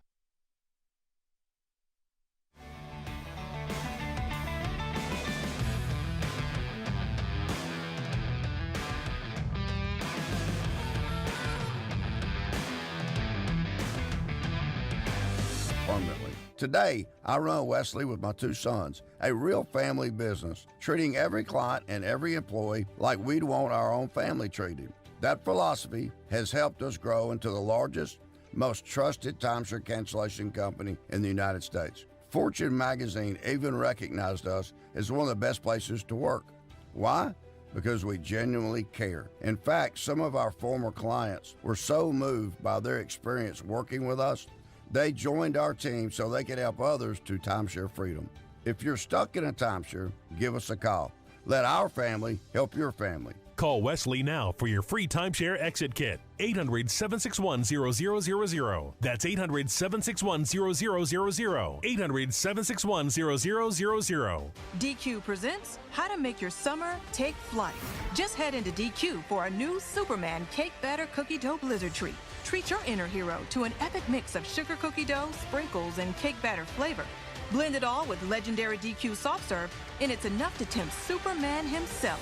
Permanently. Today, I run Wesley with my two sons, a real family business, treating every client and every employee like we'd want our own family treated. That philosophy has helped us grow into the largest, most trusted timeshare cancellation company in the United States. Fortune magazine even recognized us as one of the best places to work. Why? Because we genuinely care. In fact, some of our former clients were so moved by their experience working with us, they joined our team so they could help others to timeshare freedom. If you're stuck in a timeshare, give us a call. Let our family help your family. Call Wesley now for your free timeshare exit kit. 800-761-0000. That's 800-761-0000. 800-761-0000. DQ presents How to Make Your Summer Take Flight. Just head into DQ for a new Superman cake batter cookie dough blizzard treat. Treat your inner hero to an epic mix of sugar cookie dough, sprinkles, and cake batter flavor. Blend it all with legendary DQ soft serve, and it's enough to tempt Superman himself.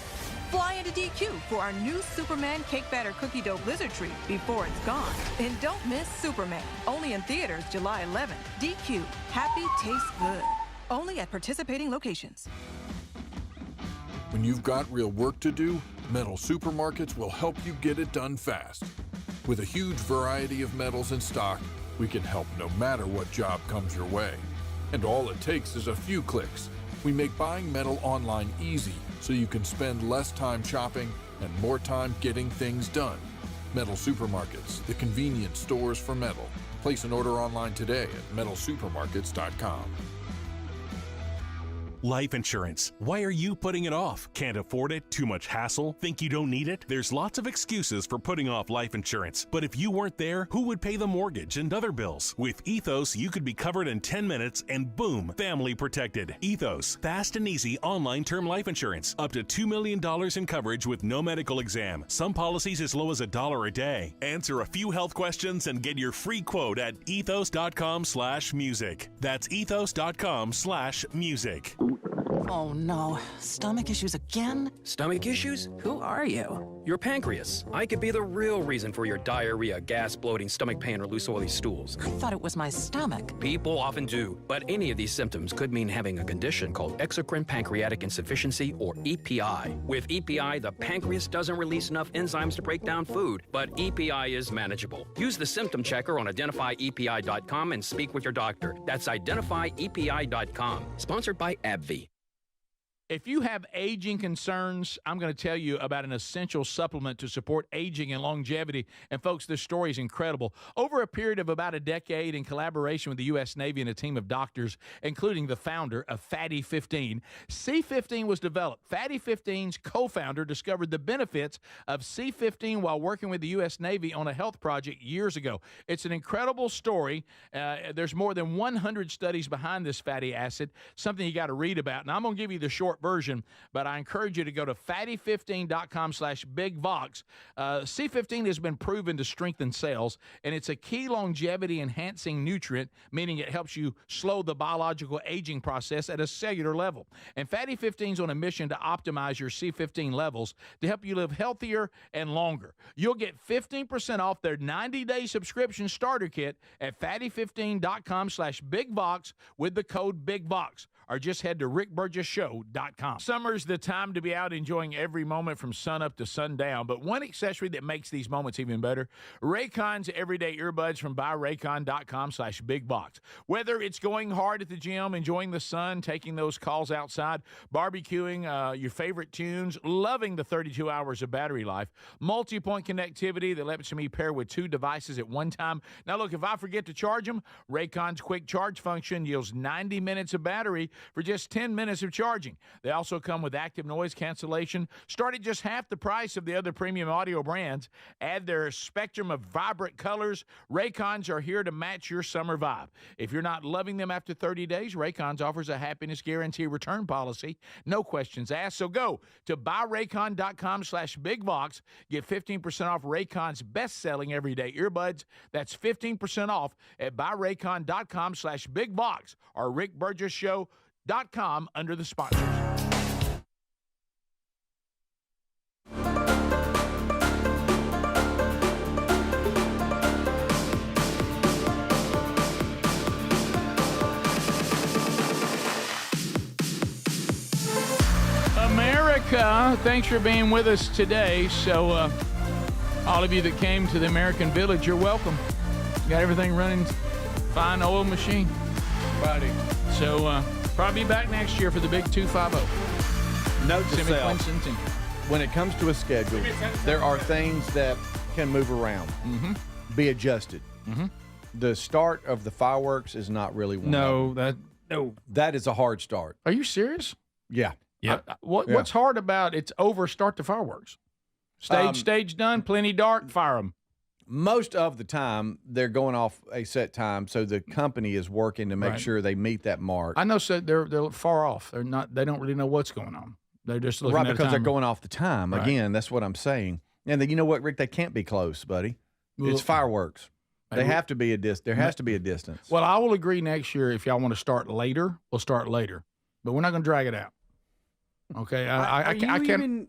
Fly into DQ for our new Superman cake batter cookie dough blizzard treat before it's gone. And don't miss Superman. Only in theaters July 11th. DQ. Happy tastes good. Only at participating locations. When you've got real work to do, Metal Supermarkets will help you get it done fast. With a huge variety of metals in stock, we can help no matter what job comes your way. And all it takes is a few clicks. We make buying metal online easy so you can spend less time shopping and more time getting things done. Metal Supermarkets, the convenient stores for metal. Place an order online today at metalsupermarkets.com. Life insurance. Why are you putting it off? Can't afford it? Too much hassle? Think you don't need it? There's lots of excuses for putting off life insurance. But if you weren't there, who would pay the mortgage and other bills? With Ethos, you could be covered in 10 minutes and boom, family protected. Ethos, fast and easy online term life insurance. Up to $2 million in coverage with no medical exam. Some policies as low as $1 a day. Answer a few health questions and get your free quote at ethos.com/music. That's ethos.com/music. Oh no, stomach issues again? Stomach issues? Who are you? Your pancreas. I could be the real reason for your diarrhea, gas, bloating, stomach pain, or loose oily stools. I thought it was my stomach. People often do, but any of these symptoms could mean having a condition called exocrine pancreatic insufficiency, or EPI. With EPI, the pancreas doesn't release enough enzymes to break down food, but EPI is manageable. Use the symptom checker on identifyepi.com and speak with your doctor. That's identifyepi.com. Sponsored by AbbVie. If you have aging concerns, I'm going to tell you about an essential supplement to support aging and longevity. And folks, this story is incredible. Over a period of about a decade, in collaboration with the U.S. Navy and a team of doctors, including the founder of Fatty 15, C15 was developed. Fatty 15's co-founder discovered the benefits of C15 while working with the U.S. Navy on a health project years ago. It's an incredible story. There's more than 100 studies behind this fatty acid, something you got to read about. And I'm going to give you the short version, but I encourage you to go to fatty15.com/bigvox. C15 has been proven to strengthen cells, and it's a key longevity enhancing nutrient, meaning it helps you slow the biological aging process at a cellular level. And Fatty 15 is on a mission to optimize your C15 levels to help you live healthier and longer. You'll get 15% off their 90-day subscription starter kit at fatty15.com/bigvox with the code BIGVOX. Or just head to rickburgessshow.com. Summer's the time to be out enjoying every moment from sunup to sundown, but one accessory that makes these moments even better, Raycon's everyday earbuds from buyraycon.com/bigbox. Whether it's going hard at the gym, enjoying the sun, taking those calls outside, barbecuing, your favorite tunes, loving the 32 hours of battery life, multi-point connectivity that lets me pair with two devices at one time. Now look, if I forget to charge them, Raycon's quick charge function yields 90 minutes of battery for just 10 minutes of charging. They also come with active noise cancellation, start at just half the price of the other premium audio brands. Add their spectrum of vibrant colors. Raycons are here to match your summer vibe. If you're not loving them after 30 days, Raycons offers a happiness guarantee return policy. No questions asked. So go to buyraycon.com/bigvox. Get 15% off Raycon's best-selling everyday earbuds. That's 15% off at buyraycon.com/bigvox or rickburgessshow.com under the sponsors. America, thanks for being with us today. So, all of you that came to the American Village, you're welcome. Got everything running fine, oil machine. Buddy. So, probably be back next year for the big 250. Note to self, when it comes to a schedule, there are things that can move around, be adjusted. The start of the fireworks is not really one. That is a hard start. Are you serious? Yeah. What's hard about it's over, start the fireworks? Stage done, plenty dark, fire them. Most of the time, they're going off a set time, so the company is working to make sure they meet that mark. I know, so they're far off. They don't really know what's going on. They're just looking at because they're going off the time. Again, that's what I'm saying. And then, you know what, Rick? They can't be close, buddy. It's fireworks. They have to be a distance. There has to be a distance. Well, I will agree next year if y'all want to start later, we'll start later. But we're not going to drag it out. Okay, I can't.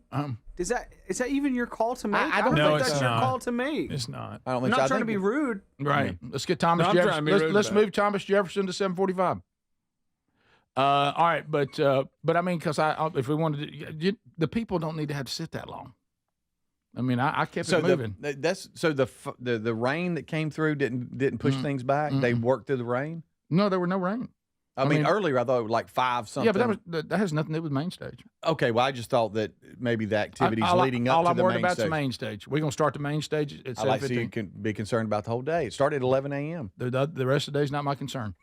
Is that even your call to make? I don't think that's your call to make. It's not. I don't I'm think not trying to be rude. Right. Let's get Thomas Jefferson. Let's move Thomas Jefferson to 745. All right, but I mean, because if we wanted to, the people don't need to have to sit that long. I mean, I kept it moving. The rain that came through didn't push things back. They worked through the rain. No, there were no rain. I mean, earlier I thought it was like 5 something. Yeah, but that has nothing to do with main stage. Okay, well, I just thought that maybe the activities leading up to the main stage. All I'm worried about is the main stage. We're going to start the main stage at 7:15. I like to see you can be concerned about the whole day. It started at 11 a.m. The rest of the day is not my concern.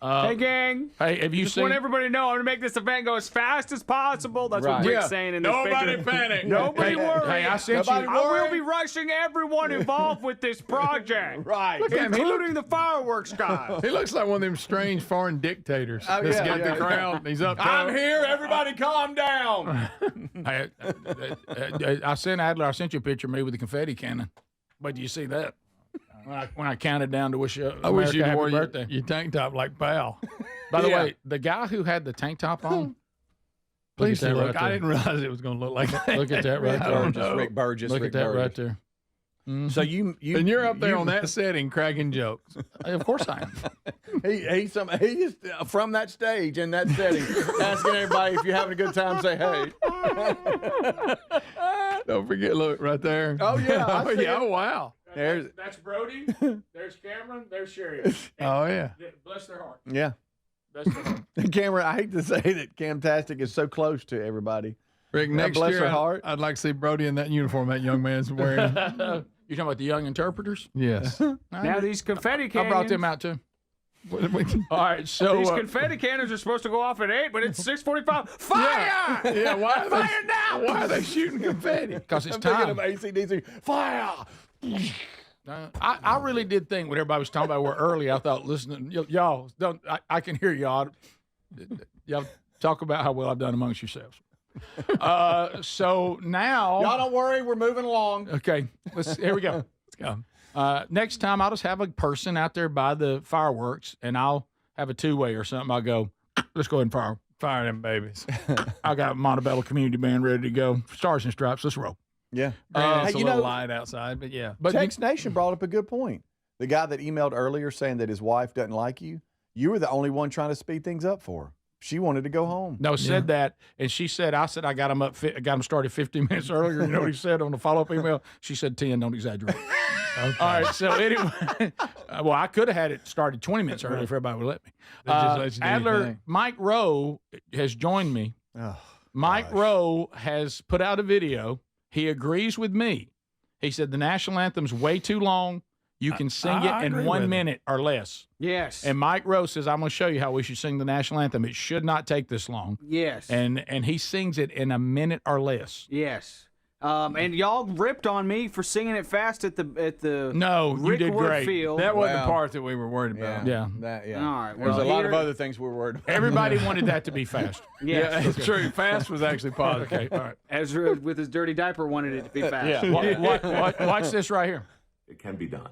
Hey, gang. Hey, have you just seen? want everybody to know I'm going to make this event go as fast as possible. That's what Rick's saying in this Nobody picture. panic. Nobody worry. Hey, I sent I will be rushing everyone involved with this project. Right. Look at him. Including the fireworks guys. He looks like one of them strange foreign dictators. That's got the crown. He's up there. I'm here. Everybody calm down. I sent Adler. I sent you a picture of me with the confetti cannon. But do you see that? When I counted down to wish America happy birthday. Your tank top like Pal. By the way, the guy who had the tank top on, Please look. Right I didn't realize it was going to look like that. Look at that right there. Rick Burgess. Look at that right there. Mm-hmm. So and you're up there on that setting cracking jokes. Of course I am. He is from that stage in that setting, asking everybody if you're having a good time, say hey. Don't forget, look right there. Oh yeah, Oh wow. That's Brody. There's Cameron. There's Sherry. Oh yeah. Bless their heart. Yeah. Bless their heart. Cameron, I hate to say that Camtastic is so close to everybody. Rick, next bless year her heart. I'd like to see Brody in that uniform that young man's wearing. You're talking about the young interpreters? Yes. Now these confetti cannons. I brought them out too. All right, so these confetti cannons are supposed to go off at 8, but it's 6:45. Fire! Yeah, why are Fire now! Why are they shooting confetti? Because it's I'm time. thinking of AC/DC. Fire! I really did think when everybody was talking about we're early, I thought, listen, y'all, don't. I can hear y'all. Y'all talk about how well I've done amongst yourselves. So now, y'all don't worry, we're moving along. Okay, here we go. Let's go. Next time, I'll just have a person out there by the fireworks, and I'll have a two-way or something. I'll go, let's go ahead and fire them babies. I got Montebello Community Band ready to go. Stars and Stripes, let's roll. Yeah. It's a little light outside, but yeah. But Text Nation brought up a good point. The guy that emailed earlier saying that his wife doesn't like you, you were the only one trying to speed things up for her. She wanted to go home. No, said that, and she said, I said I got him started 15 minutes earlier. You know what he said on the follow-up email? She said 10, don't exaggerate. Okay. All right, so anyway, well, I could have had it started 20 minutes earlier if everybody would let me. Adler, Mike Rowe has joined me. Oh, Mike Rowe has put out a video. He agrees with me. He said the national anthem's way too long. You can sing I it in agree 1 with it. minute or less. Yes. And Mike Rose says, I'm going to show you how we should sing the national anthem. It should not take this long. Yes. And he sings it in a minute or less. Yes. And y'all ripped on me for singing it fast at the No, you Rick did Wood great. Field. That wasn't the part that we were worried Yeah. about. Yeah. Yeah. All right. There's Well, a lot of here- other things we were worried about. Everybody wanted that to be fast. Yes. Yeah, it's true. Fast was actually positive. Okay, all right. Ezra, with his dirty diaper, wanted it to be fast. Yeah. Watch this right here. It can be done.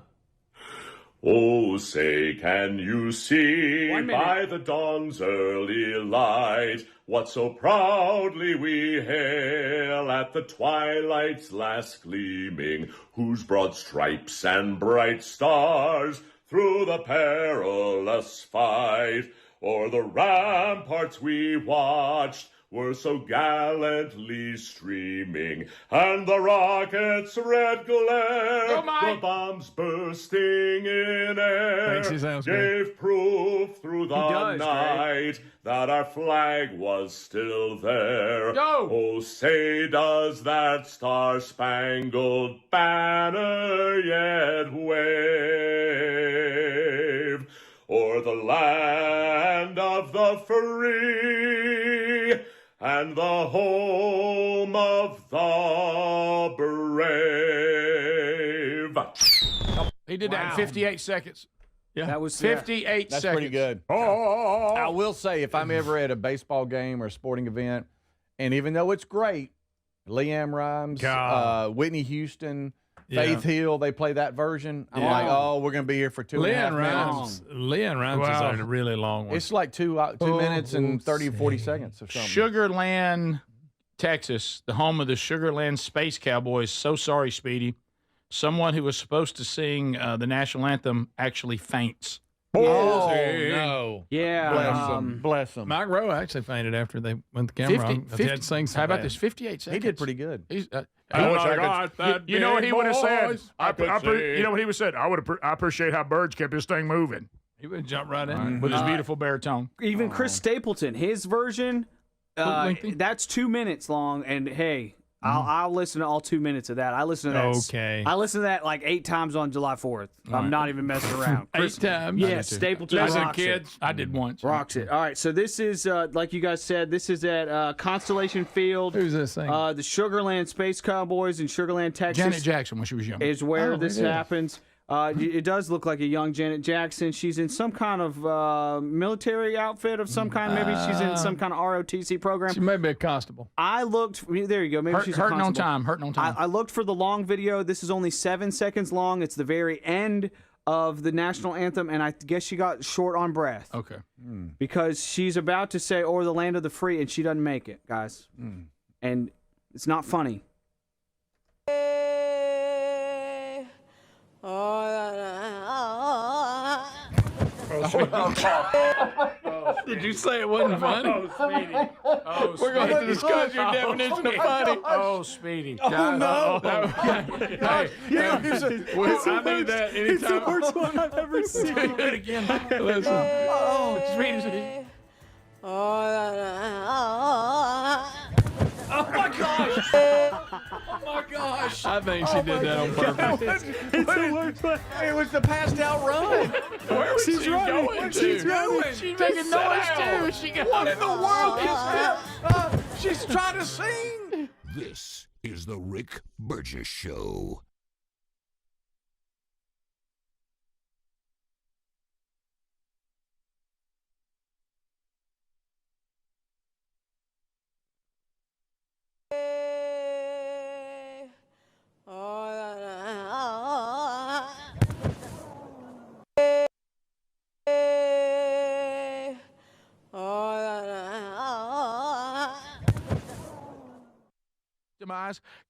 Oh, say, can you see 1 minute. by the dawn's early light what so proudly we hail at the twilight's last gleaming, whose broad stripes and bright stars through the perilous fight o'er the ramparts we watched were so gallantly streaming, and the rockets' red glare, Go, Mike. the bombs bursting in air, Thanks, he sounds good. gave proof through the does, night that our flag was still there. Go. Oh, say does that star-spangled banner yet wave o'er the land of the free and the home of the brave. He did that in 58 seconds. Yeah. That was 58 That's seconds. pretty good. Oh. I will say, if I'm ever at a baseball game or a sporting event, and even though it's great, Leanne Rhymes, God. Whitney Houston, Yeah. Faith Hill, they play that version. I'm Yeah. like, oh, we're going to be here for 2.5 minutes. Leanne Rhymes is a really long one. It's like two minutes and 30 or 40 seconds or something. Sugarland, Texas, the home of the Sugarland Space Cowboys. So sorry, Speedy. Someone who was supposed to sing the national anthem actually faints. Oh, no. Yeah. Bless them. Bless them. Mike Rowe actually fainted after they went the camera on. They had to sing so How about bad. this? 58 seconds. He did pretty good. He's, I wish I I got could- that you know what he would have said? voice. I could You know what he would have said? I appreciate how Birds kept this thing moving He would have jumped right in. with his beautiful baritone. Even Chris Stapleton, his version, lengthy? that's 2 minutes long. And hey, I'll listen to all 2 minutes of that. I listen to that. Okay. I listened to that like 8 times on July 4th. I'm not even messing around. 8 times? Yes, Stapleton Listen, rocks kids. it. I did once. Rocks it. All right, so this is, like you guys said, this is at Constellation Field. Who's this thing? The Sugarland Space Cowboys in Sugarland, Texas. Janet Jackson when she was young. Is where Oh, this it is. happens. It does look like a young Janet Jackson. She's in some kind of military outfit of some kind. Maybe she's in some kind of ROTC program. She may be a constable. I looked. There you go. Maybe she's a Hurting on constable. time. Hurting on time. I looked for the long video. This is only 7 seconds long. It's the very end of the national anthem, and I guess she got short on breath Okay. because she's about to say "O'er the land of the free" and she doesn't make it, guys. And it's not funny. Did you say it wasn't funny? Oh, We're going to have to discuss your definition of funny. Oh, Speedy. Oh, no. Hey, Yeah, I need that anytime. It's the worst one I've ever seen. Do it again. Listen. Oh, Speedy. Oh, my gosh. Oh, my gosh. I think she did that on purpose. It's the worst one. It was the passed out run. Where was She's she running. going? She's to? running. She's making noise, too. She got What in the world is that? She's trying to sing. This is the Rick Burgess Show.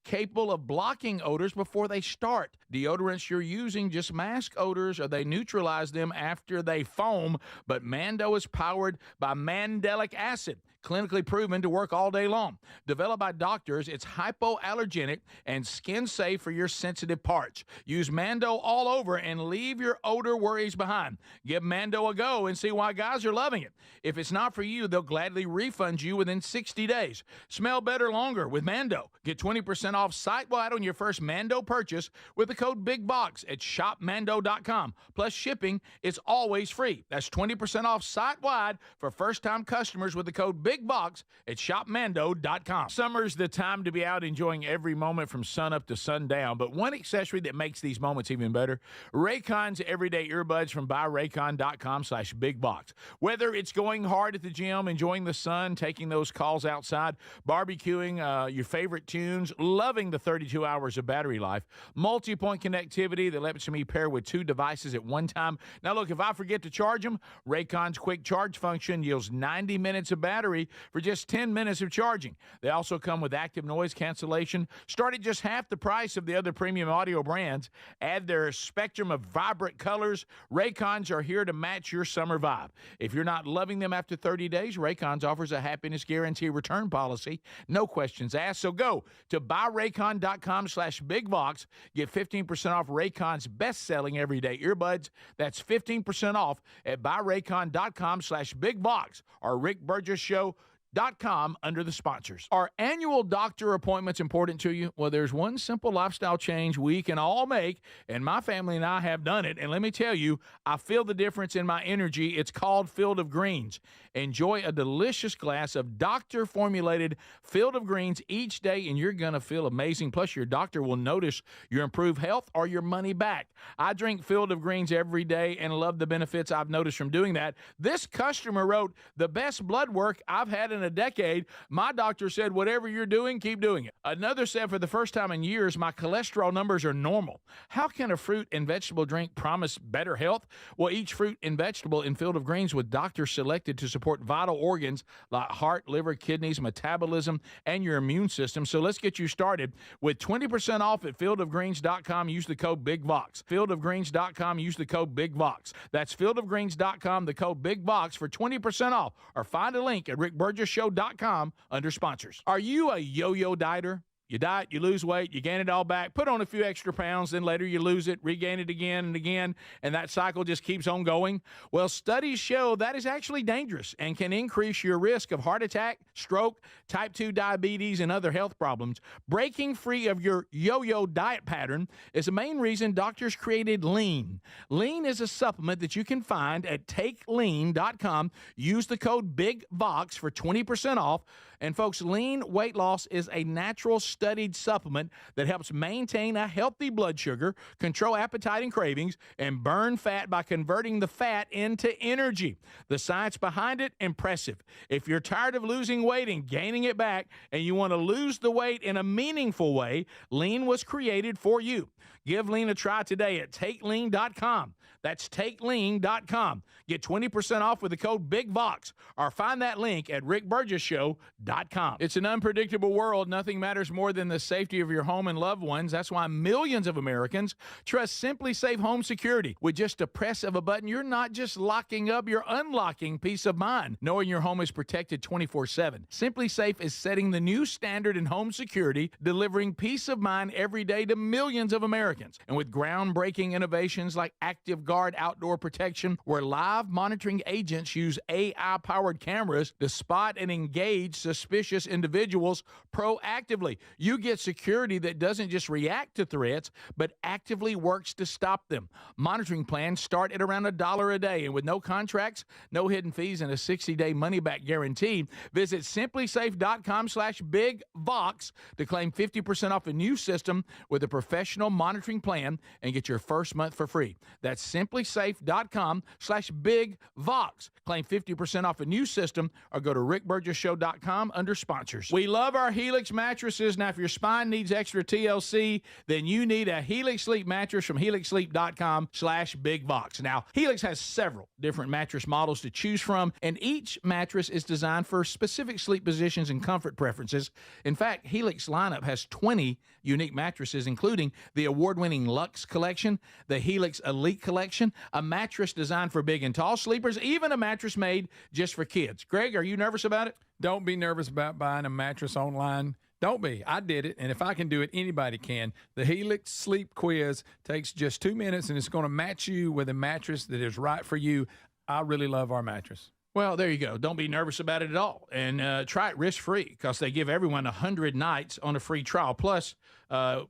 Capable of blocking odors before they start. Deodorants you're using just mask odors or they neutralize them after they foam, but Mando is powered by mandelic acid, clinically proven to work all day long. Developed by doctors, it's hypoallergenic and skin safe for your sensitive parts. Use Mando all over and leave your odor worries behind. Give Mando a go and see why guys are loving it. If it's not for you, they'll gladly refund you within 60 days. Smell better longer with Mando. Get 20% off site-wide on your first Mando purchase with the code BIGBOX at shopmando.com. Plus shipping is always free. That's 20% off site-wide for first-time customers with the code BIGBOX at shopmando.com. Summer's the time to be out enjoying every moment from sun up to sundown, but one accessory that makes these moments even better, Raycon's everyday earbuds from buyraycon.com/bigbox. Whether it's going hard at the gym, enjoying the sun, taking those calls outside, barbecuing your favorite tunes, loving the 32 hours of battery life, multi-point connectivity that lets me pair with 2 devices at one time. Now look, if I forget to charge them, Raycon's quick charge function yields 90 minutes of battery for just 10 minutes of charging. They also come with active noise cancellation, start at just half the price of the other premium audio brands. Add their spectrum of vibrant colors. Raycons are here to match your summer vibe. If you're not loving them after 30 days, Raycons offers a happiness guarantee return policy. No questions asked. So go to buyraycon.com/bigbox. Get 15% off Raycon's best-selling everyday earbuds. That's 15% off at buyraycon.com/bigbox or Rick Burgess Show.com under the sponsors. Are annual doctor appointments important to you? Well, there's one simple lifestyle change we can all make, and my family and I have done it. And let me tell you, I feel the difference in my energy. It's called Field of Greens. Enjoy a delicious glass of doctor-formulated Field of Greens each day, and you're going to feel amazing. Plus, your doctor will notice your improved health or your money back. I drink Field of Greens every day and love the benefits I've noticed from doing that. This customer wrote, "The best blood work I've had in a decade. My doctor said, whatever you're doing, keep doing it." Another said, "For the first time in years, my cholesterol numbers are normal." How can a fruit and vegetable drink promise better health? Well, each fruit and vegetable in Field of Greens was doctor selected to support vital organs like heart, liver, kidneys, metabolism, and your immune system. So let's get you started with 20% off at fieldofgreens.com. Use the code BIGVOX. Fieldofgreens.com. Use the code BIGVOX. That's fieldofgreens.com, the code BIGVOX for 20% off, or find a link at rickburgesshow.com under sponsors. Are you a yo-yo dieter? You diet, you lose weight, you gain it all back, put on a few extra pounds, then later you lose it, regain it again and again, and that cycle just keeps on going? Well, studies show that is actually dangerous and can increase your risk of heart attack, stroke, type 2 diabetes, and other health problems. Breaking free of your yo-yo diet pattern is the main reason doctors created Lean. Lean is a supplement that you can find at takelean.com. Use the code BIGVOX for 20% off. And folks, Lean weight loss is a natural studied supplement that helps maintain a healthy blood sugar, control appetite and cravings, and burn fat by converting the fat into energy. The science behind it, impressive. If you're tired of losing weight and gaining it back, and you want to lose the weight in a meaningful way, Lean was created for you. Give Lean a try today at takelean.com. That's takelean.com. Get 20% off with the code BIGVOX, or find that link at rickburgesshow.com. It's an unpredictable world. Nothing matters more than the safety of your home and loved ones. That's why millions of Americans trust Simply Safe Home Security. With just a press of a button, you're not just locking up, you're unlocking peace of mind, knowing your home is protected 24/7. Simply Safe is setting the new standard in home security, delivering peace of mind every day to millions of Americans. And with groundbreaking innovations like Active Guard Outdoor Protection, where live monitoring agents use AI-powered cameras to spot and engage suspicious individuals proactively. You get security that doesn't just react to threats, but actively works to stop them. Monitoring plans start at around $1 a day, and with no contracts, no hidden fees, and a 60-day money-back guarantee, visit simplysafe.com/bigvox to claim 50% off a new system with a professional monitoring plan and get your first month for free. That's simplysafe.com/bigvox. Claim 50% off a new system or go to rickburgesshow.com under sponsors. We love our Helix mattresses. Now, if your spine needs extra TLC, then you need a Helix Sleep mattress from helixsleep.com/bigvox. Now, Helix has several different mattress models to choose from, and each mattress is designed for specific sleep positions and comfort preferences. In fact, Helix lineup has 20 unique mattresses, including the award-winning Luxe Collection, the Helix Elite Collection, a mattress designed for big and tall sleepers, even a mattress made just for kids. Greg, are you nervous about it? Don't be nervous about buying a mattress online. Don't be. I did it, and if I can do it, anybody can. The Helix Sleep Quiz takes just 2 minutes, and it's going to match you with a mattress that is right for you. I really love our mattress. Well, there you go. Don't be nervous about it at all. And try it risk-free because they give everyone 100 nights on a free trial. Plus,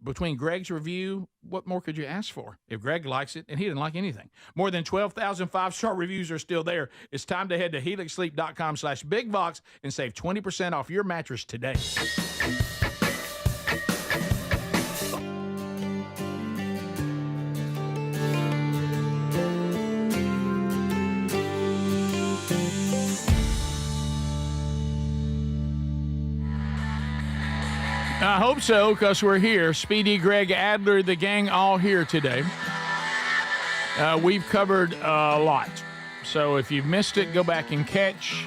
between Greg's review, what more could you ask for? If Greg likes it, and he didn't like anything. More than 12,000 5-star reviews are still there. It's time to head to helixsleep.com/bigbox and save 20% off your mattress today. I hope so, because we're here. Speedy, Greg, Adler, the gang, all here today. We've covered a lot. So if you've missed it, go back and catch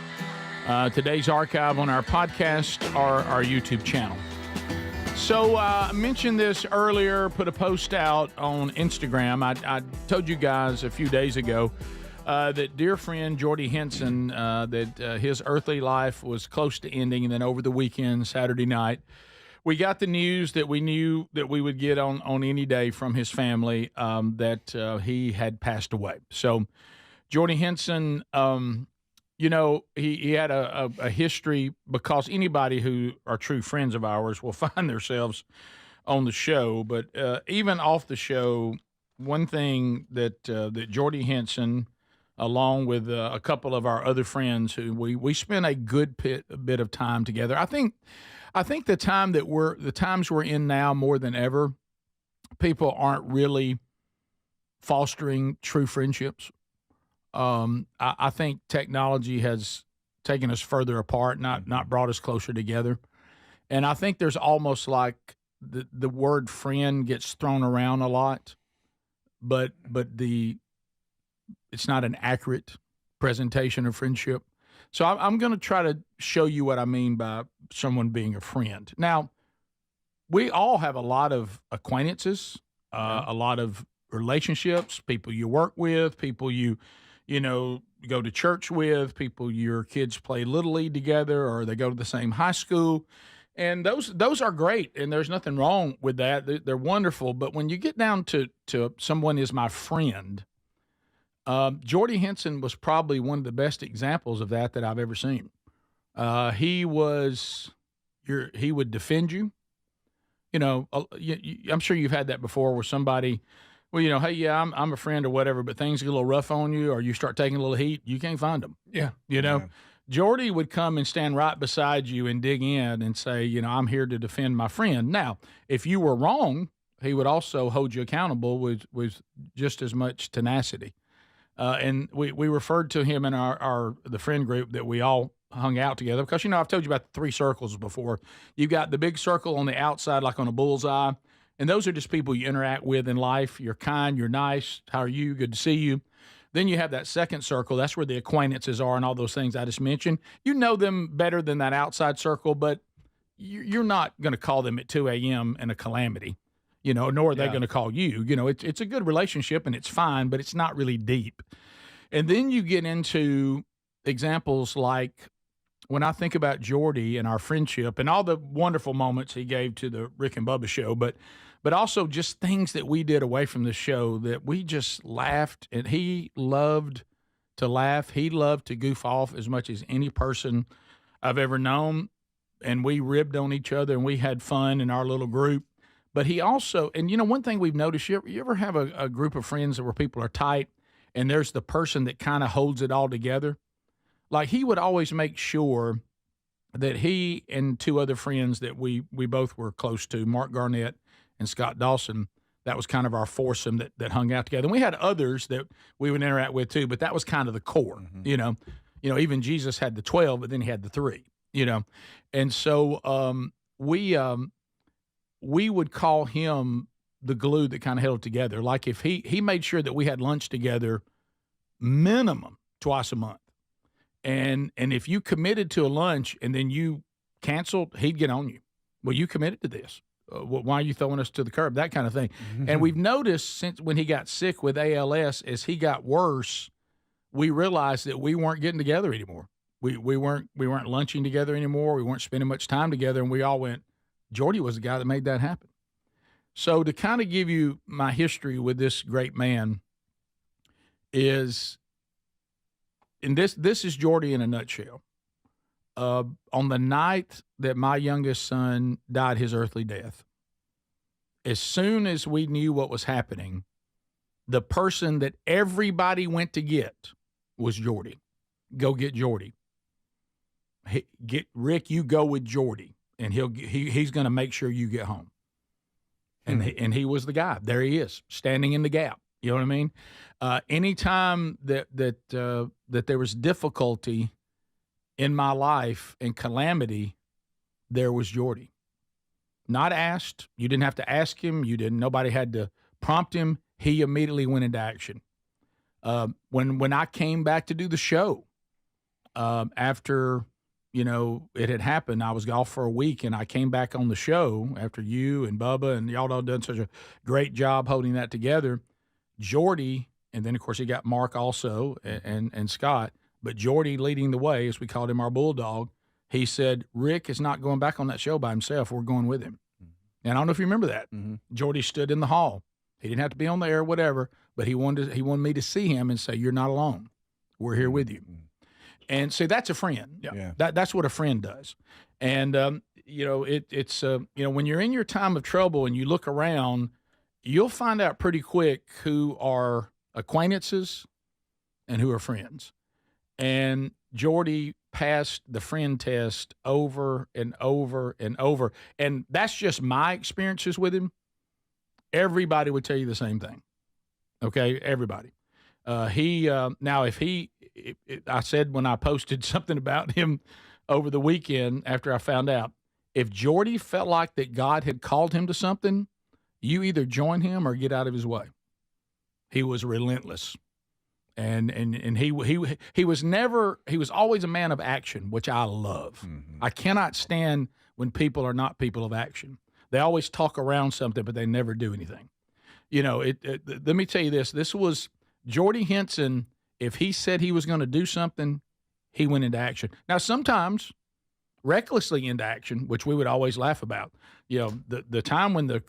today's archive on our podcast or our YouTube channel. So I mentioned this earlier, put a post out on Instagram. I told you guys a few days ago that dear friend Jordy Henson, that his earthly life was close to ending, and then over the weekend, Saturday night, we got the news that we knew that we would get on any day from his family, that he had passed away. So Jordy Henson, he had a history, because anybody who are true friends of ours will find themselves on the show. But even off the show, one thing that Jordy Henson, along with a couple of our other friends who we spent a good bit of time together. I think the times we're in now more than ever, people aren't really fostering true friendships. I think technology has taken us further apart, not brought us closer together. And I think there's almost like the word friend gets thrown around a lot, but it's not an accurate presentation of friendship. So I'm going to try to show you what I mean by someone being a friend. Now, we all have a lot of acquaintances, a lot of relationships, people you work with, people you go to church with, people your kids play Little League together, or they go to the same high school. And those are great, and there's nothing wrong with that. They're wonderful. But when you get down to someone is my friend, Jordy Henson was probably one of the best examples of that I've ever seen. He would defend you. I'm sure you've had that before, where somebody, hey, yeah, I'm a friend or whatever, but things get a little rough on you, or you start taking a little heat, you can't find them. Yeah. Jordy would come and stand right beside you and dig in and say, I'm here to defend my friend. Now, if you were wrong, he would also hold you accountable with just as much tenacity. And we referred to him in the friend group that we all hung out together, because, I've told you about the 3 circles before. You've got the big circle on the outside, like on a bullseye, and those are just people you interact with in life. You're kind, you're nice. How are you? Good to see you. Then you have that second circle. That's where the acquaintances are and all those things I just mentioned. You know them better than that outside circle, but you're not going to call them at 2 a.m. in a calamity. Nor are they going to call you. It's a good relationship and it's fine, but it's not really deep. And then you get into examples like, when I think about Jordy and our friendship and all the wonderful moments he gave to the Rick and Bubba show, but also just things that we did away from the show that we just laughed, and he loved to laugh. He loved to goof off as much as any person I've ever known. And we ribbed on each other and we had fun in our little group. But he also, and one thing we've noticed, you ever have a group of friends where people are tight and there's the person that kind of holds it all together? Like, he would always make sure that he and 2 other friends that we both were close to, Mark Garnett and Scott Dawson, that was kind of our foursome that hung out together. And we had others that we would interact with too, but that was kind of the core, even Jesus had the 12, but then he had the 3, And so we would call him the glue that kind of held it together. Like, if he made sure that we had lunch together minimum twice a month. And if you committed to a lunch and then you canceled, he'd get on you. Well, you committed to this. Why are you throwing us to the curb? That kind of thing. Mm-hmm. And we've noticed since when he got sick with ALS, as he got worse, we realized that we weren't getting together anymore. We weren't lunching together anymore. We weren't spending much time together. And we all went, Jordy was the guy that made that happen. So to kind of give you my history with this great man is and this is Jordy in a nutshell. On the night that my youngest son died his earthly death, as soon as we knew what was happening, the person that everybody went to get was Jordy. Go get Jordy. Get Rick. You go with Jordy, and he's going to make sure you get home. And he was the guy. There he is, standing in the gap. You know what I mean? Anytime that there was difficulty in my life and calamity, there was Jordy. Not asked. You didn't have to ask him. Nobody had to prompt him. He immediately went into action. When I came back to do the show, after it had happened, I was off for a week, and I came back on the show after you and Bubba and y'all all done such a great job holding that together. Jordy, and then of course he got Mark also and Scott, but Jordy leading the way, as we called him, our bulldog. He said, Rick is not going back on that show by himself. We're going with him. And I don't know if you remember that. Jordy stood in the hall. He didn't have to be on the air, whatever, but he wanted me to see him and say, you're not alone. We're here with you. And see, that's a friend. Yeah. That's what a friend does. And, it's when you're in your time of trouble and you look around, you'll find out pretty quick who are acquaintances and who are friends. And Jordy passed the friend test over and over and over. And that's just my experiences with him. Everybody would tell you the same thing. Okay, everybody. I said when I posted something about him over the weekend after I found out, if Jordy felt like that God had called him to something, you either join him or get out of his way. He was relentless. And he was always a man of action, which I love. I cannot stand when people are not people of action. They always talk around something, but they never do anything. Let me tell you this. This was Jordy Henson. If he said he was going to do something, he went into action. Now, sometimes recklessly into action, which we would always laugh about. The time when the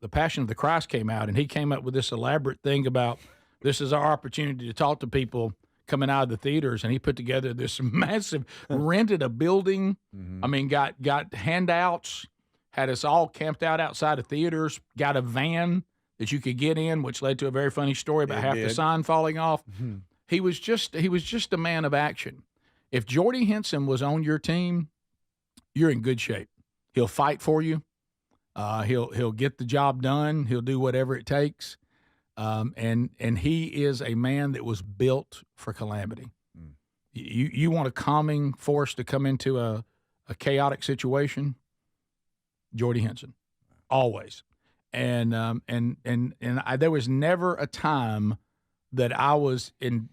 Passion of the Christ came out and he came up with this elaborate thing about this is our opportunity to talk to people coming out of the theaters, and he put together this massive, rented a building. I mean, got handouts, had us all camped out outside of theaters, got a van that you could get in, which led to a very funny story about half the sign falling off. He was just a man of action. If Jordy Henson was on your team, you're in good shape. He'll fight for you. He'll get the job done. He'll do whatever it takes. And he is a man that was built for calamity. You want a calming force to come into a chaotic situation? Jordy Henson, always. And there was never a time that I was and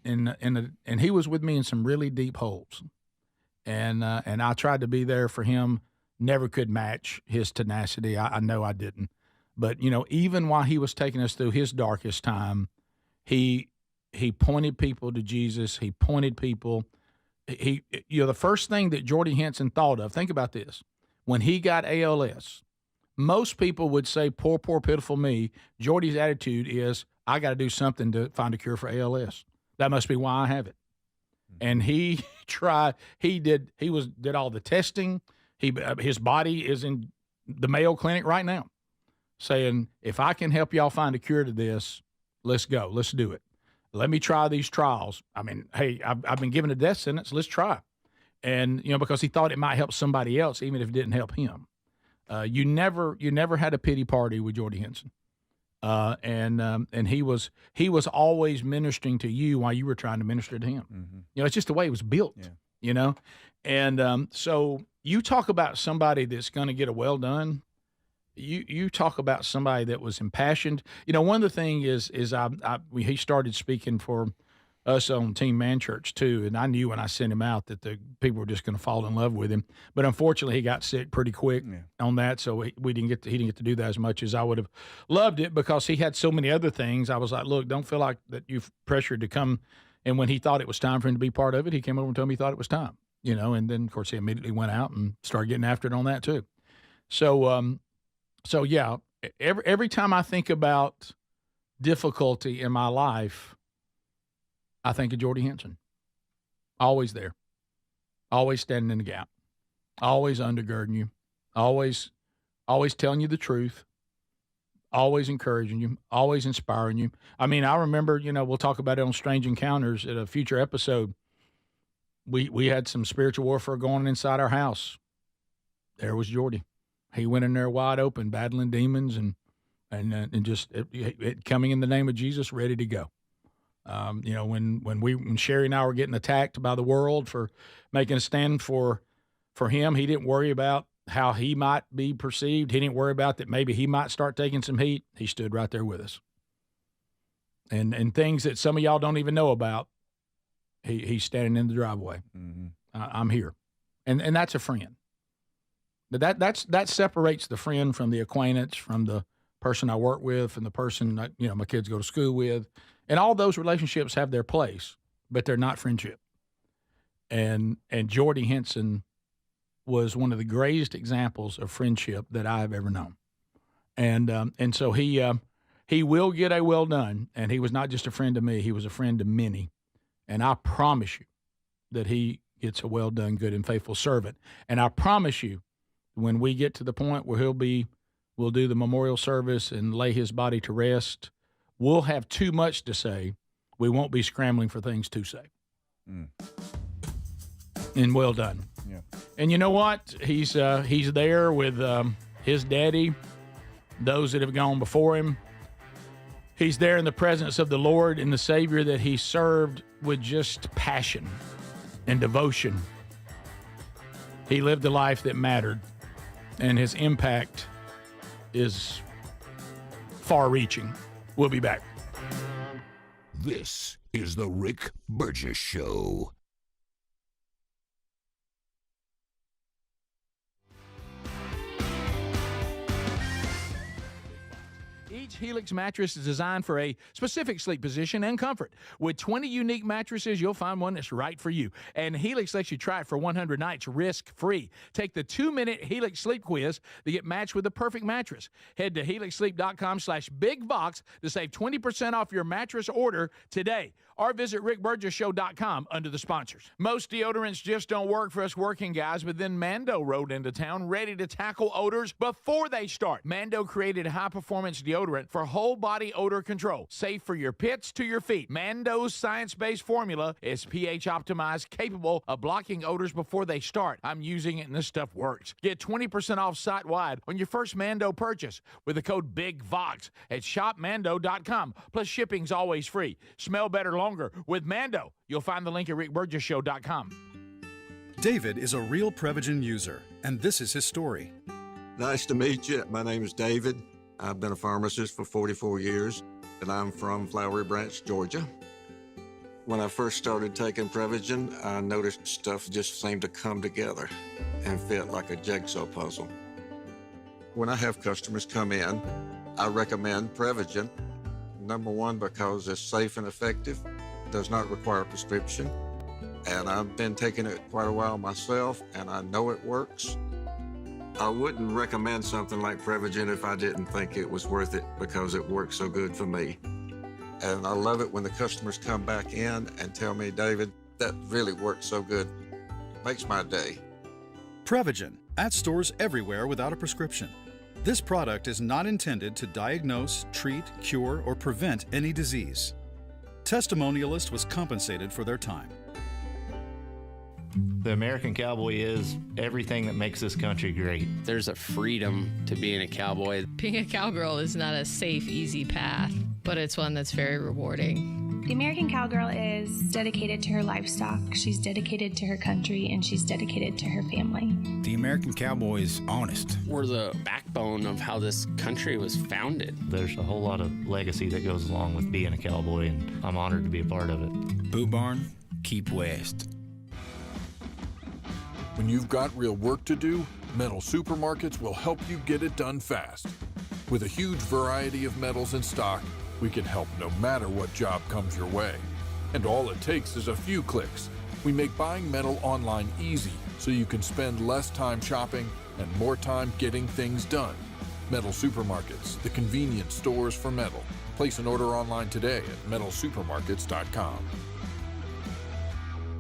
he was with me in some really deep holes. And I tried to be there for him. Never could match his tenacity. I know I didn't. But, even while he was taking us through his darkest time, he pointed people to Jesus. He pointed people. The first thing that Jordy Henson thought of, think about this. When he got ALS, most people would say, poor, pitiful me. Jordy's attitude is, I got to do something to find a cure for ALS. That must be why I have it. And he did all the testing. His body is in the Mayo Clinic right now, saying, if I can help y'all find a cure to this, let's go. Let's do it. Let me try these trials. I mean, hey, I've been given a death sentence. Let's try. And, because he thought it might help somebody else, even if it didn't help him. You never had a pity party with Jordy Henson. And he was always ministering to you while you were trying to minister to him. It's just the way it was built, And so you talk about somebody that's going to get a well done. You talk about somebody that was impassioned. One of the things is he started speaking for us on Team Man Church too, and I knew when I sent him out that the people were just going to fall in love with him. But unfortunately, he got sick pretty quick on that, so he didn't get to do that as much as I would have loved it, because he had so many other things. I was like, look, don't feel like that you've pressured to come. And when he thought it was time for him to be part of it, he came over and told me he thought it was time. And then of course he immediately went out and started getting after it on that too. So yeah, every time I think about difficulty in my life, I think of Jordy Henson. Always there. Always standing in the gap. Always undergirding you. Always telling you the truth. Always encouraging you. Always inspiring you. I mean, I remember, we'll talk about it on Strange Encounters at a future episode. We had some spiritual warfare going inside our house. There was Jordy. He went in there wide open, battling demons and just coming in the name of Jesus, ready to go. When Sherry and I were getting attacked by the world for making a stand for him, he didn't worry about how he might be perceived. He didn't worry about that maybe he might start taking some heat. He stood right there with us. And things that some of y'all don't even know about, he's standing in the driveway. Mm-hmm. I'm here. And that's a friend. But that separates the friend from the acquaintance, from the person I work with, from the person that, my kids go to school with. And all those relationships have their place, but they're not friendship. And Jordy Henson was one of the greatest examples of friendship that I have ever known. And so he will get a well done, and he was not just a friend to me, he was a friend to many. And I promise you that he gets a well done, good and faithful servant. And I promise you, when we get to the point where we'll do the memorial service and lay his body to rest, we'll have too much to say. We won't be scrambling for things to say. Mm. And well done. Yeah. And you know what? He's there with his daddy, those that have gone before him. He's there in the presence of the Lord and the Savior that he served with just passion and devotion. He lived a life that mattered, and his impact is far-reaching. We'll be back. This is the Rick Burgess Show. Each Helix mattress is designed for a specific sleep position and comfort. With 20 unique mattresses, you'll find one that's right for you. And Helix lets you try it for 100 nights risk-free. Take the 2-minute Helix sleep quiz to get matched with the perfect mattress. Head to helixsleep.com/bigbox to save 20% off your mattress order today. Or visit rickburgesshow.com under the sponsors. Most deodorants just don't work for us working guys, but then Mando rode into town ready to tackle odors before they start. Mando created high-performance deodorant for whole-body odor control, safe for your pits to your feet. Mando's science-based formula is pH-optimized, capable of blocking odors before they start. I'm using it, and this stuff works. Get 20% off site-wide on your first Mando purchase with the code BIGVOX at shopmando.com. Plus, shipping's always free. Smell better longer with Mando. You'll find the link at rickburgesshow.com. David is a real Prevagen user, and this is his story. Nice to meet you. My name is David. I've been a pharmacist for 44 years, and I'm from Flowery Branch, Georgia. When I first started taking Prevagen, I noticed stuff just seemed to come together and fit like a jigsaw puzzle. When I have customers come in, I recommend Prevagen. Number one, because it's safe and effective, does not require a prescription, and I've been taking it quite a while myself, and I know it works. I wouldn't recommend something like Prevagen if I didn't think it was worth it, because it works so good for me. And I love it when the customers come back in and tell me, David, that really worked so good. Makes my day. Prevagen, at stores everywhere without a prescription. This product is not intended to diagnose, treat, cure, or prevent any disease. Testimonialist was compensated for their time. The American cowboy is everything that makes this country great. There's a freedom to being a cowboy. Being a cowgirl is not a safe, easy path, but it's one that's very rewarding. The American cowgirl is dedicated to her livestock, she's dedicated to her country, and she's dedicated to her family. The American cowboy is honest. We're the backbone of how this country was founded. There's a whole lot of legacy that goes along with being a cowboy, and I'm honored to be a part of it. Boot Barn, keep west. When you've got real work to do, Metal Supermarkets will help you get it done fast. With a huge variety of metals in stock, we can help no matter what job comes your way. And all it takes is a few clicks. We make buying metal online easy so you can spend less time shopping and more time getting things done. Metal Supermarkets, the convenience stores for metal. Place an order online today at metalsupermarkets.com.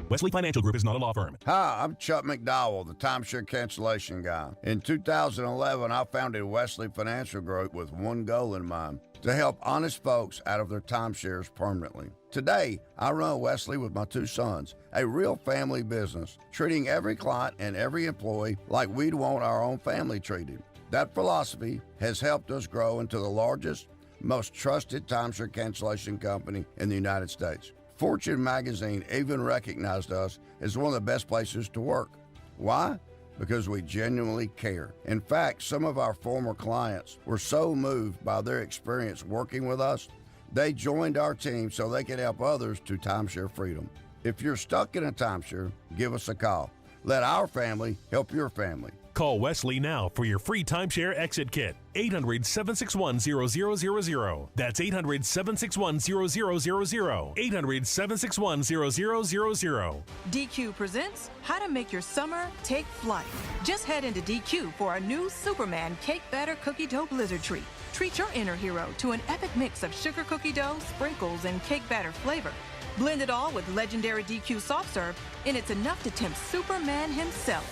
Wesley Financial Group is not a law firm. Hi, I'm Chuck McDowell, the timeshare cancellation guy. In 2011, I founded Wesley Financial Group with one goal in mind: to help honest folks out of their timeshares permanently. Today, I run Wesley with my two sons, a real family business, treating every client and every employee like we'd want our own family treated. That philosophy has helped us grow into the largest, most trusted timeshare cancellation company in the United States. Fortune magazine even recognized us as one of the best places to work. Why? Because we genuinely care. In fact, some of our former clients were so moved by their experience working with us, they joined our team so they could help others to timeshare freedom. If you're stuck in a timeshare, give us a call. Let our family help your family. Call Wesley now for your free timeshare exit kit. 800-761-0000. That's 800-761-0000. 800-761-0000. DQ presents How to Make Your Summer Take Flight. Just head into DQ for a new Superman Cake Batter Cookie Dough Blizzard Treat. Treat your inner hero to an epic mix of sugar cookie dough, sprinkles, and cake batter flavor. Blend it all with legendary DQ soft serve, and it's enough to tempt Superman himself.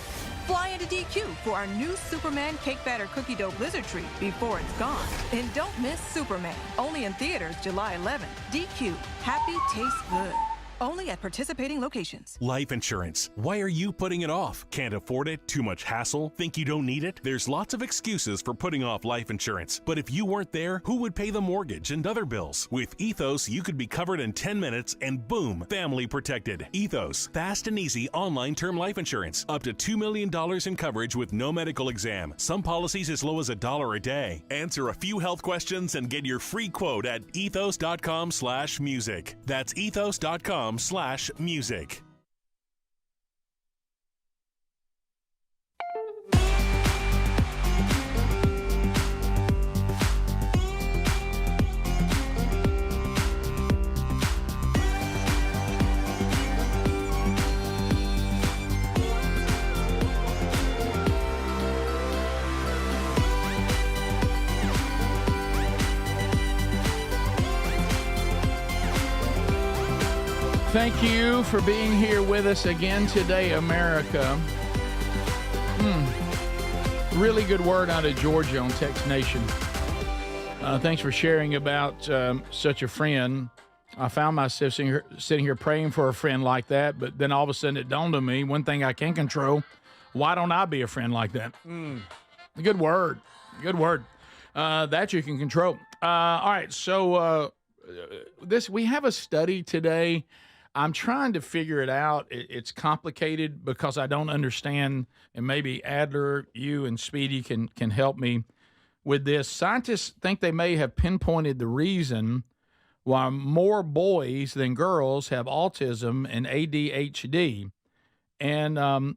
Fly into DQ for our new Superman Cake Batter Cookie Dough Blizzard Treat before it's gone. And don't miss Superman. Only in theaters July 11th. DQ. Happy tastes good. Only at participating locations. Life insurance. Why are you putting it off? Can't afford it? Too much hassle? Think you don't need it? There's lots of excuses for putting off life insurance. But if you weren't there, who would pay the mortgage and other bills? With Ethos, you could be covered in 10 minutes and boom, family protected. Ethos. Fast and easy online term life insurance. Up to $2 million in coverage with no medical exam. Some policies as low as $1 a day. Answer a few health questions and get your free quote at ethos.com/music. That's ethos.com/music. Thank you for being here with us again today, America. Really good word out of Georgia on Text Nation. Thanks for sharing about such a friend. I found myself sitting here praying for a friend like that, but then all of a sudden it dawned on me, one thing I can control, why don't I be a friend like that? Good word. Good word. That you can control. All right, so we have a study today. I'm trying to figure it out. It's complicated because I don't understand, and maybe Adler, you and Speedy can help me with this. Scientists think they may have pinpointed the reason why more boys than girls have autism and ADHD. And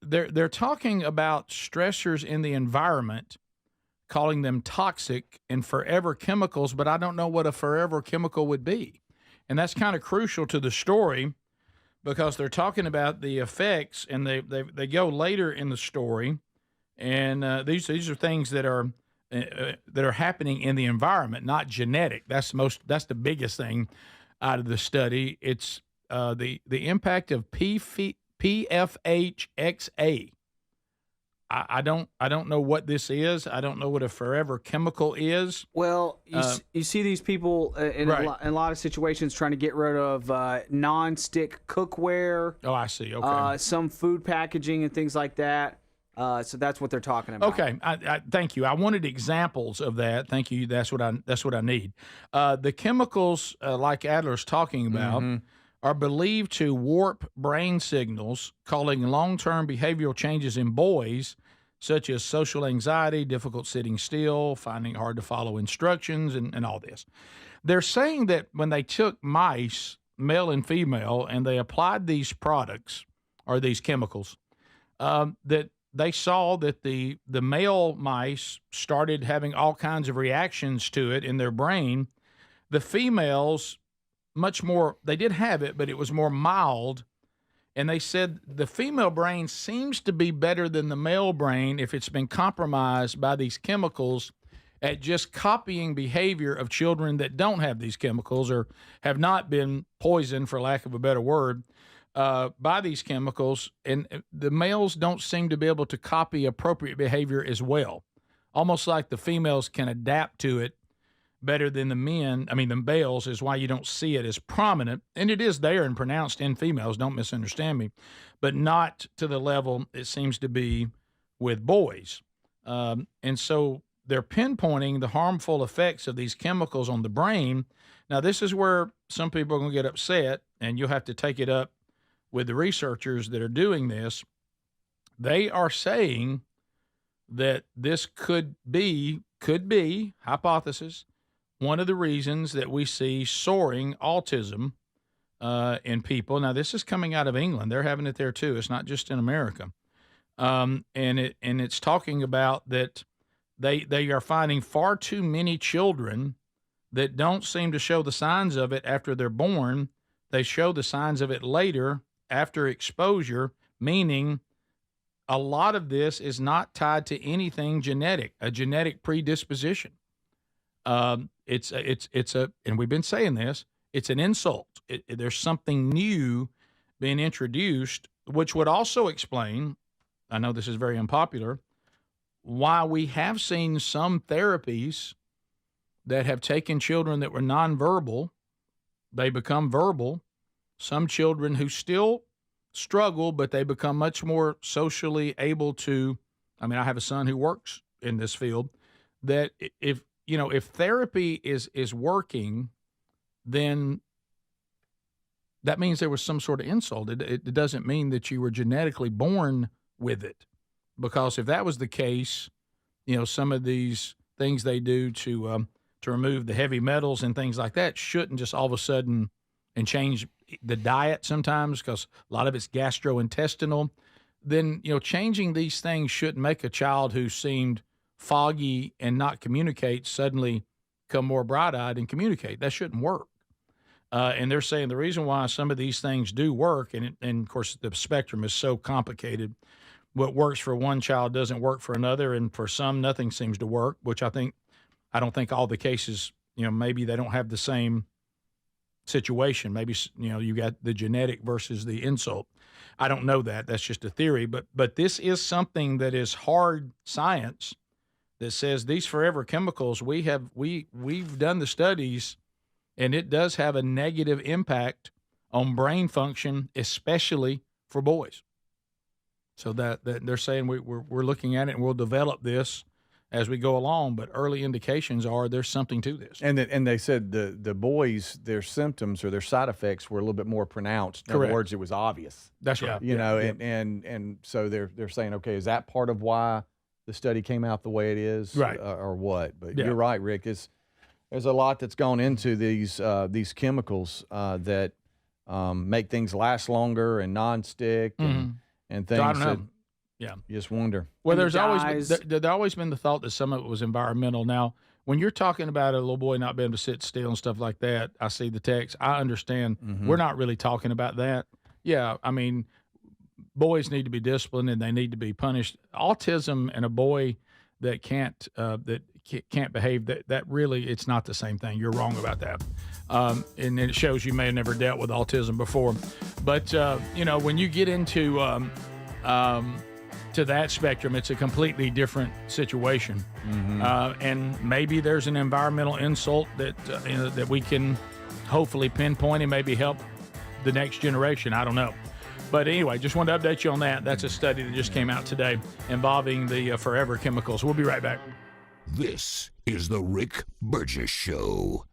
they're talking about stressors in the environment, calling them toxic and forever chemicals, but I don't know what a forever chemical would be. And that's kind of crucial to the story because they're talking about the effects, and they go later in the story, and these are things that are happening in the environment, not genetic. That's the biggest thing out of the study. It's the impact of PFHXA. I don't know what this is. I don't know what a forever chemical is. Well, you see these people in a lot of situations trying to get rid of non-stick cookware. Oh, I see. Okay. Some food packaging and things like that. So that's what they're talking about. Okay. I thank you. I wanted examples of that. Thank you. That's what I need. The chemicals, like Adler's talking about, are believed to warp brain signals, causing long-term behavioral changes in boys, such as social anxiety, difficult sitting still, finding it hard to follow instructions, and all this. They're saying that when they took mice, male and female, and they applied these products or these chemicals, that they saw that the male mice started having all kinds of reactions to it in their brain. The females, much more, they did have it, but it was more mild. And they said the female brain seems to be better than the male brain if it's been compromised by these chemicals at just copying behavior of children that don't have these chemicals or have not been poisoned, for lack of a better word. by these chemicals, and the males don't seem to be able to copy appropriate behavior as well. Almost like the females can adapt to it better than the men. I mean, the males is why you don't see it as prominent, and it is there and pronounced in females, don't misunderstand me, but not to the level it seems to be with boys. And so they're pinpointing the harmful effects of these chemicals on the brain. Now, this is where some people are going to get upset, and you'll have to take it up with the researchers that are doing this. They are saying that this could be, hypothesis, one of the reasons that we see soaring autism in people. Now, this is coming out of England. They're having it there too. It's not just in America. And it's talking about that they are finding far too many children that don't seem to show the signs of it after they're born. They show the signs of it later after exposure, meaning a lot of this is not tied to anything genetic, a genetic predisposition. And we've been saying this, it's an insult. There's something new being introduced, which would also explain, I know this is very unpopular, why we have seen some therapies that have taken children that were nonverbal, they become verbal. Some children who still struggle, but they become much more socially able to, I mean, I have a son who works in this field, that if therapy is working, then that means there was some sort of insult. It doesn't mean that you were genetically born with it, because if that was the case, some of these things they do to remove the heavy metals and things like that shouldn't just all of a sudden and change the diet sometimes, because a lot of it's gastrointestinal. Then, changing these things shouldn't make a child who seemed foggy and not communicate suddenly come more bright-eyed and communicate. That shouldn't work. And they're saying the reason why some of these things do work, and of course the spectrum is so complicated, what works for one child doesn't work for another, and for some nothing seems to work, which I don't think all the cases, maybe they don't have the same situation. Maybe, you got the genetic versus the insult. I don't know that. That's just a theory, but this is something that is hard science that says these forever chemicals, we've done the studies, and it does have a negative impact on brain function, especially for boys. So that they're saying we're looking at it, and we'll develop this as we go along, but early indications are there's something to this. And they said the boys, their symptoms or their side effects were a little bit more pronounced. In other words, it was obvious. That's right. And so they're saying, okay, is that part of why the study came out the way it is, right, or what? But you're right, Rick. There's a lot that's gone into these chemicals that make things last longer and nonstick and things. So I don't know. That yeah, you just wonder. Well, there's always been the thought that some of it was environmental. Now, when you're talking about a little boy not being able to sit still and stuff like that, I see the text. I understand. We're not really talking about that. Yeah, I mean, boys need to be disciplined and they need to be punished. Autism and a boy that can't behave, that really, it's not the same thing. You're wrong about that. And it shows you may have never dealt with autism before. But, when you get into to that spectrum, it's a completely different situation. And maybe there's an environmental insult that that we can hopefully pinpoint and maybe help the next generation. I don't know. But anyway, just wanted to update you on that. That's a study that just came out today involving the forever chemicals. We'll be right back. This is the Rick Burgess Show.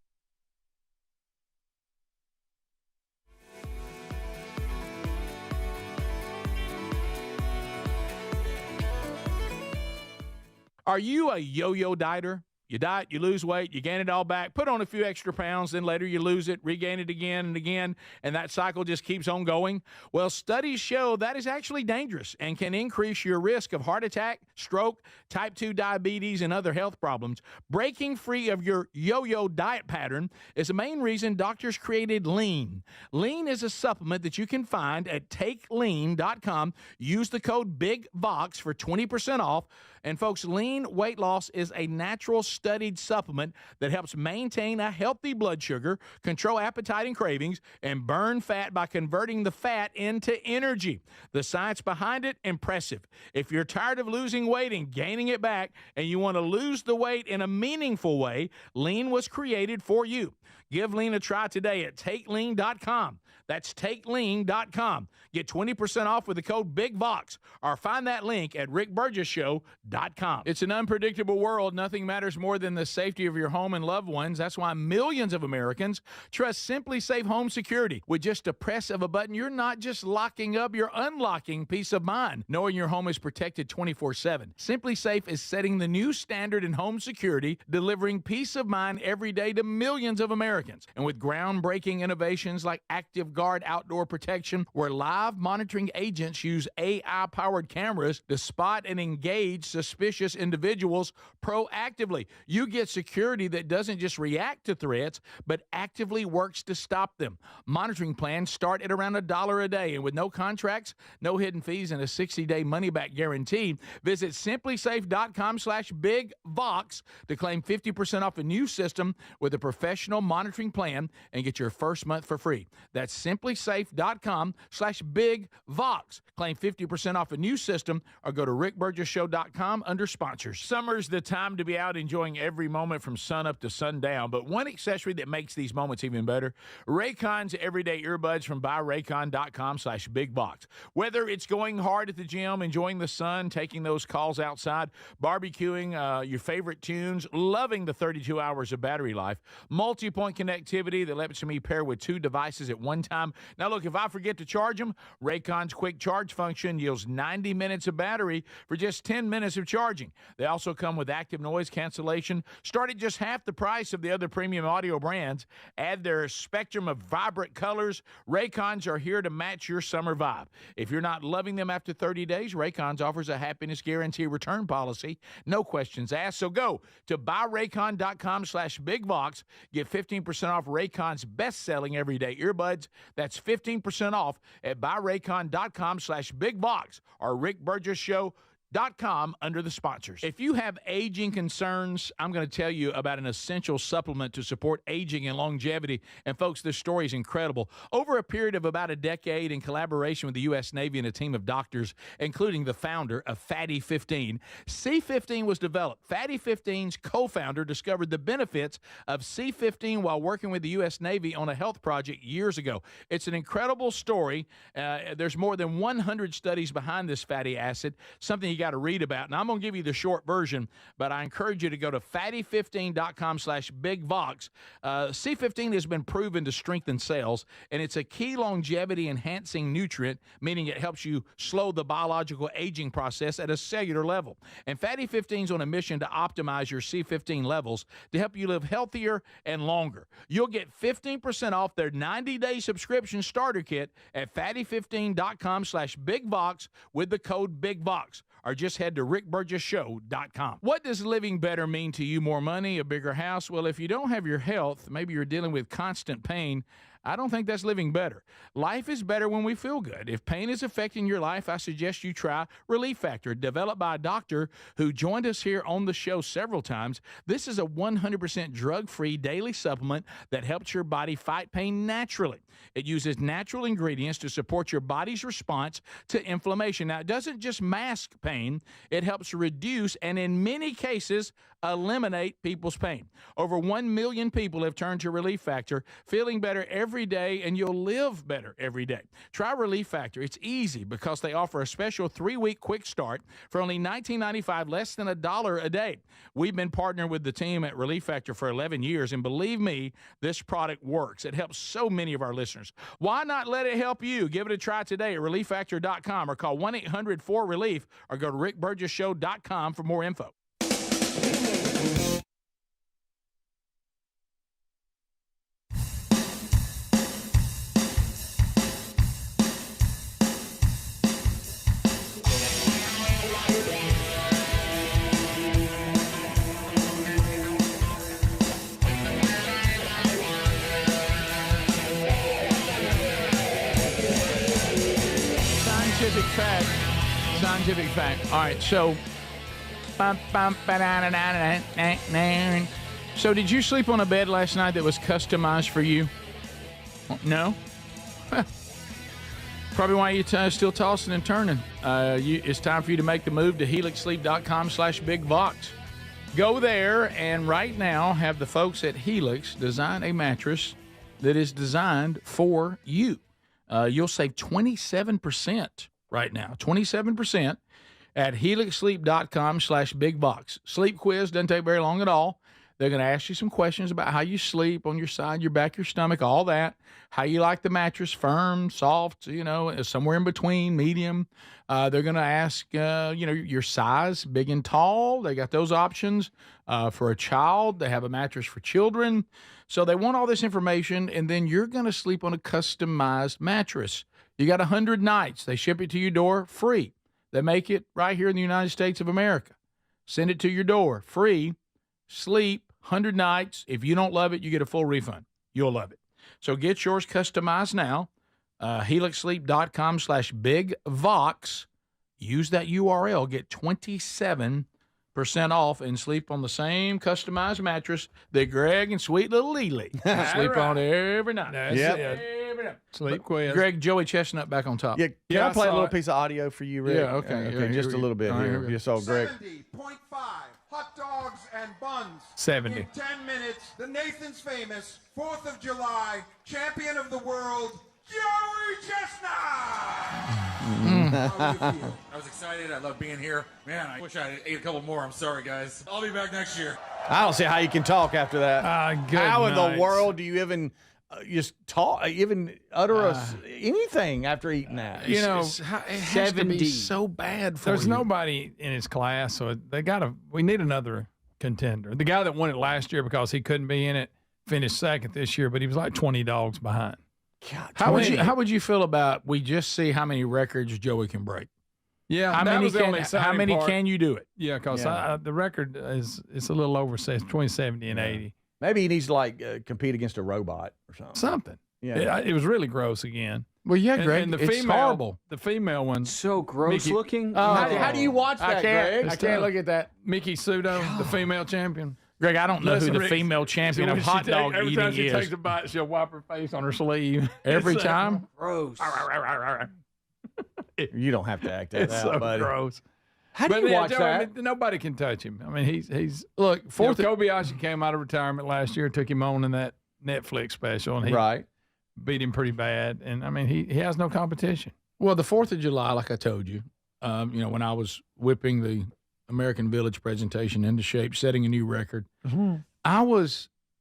Are you a yo-yo dieter? You diet, you lose weight, you gain it all back, put on a few extra pounds, then later you lose it, regain it again and again, and that cycle just keeps on going? Well, studies show that is actually dangerous and can increase your risk of heart attack, stroke, type 2 diabetes, and other health problems. Breaking free of your yo-yo diet pattern is the main reason doctors created Lean. Lean is a supplement that you can find at takelean.com. Use the code BIGVOX for 20% off. And folks, Lean Weight Loss is a natural studied supplement that helps maintain a healthy blood sugar, control appetite and cravings, and burn fat by converting the fat into energy. The science behind it, impressive. If you're tired of losing weight and gaining it back, and you want to lose the weight in a meaningful way, Lean was created for you. Give Lean a try today at TakeLean.com. That's TakeLean.com. Get 20% off with the code BIGVOX, or find that link at RickBurgessShow.com. It's an unpredictable world. Nothing matters more than the safety of your home and loved ones. That's why millions of Americans trust Simply Safe Home Security. With just a press of a button, you're not just locking up, you're unlocking peace of mind, knowing your home is protected 24/7. Simply Safe is setting the new standard in home security, delivering peace of mind every day to millions of Americans. And with groundbreaking innovations like Active Guard Outdoor Protection, where live monitoring agents use AI-powered cameras to spot and engage suspicious individuals proactively. You get security that doesn't just react to threats, but actively works to stop them. Monitoring plans start at around $1 a day, and with no contracts, no hidden fees, and a 60-day money-back guarantee, visit simplysafe.com/BigVox to claim 50% off a new system with a professional monitoring plan and get your first month for free. That's simplysafe.com/BigVox. Claim 50% off a new system or go to rickburgesshow.com under sponsors. Summer's the time to be out enjoying every moment from sun up to sundown, but one accessory that makes these moments even better, Raycon's everyday earbuds from buyraycon.com/BigVox. Whether it's going hard at the gym, enjoying the sun, taking those calls outside, barbecuing your favorite tunes, loving the 32 hours of battery life, multi-point connectivity that lets me pair with 2 devices at one time. Now look, if I forget to charge them, Raycon's quick charge function yields 90 minutes of battery for just 10 minutes of charging. They also come with active noise cancellation, start at just half the price of the other premium audio brands. Add their spectrum of vibrant colors. Raycons are here to match your summer vibe. If you're not loving them after 30 days, Raycons offers a happiness guarantee return policy. No questions asked. So go to buyraycon.com/BigVox. Get 15% off Raycon's best-selling everyday earbuds. That's 15% off at buyraycon.com/BigVox or rickburgesshow.com under the sponsors. If you have aging concerns, I'm going to tell you about an essential supplement to support aging and longevity. And folks, this story is incredible. Over a period of about a decade, in collaboration with the U.S. Navy and a team of doctors, including the founder of Fatty 15, C15 was developed. Fatty 15's co-founder discovered the benefits of C15 while working with the U.S. Navy on a health project years ago. It's an incredible story. There's more than 100 studies behind this fatty acid, something you got to read about. Now, I'm going to give you the short version, but I encourage you to go to fatty15.com/BigVox. C15 has been proven to strengthen cells, and it's a key longevity-enhancing nutrient, meaning it helps you slow the biological aging process at a cellular level. And Fatty 15 is on a mission to optimize your C15 levels to help you live healthier and longer. You'll get 15% off their 90-day subscription starter kit at fatty15.com/BigVox with the code BigVox. Or just head to rickburgesshow.com. What does living better mean to you? More money, a bigger house? Well, if you don't have your health, maybe you're dealing with constant pain, I don't think that's living better. Life is better when we feel good. If pain is affecting your life, I suggest you try Relief Factor, developed by a doctor who joined us here on the show several times. This is a 100% drug-free daily supplement that helps your body fight pain naturally. It uses natural ingredients to support your body's response to inflammation. Now, it doesn't just mask pain, it helps reduce and in many cases eliminate people's pain. Over 1 million people have turned to Relief Factor, feeling better every day, and you'll live better every day. Try Relief Factor. It's easy because they offer a special 3-week quick start for only $19.95, less than $1 a day. We've been partnering with the team at Relief Factor for 11 years, and believe me, this product works. It helps so many of our listeners. Why not let it help you? Give it a try today at ReliefFactor.com or call 1-800-4RELIEF or go to rickburgesshow.com for more info. Scientific fact. All right, so So did you sleep on a bed last night that was customized for you? No? Probably why you're still tossing and turning. It's time for you to make the move to helixsleep.com/bigvox. Go there and right now have the folks at Helix design a mattress that is designed for you. You'll save 27% right now. 27% at helixsleep.com/bigvox. Sleep quiz doesn't take very long at all. They're going to ask you some questions about how you sleep on your side, your back, your stomach, all that. How you like the mattress, firm, soft, somewhere in between, medium. They're going to ask, your size, big and tall. They got those options. For a child, they have a mattress for children. So they want all this information, and then you're going to sleep on a customized mattress. You got 100 nights. They ship it to your door free. They make it right here in the United States of America. Send it to your door free. Sleep 100 nights. If you don't love it, you get a full refund. You'll love it. So get yours customized now. helixsleep.com/bigvox. Use that URL. Get 27% off and sleep on the same customized mattress that Greg and sweet little Lily sleep on every night. Every night. Sleep quiz. Greg, Joey Chestnut back on top. Yeah, can I play a little piece of audio for you, Rick? Yeah, okay. Okay, just a little bit here. You saw Greg. 70.5 hot dogs and buns. 70. In 10 minutes, the Nathan's famous 4th of July champion of the world, Joey Chestnut! I was excited. I love being here. Man, I wish I had ate a couple more. I'm sorry, guys. I'll be back next year. I don't see how you can talk after that. How in the world do you even just talk, even utter anything after eating that? It has to be so bad for There's you. Nobody in his class, so we need another contender. The guy that won it last year because he couldn't be in it finished second this year, but he was like 20 dogs behind. God, how would you feel about we just see how many records Joey can break? Yeah, how many can you do it? Yeah, because the record it's a little over, say it's 2070 and 80. Maybe he needs to compete against a robot or something. Yeah, it was really gross again. Well, yeah, Greg, and the it's female, horrible. The female one, so gross looking. How do you watch that, Greg? I can't look at that. Mickey Sudo, the female champion. Greg, I don't know who the female champion of hot dog eating is. Every time she takes a bite, she'll wipe her face on her sleeve. Every time? Gross. You don't have to act that out, so buddy. Gross. How do you watch that? I mean, nobody can touch him. I mean, he's look. Kobayashi came out of retirement last year, took him on in that Netflix special, and he beat him pretty bad. And I mean, he has no competition. Well, the 4th of July, like I told you, when I was whipping the American Village presentation into shape, setting a new record, I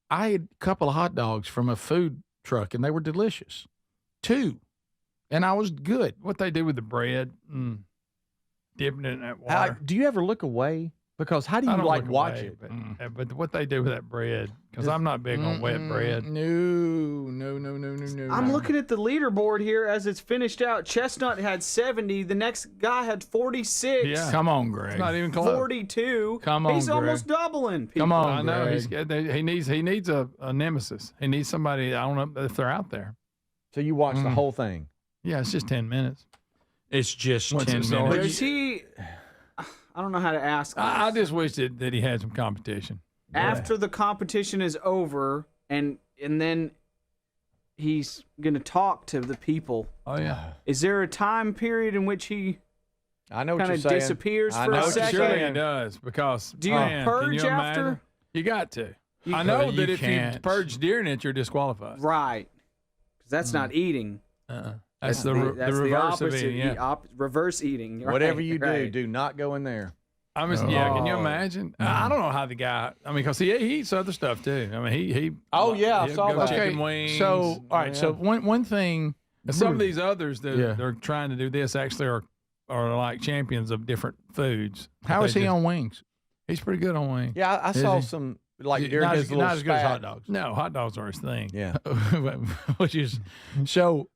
had a couple of hot dogs from a food truck, and they were delicious. 2, and I was good. What they do with the bread, dipping it in that water. Do you ever look away? Because how do you watch it? But what they do with that bread, because I'm not big on wet bread. No. I'm looking at the leaderboard here as it's finished out. Chestnut had 70. The next guy had 46. Yeah. Come on, Greg. It's not even close. 42. Come on, He's Greg. almost doubling people. Come on, I know. Greg. He needs a nemesis. He needs somebody. I don't know if they're out there. So you watch the whole thing? Yeah, it's just 10 minutes. It's just 10 minutes. Is he... I don't know how to ask this. I just wish that he had some competition. After the competition is over, and then he's going to talk to the people. Oh, yeah. Is there a time period in which he kind of disappears for a second? Surely he does, because do you purge after? You got to. I know that if you purge during it, you're disqualified. Right. Because that's not eating. That's the reverse of eating. Yeah. Reverse eating. Whatever you do not go in there. Can you imagine? I don't know how the guy. I mean, because he eats other stuff too. I mean, he. Oh yeah, I saw that. Chicken wings. So all right. So one thing. Some of these others that they're trying to do this actually are like champions of different foods. How is he on wings? He's pretty good on wings. Yeah, I saw some like during his little not as good as hot dogs. No, hot dogs are his thing. Yeah. Which is so.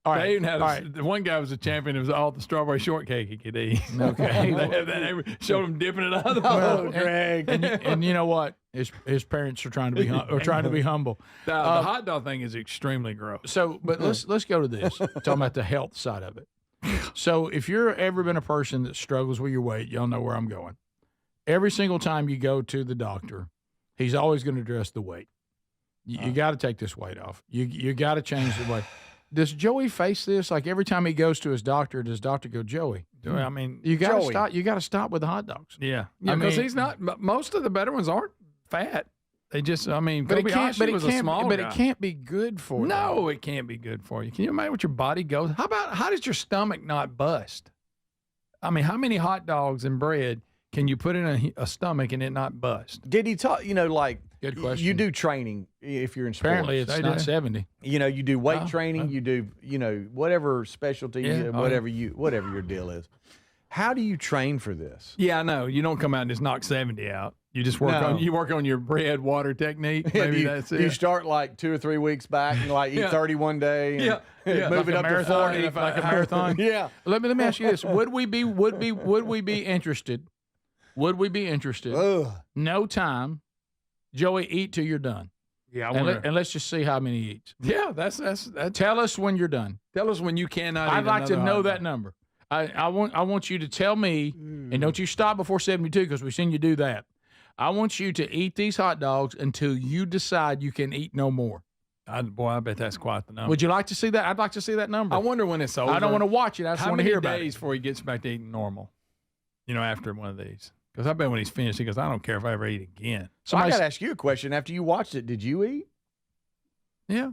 All right. They even had the one guy was a champion of all the strawberry shortcake he could eat. Okay. they showed him dipping it out. Greg. And you know what? His parents are trying to be humble. The hot dog thing is extremely gross. So, but let's go to this. Talking about the health side of it. So, if you're ever been a person that struggles with your weight, y'all know where I'm going. every single time you go to the doctor, he's always going to address the weight. You got to take this weight off. You got to change the weight. Does Joey face this? Like every time he goes to his doctor, does doctor go, Joey? I mean, You got to stop. You got to stop with the hot dogs. Yeah, I because mean- he's not. Most of the better ones aren't fat. They just, I mean, But it can't. Kobayashi But it was a can't. small But guy. it can't be good for you. No, it can't be good for you. Can you imagine what your body goes? How does your stomach not bust? I mean, how many hot dogs and bread can you put in a stomach and it not bust? Did he talk? Good question. You do training if you're in sports. Apparently, it's not 70. You do weight training. You do whatever specialty, whatever your deal is. How do you train for this? Yeah, I know. You don't come out and just knock 70 out. You just work on your bread water technique. Maybe that's it. You start like 2 or 3 weeks back and like eat 30 one day. And move it up to 40 like a marathon. Yeah. Let me ask you this: Would we be interested? Would we be interested? Ugh. No time, Joey. Eat till you're done. Yeah, and let's just see how many he eats. Yeah, that's. Tell us when you're done. Tell us when you cannot. I'd eat like to another know hot that dog. number. I want you to tell me, and don't you stop before 72 because we've seen you do that. I want you to eat these hot dogs until you decide you can eat no more. I bet that's quite the number. Would you like to see that? I'd like to see that number. I wonder when it's over. I don't want to watch it. I just How want to many hear about days it. before he gets back to eating normal? After one of these. Because I bet when he's finished, he goes, I don't care if I ever eat again. So I got to ask you a question. After you watched it, did you eat? Yeah.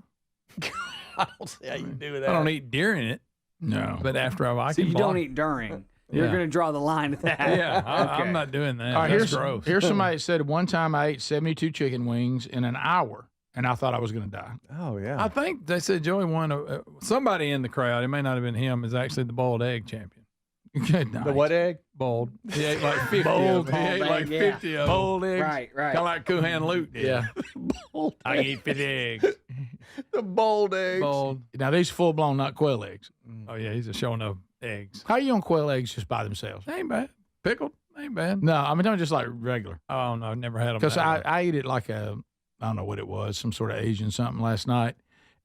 I don't see how you do that. I don't eat during it. No. But after I So can you don't eat during. You're Yeah. going to draw the line at that. Yeah, Okay. I'm not doing that. All right, That's gross. here's somebody that said one time I ate 72 chicken wings in an hour, and I thought I was going to die. Oh, yeah. I think they said Joey won. Somebody in the crowd, it may not have been him, is actually the boiled egg champion. Good night. The what egg? Boiled. He ate like 50 Boiled of them. He ate egg, like yeah. 50 of them. Boiled eggs. Right. Kind of like Kuhan Luke did. Yeah. I eat 50 eggs. The boiled eggs. Boiled. Now, these full-blown, not quail eggs. Oh, yeah, he's just showing up eggs. How are you on quail eggs just by themselves? They ain't bad. Pickled. They ain't bad. No, I mean, I'm just like regular. Oh, no, I've never had them. Because I ate it like I don't know what it was, some sort of Asian something last night.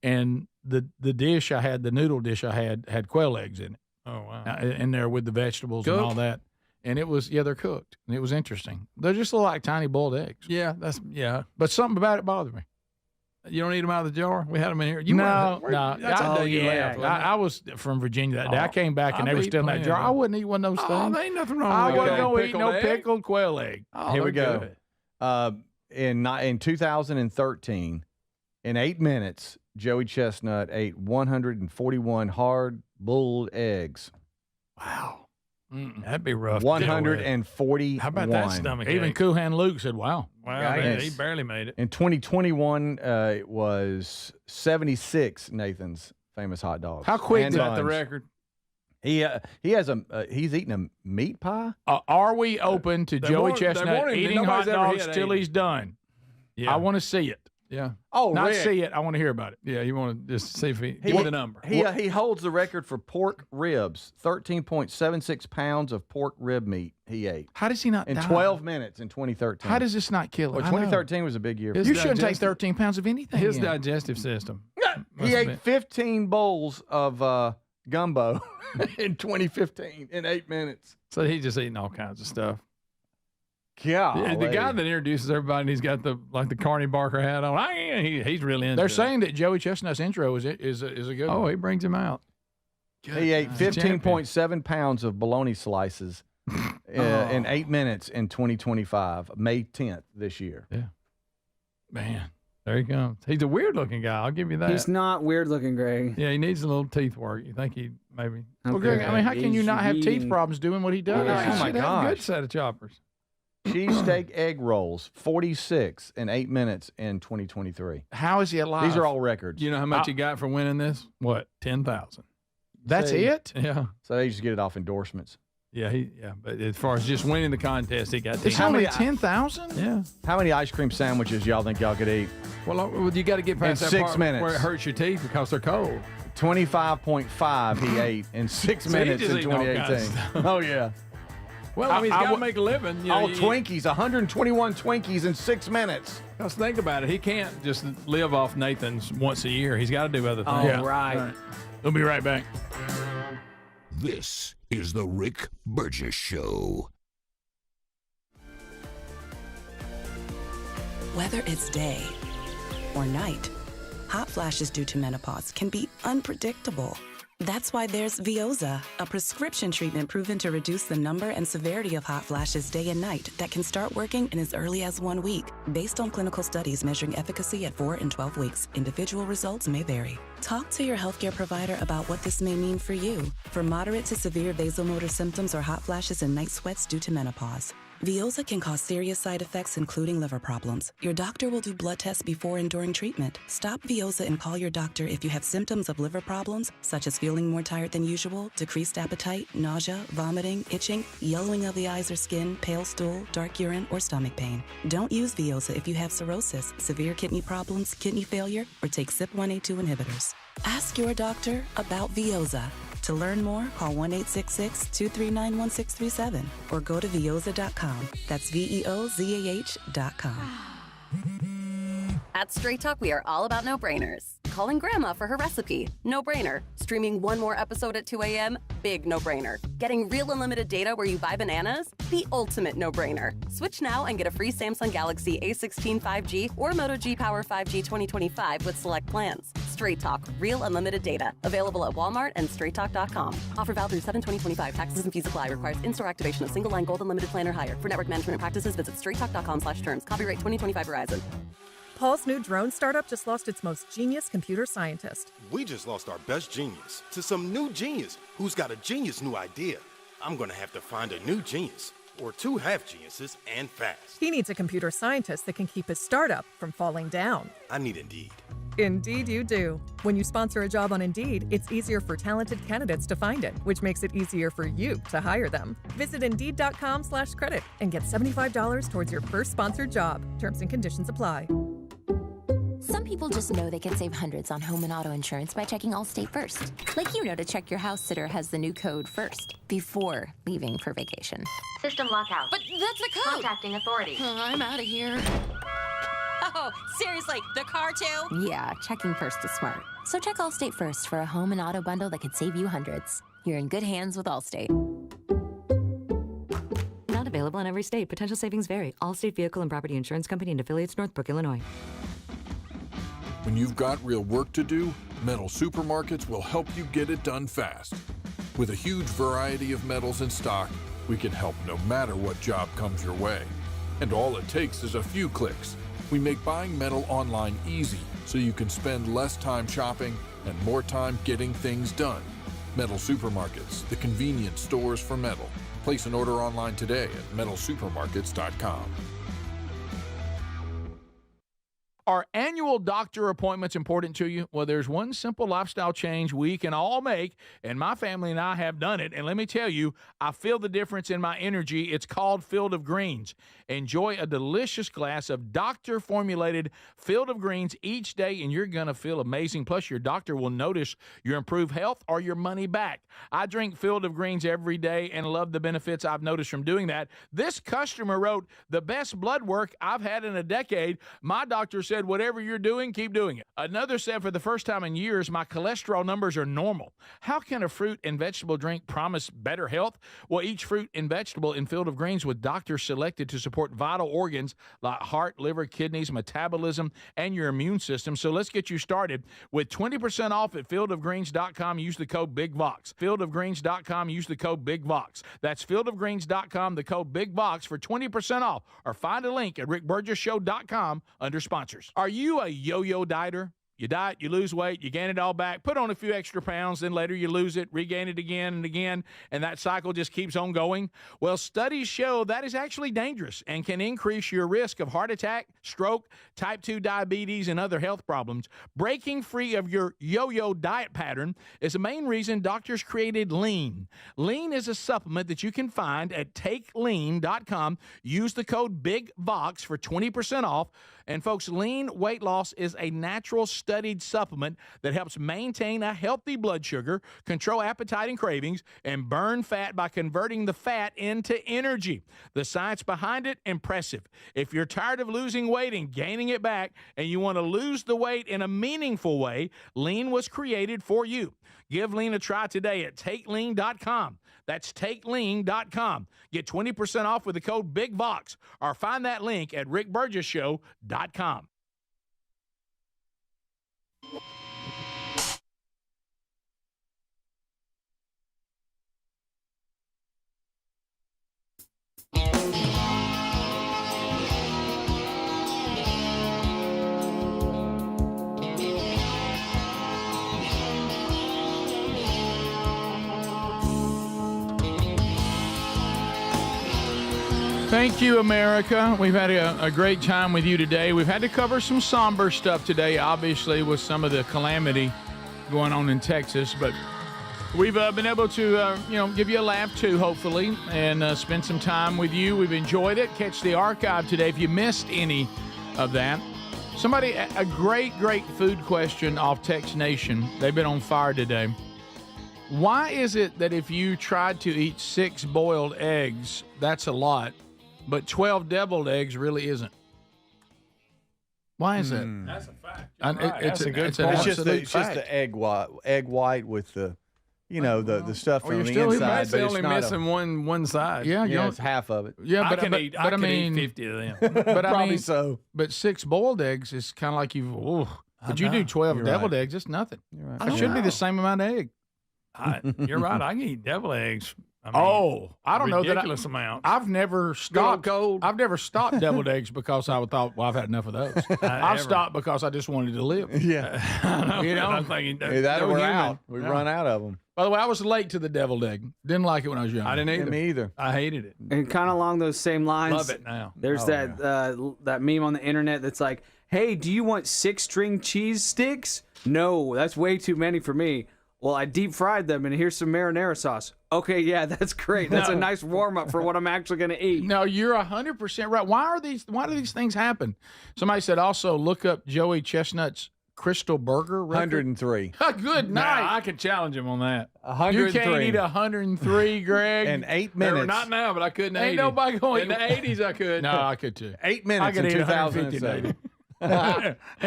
And the dish I had, the noodle dish I had quail eggs in it. Oh, wow. In there with the vegetables and all Cooked? that. And it was, they're cooked. And it was interesting. They're just like tiny boiled eggs. Yeah, But something about it bothered me. You don't eat them out of the jar? We had them in here. No. That's a day you left. wasn't it? I was from Virginia that day. I came back and they were I've still in that eaten jar. plenty I of wouldn't eat one of those Oh, things. there ain't nothing wrong I with wouldn't that. go eat no egg? pickled quail egg. Oh, Here we they're go. good. In 2013, in 8 minutes, Joey Chestnut ate 141 hard-boiled eggs. Wow. That'd be rough. to deal with. 141. How about that stomach Even ache? Kuhan Luke said, wow. Wow, Yikes. he barely made it. In 2021, it was 76 Nathan's famous hot dogs. How quick and did Is that the buns. record? He has he's eating a meat pie. Are we open to They Joey want- they Chestnut want him- eating hot nobody's ever dogs hit till 80. he's done? Yeah. I want to see it. Yeah. Oh, Not Rick, see it. I want to hear about it. Yeah, you want to just see if he give me the number. He holds the record for pork ribs. 13.76 pounds of pork rib meat he ate How does he not in die? 12 minutes in 2013. How does this not kill Well, him? 2013 was a big year. His You shouldn't take digestive- 13 pounds of anything. His in. digestive system. He must have ate been- 15 bowls of gumbo in 2015 in 8 minutes. So he's just eating all kinds of stuff. Yeah, The guy that introduces everybody, and he's got the Carney Barker hat on. He's really into They're it. saying that Joey Chestnut's intro is a good Oh, one. he brings him out. He ate 15.7 pounds of bologna slices in 8 minutes in 2025, May 10th this year. Yeah. Man, there he comes. He's a weird looking guy. I'll give you that. He's not weird looking, Greg. Yeah, he needs a little teeth work. You think he maybe? Well, Greg, I mean, how can you not have teeth eating- problems doing what he does? He Oh, my should have a gosh. good set of choppers. Cheesesteak egg rolls, 46 in 8 minutes in 2023. How is he alive? These are all records. You know how much he got for winning this? What? 10,000. That's See? it? Yeah. So they just get it off endorsements. Yeah, But as far as just winning the contest, he got 10. It's only 10,000? Yeah. How many ice cream sandwiches y'all think y'all could eat? Well, you got to get past In that 6 part minutes. where it hurts your teeth because they're cold. 25.5 he ate in 6 So he minutes just in eating all kinds of 2018. stuff. Oh, yeah. Well, I mean, he's I got to would- make a living. You know, All Twinkies, 121 Twinkies in 6 minutes. Let's think about it. He can't just live off Nathan's once a year. He's got to do other things. All right. We'll be right back. This is the Rick Burgess Show. Whether it's day or night, hot flashes due to menopause can be unpredictable. That's why there's Veoza, a prescription treatment proven to reduce the number and severity of hot flashes day and night that can start working in as early as 1 week. Based on clinical studies measuring efficacy at 4 and 12 weeks, individual results may vary. Talk to your healthcare provider about what this may mean for you. For moderate to severe vasomotor symptoms or hot flashes and night sweats due to menopause, Veoza can cause serious side effects, including liver problems. Your doctor will do blood tests before and during treatment. Stop Veoza and call your doctor if you have symptoms of liver problems, such as feeling more tired than usual, decreased appetite, nausea, vomiting, itching, yellowing of the eyes or skin, pale stool, dark urine, or stomach pain. Don't use Veoza if you have cirrhosis, severe kidney problems, kidney failure, or take CYP1A2 inhibitors. Ask your doctor about Veoza. To learn more, call 1-866-239-1637 or go to Veoza.com. That's VEOZAH.com. At Straight Talk, we are all about no-brainers. Calling Grandma for her recipe, no-brainer. Streaming one more episode at 2 a.m., big no-brainer. Getting real unlimited data where you buy bananas, the ultimate no-brainer. Switch now and get a free Samsung Galaxy A16 5G or Moto G Power 5G 2025 with select plans. Straight Talk, real unlimited data. Available at Walmart and straighttalk.com. Offer valid through 7/20/25. Taxes and fees apply. Requires in-store activation of single line gold unlimited plan or higher. For network management and practices, visit straighttalk.com/terms. Copyright 2025 Verizon. Paul's new drone startup just lost its most genius computer scientist. We just lost our best genius to some new genius who's got a genius new idea. I'm going to have to find a new genius, or two half geniuses, and fast. He needs a computer scientist that can keep his startup from falling down. I need Indeed. Indeed you do. When you sponsor a job on Indeed, it's easier for talented candidates to find it, which makes it easier for you to hire them. Visit Indeed.com/credit and get $75 towards your first sponsored job. Terms and conditions apply. Some people just know they can save hundreds on home and auto insurance by checking Allstate first. Like you know to check your house sitter has the new code first, before leaving for vacation. System lockout. But that's the code! Contacting authority. I'm out of here. Oh, seriously, the car too? Yeah, checking first is smart. So check Allstate first for a home and auto bundle that could save you hundreds. You're in good hands with Allstate. Not available in every state. Potential savings vary. Allstate Vehicle and Property Insurance Company and affiliates, Northbrook, Illinois. When you've got real work to do, Metal Supermarkets will help you get it done fast. With a huge variety of metals in stock, we can help no matter what job comes your way. And all it takes is a few clicks. We make buying metal online easy so you can spend less time shopping and more time getting things done. Metal Supermarkets, the convenient stores for metal. Place an order online today at metalsupermarkets.com. Are annual doctor appointments important to you? Well, there's one simple lifestyle change we can all make, and my family and I have done it. And let me tell you, I feel the difference in my energy. It's called Field of Greens. Enjoy a delicious glass of doctor-formulated Field of Greens each day, and you're going to feel amazing. Plus, your doctor will notice your improved health or your money back. I drink Field of Greens every day and love the benefits I've noticed from doing that. This customer wrote, the best blood work I've had in a decade. My doctor said, whatever you're doing, keep doing it. Another said, for the first time in years, my cholesterol numbers are normal. How can a fruit and vegetable drink promise better health? Well, each fruit and vegetable in Field of Greens with doctors selected to support vital organs like heart, liver, kidneys, metabolism, and your immune system. So let's get you started with 20% off at fieldofgreens.com. Use the code BIGVOX. Fieldofgreens.com. Use the code BIGVOX. That's fieldofgreens.com, the code BIGVOX for 20% off. Or find a link at rickburgesshow.com under sponsors. Are you a yo-yo dieter? You diet, you lose weight, you gain it all back, put on a few extra pounds, then later you lose it, regain it again and again, and that cycle just keeps on going? Well, studies show that is actually dangerous and can increase your risk of heart attack, stroke, type 2 diabetes, and other health problems. Breaking free of your yo-yo diet pattern is the main reason doctors created Lean. Lean is a supplement that you can find at takelean.com. Use the code BIGVOX for 20% off. And folks, Lean weight loss is a natural study studied supplement that helps maintain a healthy blood sugar, control appetite and cravings, and burn fat by converting the fat into energy. The science behind it, impressive. If you're tired of losing weight and gaining it back, and you want to lose the weight in a meaningful way, Lean was created for you. Give Lean a try today at TakeLean.com. That's TakeLean.com. Get 20% off with the code BIGVOX, or find that link at RickBurgessShow.com. Thank you, America. We've had a great time with you today. We've had to cover some somber stuff today, obviously, with some of the calamity going on in Texas. But we've been able to, give you a laugh, too, hopefully, and spend some time with you. We've enjoyed it. Catch the archive today if you missed any of that. Somebody, a great food question off Tex Nation. They've been on fire today. Why is it that if you tried to eat 6 boiled eggs, that's a lot, but 12 deviled eggs really isn't? Why is that? That's a fact. It's a good point. It's just the egg white with the, the stuff on the inside. But only missing one side. Yeah, it's half of it. Yeah, I can eat 50 of them. But Probably so. But 6 boiled eggs is kind of like but you do 12 deviled eggs, it's nothing. Right. It should be the same amount of egg. You're right. I can eat deviled eggs. I don't know that. Ridiculous amount. I've never stopped. Cold. I've never stopped deviled eggs because I thought, I've had enough of those. I've stopped because I just wanted to live. Yeah, I'm thinking we're out. We run out of them. By the way, I was late to the deviled egg. Didn't like it when I was young. I didn't either. Me either. I hated it. And kind of along those same lines. Love it now. There's that meme on the internet that's like, "Hey, do you want 6-string cheese sticks? No, that's way too many for me. Well, I deep fried them, and here's some marinara sauce. Okay, yeah, that's great. That's a nice warm up for what I'm actually going to eat." No, you're 100% right. Why do these things happen? Somebody said also look up Joey Chestnut's Crystal Burger record. 103. Good night. I can challenge him on that. 103. You can't eat 103, Greg. In 8 minutes. Not now, but I couldn't. Ain't nobody going. In the 80s, I could. No, I could too. 8 minutes I could in eat 2007. In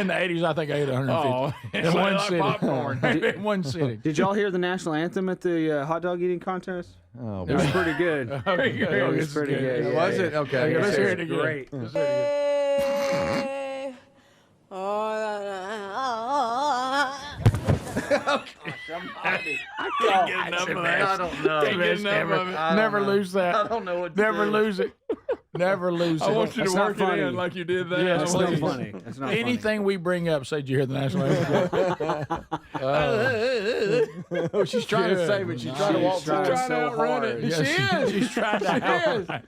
the 80s, I think I ate 150. In one city. popcorn. In one city. Did y'all hear the national anthem at the hot dog eating contest? Oh, it was pretty good. It was pretty good. Yeah, was it? Okay. Let's hear it again. Great. Let's hear it again. I can't get enough of that. I don't know. Can't get enough of it. Never lose that. I don't know what to Never do. lose it. Never lose it. I want you to That's work not it in funny. like you did that. Yeah, That's not funny. That's not Anything we bring up, say, did you hear the national anthem? Oh, she's trying to save it. She's trying to walk trying forward. so hard. it. Yes, She is. She's trying to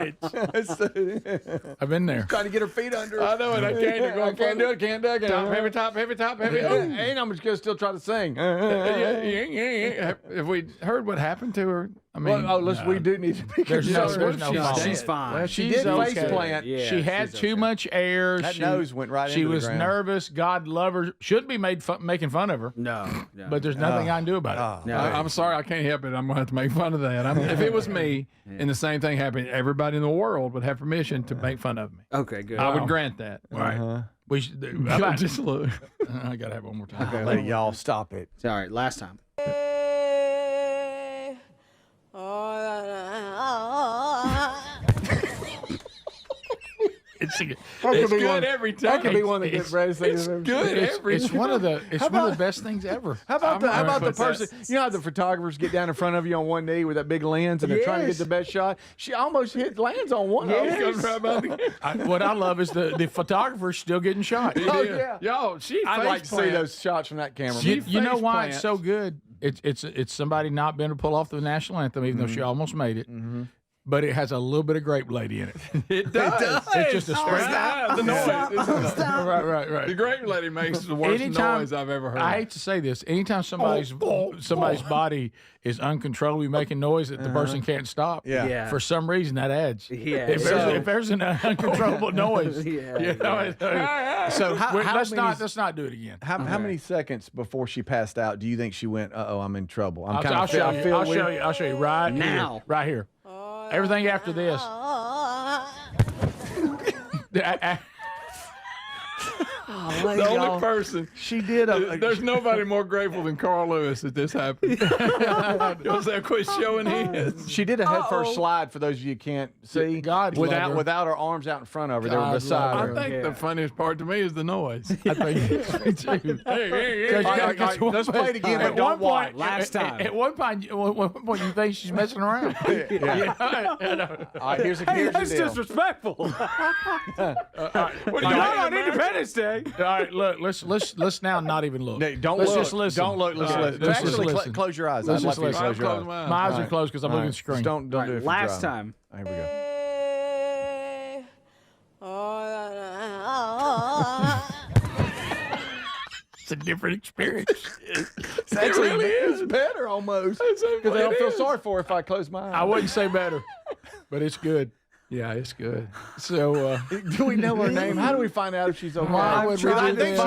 I've been there. Trying to get her feet under her. I know it. I can't. I can't do it. Can't do it. Top, heavy top, heavy top, heavy. And I'm just going to still try to sing. Have we heard what happened to her? I mean, we do need to be There's no concerned. fault. She's fine. Well, she She's did face okay. plant. Yeah, she had she's too okay. much air. That she, nose went right She into the was ground. nervous. God love her. Shouldn't be making fun of her. No. But there's nothing I can do about it. No. I'm sorry, I can't help it. I'm gonna have to make fun of that. If it was me and the same thing happened, everybody in the world would have permission to make fun of me. Okay, good. I would grant that. Right. We should. How about Just a little. I gotta have one more time. Okay, y'all stop it. All right, last time. It's good every time. That could be one of the greatest things. It's good every It's time. one of the best things ever. How about the What's that? person? You know how the photographers get down in front of you on one knee with that big lens and they're trying to get the best shot? She almost lands on one of them. What I love is the photographer's still getting shot. Oh, yeah. Yo, I'd like to see those shots from that camera. You know why it's so good? It's somebody not been able to pull off the national anthem, even though she almost made it. but it has a little bit of grape lady in it. It does. It's just a straight The noise. Right. The grape lady makes the worst noise I've ever heard. I hate to say this. Anytime somebody's body is uncontrollably making noise that the person can't stop, for some reason that adds. Yeah. If there's an uncontrollable noise, So let's not do it again. How many seconds before she passed out do you think she went, uh-oh, I'm in trouble? I'll show you right now. Here, right here. Everything after this. The only person she did. There's nobody more grateful than Carl Lewis that this happened. Because they quit showing his. She did a head first slide. For those of you who can't see, without her arms out in front of her, they were beside her. I think the funniest part to me is the noise. I think it's me too. Hey, let's play it again, but don't watch. Last time. At one point, you think she's messing around. All right, here's the deal. Disrespectful. What are you Not on Independence Day. All right, look. Let's now not even look. Don't let's look. just listen. Don't look. Let's listen. Let's Actually, listen. close your eyes. Let's I'd just like you to listen. close your eyes. eyes. My eyes are closed because I'm looking at the screen. Just don't do it. If you're Last driving. time. Here we go. It's a different experience. It really is better almost because I don't feel sorry for her if I close my eyes. I wouldn't say better, but it's good. Yeah, it's good. So, do we know her name? How do we find out if she's okay? Why would we I do think this?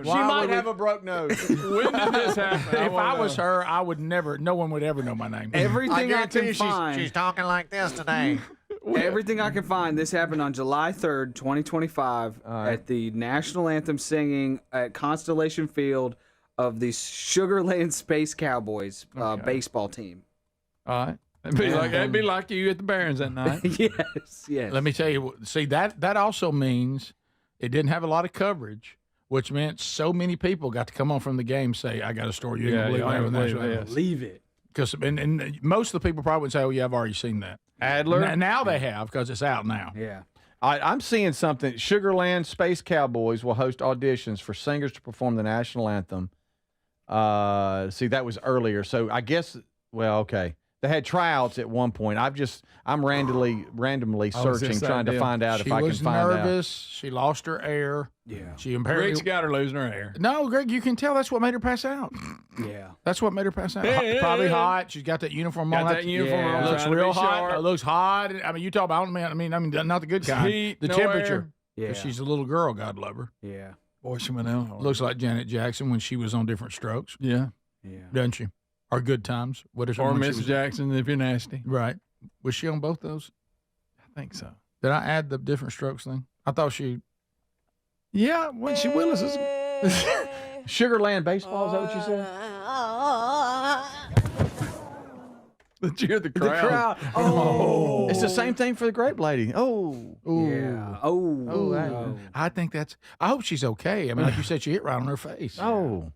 she might have a broke nose. When did this happen? If I was her, I would never. No one would ever know my name. Everything I can find. She's talking like this today. Everything I can find. This happened on July 3rd, 2025, at the national anthem singing at Constellation Field of the Sugarland Space Cowboys baseball team. All right. It'd be like you at the Barons that night. Yes. Let me tell you. See, that also means it didn't have a lot of coverage, which meant so many people got to come on from the game say, "I got a story you didn't Believe it. Because and most of the people probably would say, "Oh yeah, I've already seen that." Adler. Now they have because it's out now. Yeah. All right, I'm seeing something. Sugarland Space Cowboys will host auditions for singers to perform the national anthem. See, that was earlier, so I guess. Well, okay. They had tryouts at one point. I'm randomly searching, trying to find out if I can find out. She was nervous. She lost her air. Yeah. She apparently Greg's got her losing her hair. No, Greg, you can tell that's what made her pass out. Yeah. That's what made her pass out. Probably hot. She's got that uniform on. That uniform on. Looks real hot. It looks hot. I mean, you talk about. I mean, not the good kind. Heat, the no temperature. air. Yeah. She's a little girl. God love her. Yeah. Boy, she went out. Looks like Janet Jackson when she was on Different Strokes. Yeah. Doesn't she? Or Good Times. What is her? Or Miss Jackson, if you're nasty. Right. Was she on both those? I think so. Did I add the Different Strokes thing? I thought she. Yeah, when she Willis is. Sugarland baseball. Is that what you said? The cheer the crowd. Oh, it's the same thing for the grape lady. Oh, yeah. I think that's. I hope she's okay. I mean, like you said, she hit right on her face. Oh.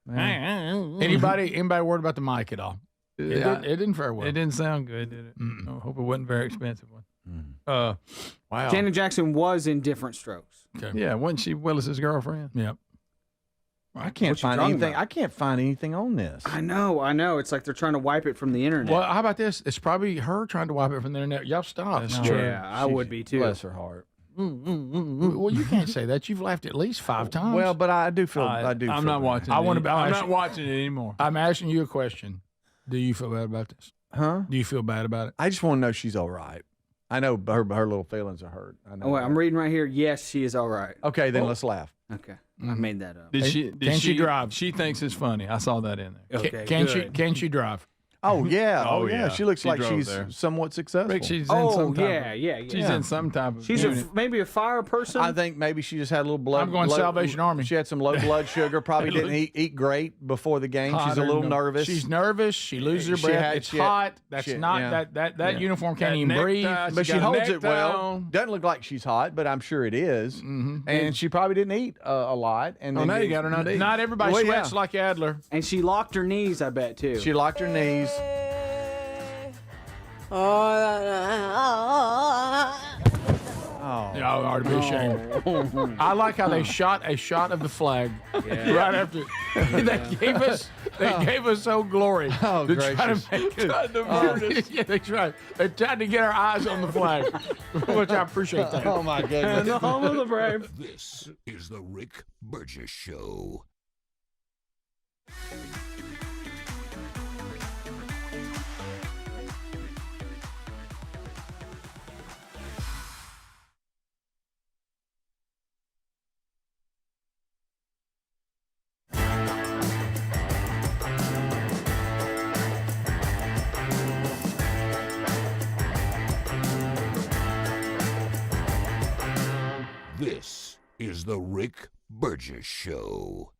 Anybody worried about the mic at all? It didn't fare well. It didn't sound good, did it? I hope it wasn't a very expensive one. Wow. Janet Jackson was in Different Strokes. Okay. Yeah, wasn't she Willis's girlfriend? Yep. I can't find anything. I can't find anything on this. I know. It's like they're trying to wipe it from the internet. Well, how about this? It's probably her trying to wipe it from the internet. Y'all stop. That's true. Yeah, I would be too. Bless her heart. Well, you can't say that. You've laughed at least 5 times. Well, but I do feel. I'm not watching. I'm not watching it anymore. I'm asking you a question. Do you feel bad about this? Huh? Do you feel bad about it? I just want to know she's all right. I know her little feelings are hurt. I know. I'm reading right here. Yes, she is all right. Okay, then let's laugh. Okay, I made that up. Can she drive? She thinks it's funny. I saw that in there. Okay, Can she drive? Oh yeah, yeah. She looks like she's there. somewhat successful. Rick, she's in some type She's in some type of. She's unit. maybe a fire person. I think maybe she just had a little blood. I'm going Salvation Army. She had some low blood sugar. Probably didn't eat great before the game. She's a little nervous. She's nervous. She loses her breath. It's hot. That's not that uniform can't even breathe. But she holds it well. Doesn't look like she's hot, but I'm sure it is. Mm-hmm. And she probably didn't eat a lot. And now you got her not eating. Not everybody sweats like Adler. And she locked her knees, I bet too. She locked her knees. Oh, Y'all ought to be ashamed. I like how they shot a shot of the flag right after they gave us Old Glory to try to gracious. make it. Yeah, that's right. They tried to get our eyes on the flag, which I appreciate that. Oh my goodness. And the home of the brave. This is the Rick Burgess Show. This is the Rick Burgess Show.